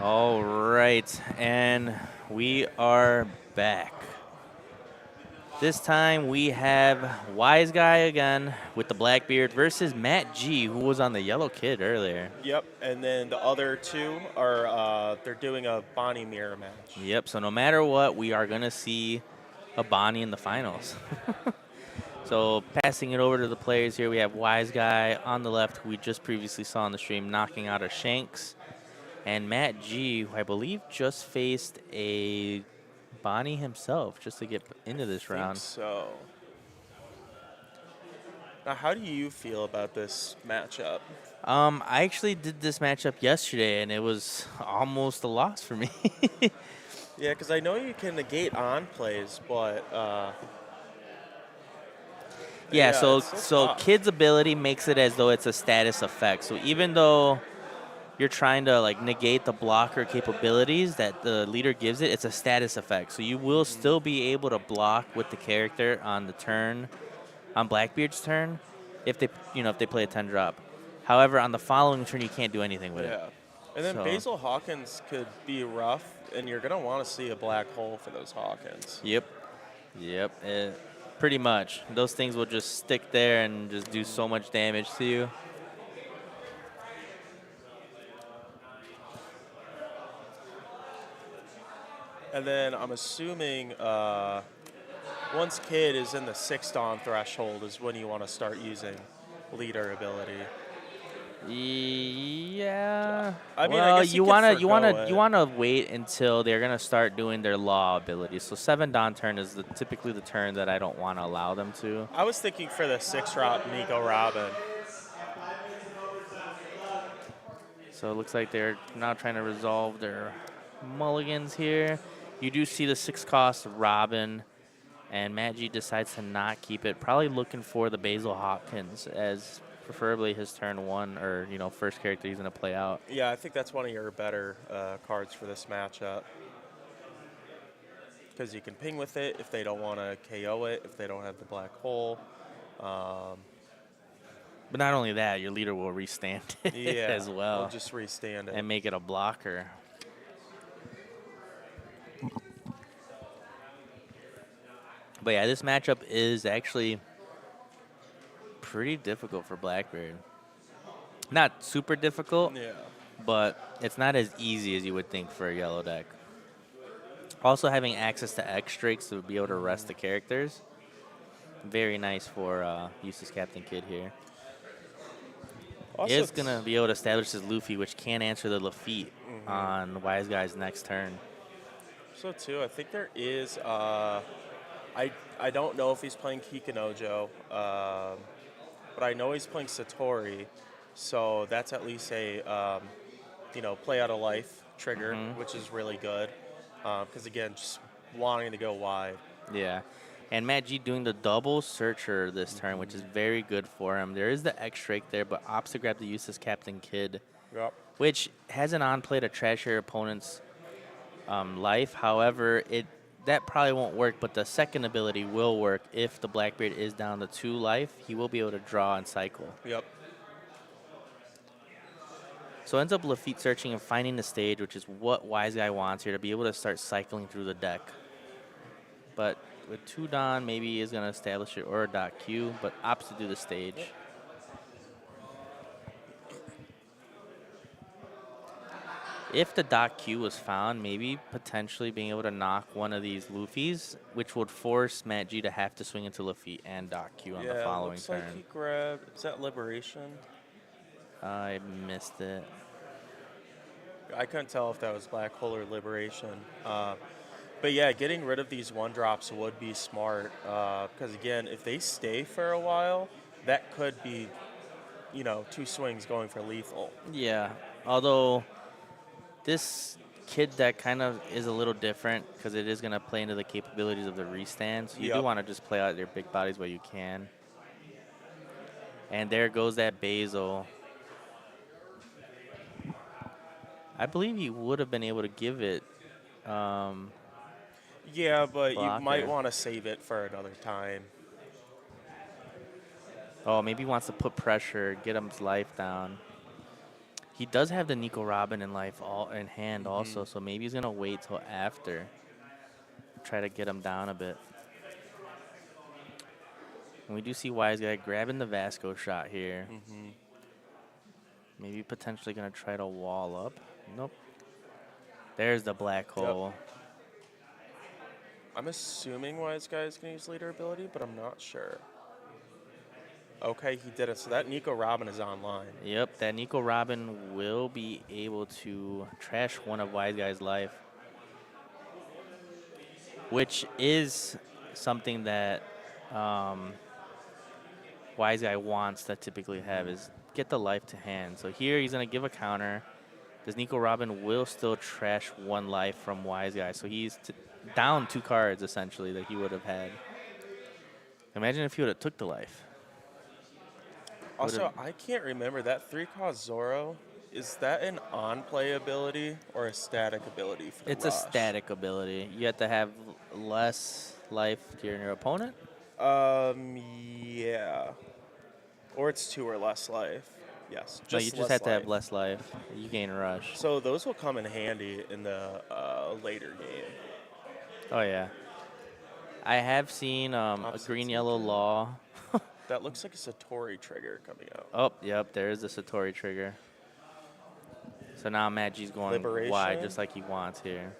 All right, and we are back. This time we have Wise Guy again with the Blackbeard versus Matt G, who was on the Yellow Kid earlier. Yep, and then the other two are they're doing a Bonnie mirror match. Yep, so no matter what, we are going to see a Bonnie in the finals. So passing it over to the players here, we have Wise Guy on the left, who we just previously saw on the stream, knocking out a Shanks. And Matt G, who I believe just faced a Bonnie himself just to get into this round. So now, how do you feel about this matchup? I actually did this matchup yesterday, and it was almost a loss for me. Yeah, because I know you can negate on plays, but Yeah, so it's tough. Kid's ability makes it as though it's a status effect. So even though you're trying to like negate the blocker capabilities that the leader gives it, it's a status effect. So you will still be able to block with the character on the turn, on Blackbeard's turn, if they if they play a 10 drop. However, on the following turn, you can't do anything with it. Yeah, and then So- Basil Hawkins could be rough, and you're gonna want to see a black hole for those Hawkins. Yep. Pretty much. Those things will just stick there and just do so much damage to you. And then I'm assuming once Kid is in the 6 Dawn threshold is when you want to start using leader ability. Yeah. I mean, I well, guess you could wanna forgo it. you wanna wait until they're gonna start doing their law abilities. So 7 Dawn turn is typically the turn that I don't want to allow them to. I was thinking for the 6 route Miko Robin. So it looks like they're now trying to resolve their mulligans here. You do see the 6 cost Robin, and Matt G decides to not keep it. Probably looking for the Basil Hopkins as preferably his turn 1 or first character he's gonna play out. Yeah, I think that's one of your better cards for this matchup. Because you can ping with it if they don't want to KO it, if they don't have the black hole. But not only that, your leader will restand it Yeah, as well we'll just restand it. and make it a blocker. But yeah, this matchup is actually pretty difficult for Blackbeard. Not super difficult, Yeah. but it's not as easy as you would think for a yellow deck. Also, having access to X Drakes to be able to rest the characters, very nice for Useless Captain Kid here. Also, Is going to be able to establish his Luffy, which can answer the Lafitte on Wise Guy's next turn. So too, I think there is. I don't know if he's playing Kikinojo, but I know he's playing Satori, so that's at least a play out of life trigger, which is really good. Because again, just wanting to go wide. Yeah. And Matt G doing the double searcher this turn, which is very good for him. There is the X Drake there, but opts to grab the Useless Captain Kid, Yep. which has an on play to trash your opponent's life. However, that probably won't work, but the second ability will work. If the Blackbeard is down to 2 life, he will be able to draw and cycle. Yep. So ends up Lafitte searching and finding the stage, which is what Wise Guy wants here, to be able to start cycling through the deck. But with 2 Dawn, maybe he is going to establish it, or a dot Q, but opts to do the stage. If the dot Q was found, maybe potentially being able to knock one of these Luffys, which would force Matt G to have to swing into Lafitte and dot Q on the following looks turn. like he grabbed. Is that Liberation? I missed it. I couldn't tell if that was Black Hole or Liberation. But yeah, getting rid of these 1-drops would be smart. Because again, if they stay for a while, that could be, 2 swings going for lethal. Yeah, although this Kid deck kind of is a little different because it is going to play into the capabilities of the restand. So you do Yep. want to just play out your big bodies while you can. And there goes that Basil. I believe you would have been able to give it. Yeah, but you Blocker. might want to save it for another time. Oh, maybe he wants to put pressure, get his life down. He does have the Nico Robin in life all in hand also, so maybe he's gonna wait till after. Try to get him down a bit. And we do see Wise Guy grabbing the Vasco shot here. Maybe potentially gonna try to wall up. Nope. There's the black hole. I'm assuming Wise Guy is going to use leader ability, but I'm not sure. Okay, he did it. So that Nico Robin is online. Yep, that Nico Robin will be able to trash one of Wise Guy's life, which is something that Wise Guy wants to typically have is get the life to hand. So here he's going to give a counter. This Nico Robin will still trash one life from Wise Guy. So he's down 2 cards, essentially, that he would have had. Imagine if he would have took the life. Also, I can't remember that 3-cost Zoro. Is that an on-play ability or a static ability for the It's a Rush? static ability. You have to have less life to your opponent. Yeah. Or it's 2 or less life. Yes, No, you just just less have to have life. less life. You gain rush. So those will come in handy in the later game. Oh, yeah. I have seen a Opposite green-yellow season. law. That looks like a Satori trigger coming out. Oh, yep, there is the Satori trigger. So now Magi's going Liberation. wide just like he wants here.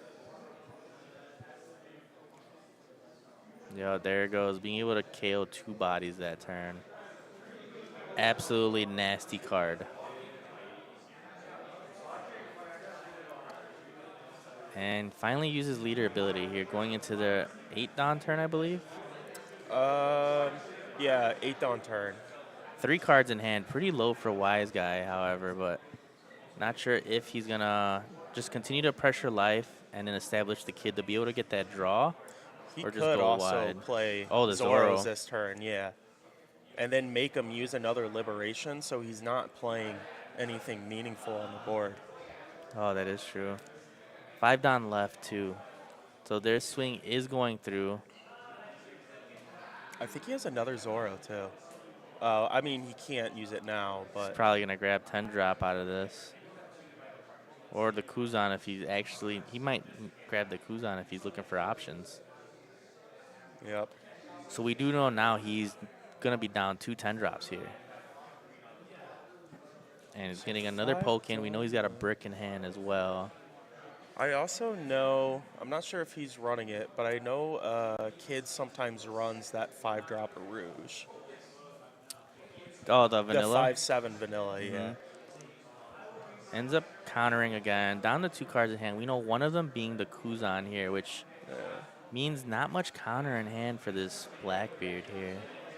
Yeah, there it goes. Being able to KO 2 bodies that turn. Absolutely nasty card. And finally uses leader ability here, going into the 8 Dawn turn, I believe. Yeah, 8 Dawn turn. 3 cards in hand, pretty low for Wise Guy, however, but not sure if he's gonna just continue to pressure life and then establish the kid to be able to get that draw. He Or just could go also wide. play Oh, the Zoros Zoro. this turn, yeah. And then make him use another liberation so he's not playing anything meaningful on the board. Oh, that is true. 5 Dawn left, too. So their swing is going through. I think he has another Zoro, too. I mean, he can't use it now, He's but probably going to grab 10 drop out of this. Or the Kuzan if he's actually... He might grab the Kuzan if he's looking for options. yep. So we do know now he's going to be down 2 10 drops here. And he's getting another 5 poke in. We know he's got a brick in hand as well. I also know, I'm not sure if he's running it, but I know Kid sometimes runs that 5-drop of Rouge. Oh, the The vanilla? 5/7 vanilla, yeah. Ends up countering again. Down to 2 cards in hand. We know one of them being the Kuzan here, which means not much counter in hand for this Blackbeard here.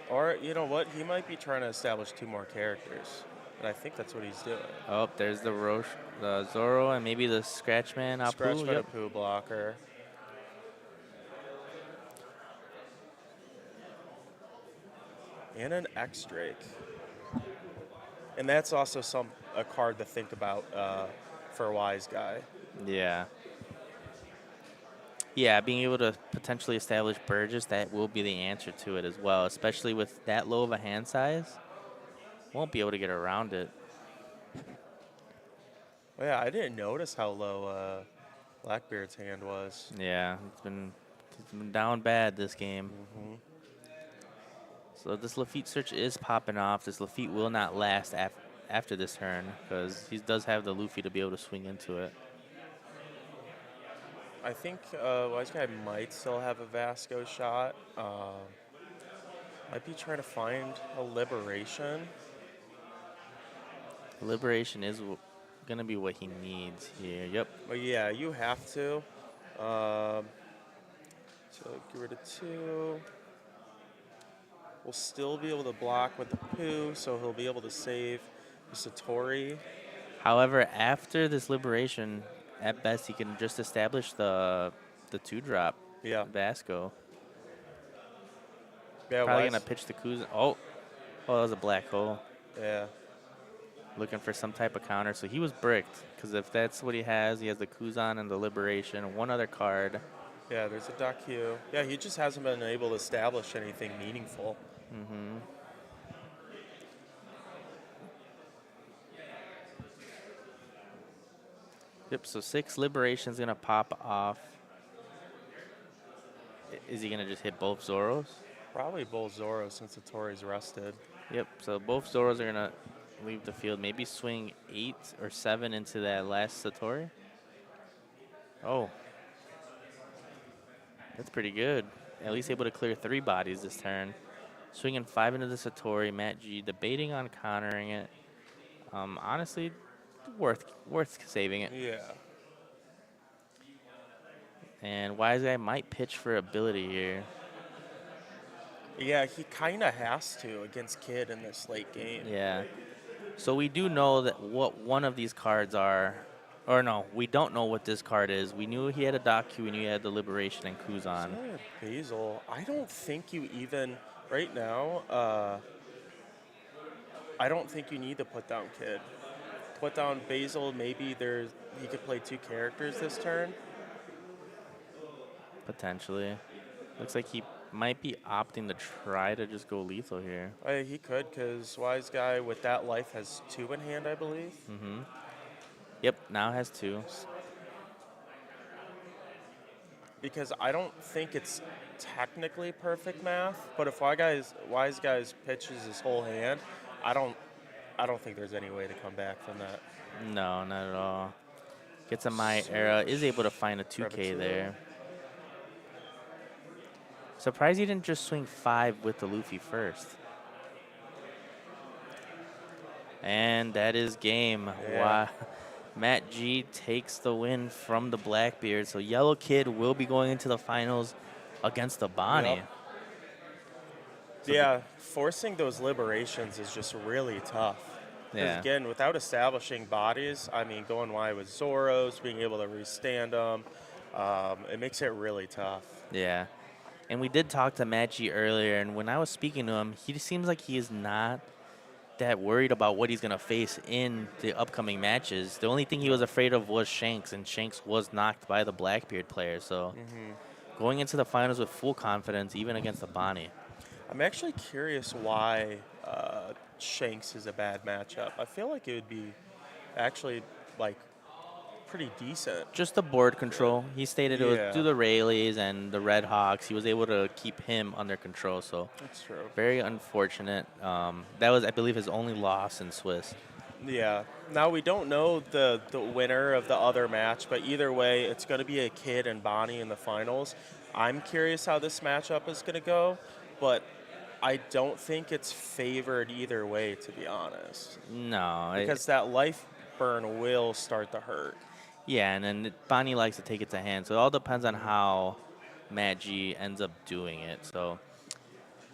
Or, you know what, he might be trying to establish 2 more characters. And I think that's what he's doing. Oh, there's the Roche, the Zoro, and maybe the Scratchman. Apu. Scratch Yep. Poo blocker. And an X-Drake. And that's also a card to think about for a Wise Guy. Yeah. Yeah, being able to potentially establish Burgess, that will be the answer to it as well, especially with that low of a hand size. Won't be able to get around it. Oh, yeah, I didn't notice how low Blackbeard's hand was. Yeah, it's been down bad this game. So this Lafitte search is popping off. This Lafitte will not last after this turn because he does have the Luffy to be able to swing into it. I think Wise Guy might still have a Vasco shot. Might be trying to find a Liberation. Liberation is going to be what he needs here. Yep. But yeah, you have to. So get rid of 2. We'll still be able to block with the Poo, so he'll be able to save the Satori. However, after this Liberation, at best, he can just establish the 2-drop Yeah. Vasco. Yeah, Probably Wise- going to pitch the Kuzan. Oh, that was a black hole. Yeah. Looking for some type of counter. So he was bricked because if that's what he has the Kuzan and the Liberation and one other card. Yeah, there's a Daku. Yeah, he just hasn't been able to establish anything meaningful. Yep, so 6 Liberation's going to pop off. Is he going to just hit both Zoros? Probably both Zoro since the Tori's rested. Yep, so both Zoros are going to leave the field. Maybe swing 8 or 7 into that last Satori. Oh, that's pretty good. At least able to clear 3 bodies this turn. Swinging 5 into the Satori. Matt G debating on countering it. Honestly, worth saving it. Yeah. And Wise Guy might pitch for ability here. Yeah, he kind of has to against Kid in this late game. Yeah. So we do know that what one of these cards are, or no, we don't know what this card is. We knew he had a Daku, we knew he had the Liberation and Kuzan. Basil. I don't think you even, right now, I don't think you need to put down Kid. Put down Basil, maybe he could play 2 characters this turn. Potentially. Looks like he might be opting to try to just go lethal here. He could, because Wise Guy with that life has 2 in hand, I believe. Mm-hmm. Yep, now has 2. Because I don't think it's technically perfect math, but if Wise Guys pitches his whole hand, I don't think there's any way to come back from that. No, not at all. Gets a My Era, is able to find a 2K there. Surprised he didn't just swing 5 with the Luffy first. And that is game. Yeah. Wow. Matt G takes the win from the Blackbeard. So Yellow Kid will be going into the finals against the Bonnie. Yep. Yeah, forcing those liberations is just really tough. Because Yeah. again, without establishing bodies, I mean, going wide with Zoros, being able to restand them, it makes it really tough. Yeah. And we did talk to Matt G earlier, and when I was speaking to him, he seems like he is not that worried about what he's going to face in the upcoming matches. The only thing he was afraid of was Shanks, and Shanks was knocked by the Blackbeard player. So going into the finals with full confidence, even against the Bonnie. I'm actually curious why Shanks is a bad matchup. I feel like it would be actually like pretty decent. Just the board control. He stated it was Yeah. through the Rayleigh and the Red Hawks. He was able to keep him under control. So That's true. very unfortunate. That was, I believe, his only loss in Swiss. Yeah. Now we don't know the winner of the other match, but either way, it's going to be a Kid and Bonnie in the finals. I'm curious how this matchup is going to go, but I don't think it's favored either way, to be honest. No. Because that life burn will start to hurt. Yeah, and then Bonnie likes to take it to hand. So it all depends on how Matt G ends up doing it. So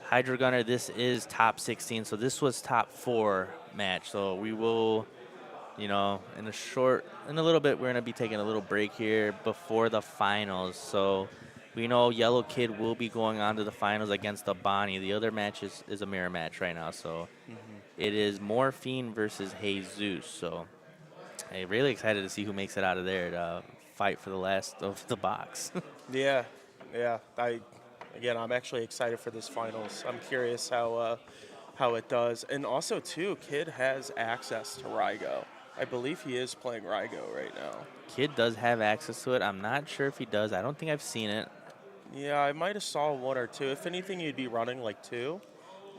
Hydro Gunner, this is top 16. So this was top 4 match. So we will, in a little bit, we're going to be taking a little break here before the finals. So we know Yellow Kid will be going on to the finals against the Bonnie. The other match is a mirror match right now. So it is Morphine versus Jesus. So I'm really excited to see who makes it out of there to fight for the last of the box. Yeah. I'm actually excited for this finals. I'm curious how it does. And also, too, Kid has access to Rygo. I believe he is playing Rygo right now. Kid does have access to it. I'm not sure if he does. I don't think I've seen it. Yeah, I might have saw 1 or 2. If anything, you'd be running like 2.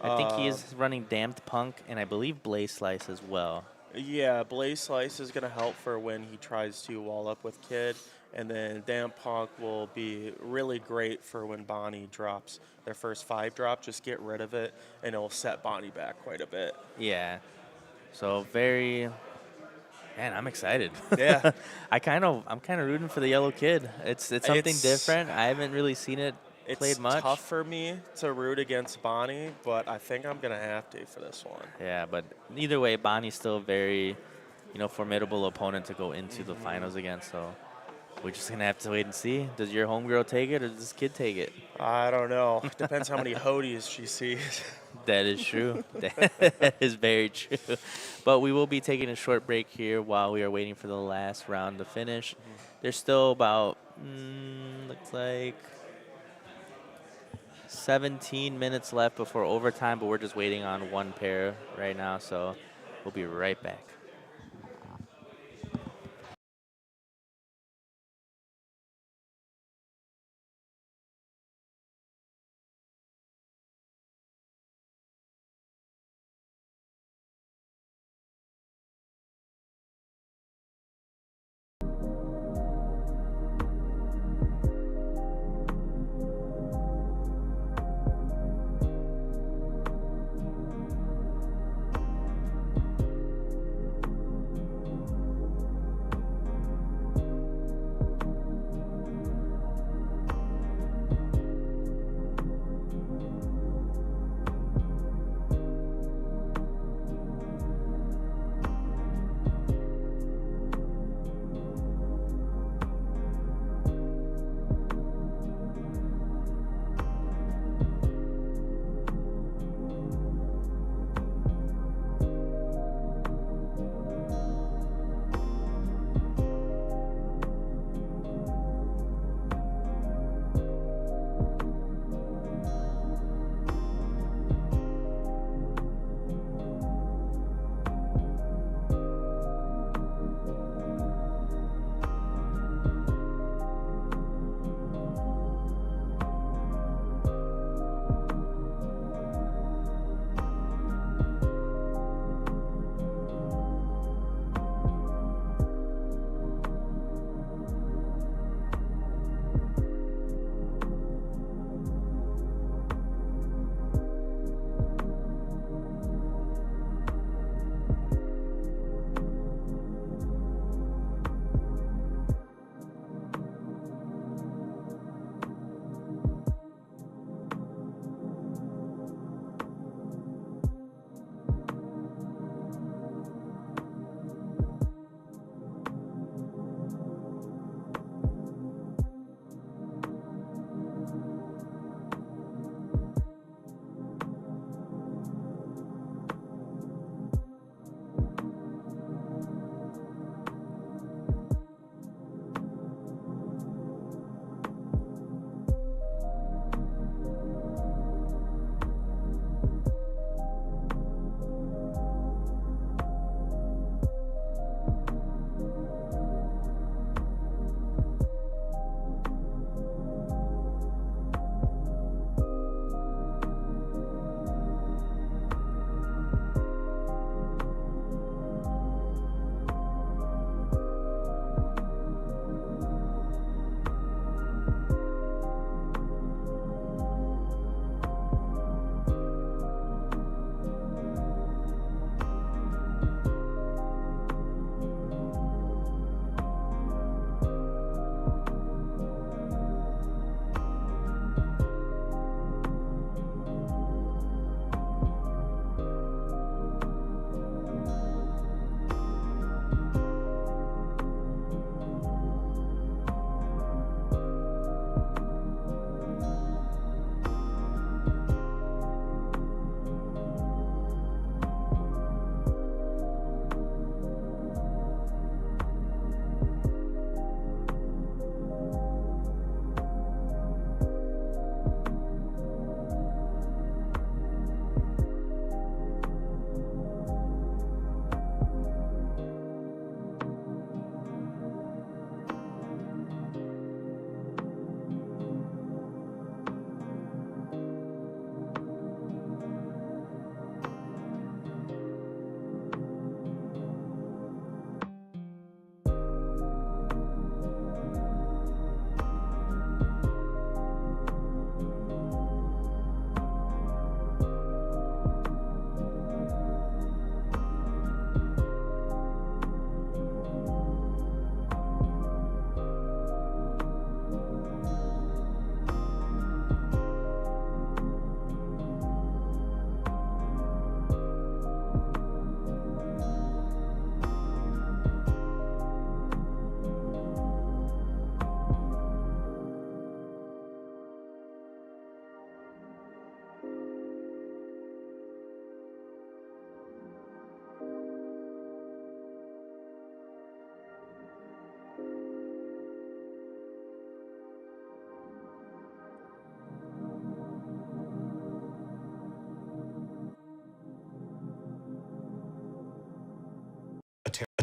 I think he is running Damped Punk and I believe Blaze Slice as well. Yeah, Blaze Slice is going to help for when he tries to wall up with Kid. And then Damp Punk will be really great for when Bonnie drops their first 5 drop. Just get rid of it, and it'll set Bonnie back quite a bit. Yeah. So man, I'm excited. Yeah. I'm kind of rooting for the Yellow Kid. It's something different. I haven't really seen it played much. It's tough for me to root against Bonnie, but I think I'm going to have to for this one. Yeah, but either way, Bonnie's still a very, formidable opponent to go into the finals against. So we're just going to have to wait and see. Does your homegirl take it or does this kid take it? I don't know. Depends how many Hodies she sees. That is true. That is very true. But we will be taking a short break here while we are waiting for the last round to finish. There's still about, looks like 17 minutes left before overtime, but we're just waiting on one pair right now, so we'll be right back.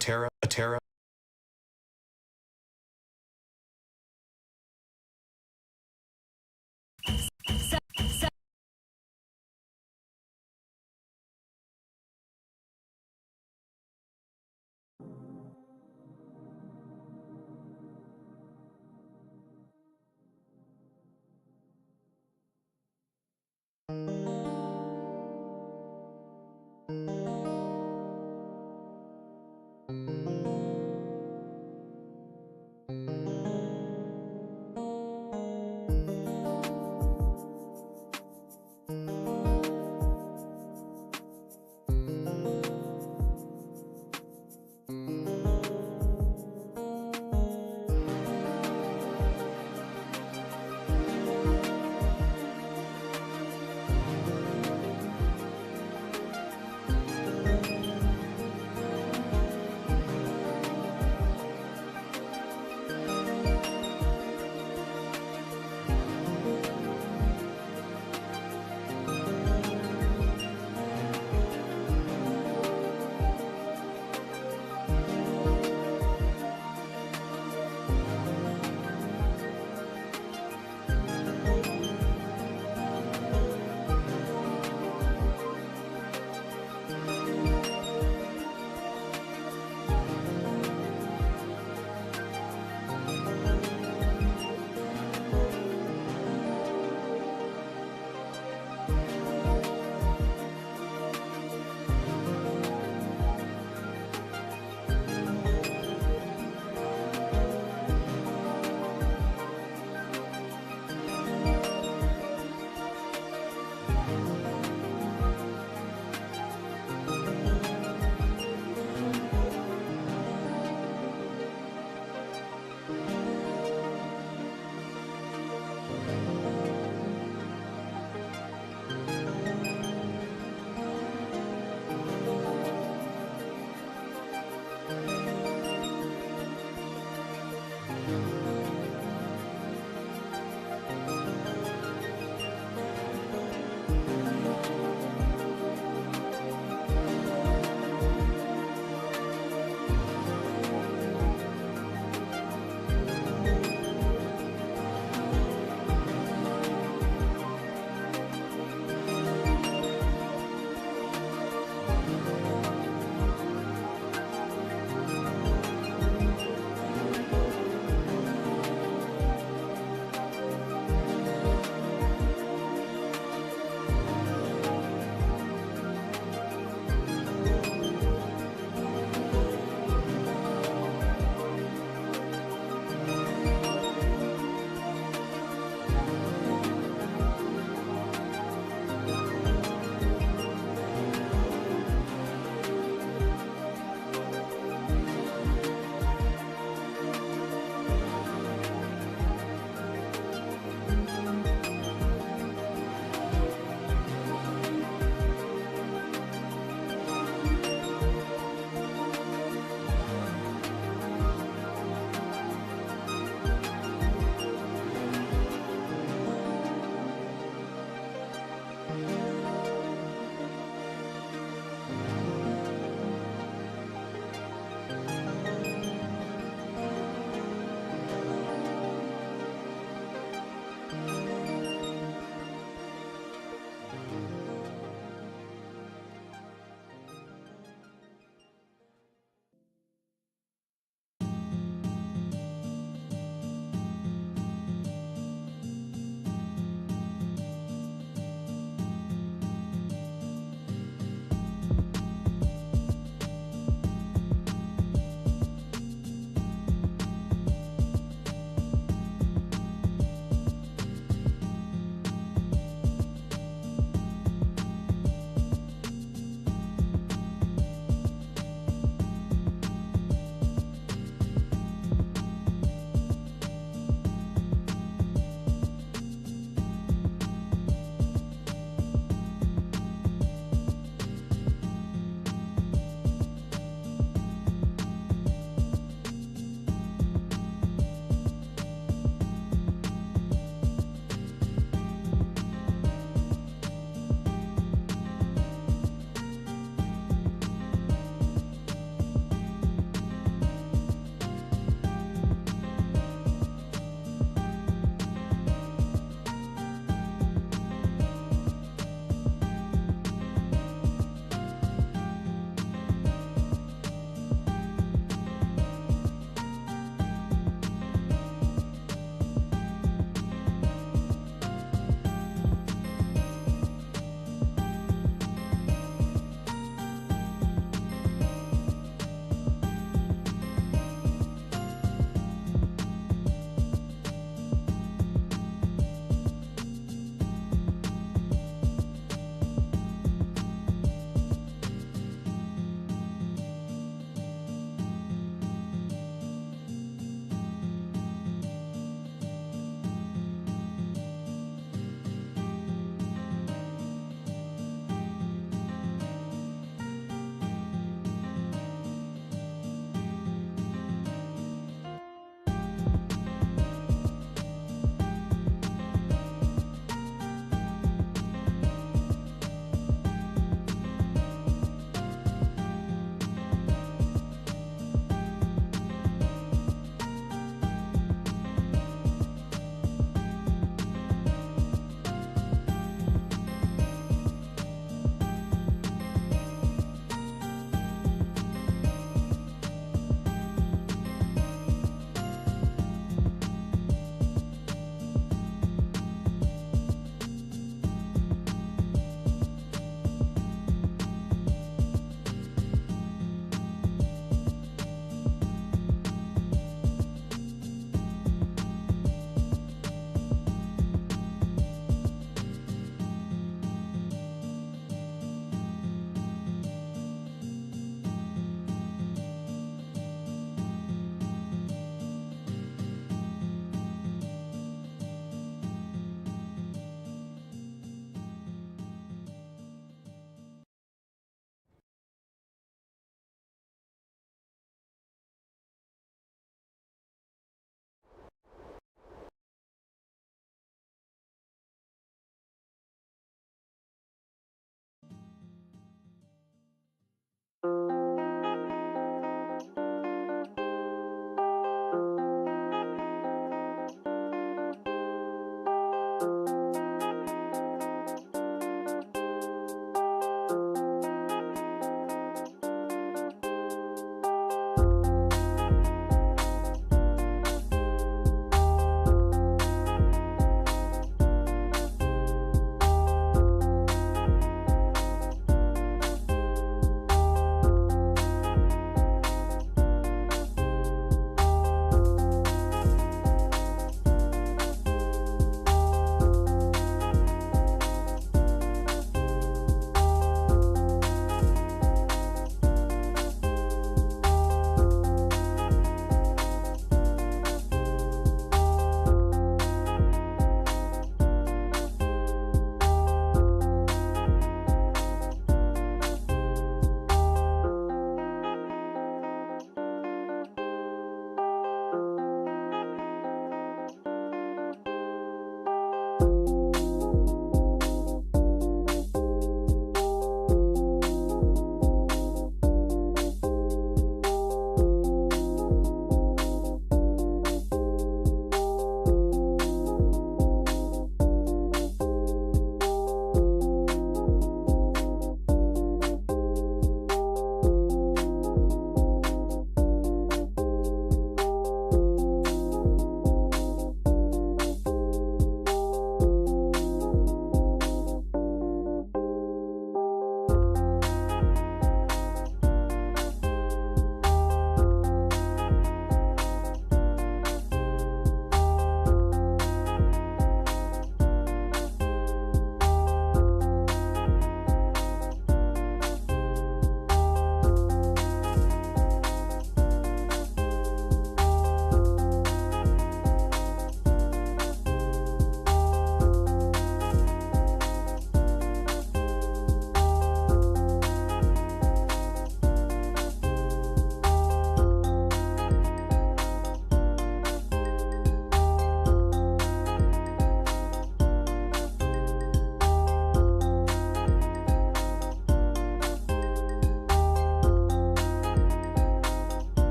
Atera.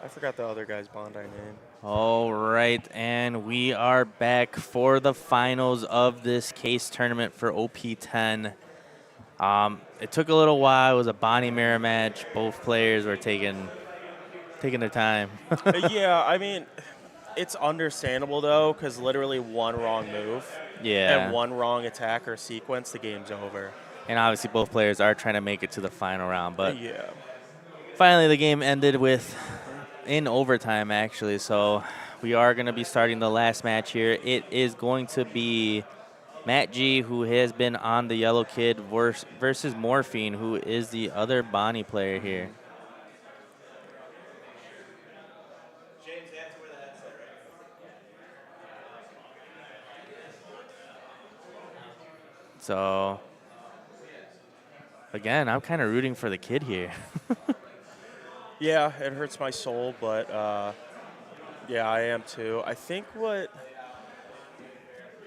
I forgot the other guy's Bondi name. All right, and we are back for the finals of this case tournament for OP10. It took a little while. It was a Bonnie mirror match. Both players were taking their time. Yeah, I mean, it's understandable though, because literally one wrong move and Yeah, one wrong attack or sequence, the game's over. and obviously both players are trying to make it to the final round. But Yeah. finally, the game ended with in overtime, actually. So we are going to be starting the last match here. It is going to be Matt G, who has been on the yellow kid, versus Morphine, who is the other Bonnie player here. James, they have to wear the headset, right? So again, I'm kind of rooting for the kid here. Yeah, it hurts my soul, but yeah, I am too. I think what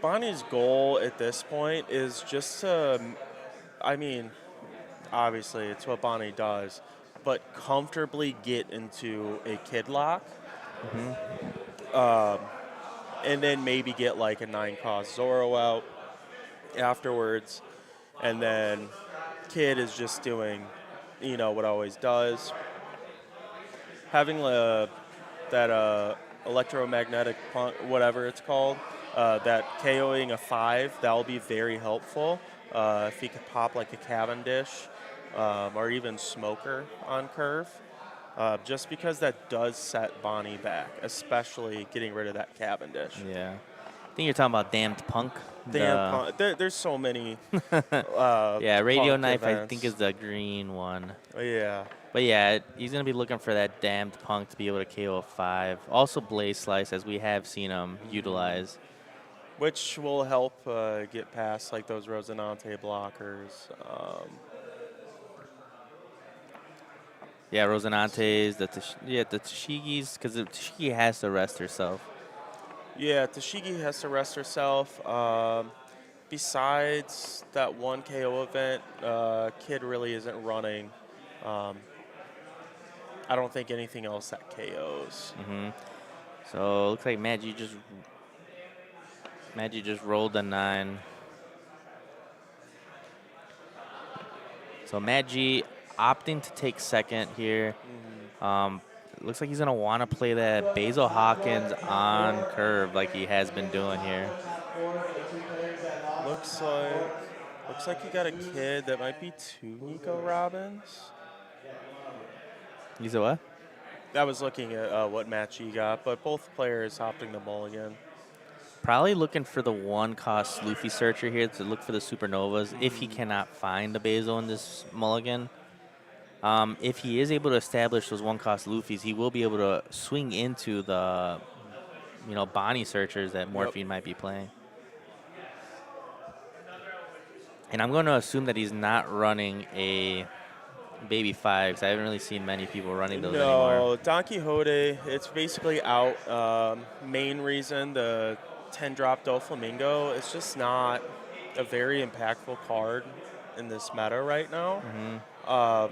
Bonnie's goal at this point is just to, I mean, obviously it's what Bonnie does, but comfortably get into a kid lock and then maybe get like a 9-cost Zoro out afterwards. And then kid is just doing, what always does. Having that electromagnetic whatever it's called, that KOing a 5, that will be very helpful. If he could pop like a Cavendish or even Smoker on curve, just because that does set Bonnie back, especially getting rid of that Cavendish. Yeah. I think you're talking about Damned Punk. Damn, there's so many. Yeah, Radio Punk Knife, I events. think, is the green one. Yeah. But yeah, he's going to be looking for that Damned Punk to be able to KO a 5. Also Blaze Slice, as we have seen him utilize. Which will help get past like those Rosinante blockers. Yeah, Rosinante's, the Tashigi's, because the Tashigi has to rest herself. Yeah, Tashigi has to rest herself. Besides that one KO event, Kid really isn't running. I don't think anything else that KOs. So it looks like Magi just rolled a 9. So Magi opting to take second here. Looks like he's gonna want to play that Basil Hawkins on curve like he has been doing here. Looks like you got a kid that might be 2 Nico Robbins. You said what? I was looking at what match he got, but both players opting the mulligan. Probably looking for the 1-cost Luffy searcher here to look for the supernovas if he cannot find the Basil in this mulligan. If he is able to establish those 1-cost Luffys, he will be able to swing into the, Bonnie searchers that Morphine might be playing. And I'm going to assume that he's not running a Baby 5, because I haven't really seen many people running those anymore. No, Don Quixote, it's basically out. Main reason, the 10-drop Doflamingo, it's just not a very impactful card in this meta right now.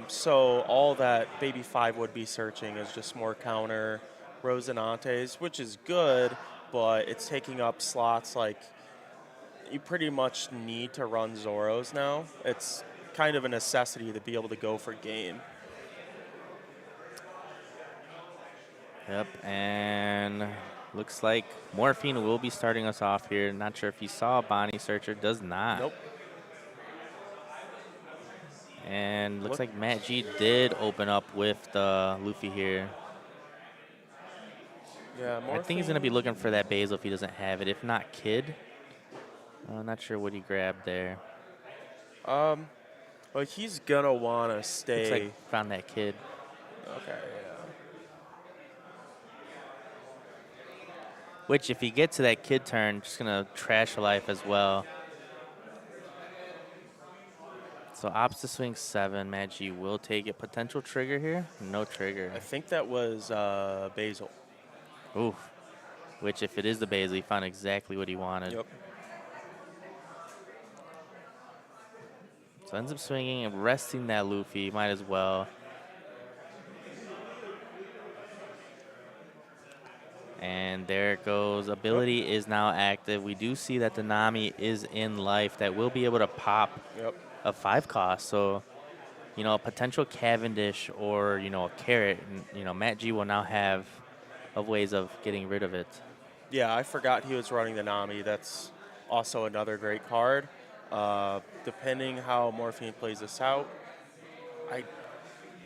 So all that Baby 5 would be searching is just more counter Rosinantes, which is good, but it's taking up slots like you pretty much need to run Zoros now. It's kind of a necessity to be able to go for game. Yep, and looks like Morphine will be starting us off here. Not sure if he saw a Bonnie searcher. Does not. Nope. And looks like Matt G did open up with the Luffy here. Yeah, I think he's going to be looking for that Basil if he doesn't have it. If not, Kid. I'm not sure what he grabbed there. Well, he's gonna wanna stay. Looks like found that Kid. Okay, yeah. Which, if he gets to that Kid turn, just going to trash a life as well. So ops to swing 7. Magi will take it. Potential trigger here? No trigger. I think that was Basil. Oof. Which, if it is the Basil, he found exactly what he wanted. Yep. So ends up swinging and resting that Luffy. Might as well. there it goes. Ability is now active. We do see that the Nami is in life that will be able to pop Yep. a 5 cost. So, a potential Cavendish or, a carrot, Matt G will now have of ways of getting rid of it. Yeah, I forgot he was running the Nami. That's also another great card. Depending how Morphine plays this out, I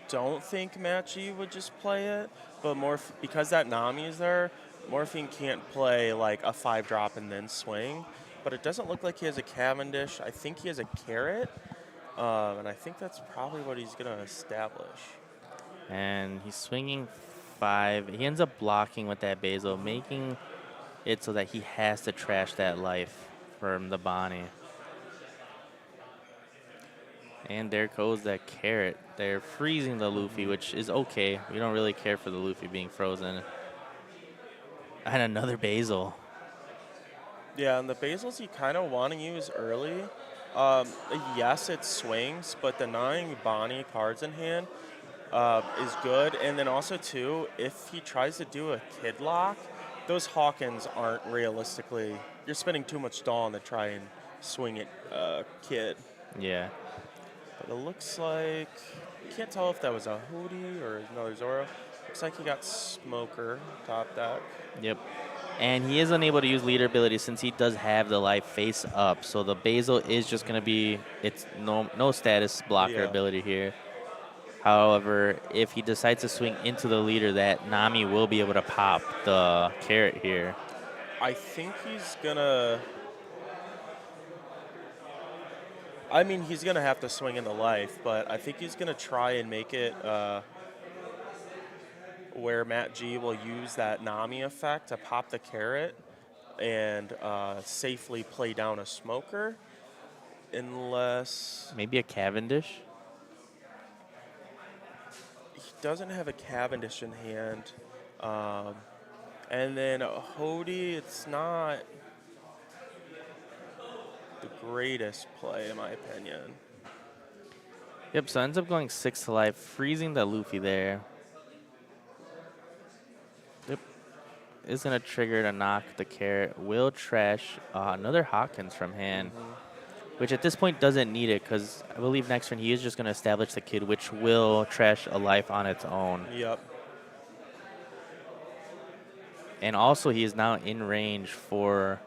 don't think Matchy would just play it, but because that Nami is there, Morphine can't play like a 5-drop and then swing. But it doesn't look like he has a Cavendish. I think he has a carrot, and I think that's probably what he's gonna establish. And he's swinging 5. He ends up blocking with that Basil, making it so that he has to trash that life from the Bonnie. And there goes that carrot. They're freezing the Luffy, which is okay. We don't really care for the Luffy being frozen. And another Basil. Yeah, and the Basils you kind of want to use early. Yes, it swings, but denying Bonnie cards in hand is good. And then also, too, if he tries to do a kid lock, those Hawkins aren't realistically. You're spending too much Dawn to try and swing it kid. Yeah. But it looks like. Can't tell if that was a Hootie or another Zoro. Looks like he got Smoker top deck. Yep. And he is unable to use leader ability since he does have the life face up. So the Basil is just going to be, it's no status blocker Yeah. ability here. However, if he decides to swing into the leader, that Nami will be able to pop the carrot here. I think he's gonna. I mean, he's gonna have to swing in the life, but I think he's gonna try and make it where Matt G will use that Nami effect to pop the carrot and safely play down a smoker, unless Maybe a Cavendish? he doesn't have a Cavendish in hand. And then Hody, it's not the greatest play, in my opinion. Yep, so ends up going 6 to life, freezing the Luffy there. Yep. Is going to trigger to knock the carrot. Will trash another Hawkins from hand, which at this point doesn't need it because I believe next turn he is just going to establish the kid, which will trash a life on its own. Yep. And also he is now in range for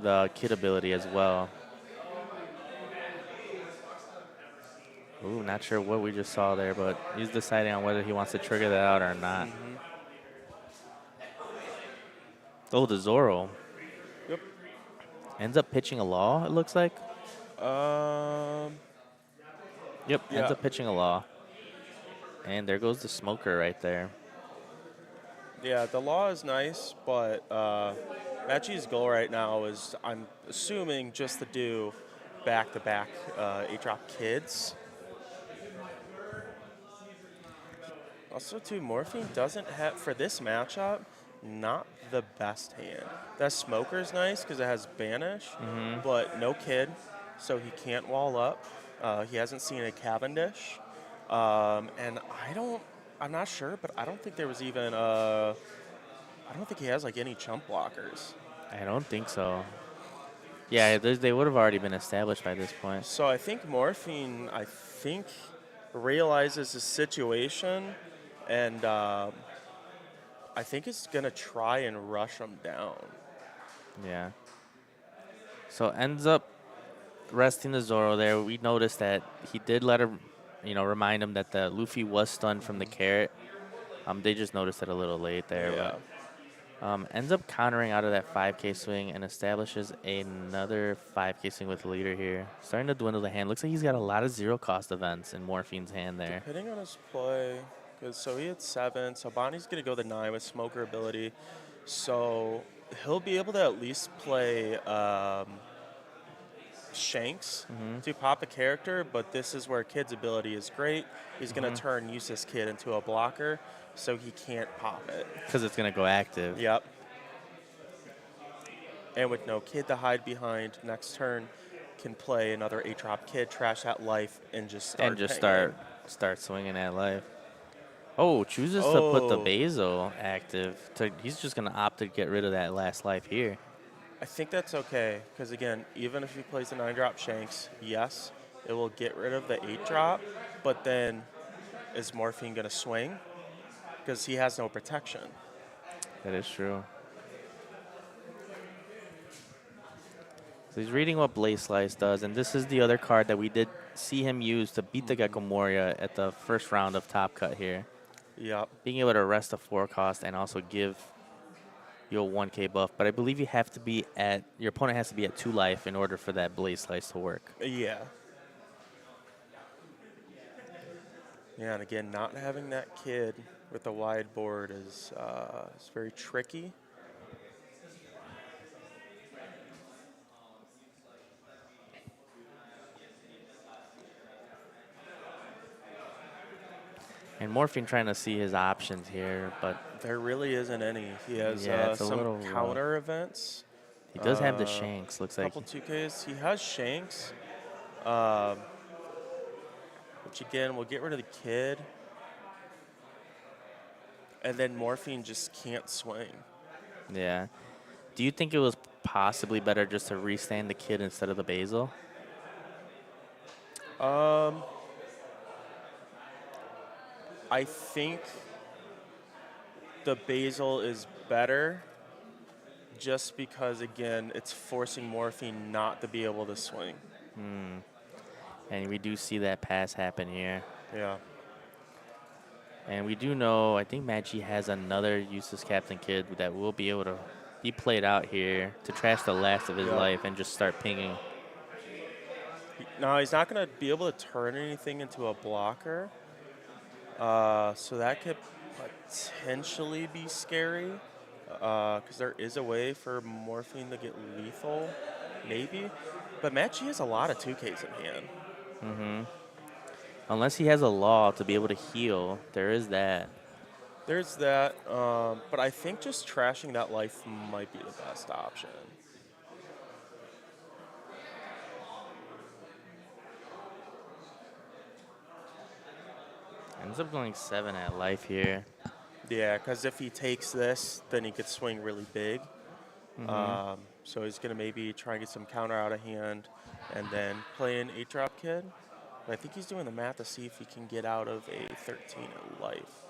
the kid ability as well. Ooh, not sure what we just saw there, but he's deciding on whether he wants to trigger that out or not. Oh, the Zoro. Yep. Ends up pitching a law, it looks like. Yep, Yeah. ends up pitching a law. And there goes the smoker right there. Yeah, the law is nice, but Matchy's goal right now is, I'm assuming, just to do back-to-back 8-drop kids. Also, too, Morphine doesn't have, for this matchup, not the best hand. That Smoker's nice because it has Banish, but no kid, so he can't wall up. He hasn't seen a Cavendish. And I'm not sure, but I don't think there was even I don't think he has like any chump blockers. I don't think so. Yeah, they would have already been established by this point. So I think Morphine, realizes the situation, and I think is gonna try and rush him down. Yeah. So ends up resting the Zoro there. We noticed that he did let her, remind him that the Luffy was stunned from the carrot. They just noticed it a little late there. Yeah. But, ends up countering out of that 5K swing and establishes another 5K swing with leader here. Starting to dwindle the hand. Looks like he's got a lot of zero-cost events in Morphine's hand there. Depending on his play, so he had 7, so Bonnie's gonna go the 9 with Smoker ability. So he'll be able to at least play Shanks to pop a character, but this is where Kid's ability is great. He's going to turn useless Kid into a blocker, so he can't pop it. Because it's going to go active. Yep. And with no Kid to hide behind, next turn can play another 8-drop Kid, trash that life, and just start. And just paying. start swinging that life. Oh, chooses to put the Oh, Basil active. He's just going to opt to get rid of that last life here. I think that's okay, because again, even if he plays the 9-drop Shanks, yes, it will get rid of the 8-drop, but then is Morphine going to swing? Because he has no protection. That is true. So he's reading what Blaze Slice does, and this is the other card that we did see him use to beat the Gecko Moria at the first round of Top Cut here. Yep. Being able to rest a 4 cost and also give you a 1k buff, but I believe you have to be at, your opponent has to be at 2 life in order for that Blaze Slice to work. Yeah. Yeah, and again, not having that kid with the wide board is very tricky. And Morphine trying to see his options here, but There really isn't any. He has yeah, it's a some little counter events. he does have the Shanks, looks like. Couple 2Ks. He has Shanks, um, which again will get rid of the kid. And then Morphine just can't swing. Yeah. Do you think it was possibly better just to restand the kid instead of the Basil? I think the Basil is better just because, again, it's forcing Morphine not to be able to swing. And we do see that pass happen here. Yeah. And we do know, I think Maggi has another useless captain kid that will be able to be played out here to trash the last of his Yep. life and just start pinging. Now, he's not going to be able to turn anything into a blocker. So that could potentially be scary. Because there is a way for Morphine to get lethal, maybe. But Maggi has a lot of 2Ks in hand. Unless he has a law to be able to heal, there is that. There's that, but I think just trashing that life might be the best option. Ends up going 7 at life here. Yeah, because if he takes this, then he could swing really big. So he's going to maybe try and get some counter out of hand and then play an 8-drop kid. But I think he's doing the math to see if he can get out of a 13 at life.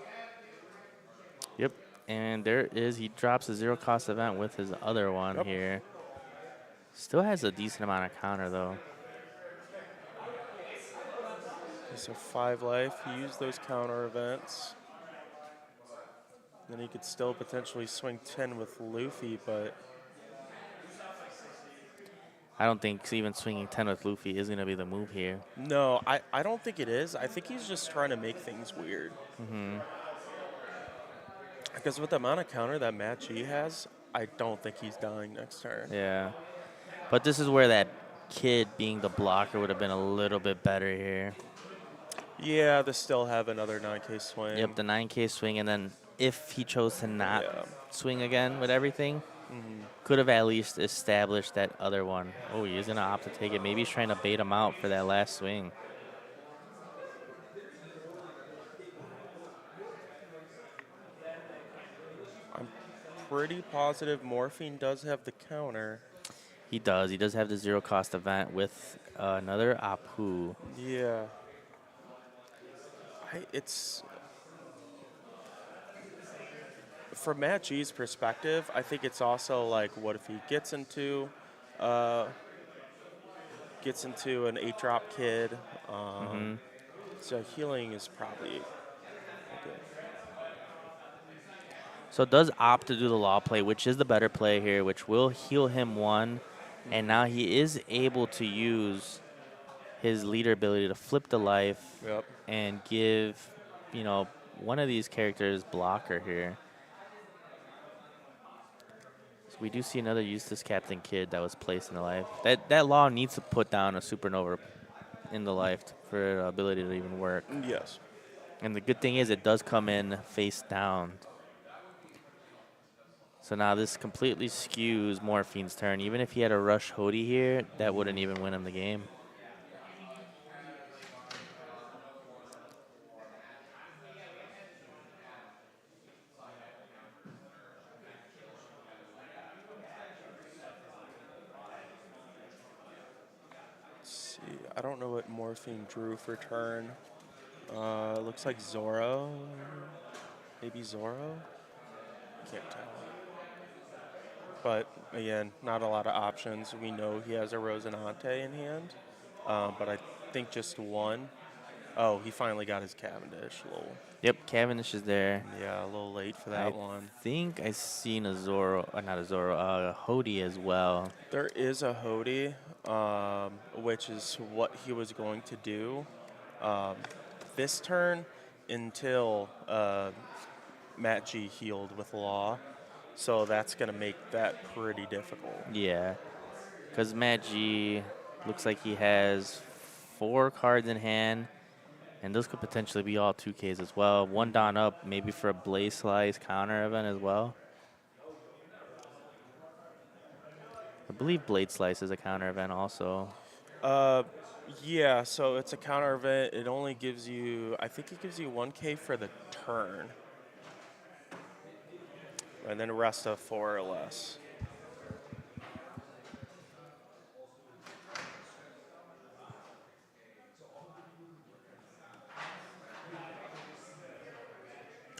Yep. And there is, he drops a 0-cost event with his other one here. Still has a decent amount of counter, though. So 5 life, he used those counter events. Then he could still potentially swing 10 with Luffy, but I don't think even swinging 10 with Luffy is going to be the move here. no, I don't think it is. I think he's just trying to make things weird. Because with the amount of counter that Maggi has, I don't think he's dying next turn. Yeah. But this is where that kid being the blocker would have been a little bit better here. Yeah, they still have another 9K swing. Yep, the 9K swing, and then if he chose to not Yeah. swing again with everything, could have at least established that other one. Oh, he's going to opt to take it. Maybe he's trying to bait him out for that last swing. I'm pretty positive Morphine does have the counter. He does. He does have the 0-cost event with another Apu. Yeah. It's from Matt G's perspective, I think it's also like, what if he gets into an 8-drop kid? So healing is probably good. So does opt to do the law play, which is the better play here, which will heal him 1. And now he is able to use his leader ability to flip the life Yep. and give, you know, one of these characters blocker here. So we do see another useless captain kid that was placed in the life. That law needs to put down a supernova in the life for the ability to even work. Yes. And the good thing is it does come in face down. So now this completely skews Morphine's turn. Even if he had a rush Hody here, that wouldn't even win him the game. I don't know what Morphine drew for turn. Looks like Zoro. Maybe Zoro? Can't tell. But again, not a lot of options. We know he has a Rosinante in hand, but I think just one. Oh, he finally got his Cavendish. Yep, Cavendish is there. Yeah, a little late for I that one. think I seen a Zoro, not a Zoro, a Hody as well. There is a Hody, which is what he was going to do this turn until Matt G healed with Law. So that's going to make that pretty difficult. Yeah, because Matt G looks like he has 4 cards in hand, and those could potentially be all 2Ks as well. One down up, maybe for a Blaze Slice counter event as well. I believe Blade Slice is a counter event also. Yeah, so it's a counter event. It only gives you, I think it gives you 1K for the turn. And then the rest of 4 or less.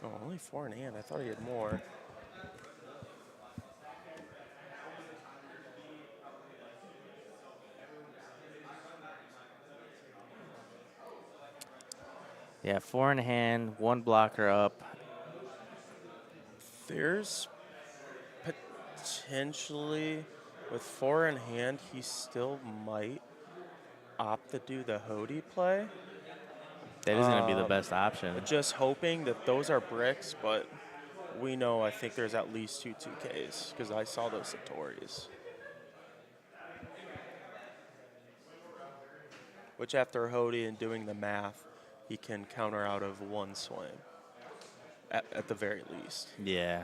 Oh, only 4 in hand. I thought he had more. Yeah, 4 in hand, 1 blocker up. There's potentially, with 4 in hand, he still might opt to do the Hody play. That is going to be the best option. Just hoping that those are bricks, but we know I think there's at least 2 2Ks because I saw those Satoris. Which after Hody and doing the math, he can counter out of 1 swing at the very least. Yeah.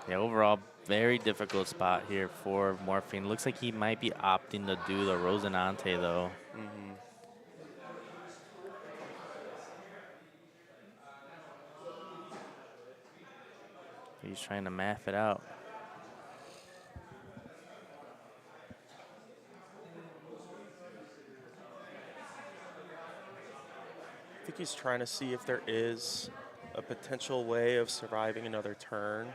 Yeah, overall, very difficult spot here for Morphine. Looks like he might be opting to do the Rosinante, though. He's trying to math it out. I think he's trying to see if there is a potential way of surviving another turn.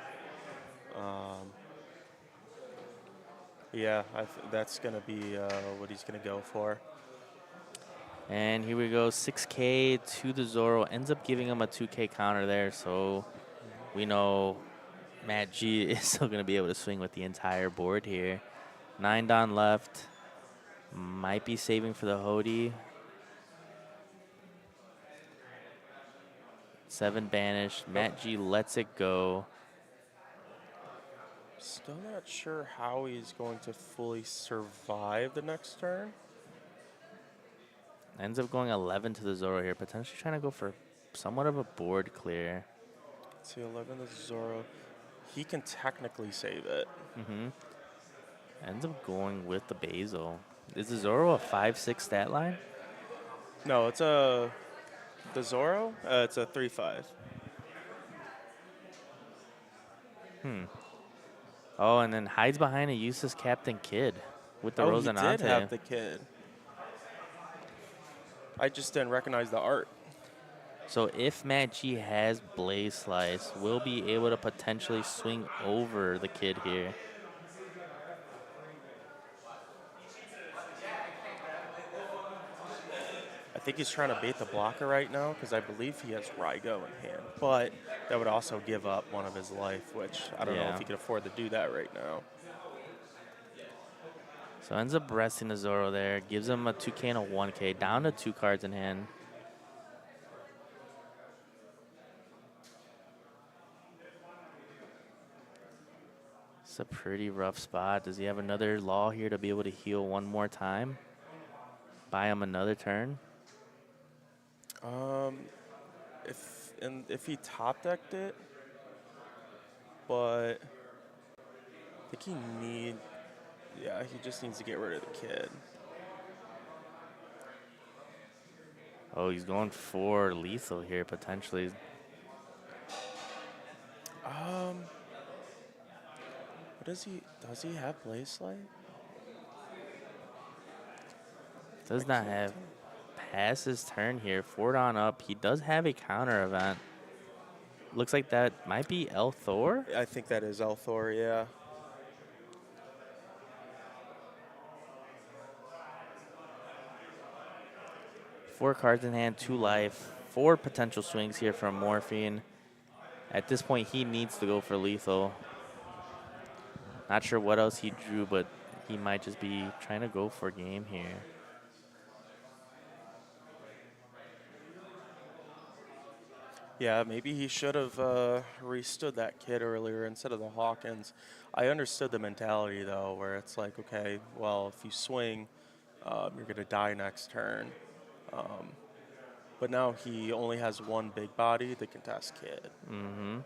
Yeah, that's going to be what he's going to go for. And here we go, 6K to the Zoro. Ends up giving him a 2K counter there, so we know Matt G is still going to be able to swing with the entire board here. 9 down left. Might be saving for the Hody. 7 banished. Matt G lets it go. Still not sure how he's going to fully survive the next turn. Ends up going 11 to the Zoro here, potentially trying to go for somewhat of a board clear. Let's see, 11 to Zoro. He can technically save it. Ends up going with the Basil. Is the Zoro a 5-6 stat line? No, it's the Zoro. It's a 3-5. Oh, and then hides behind a useless Captain Kid with the Oh, Rosinante. he did have the kid. I just didn't recognize the art. So if Matt G has Blaze Slice, we'll be able to potentially swing over the Kid here. I think he's trying to bait the blocker right now because I believe he has Rygo in hand. But that would also give up one of his life, which I don't know Yeah. if he could afford to do that right now. So ends up resting the Zoro there. Gives him a 2K and a 1K. Down to 2 cards in hand. It's a pretty rough spot. Does he have another Law here to be able to heal one more time? Buy him another turn? If he top decked it, but I think he just needs to get rid of the kid. Oh, he's going for lethal here, potentially. What does he have Blaze Slide? Does not have pass his turn here. 4 on up. He does have a counter event. Looks like that might be El Thor. I think that is Elthor, yeah. Four cards in hand, 2 life, 4 potential swings here from Morphine. At this point, he needs to go for lethal. Not sure what else he drew, but he might just be trying to go for game here. Yeah, maybe he should have restood that kid earlier instead of the Hawkins. I understood the mentality, though, where it's like, okay, well, if you swing, you're going to die next turn. But now he only has one big body, the contest kid. Mm-hmm.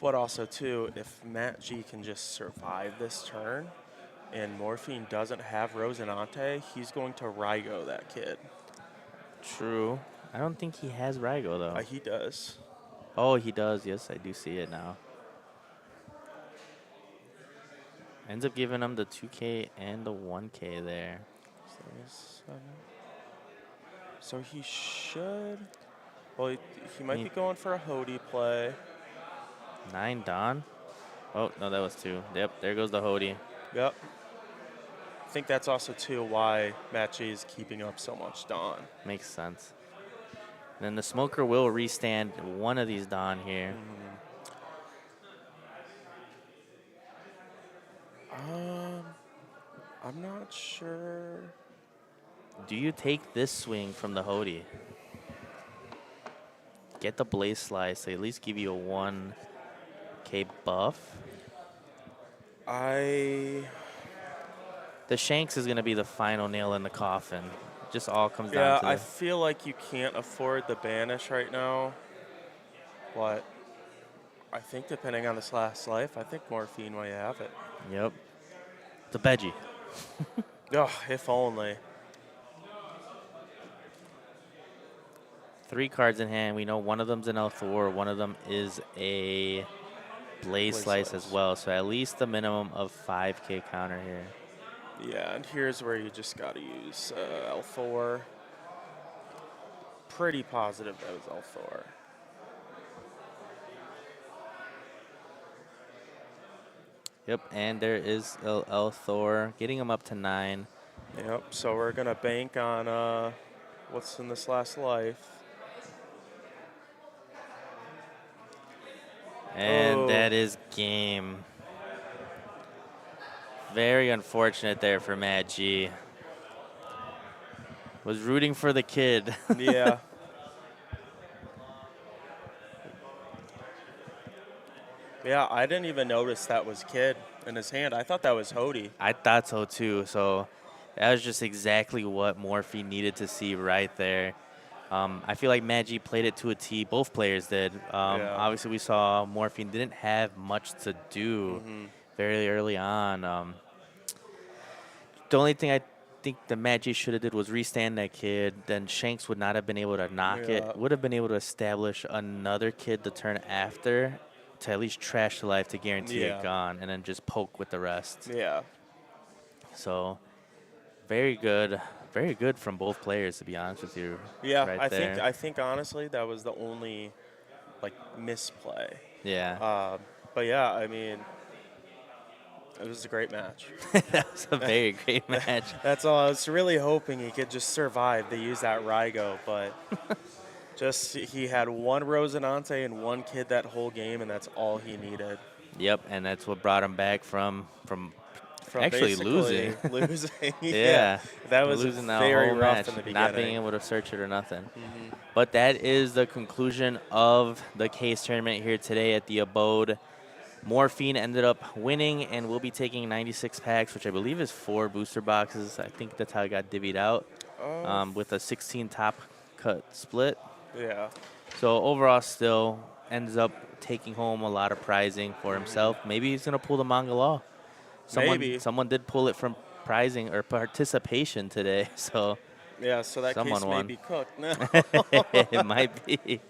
But also, too, if Matt G can just survive this turn and Morphine doesn't have Rosinante, he's going to Rygo that kid. True. I don't think he has Rygo, though. He does. Oh, he does. Yes, I do see it now. Ends up giving him the 2K and the 1K there. So he should. Well, he might be going for a Hody play. 9 Don. Oh, no, that was 2. Yep, there goes the Hody. Yep. I think that's also, too, why Matt G is keeping up so much Don. Makes sense. Then the Smoker will restand one of these Don here. I'm not sure. Do you take this swing from the Hody? Get the Blaze Slice to at least give you a 1K buff. The Shanks is going to be the final nail in the coffin. Just all comes down Yeah, to I feel like you can't afford the banish right now. But I think depending on this last life, I think Morphine might have it. Yep. The Veggie. Oh, if only. 3 cards in hand. We know one of them's an L4. One of them is a Blaze Slice as well. So at least a minimum of 5K counter here. Yeah, and here's where you just got to use L4. Pretty positive that was L4. Yep, and there is L Thor getting him up to 9. Yep, so we're going to bank on what's in this last life. And that is game. Very unfortunate there for Matt G. Was rooting for the kid. Yeah. Yeah, I didn't even notice that was Kid in his hand. I thought that was Hody. I thought so too. So that was just exactly what Morphe needed to see right there. I feel like Matt G played it to a T. Both players did. Obviously, we saw Morphine didn't have much to do very early on. The only thing I think the Matt G should have did was restand that kid. Then Shanks would not have been able to knock it. Would have been able to establish another kid the turn after to at least trash the life to guarantee it gone, and then just poke with the rest. Yeah. So very good from both players, to be honest with you. Yeah, right I think honestly that was the only misplay. Yeah. But yeah, I mean, it was a great match. That was a very great match. That's all. I was really hoping he could just survive. They use that Rygo, but just he had one Rosinante and one kid that whole game, and that's all he needed. Yep, and that's what brought him back from actually losing. Yeah. That was losing that very whole rough match, in the beginning. not being able to search it or nothing. But that is the conclusion of the case tournament here today at the Abode. Morphine ended up winning, and we'll be taking 96 packs, which I believe is 4 booster boxes. I think that's how it got divvied out, with a 16 top cut split. Yeah. So overall, still ends up taking home a lot of prizing for himself. Maybe he's gonna pull the Manga Law. Someone did pull it from prizing or participation today. So yeah, so that someone case won. may be cooked. It might be.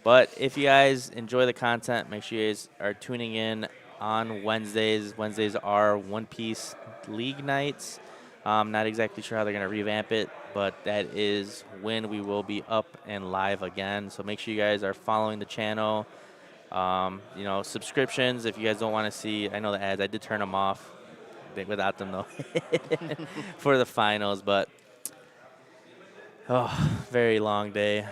But if you guys enjoy the content, make sure you guys are tuning in on Wednesdays. Wednesdays are One Piece League nights. Not exactly sure how they're going to revamp it, but that is when we will be up and live again. So make sure you guys are following the channel. Subscriptions, if you guys don't want to see, I know the ads, I did turn them off without them, though, for the finals. But, very long day.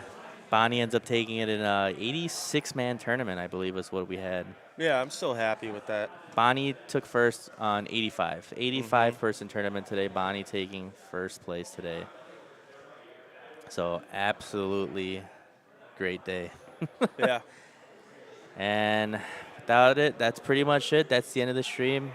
Bonnie ends up taking it in a 86-man tournament, I believe is what we had. Yeah, I'm still happy with that. Bonnie took first on 85. 85-person tournament today. Bonnie taking first place today. So absolutely great day. Yeah. And without it, that's pretty much it. That's the end of the stream.